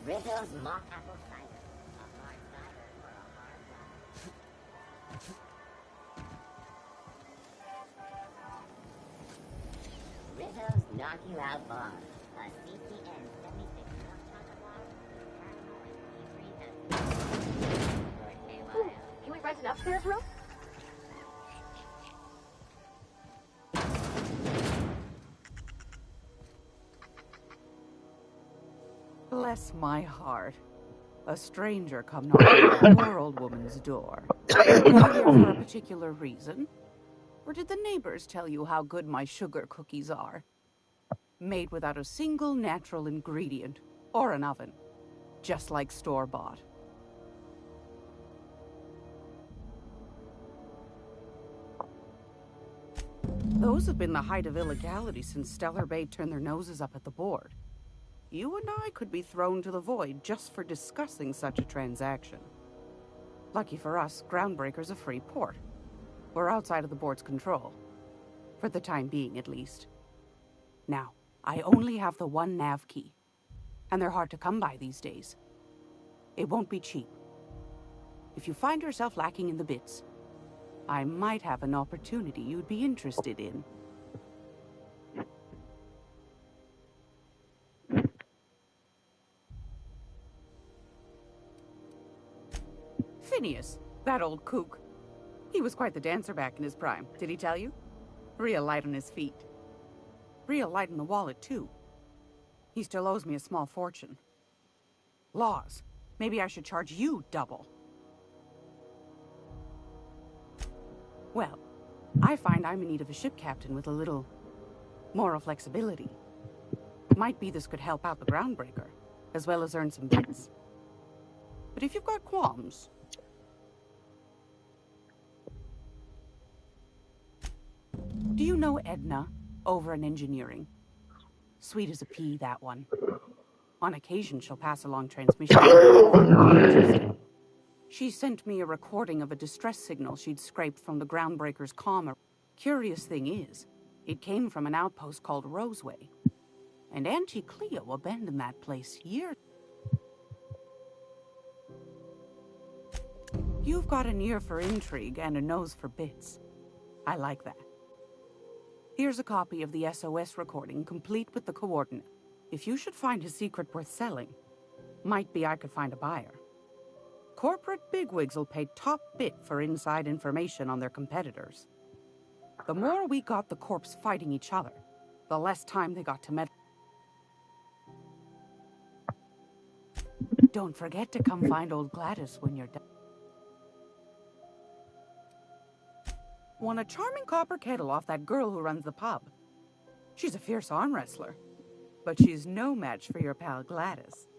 Rizzo's mock apple cider. A hard cider for a hard life. Rizzo's Knock You Out Bar. A CCN 76 Can we rent an upstairs room? Bless my heart. A stranger come knocking on a poor old woman's door. Are you here for a particular reason? Or did the neighbors tell you how good my sugar cookies are? Made without a single natural ingredient, or an oven. Just like store-bought. Those have been the height of illegality since Stellar Bay turned their noses up at the board. You and I could be thrown to the void just for discussing such a transaction. Lucky for us, Groundbreaker's a free port. We're outside of the board's control. For the time being, at least. Now, I only have the one nav key. And they're hard to come by these days. It won't be cheap. If you find yourself lacking in the bits, I might have an opportunity you'd be interested in. Phineas, that old kook. He was quite the dancer back in his prime, did he tell you? Real light on his feet. Real light in the wallet, too. He still owes me a small fortune. Laws. Maybe I should charge you double. Well, I find I'm in need of a ship captain with a little moral flexibility. Might be this could help out the Groundbreaker, as well as earn some bits. But if you've got qualms... Do you know Edna, over in engineering? Sweet as a pea, that one. On occasion, she'll pass along transmission. She sent me a recording of a distress signal she'd scraped from the Groundbreaker's commer. Curious thing is, it came from an outpost called Roseway. And Auntie Cleo abandoned that place years. You've got an ear for intrigue and a nose for bits. I like that. Here's a copy of the SOS recording, complete with the coordinate. If you should find his secret worth selling, might be I could find a buyer. Corporate bigwigs will pay top bit for inside information on their competitors. The more we got the corps fighting each other, the less time they got to meddle. Don't forget to come find old Gladys when you're done. Won a charming copper kettle off that girl who runs the pub. She's a fierce arm wrestler, but she's no match for your pal Gladys.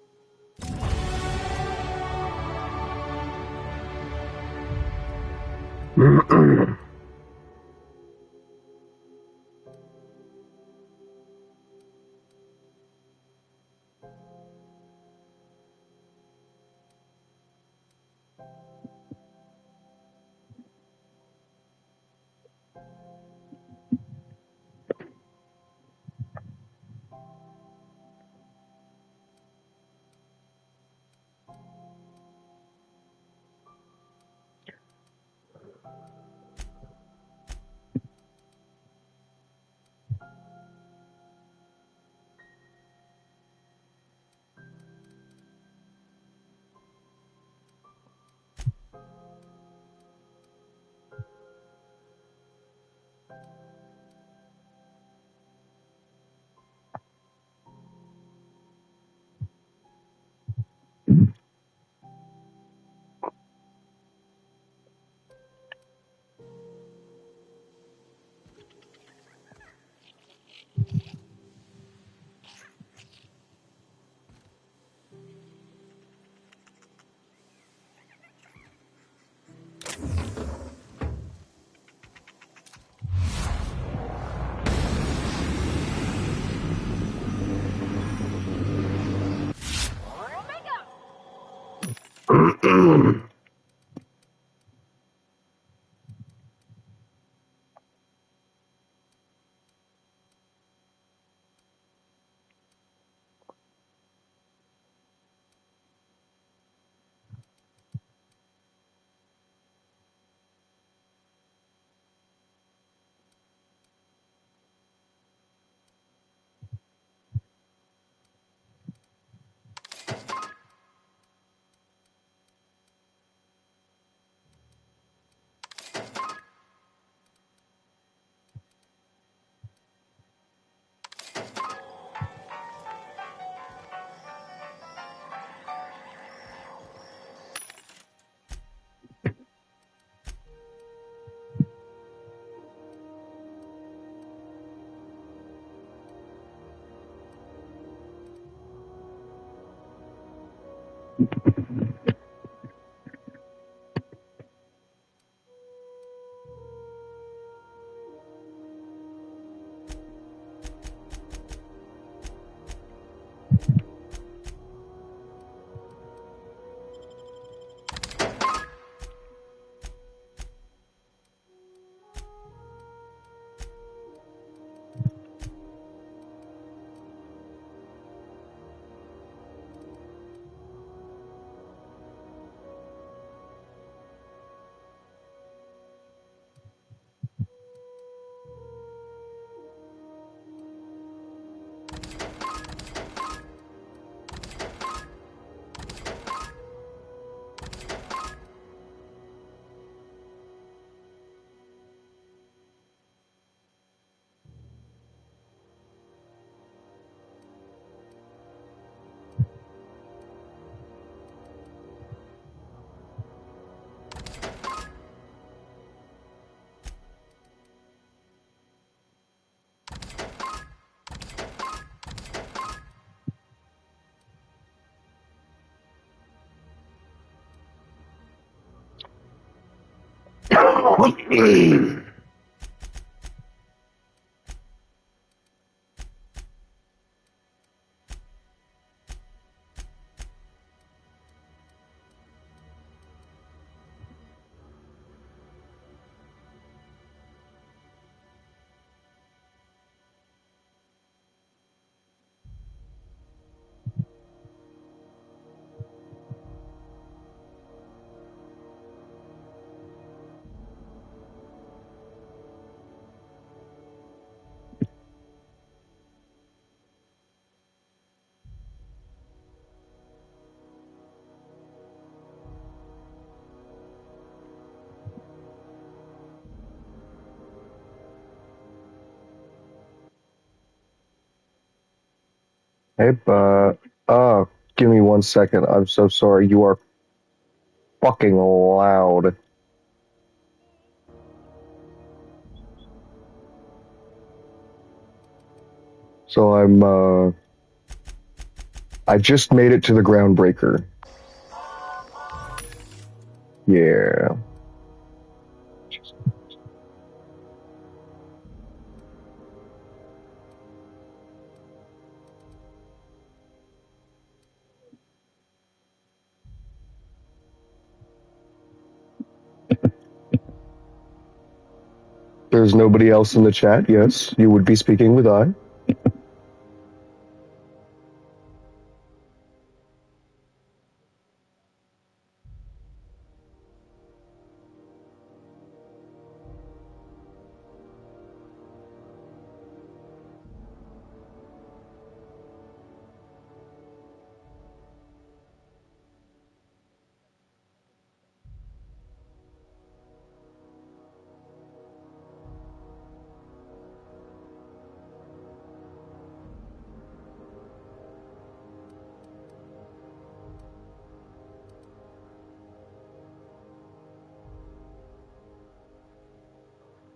Hey, give me 1 second. I'm so sorry. You are fucking loud. So I just made it to the Groundbreaker. Yeah. There's nobody else in the chat. Yes, you would be speaking with I.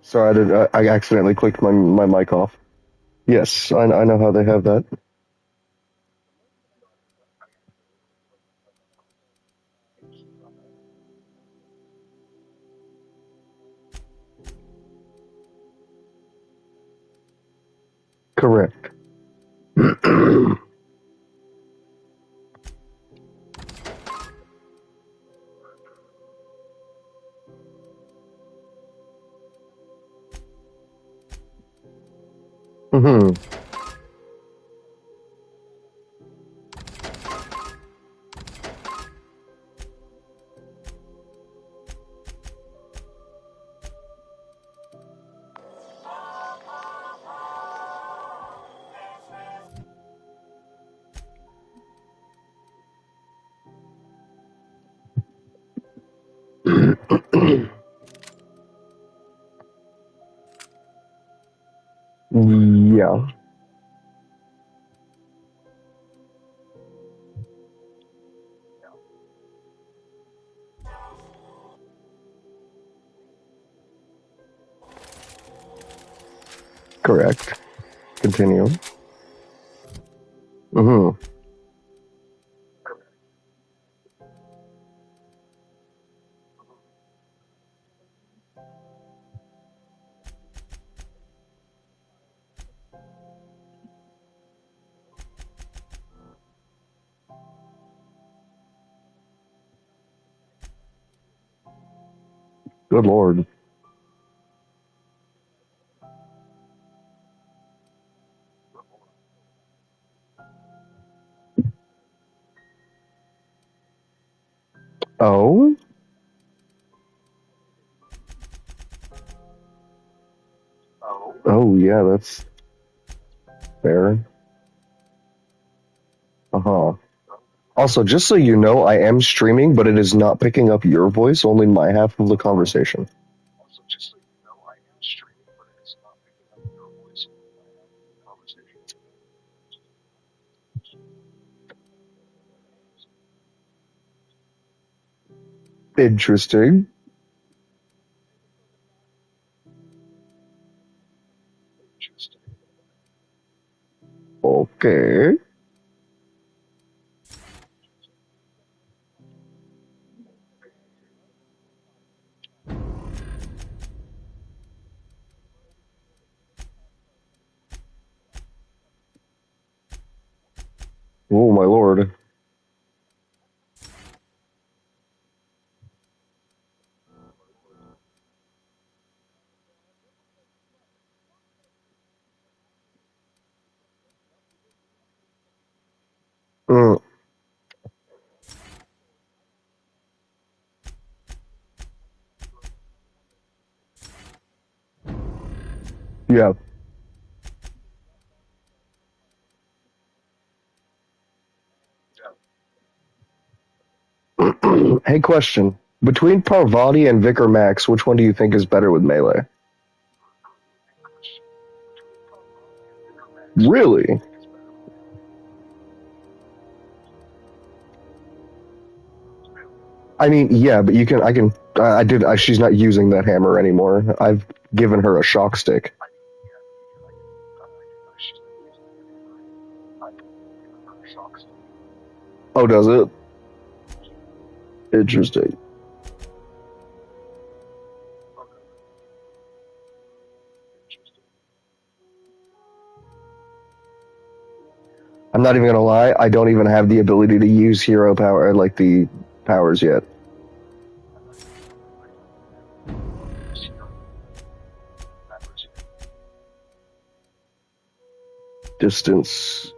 Sorry, I accidentally clicked my mic off. Yes, I know how they have that. Correct. Mm-hmm. Yeah. Correct. Continue. Mm-hmm. Good Lord. Oh? Oh, yeah, that's fair. Uh-huh. Also, just so you know, I am streaming, but it is not picking up your voice, only my half of the conversation. Interesting. Okay. Oh, my lord. Mm, yeah. Hey, question. Between Parvati and Vicar Max, which one do you think is better with melee? Really? I mean, yeah, but she's not using that hammer anymore. I've given her a shock stick. Oh, does it? Interesting. I'm not even gonna lie, I don't even have the ability to use hero power, like the powers yet. Distance.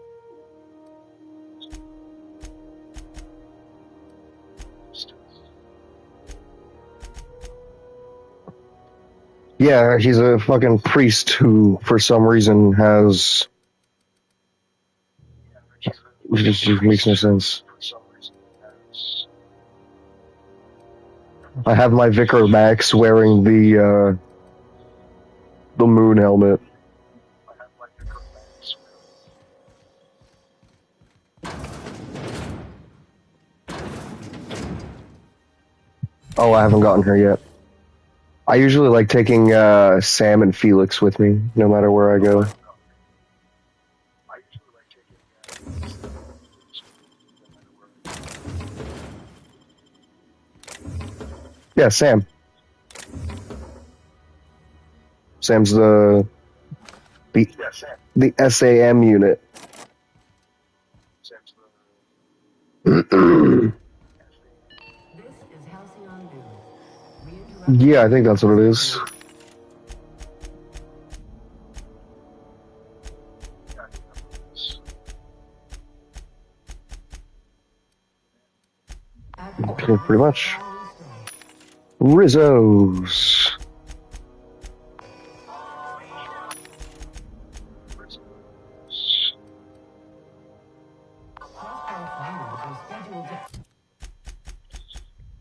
Yeah, he's a fucking priest who, for some reason, has... It just makes no sense. I have my Vicar Max wearing the moon helmet. Oh, I haven't gotten her yet. I usually like taking Sam and Felix with me, no matter where I go. Yeah, Sam. Sam's the SAM unit. Yeah, I think that's what it is. Okay, pretty much. Rizzo's.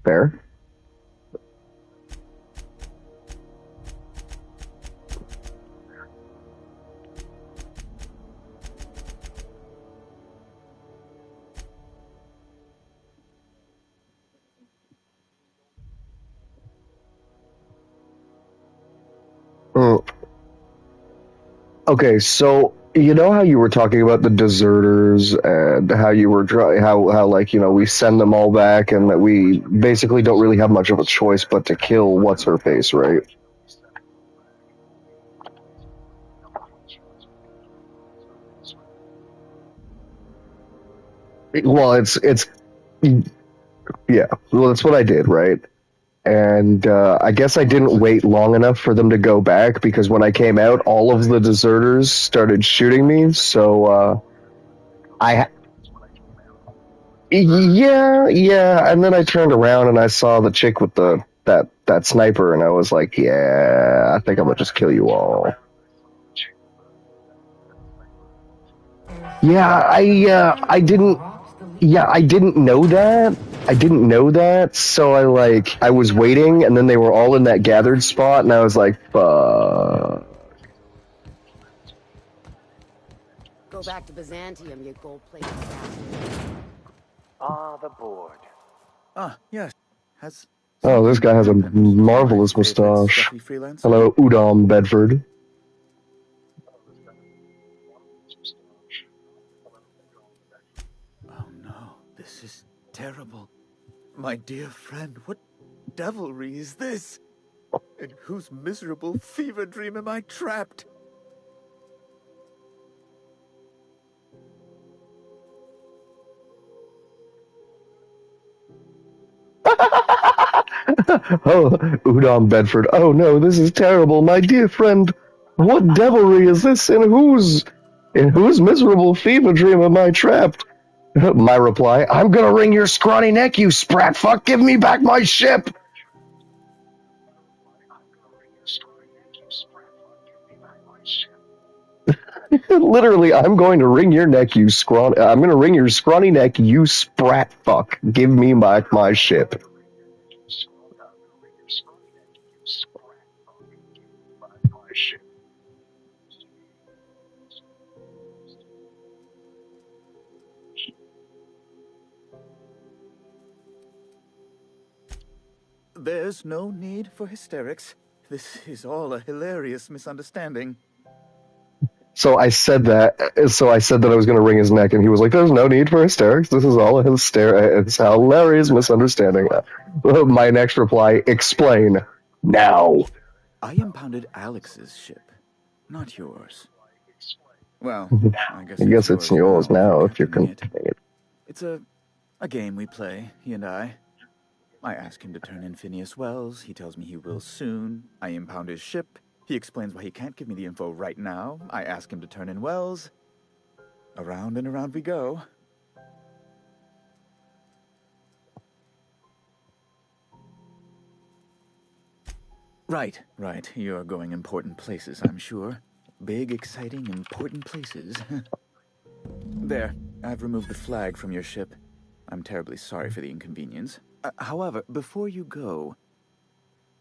Fair. Okay, so you know how you were talking about the deserters and how you were how like you know we send them all back and that we basically don't really have much of a choice but to kill what's her face, right? Well, it's yeah. Well, that's what I did, right? And I guess I didn't wait long enough for them to go back because when I came out, all of the deserters started shooting me. So yeah. And then I turned around and I saw the chick with that sniper, and I was like, yeah, I think I'm gonna just kill you all. Yeah, I didn't. Yeah, I didn't know that. So I was waiting, and then they were all in that gathered spot, and I was like, fuck. Go back to Byzantium, you gold-plated bastard. Ah, the board. Ah, yes. Oh, this guy has a marvelous mustache. Hello, Udom Bedford. Oh no, this is terrible. My dear friend, what devilry is this? In whose miserable fever dream am I trapped? Oh, Udom Bedford. Oh no, this is terrible, my dear friend. What devilry is this? In whose miserable fever dream am I trapped? My reply: I'm gonna wring your scrawny neck, you sprat fuck. Give me back my ship. Literally, I'm going to wring your neck, you scrawny. I'm gonna wring your scrawny neck, you sprat fuck. Give me back my ship. There's no need for hysterics. This is all a hilarious misunderstanding. So I said that. So I said that I was going to wring his neck, and he was like, "There's no need for hysterics. This is all a It's a hilarious misunderstanding." My next reply: "Explain now." I impounded Alex's ship, not yours. Well, I guess it's yours now if you're confirming it. It's a game we play, he and I. I ask him to turn in Phineas Wells. He tells me he will soon. I impound his ship. He explains why he can't give me the info right now. I ask him to turn in Wells. Around and around we go. Right. You're going important places, I'm sure. Big, exciting, important places. There, I've removed the flag from your ship. I'm terribly sorry for the inconvenience. However, before you go,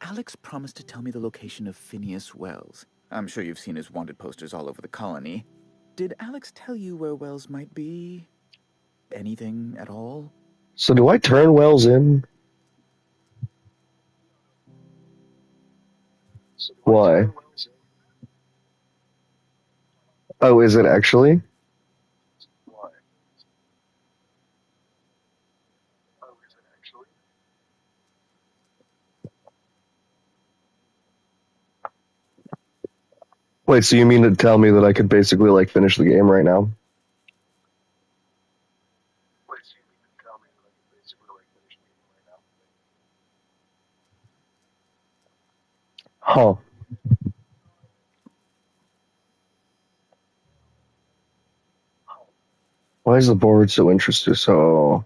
Alex promised to tell me the location of Phineas Wells. I'm sure you've seen his wanted posters all over the colony. Did Alex tell you where Wells might be? Anything at all? So do I turn Wells in? Why? Oh, is it actually? Wait, so you mean to tell me that I could basically, like, finish the game right now? Huh. Why is the board so interested? So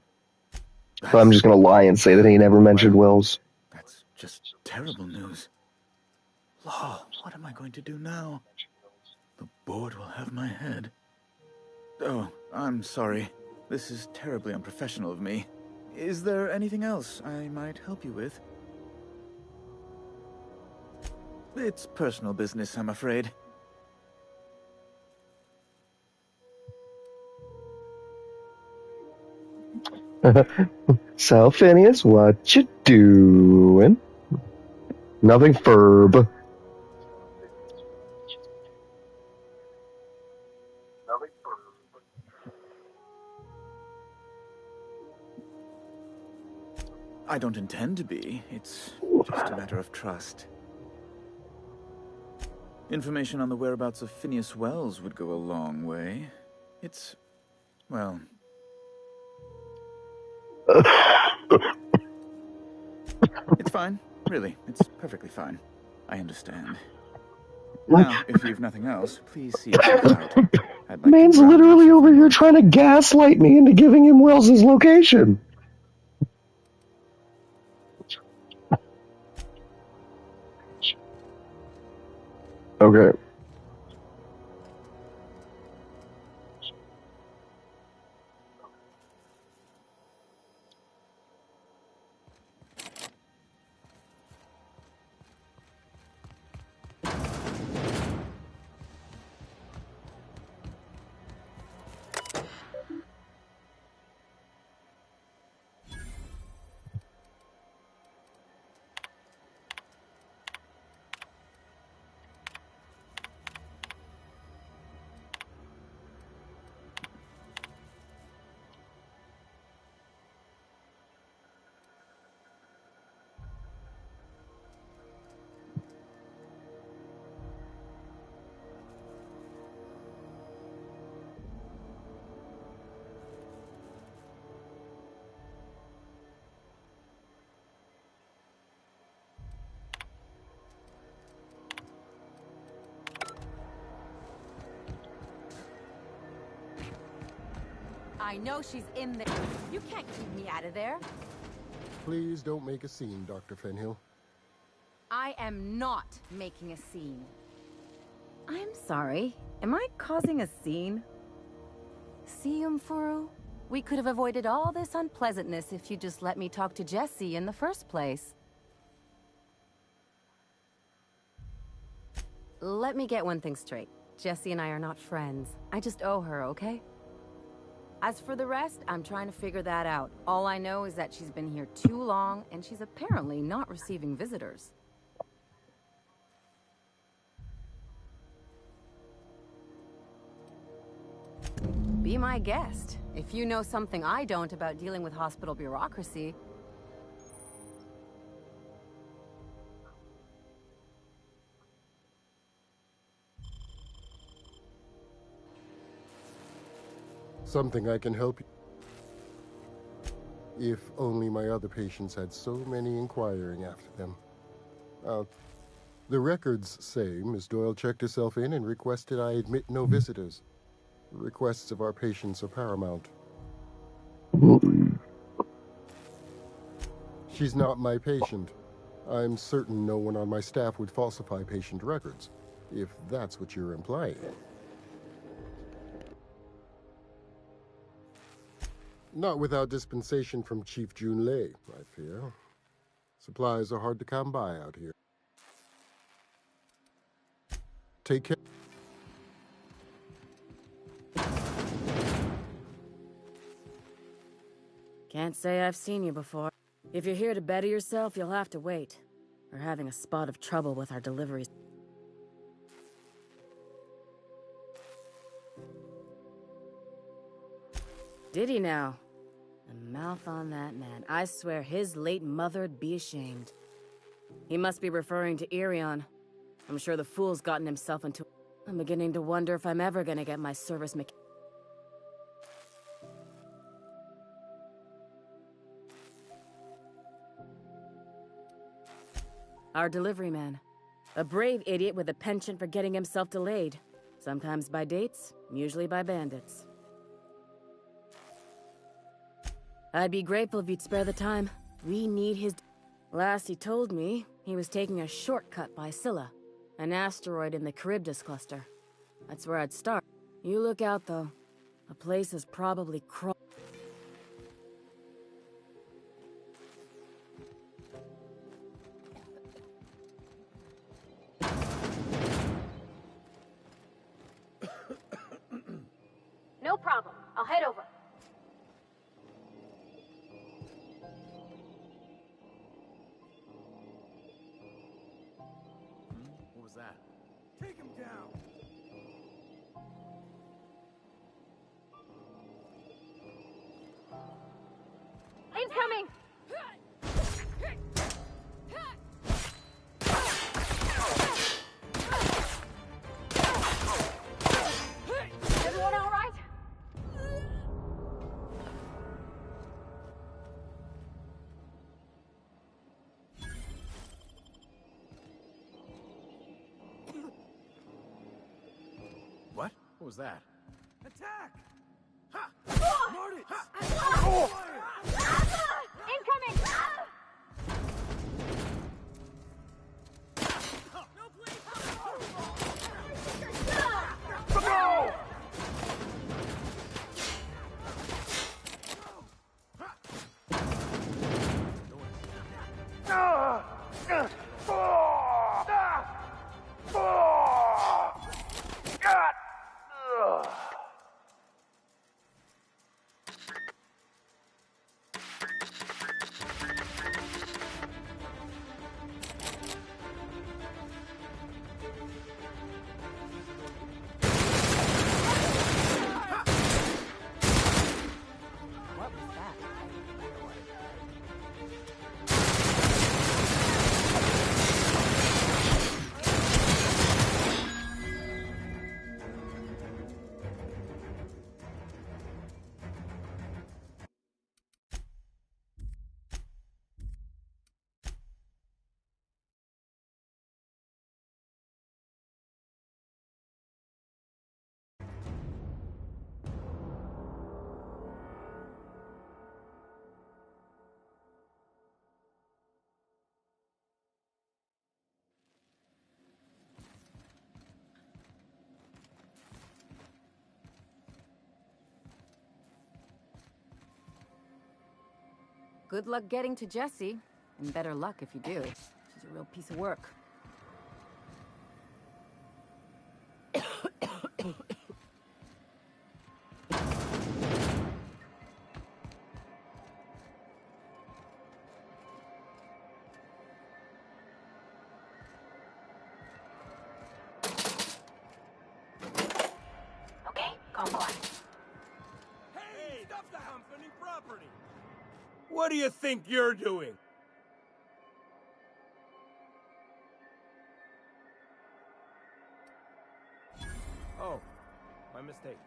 I'm just gonna lie and say that he never mentioned Wells. That's just terrible news. Law, what am I going to do now? The board will have my head. Oh, I'm sorry. This is terribly unprofessional of me. Is there anything else I might help you with? It's personal business, I'm afraid. So, Phineas, what you doing? Nothing, Ferb. I don't intend to be. It's just a matter of trust. Information on the whereabouts of Phineas Wells would go a long way. It's, well... It's fine. Really, it's perfectly fine. I understand. Now, if you've nothing else, please see it out. Man's literally over here trying to gaslight me into giving him Wells's location. Okay. I know she's in there. You can't keep me out of there. Please don't make a scene, Dr. Fenhill. I am not making a scene. I'm sorry. Am I causing a scene? See, Umfuru? We could have avoided all this unpleasantness if you just let me talk to Jessie in the first place. Let me get one thing straight. Jessie and I are not friends. I just owe her, okay? As for the rest, I'm trying to figure that out. All I know is that she's been here too long, and she's apparently not receiving visitors. Be my guest. If you know something I don't about dealing with hospital bureaucracy... Something I can help you. If only my other patients had so many inquiring after them. The records say Miss Doyle checked herself in and requested I admit no visitors. The requests of our patients are paramount. She's not my patient. I'm certain no one on my staff would falsify patient records, if that's what you're implying. Not without dispensation from Chief Junlei, I fear. Supplies are hard to come by out here. Take care. Can't say I've seen you before. If you're here to better yourself, you'll have to wait. We're having a spot of trouble with our deliveries. Did he now? The mouth on that man. I swear his late mother'd be ashamed. He must be referring to Irion. I'm sure the fool's gotten himself into... I'm beginning to wonder if I'm ever gonna get my service mechanic. Our delivery man. A brave idiot with a penchant for getting himself delayed. Sometimes by dates, usually by bandits. I'd be grateful if you'd spare the time. We need his... Last he told me, he was taking a shortcut by Scylla, an asteroid in the Charybdis cluster. That's where I'd start. You look out, though. The place is probably No problem. I'll head over. What was that? Take him down! Incoming! Everyone all right? What? What was that? Attack! Marty! Incoming! Good luck getting to Jessie, and better luck if you do. She's a real piece of work. Okay, go on. What do you think you're doing? Oh, my mistake.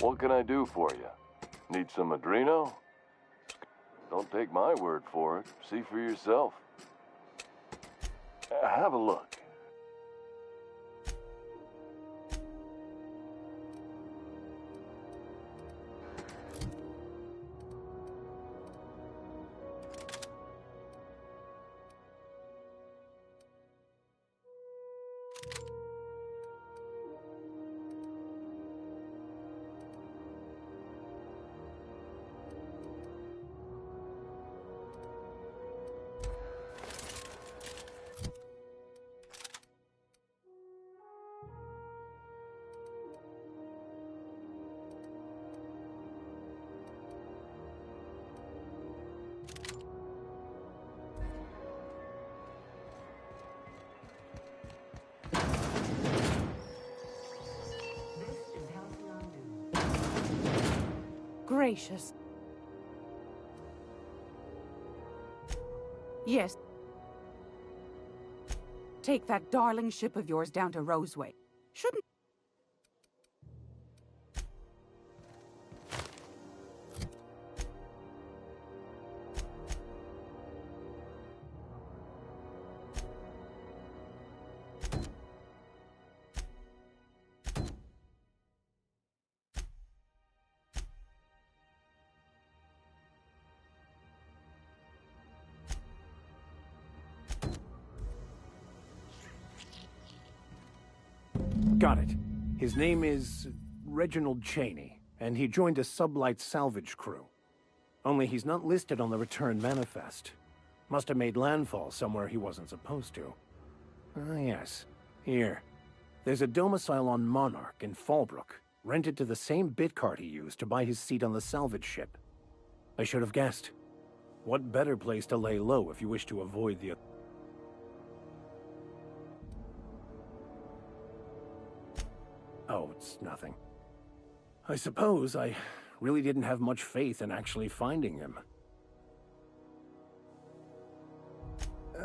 What can I do for you? Need some Adreno? Don't take my word for it. See for yourself. Have a look. Gracious. Yes. Take that darling ship of yours down to Roseway. Shouldn't... Got it. His name is Reginald Cheney, and he joined a sublight salvage crew. Only he's not listed on the return manifest. Must have made landfall somewhere he wasn't supposed to. Ah, yes. Here. There's a domicile on Monarch in Fallbrook, rented to the same bit card he used to buy his seat on the salvage ship. I should have guessed. What better place to lay low if you wish to avoid the... Oh, it's nothing. I suppose I really didn't have much faith in actually finding him.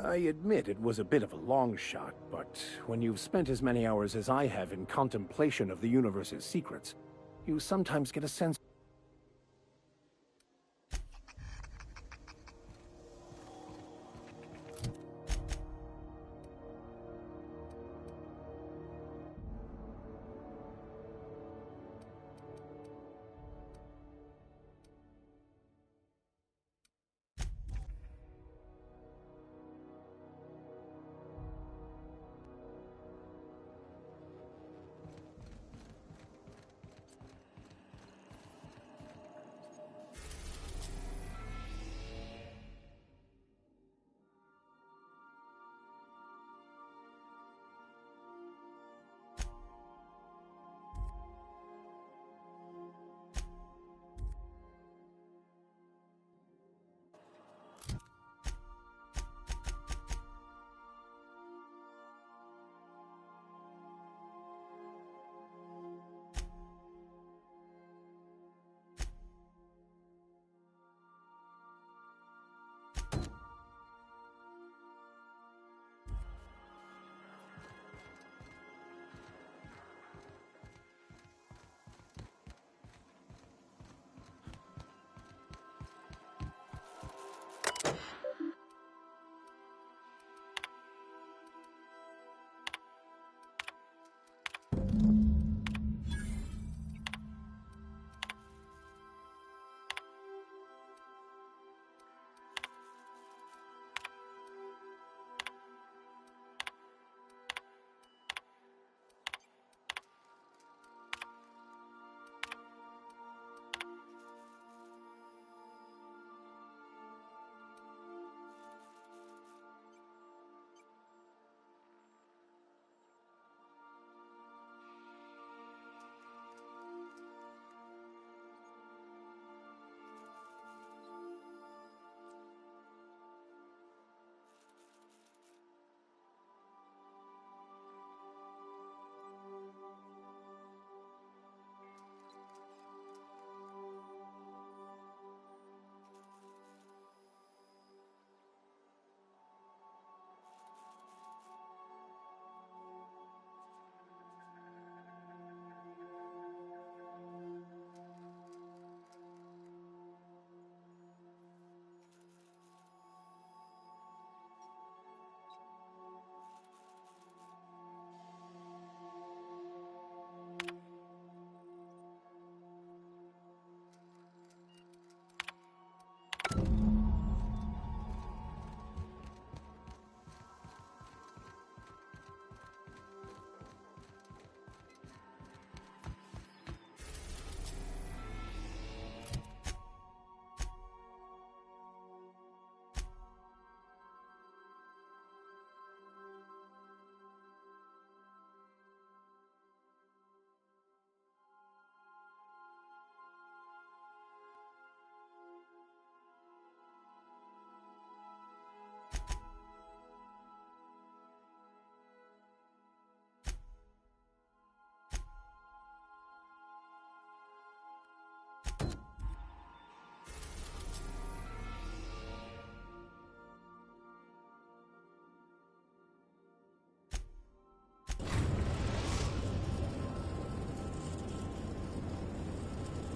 I admit it was a bit of a long shot, but when you've spent as many hours as I have in contemplation of the universe's secrets, you sometimes get a sense...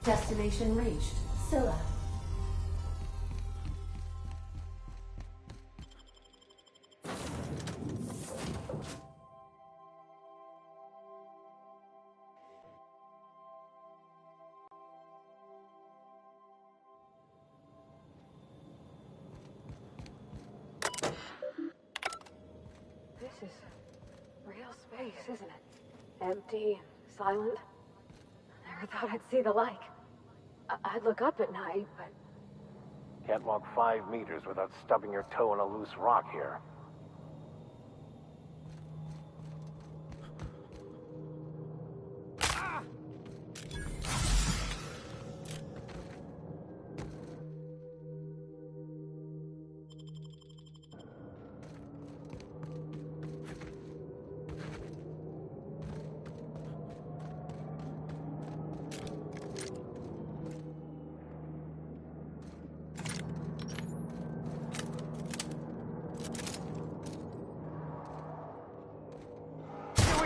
Destination reached. Scylla. This is real space, isn't it? Empty and silent. Never thought I'd see the like. I'd look up at night, but... Can't walk 5 meters without stubbing your toe in a loose rock here.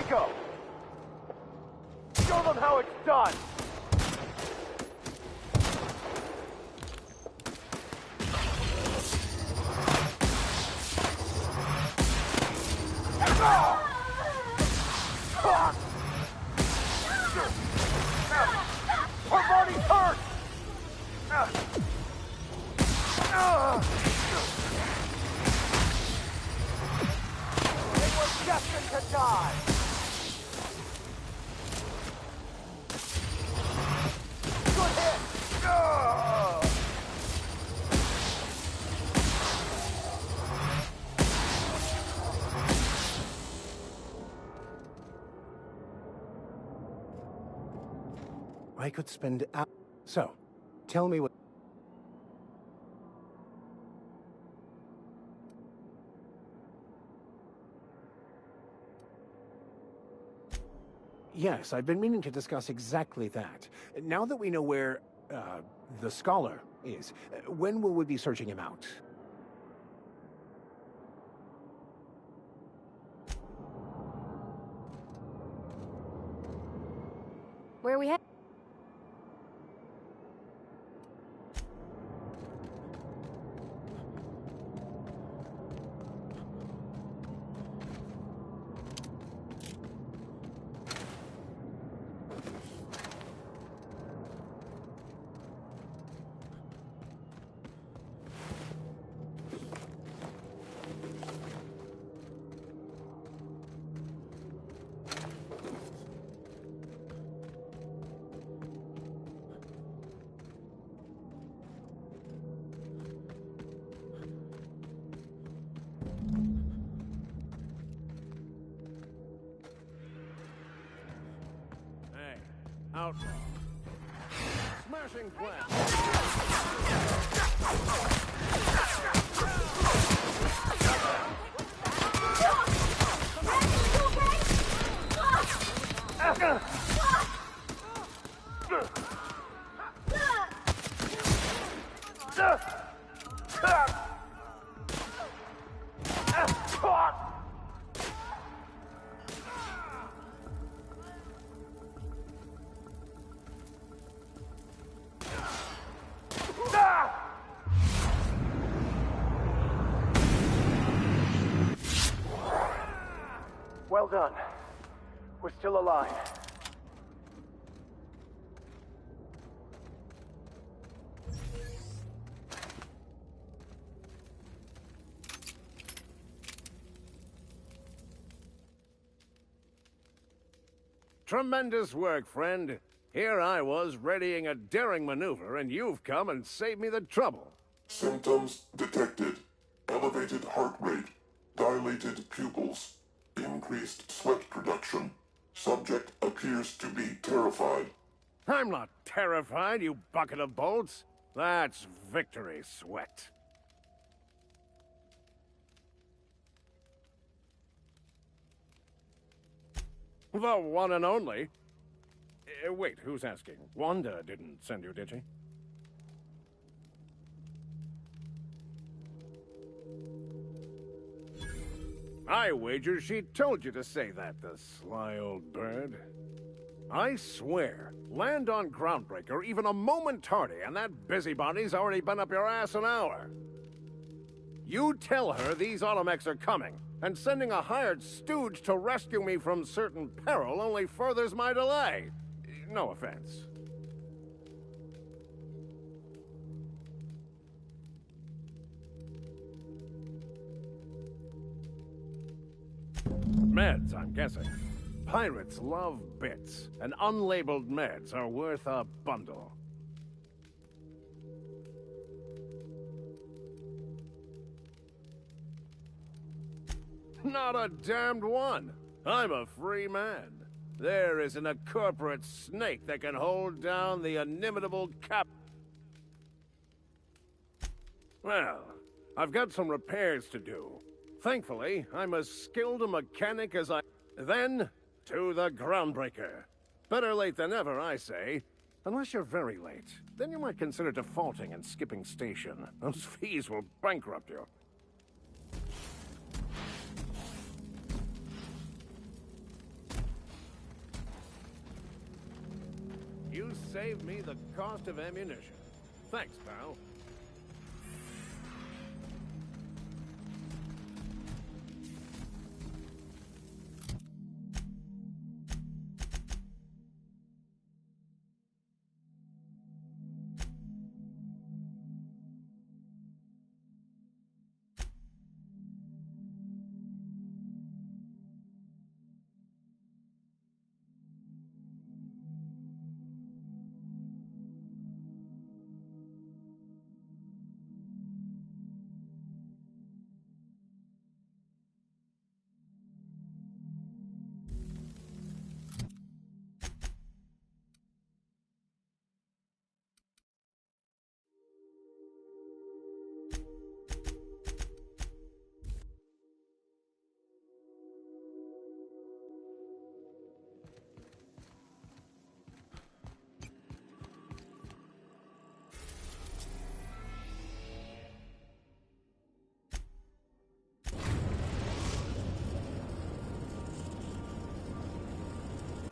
Go! Show them how it's done! Her body's hurt! They were destined to die! I could spend hours. So, tell me what... Yes, I've been meaning to discuss exactly that. Now that we know where, the Scholar is, when will we be searching him out? Where are we headed? Outlaw. Smashing plan. Well done. We're still alive. Tremendous work, friend. Here I was readying a daring maneuver, and you've come and saved me the trouble. Symptoms detected. Elevated heart rate, dilated pupils, increased sweat production. Subject appears to be terrified. I'm not terrified, you bucket of bolts. That's victory sweat. The one and only. Wait, who's asking? Wanda didn't send you, did she? I wager she told you to say that, the sly old bird. I swear, land on Groundbreaker even a moment tardy, and that busybody's already been up your ass an hour. You tell her these automechs are coming, and sending a hired stooge to rescue me from certain peril only furthers my delay. No offense. Meds, I'm guessing. Pirates love bits, and unlabeled meds are worth a bundle. Not a damned one. I'm a free man. There isn't a corporate snake that can hold down the inimitable cap. Well, I've got some repairs to do. Thankfully, I'm as skilled a mechanic as I... Then, to the Groundbreaker. Better late than never, I say. Unless you're very late. Then you might consider defaulting and skipping station. Those fees will bankrupt you. You saved me the cost of ammunition. Thanks, pal.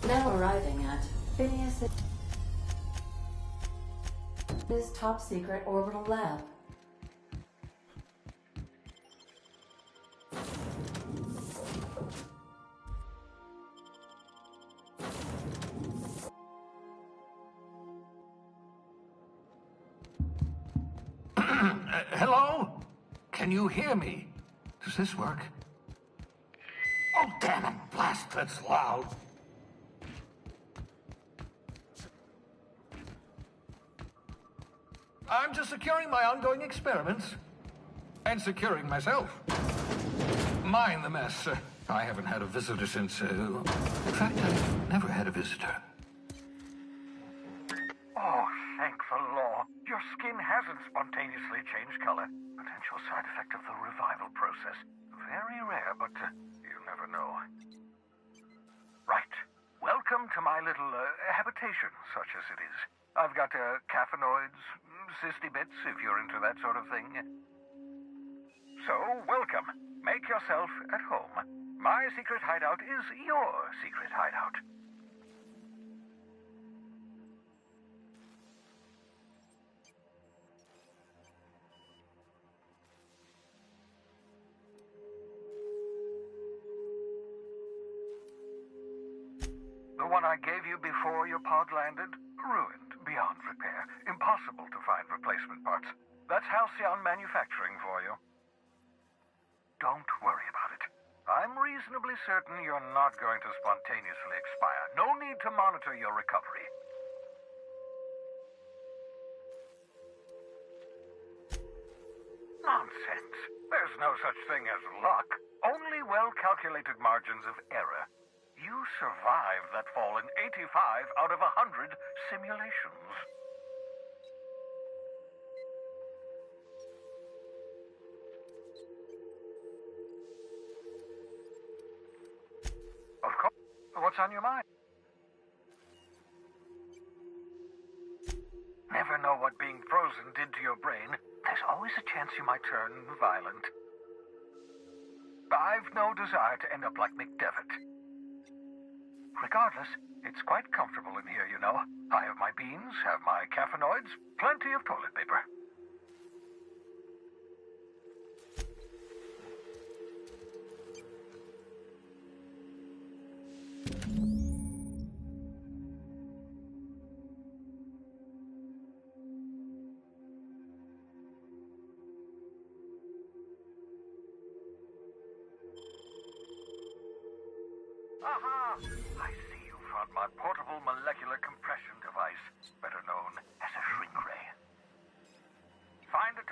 Now arriving at Phineas' top secret orbital lab. Hello? Can you hear me? Does this work? Oh, damn it, blast, that's loud. I'm just securing my ongoing experiments. And securing myself. Mind the mess. I haven't had a visitor since, in fact, I've never had a visitor. Oh, thank the law. Your skin hasn't spontaneously changed color. Potential side effect of the revival process. Very rare, but you never know. Right. Welcome to my little habitation, such as it is. I've got caffeinoids, cysty bits, if you're into that sort of thing. So, welcome. Make yourself at home. My secret hideout is your secret hideout. The one I gave you before your pod landed? Ruined, beyond repair. Impossible to find replacement parts. That's Halcyon Manufacturing for you. Don't worry about it. I'm reasonably certain you're not going to spontaneously expire. No need to monitor your recovery. Nonsense. There's no such thing as luck. Only well-calculated margins of error. You survived that fall in 85 out of 100 simulations. Of course. What's on your mind? Never know what being frozen did to your brain. There's always a chance you might turn violent. I've no desire to end up like McDevitt. Regardless, it's quite comfortable in here, you know. I have my beans, have my caffeinoids, plenty of toilet paper. Aha! I see you found my portable molecular compression device, better known as a shrink ray. Find a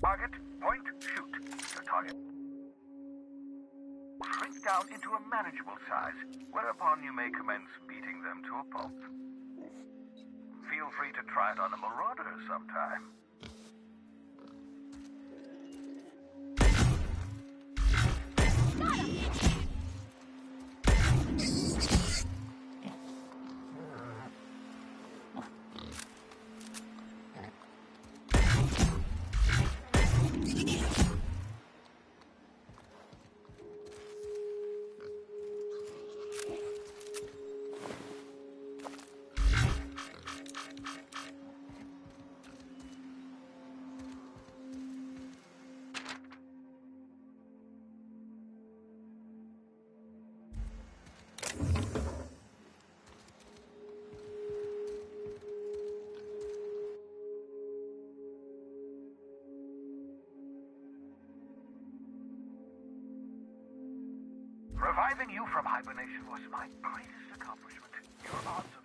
target, point, shoot. The target shrink down into a manageable size, whereupon you may commence beating them to a pulp. Feel free to try it on a marauder sometime. Reviving you from hibernation was my greatest accomplishment. Your odds of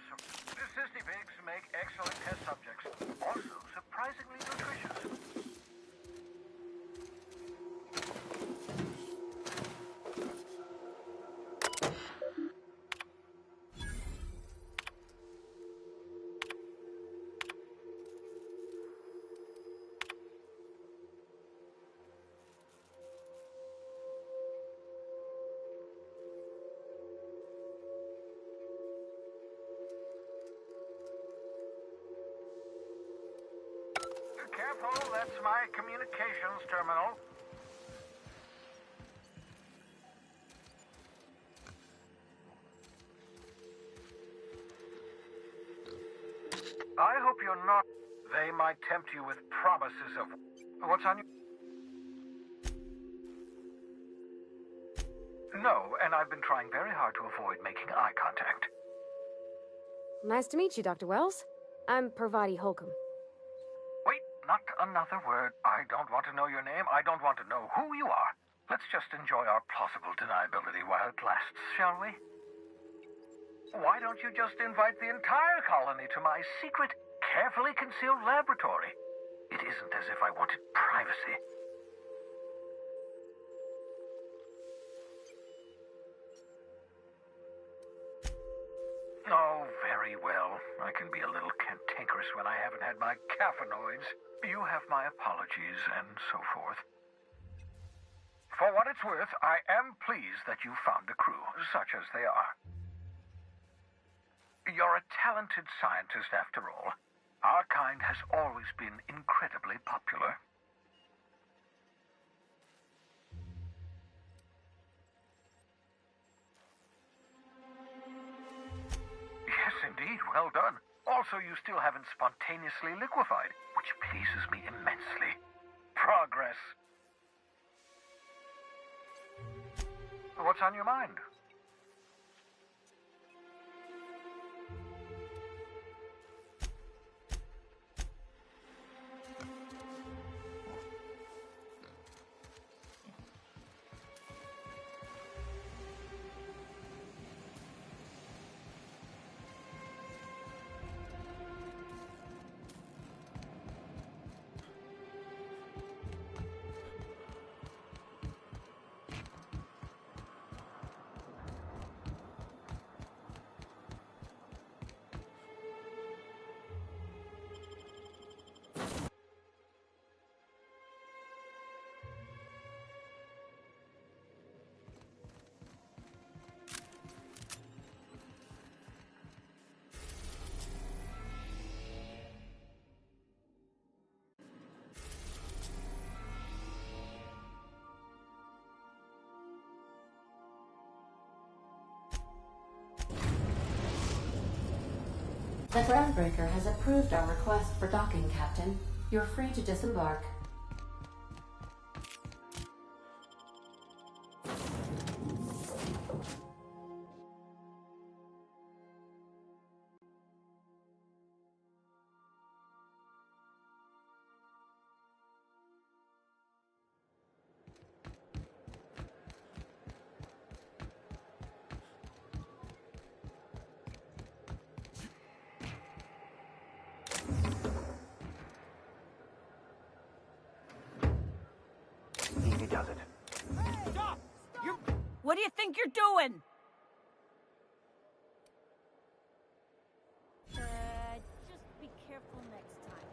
The cysty pigs make excellent test subjects. Also surprisingly nutritious. Careful, that's my communications terminal. I hope you're not. They might tempt you with promises of... What's on your... No, and I've been trying very hard to avoid making eye contact. Nice to meet you, Dr. Wells. I'm Parvati Holcomb. Wait, not another word. I don't want to know your name. I don't want to know who you are. Let's just enjoy our plausible deniability while it lasts, shall we? Why don't you just invite the entire colony to my secret, carefully concealed laboratory? It isn't as if I wanted privacy. Oh, very well. I can be a little cantankerous when I haven't had my caffeinoids. You have my apologies and so forth. For what it's worth, I am pleased that you found a crew, such as they are. You're a talented scientist, after all. Our kind has always been incredibly popular. Yes, indeed. Well done. Also, you still haven't spontaneously liquefied, which pleases me immensely. Progress. What's on your mind? The Groundbreaker has approved our request for docking, Captain. You're free to disembark. Easy does it. Stop! What do you think you're doing? Just be careful next time.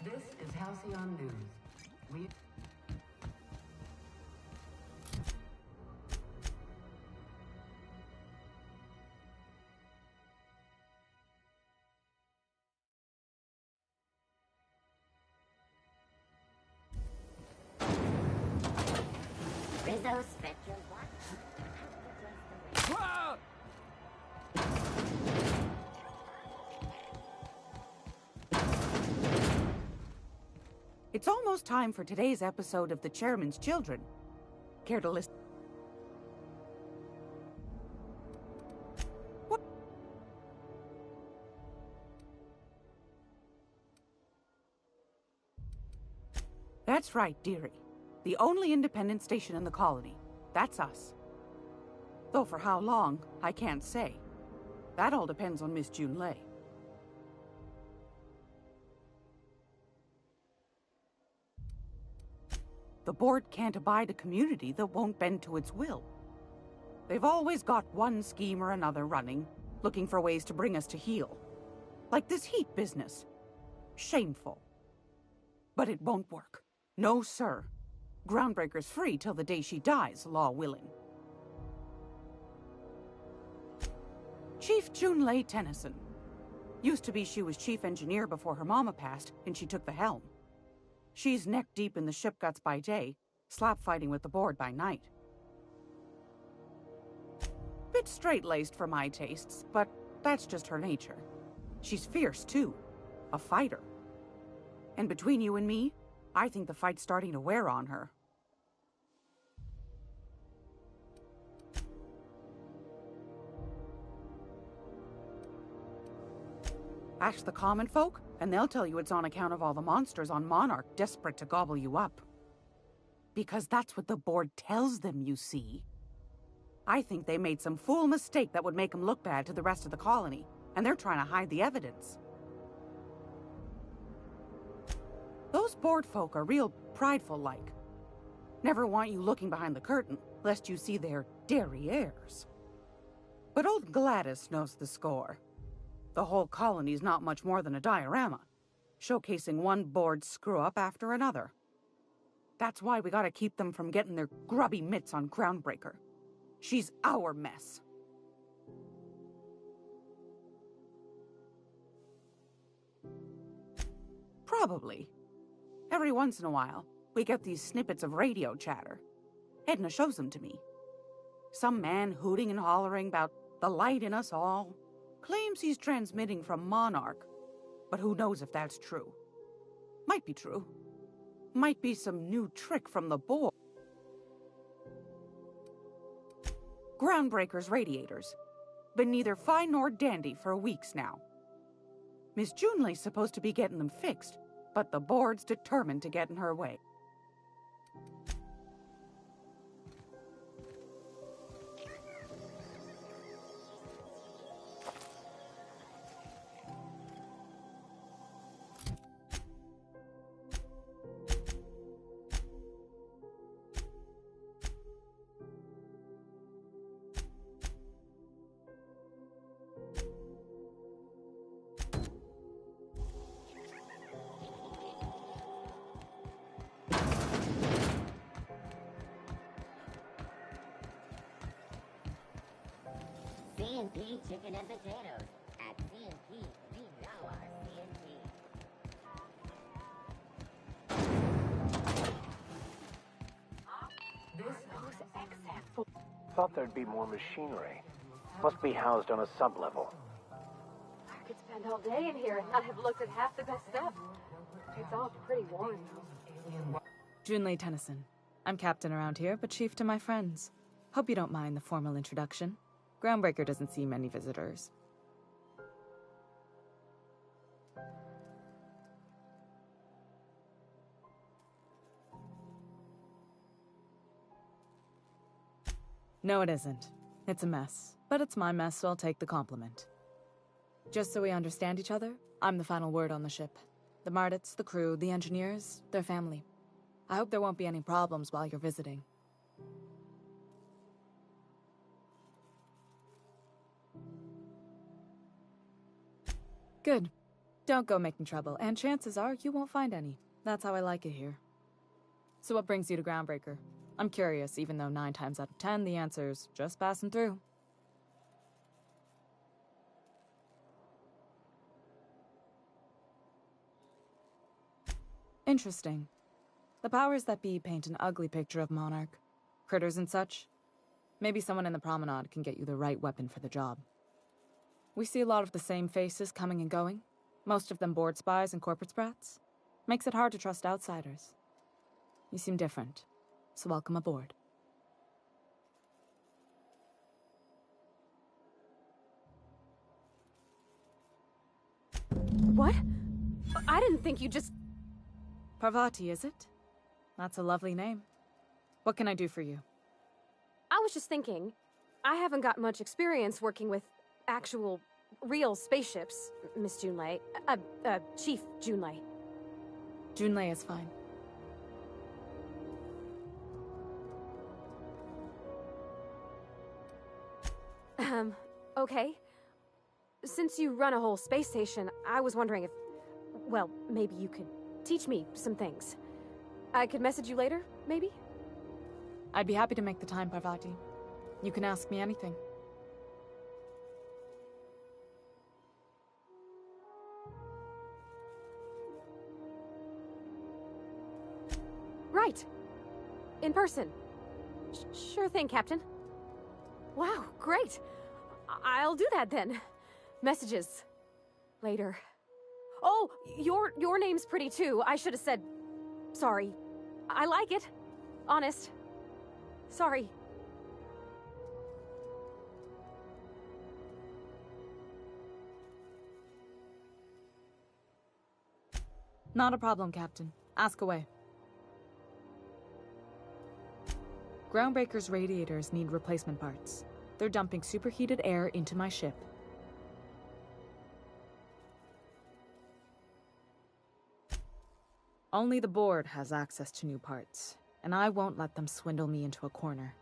This is Halcyon News. We... Rizzo Spectrum Watch. It's almost time for today's episode of The Chairman's Children. Care to listen? What? That's right, dearie. The only independent station in the colony. That's us. Though for how long, I can't say. That all depends on Miss Junlei. The board can't abide a community that won't bend to its will. They've always got one scheme or another running, looking for ways to bring us to heel. Like this heat business. Shameful. But it won't work. No, sir. Groundbreaker's free till the day she dies, law willing. Chief Junlei Tennyson. Used to be she was chief engineer before her mama passed, and she took the helm. She's neck-deep in the ship guts by day, slap-fighting with the board by night. Bit straight-laced for my tastes, but that's just her nature. She's fierce, too. A fighter. And between you and me, I think the fight's starting to wear on her. Ask the common folk, and they'll tell you it's on account of all the monsters on Monarch desperate to gobble you up. Because that's what the board tells them, you see. I think they made some fool mistake that would make them look bad to the rest of the colony, and they're trying to hide the evidence. Those board folk are real prideful-like. Never want you looking behind the curtain, lest you see their derrieres. But old Gladys knows the score. The whole colony's not much more than a diorama, showcasing one board screw-up after another. That's why we gotta keep them from getting their grubby mitts on Groundbreaker. She's our mess. Probably. Every once in a while, we get these snippets of radio chatter. Edna shows them to me. Some man hooting and hollering about the light in us all. Claims he's transmitting from Monarch. But who knows if that's true. Might be true. Might be some new trick from the board. Groundbreaker's radiators. Been neither fine nor dandy for weeks now. Miss Junlei's supposed to be getting them fixed, but the board's determined to get in her way. C&P chicken and potatoes. At C&P, we know our C&P. This looks excellent. Thought there'd be more machinery. Must be housed on a sub-level. I could spend all day in here and not have looked at half the best stuff. It's all pretty worn, though. Junlei Tennyson. I'm captain around here, but chief to my friends. Hope you don't mind the formal introduction. Groundbreaker doesn't see many visitors. No, it isn't. It's a mess. But it's my mess, so I'll take the compliment. Just so we understand each other, I'm the final word on the ship. The Mardits, the crew, the engineers, their family. I hope there won't be any problems while you're visiting. Good. Don't go making trouble, and chances are you won't find any. That's how I like it here. So what brings you to Groundbreaker? I'm curious, even though 9 times out of 10 the answer's just passing through. Interesting. The powers that be paint an ugly picture of Monarch. Critters and such. Maybe someone in the promenade can get you the right weapon for the job. We see a lot of the same faces coming and going, most of them board spies and corporate sprats. Makes it hard to trust outsiders. You seem different, so welcome aboard. What? I didn't think you just... Parvati, is it? That's a lovely name. What can I do for you? I was just thinking, I haven't got much experience working with actual, real spaceships, Miss Junlei. Chief Junlei. Junlei is fine. Okay. Since you run a whole space station, I was wondering if... Well, maybe you could teach me some things. I could message you later, maybe? I'd be happy to make the time, Parvati. You can ask me anything. Right. In person. Sure thing, Captain. Wow, great. I'll do that then. Messages. Later. Oh, your name's pretty too. I should have said... Sorry. I like it. Honest. Sorry. Not a problem, Captain. Ask away. Groundbreaker's radiators need replacement parts. They're dumping superheated air into my ship. Only the board has access to new parts, and I won't let them swindle me into a corner.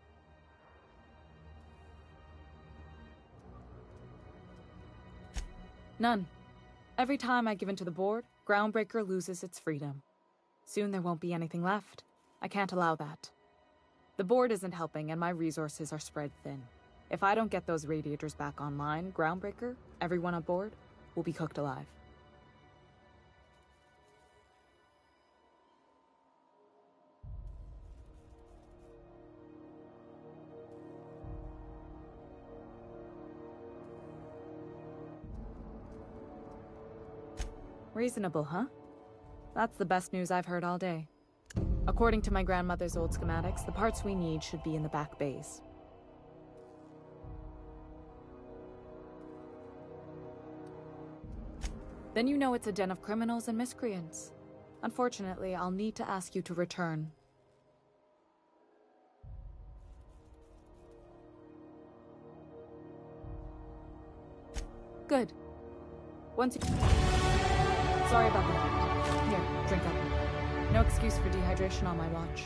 None. Every time I give in to the board, Groundbreaker loses its freedom. Soon there won't be anything left. I can't allow that. The board isn't helping, and my resources are spread thin. If I don't get those radiators back online, Groundbreaker, everyone on board, will be cooked alive. Reasonable, huh? That's the best news I've heard all day. According to my grandmother's old schematics, the parts we need should be in the back bays. Then you know it's a den of criminals and miscreants. Unfortunately, I'll need to ask you to return. Good. Once you... Sorry about the night. Here, drink up. No excuse for dehydration on my watch.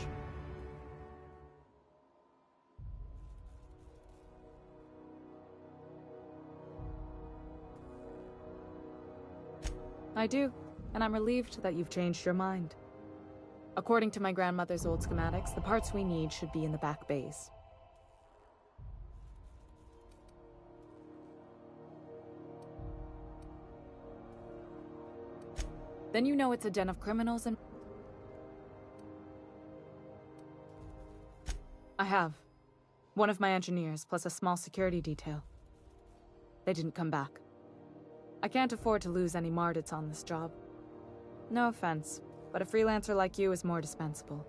I do, and I'm relieved that you've changed your mind. According to my grandmother's old schematics, the parts we need should be in the back bays. Then you know it's a den of criminals and... I have. One of my engineers, plus a small security detail. They didn't come back. I can't afford to lose any Mardits on this job. No offense, but a freelancer like you is more dispensable.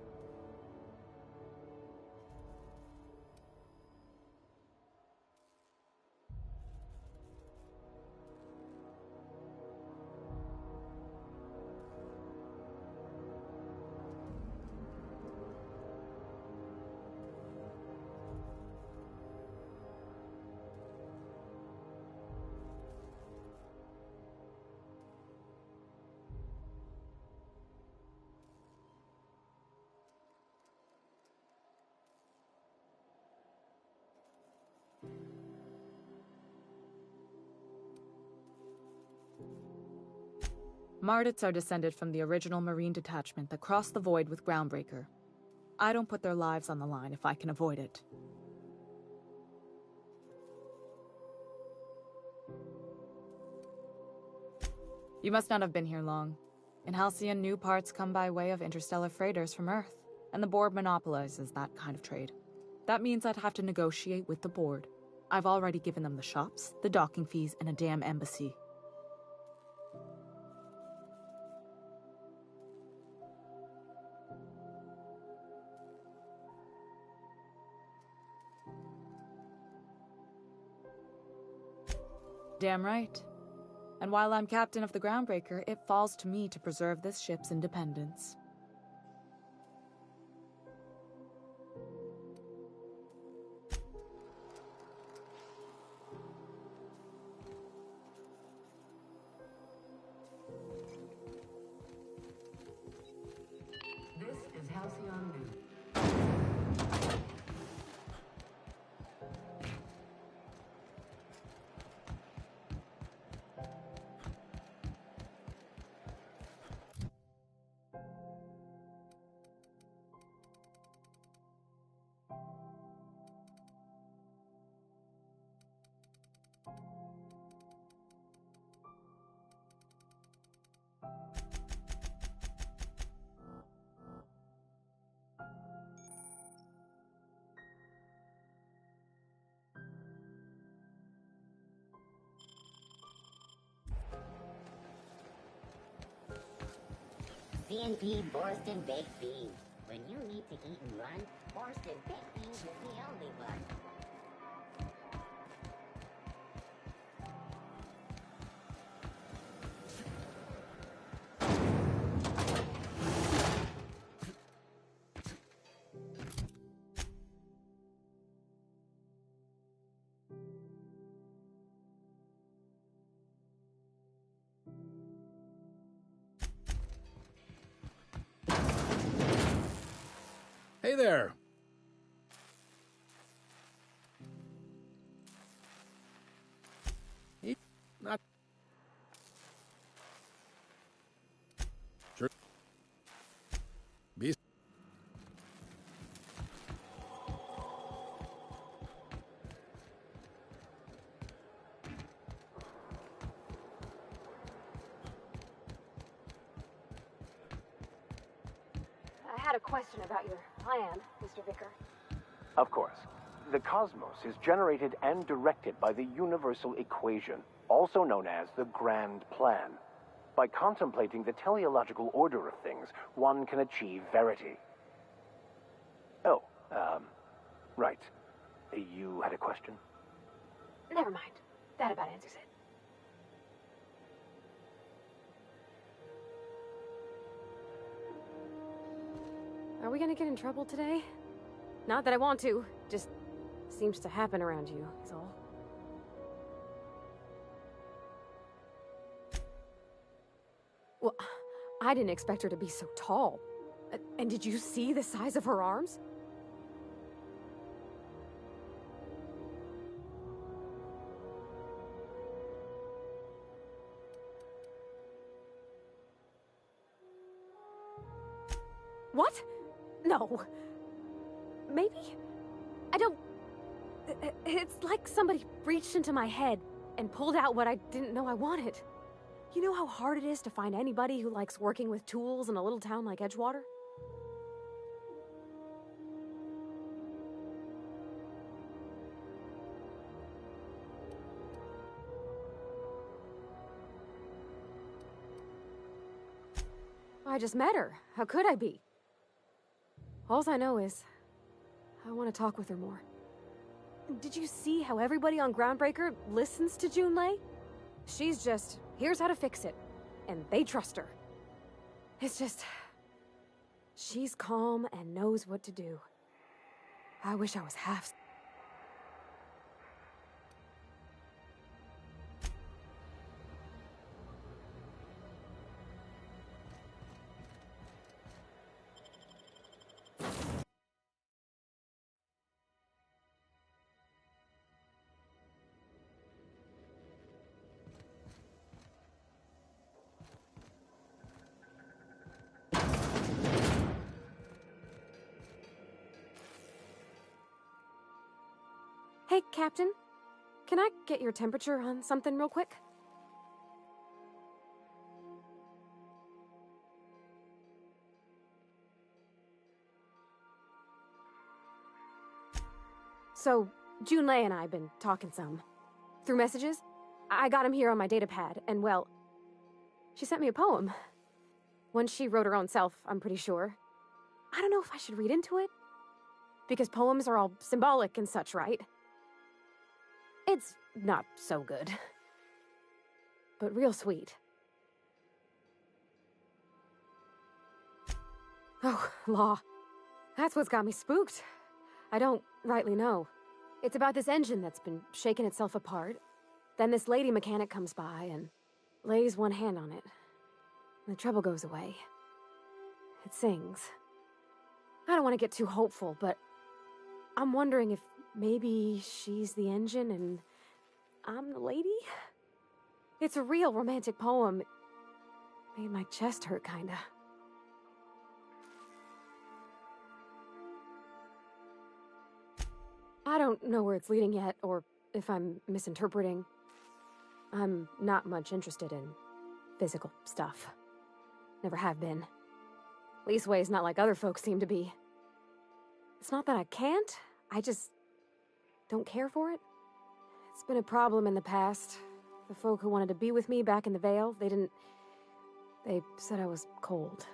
Mardits are descended from the original Marine detachment that crossed the void with Groundbreaker. I don't put their lives on the line if I can avoid it. You must not have been here long. In Halcyon, new parts come by way of interstellar freighters from Earth, and the board monopolizes that kind of trade. That means I'd have to negotiate with the board. I've already given them the shops, the docking fees, and a damn embassy. Damn right. And while I'm captain of the Groundbreaker, it falls to me to preserve this ship's independence. This is Halcyon News. CNP Borston Baked Beans. When you need to eat and run, Borston Baked Beans is the only one. Hey there! Not sure. Be had a question about your plan, Mr. Vicker. Of course. The cosmos is generated and directed by the universal equation, also known as the Grand Plan. By contemplating the teleological order of things, one can achieve verity. Oh, right. You had a question? Never mind. That about answers it. Are we gonna get in trouble today? Not that I want to, just seems to happen around you, is all. Well, I didn't expect her to be so tall. And did you see the size of her arms? What? No. Maybe? I don't... It's like somebody reached into my head and pulled out what I didn't know I wanted. You know how hard it is to find anybody who likes working with tools in a little town like Edgewater? I just met her. How could I be? Alls I know is, I want to talk with her more. Did you see how everybody on Groundbreaker listens to Junlei? She's just, here's how to fix it. And they trust her. It's just, she's calm and knows what to do. I wish I was half... Hey, Captain. Can I get your temperature on something real quick? So, Junlei and I have been talking some. Through messages. I got him here on my datapad, and well... She sent me a poem. One she wrote her own self, I'm pretty sure. I don't know if I should read into it. Because poems are all symbolic and such, right? It's not so good. But real sweet. Oh, law. That's what's got me spooked. I don't rightly know. It's about this engine that's been shaking itself apart. Then this lady mechanic comes by and lays one hand on it. And the trouble goes away. It sings. I don't want to get too hopeful, but I'm wondering if maybe she's the engine and I'm the lady? It's a real romantic poem. Made my chest hurt, kinda. I don't know where it's leading yet, or if I'm misinterpreting. I'm not much interested in physical stuff. Never have been. Leastways not like other folks seem to be. It's not that I can't, I just don't care for it. It's been a problem in the past. The folk who wanted to be with me back in the Vale, they said I was cold.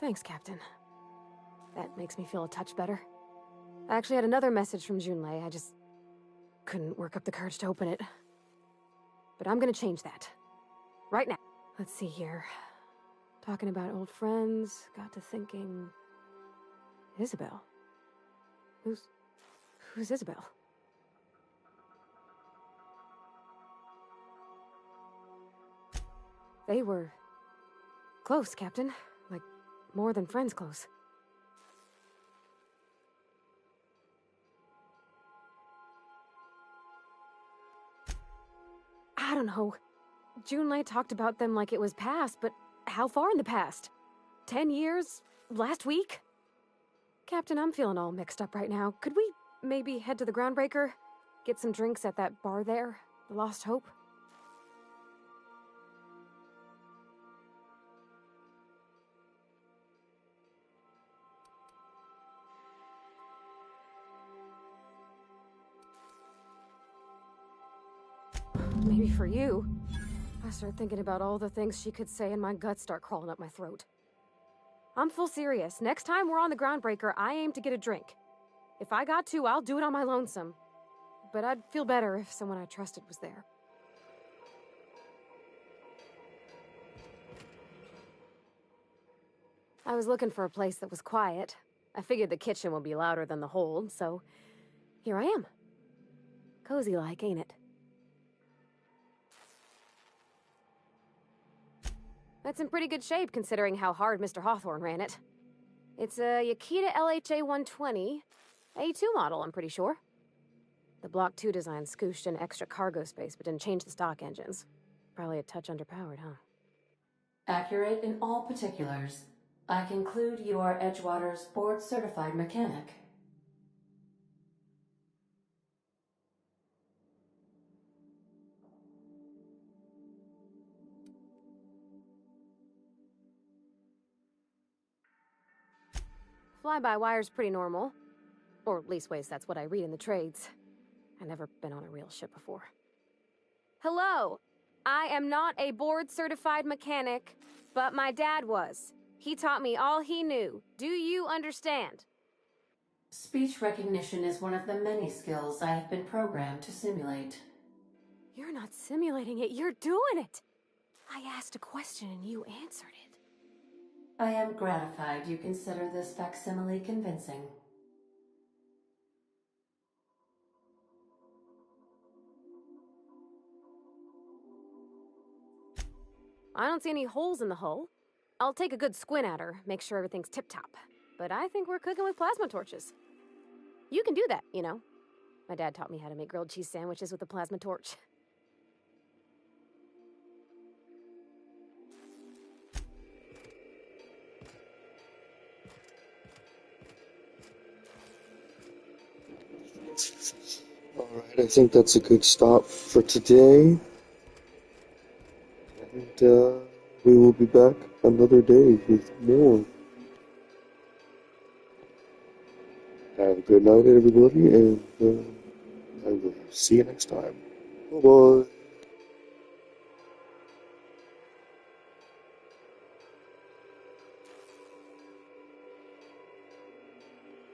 Thanks, Captain. That makes me feel a touch better. I actually had another message from Junlei. I just couldn't work up the courage to open it. But I'm gonna change that. Right now. Let's see here. Talking about old friends, got to thinking... Isabel? Who's Isabel? They were... close, Captain. Like, more than friends close. I don't know. Junlei talked about them like it was past, but how far in the past? 10 years? Last week? Captain, I'm feeling all mixed up right now. Could we maybe head to the Groundbreaker? Get some drinks at that bar there? The Lost Hope? Maybe for you. I start thinking about all the things she could say and my guts start crawling up my throat. I'm full serious. Next time we're on the Groundbreaker, I aim to get a drink. If I got to, I'll do it on my lonesome. But I'd feel better if someone I trusted was there. I was looking for a place that was quiet. I figured the kitchen would be louder than the hold, so here I am. Cozy-like, ain't it? That's in pretty good shape, considering how hard Mr. Hawthorne ran it. It's a Yakita LHA 120, A2 model, I'm pretty sure. The Block 2 design scooshed in extra cargo space, but didn't change the stock engines. Probably a touch underpowered, huh? Accurate in all particulars. I conclude you are Edgewater's board-certified mechanic. Fly-by-wire's pretty normal. Or leastways, that's what I read in the trades. I've never been on a real ship before. Hello! I am not a board-certified mechanic, but my dad was. He taught me all he knew. Do you understand? Speech recognition is one of the many skills I have been programmed to simulate. You're not simulating it, you're doing it! I asked a question and you answered it. I am gratified you consider this facsimile convincing. I don't see any holes in the hull. I'll take a good squint at her, make sure everything's tip-top. But I think we're cooking with plasma torches. You can do that, you know. My dad taught me how to make grilled cheese sandwiches with a plasma torch. Alright, I think that's a good stop for today. And we will be back another day with more. Have a good night, everybody, and I will see you next time. Bye-bye.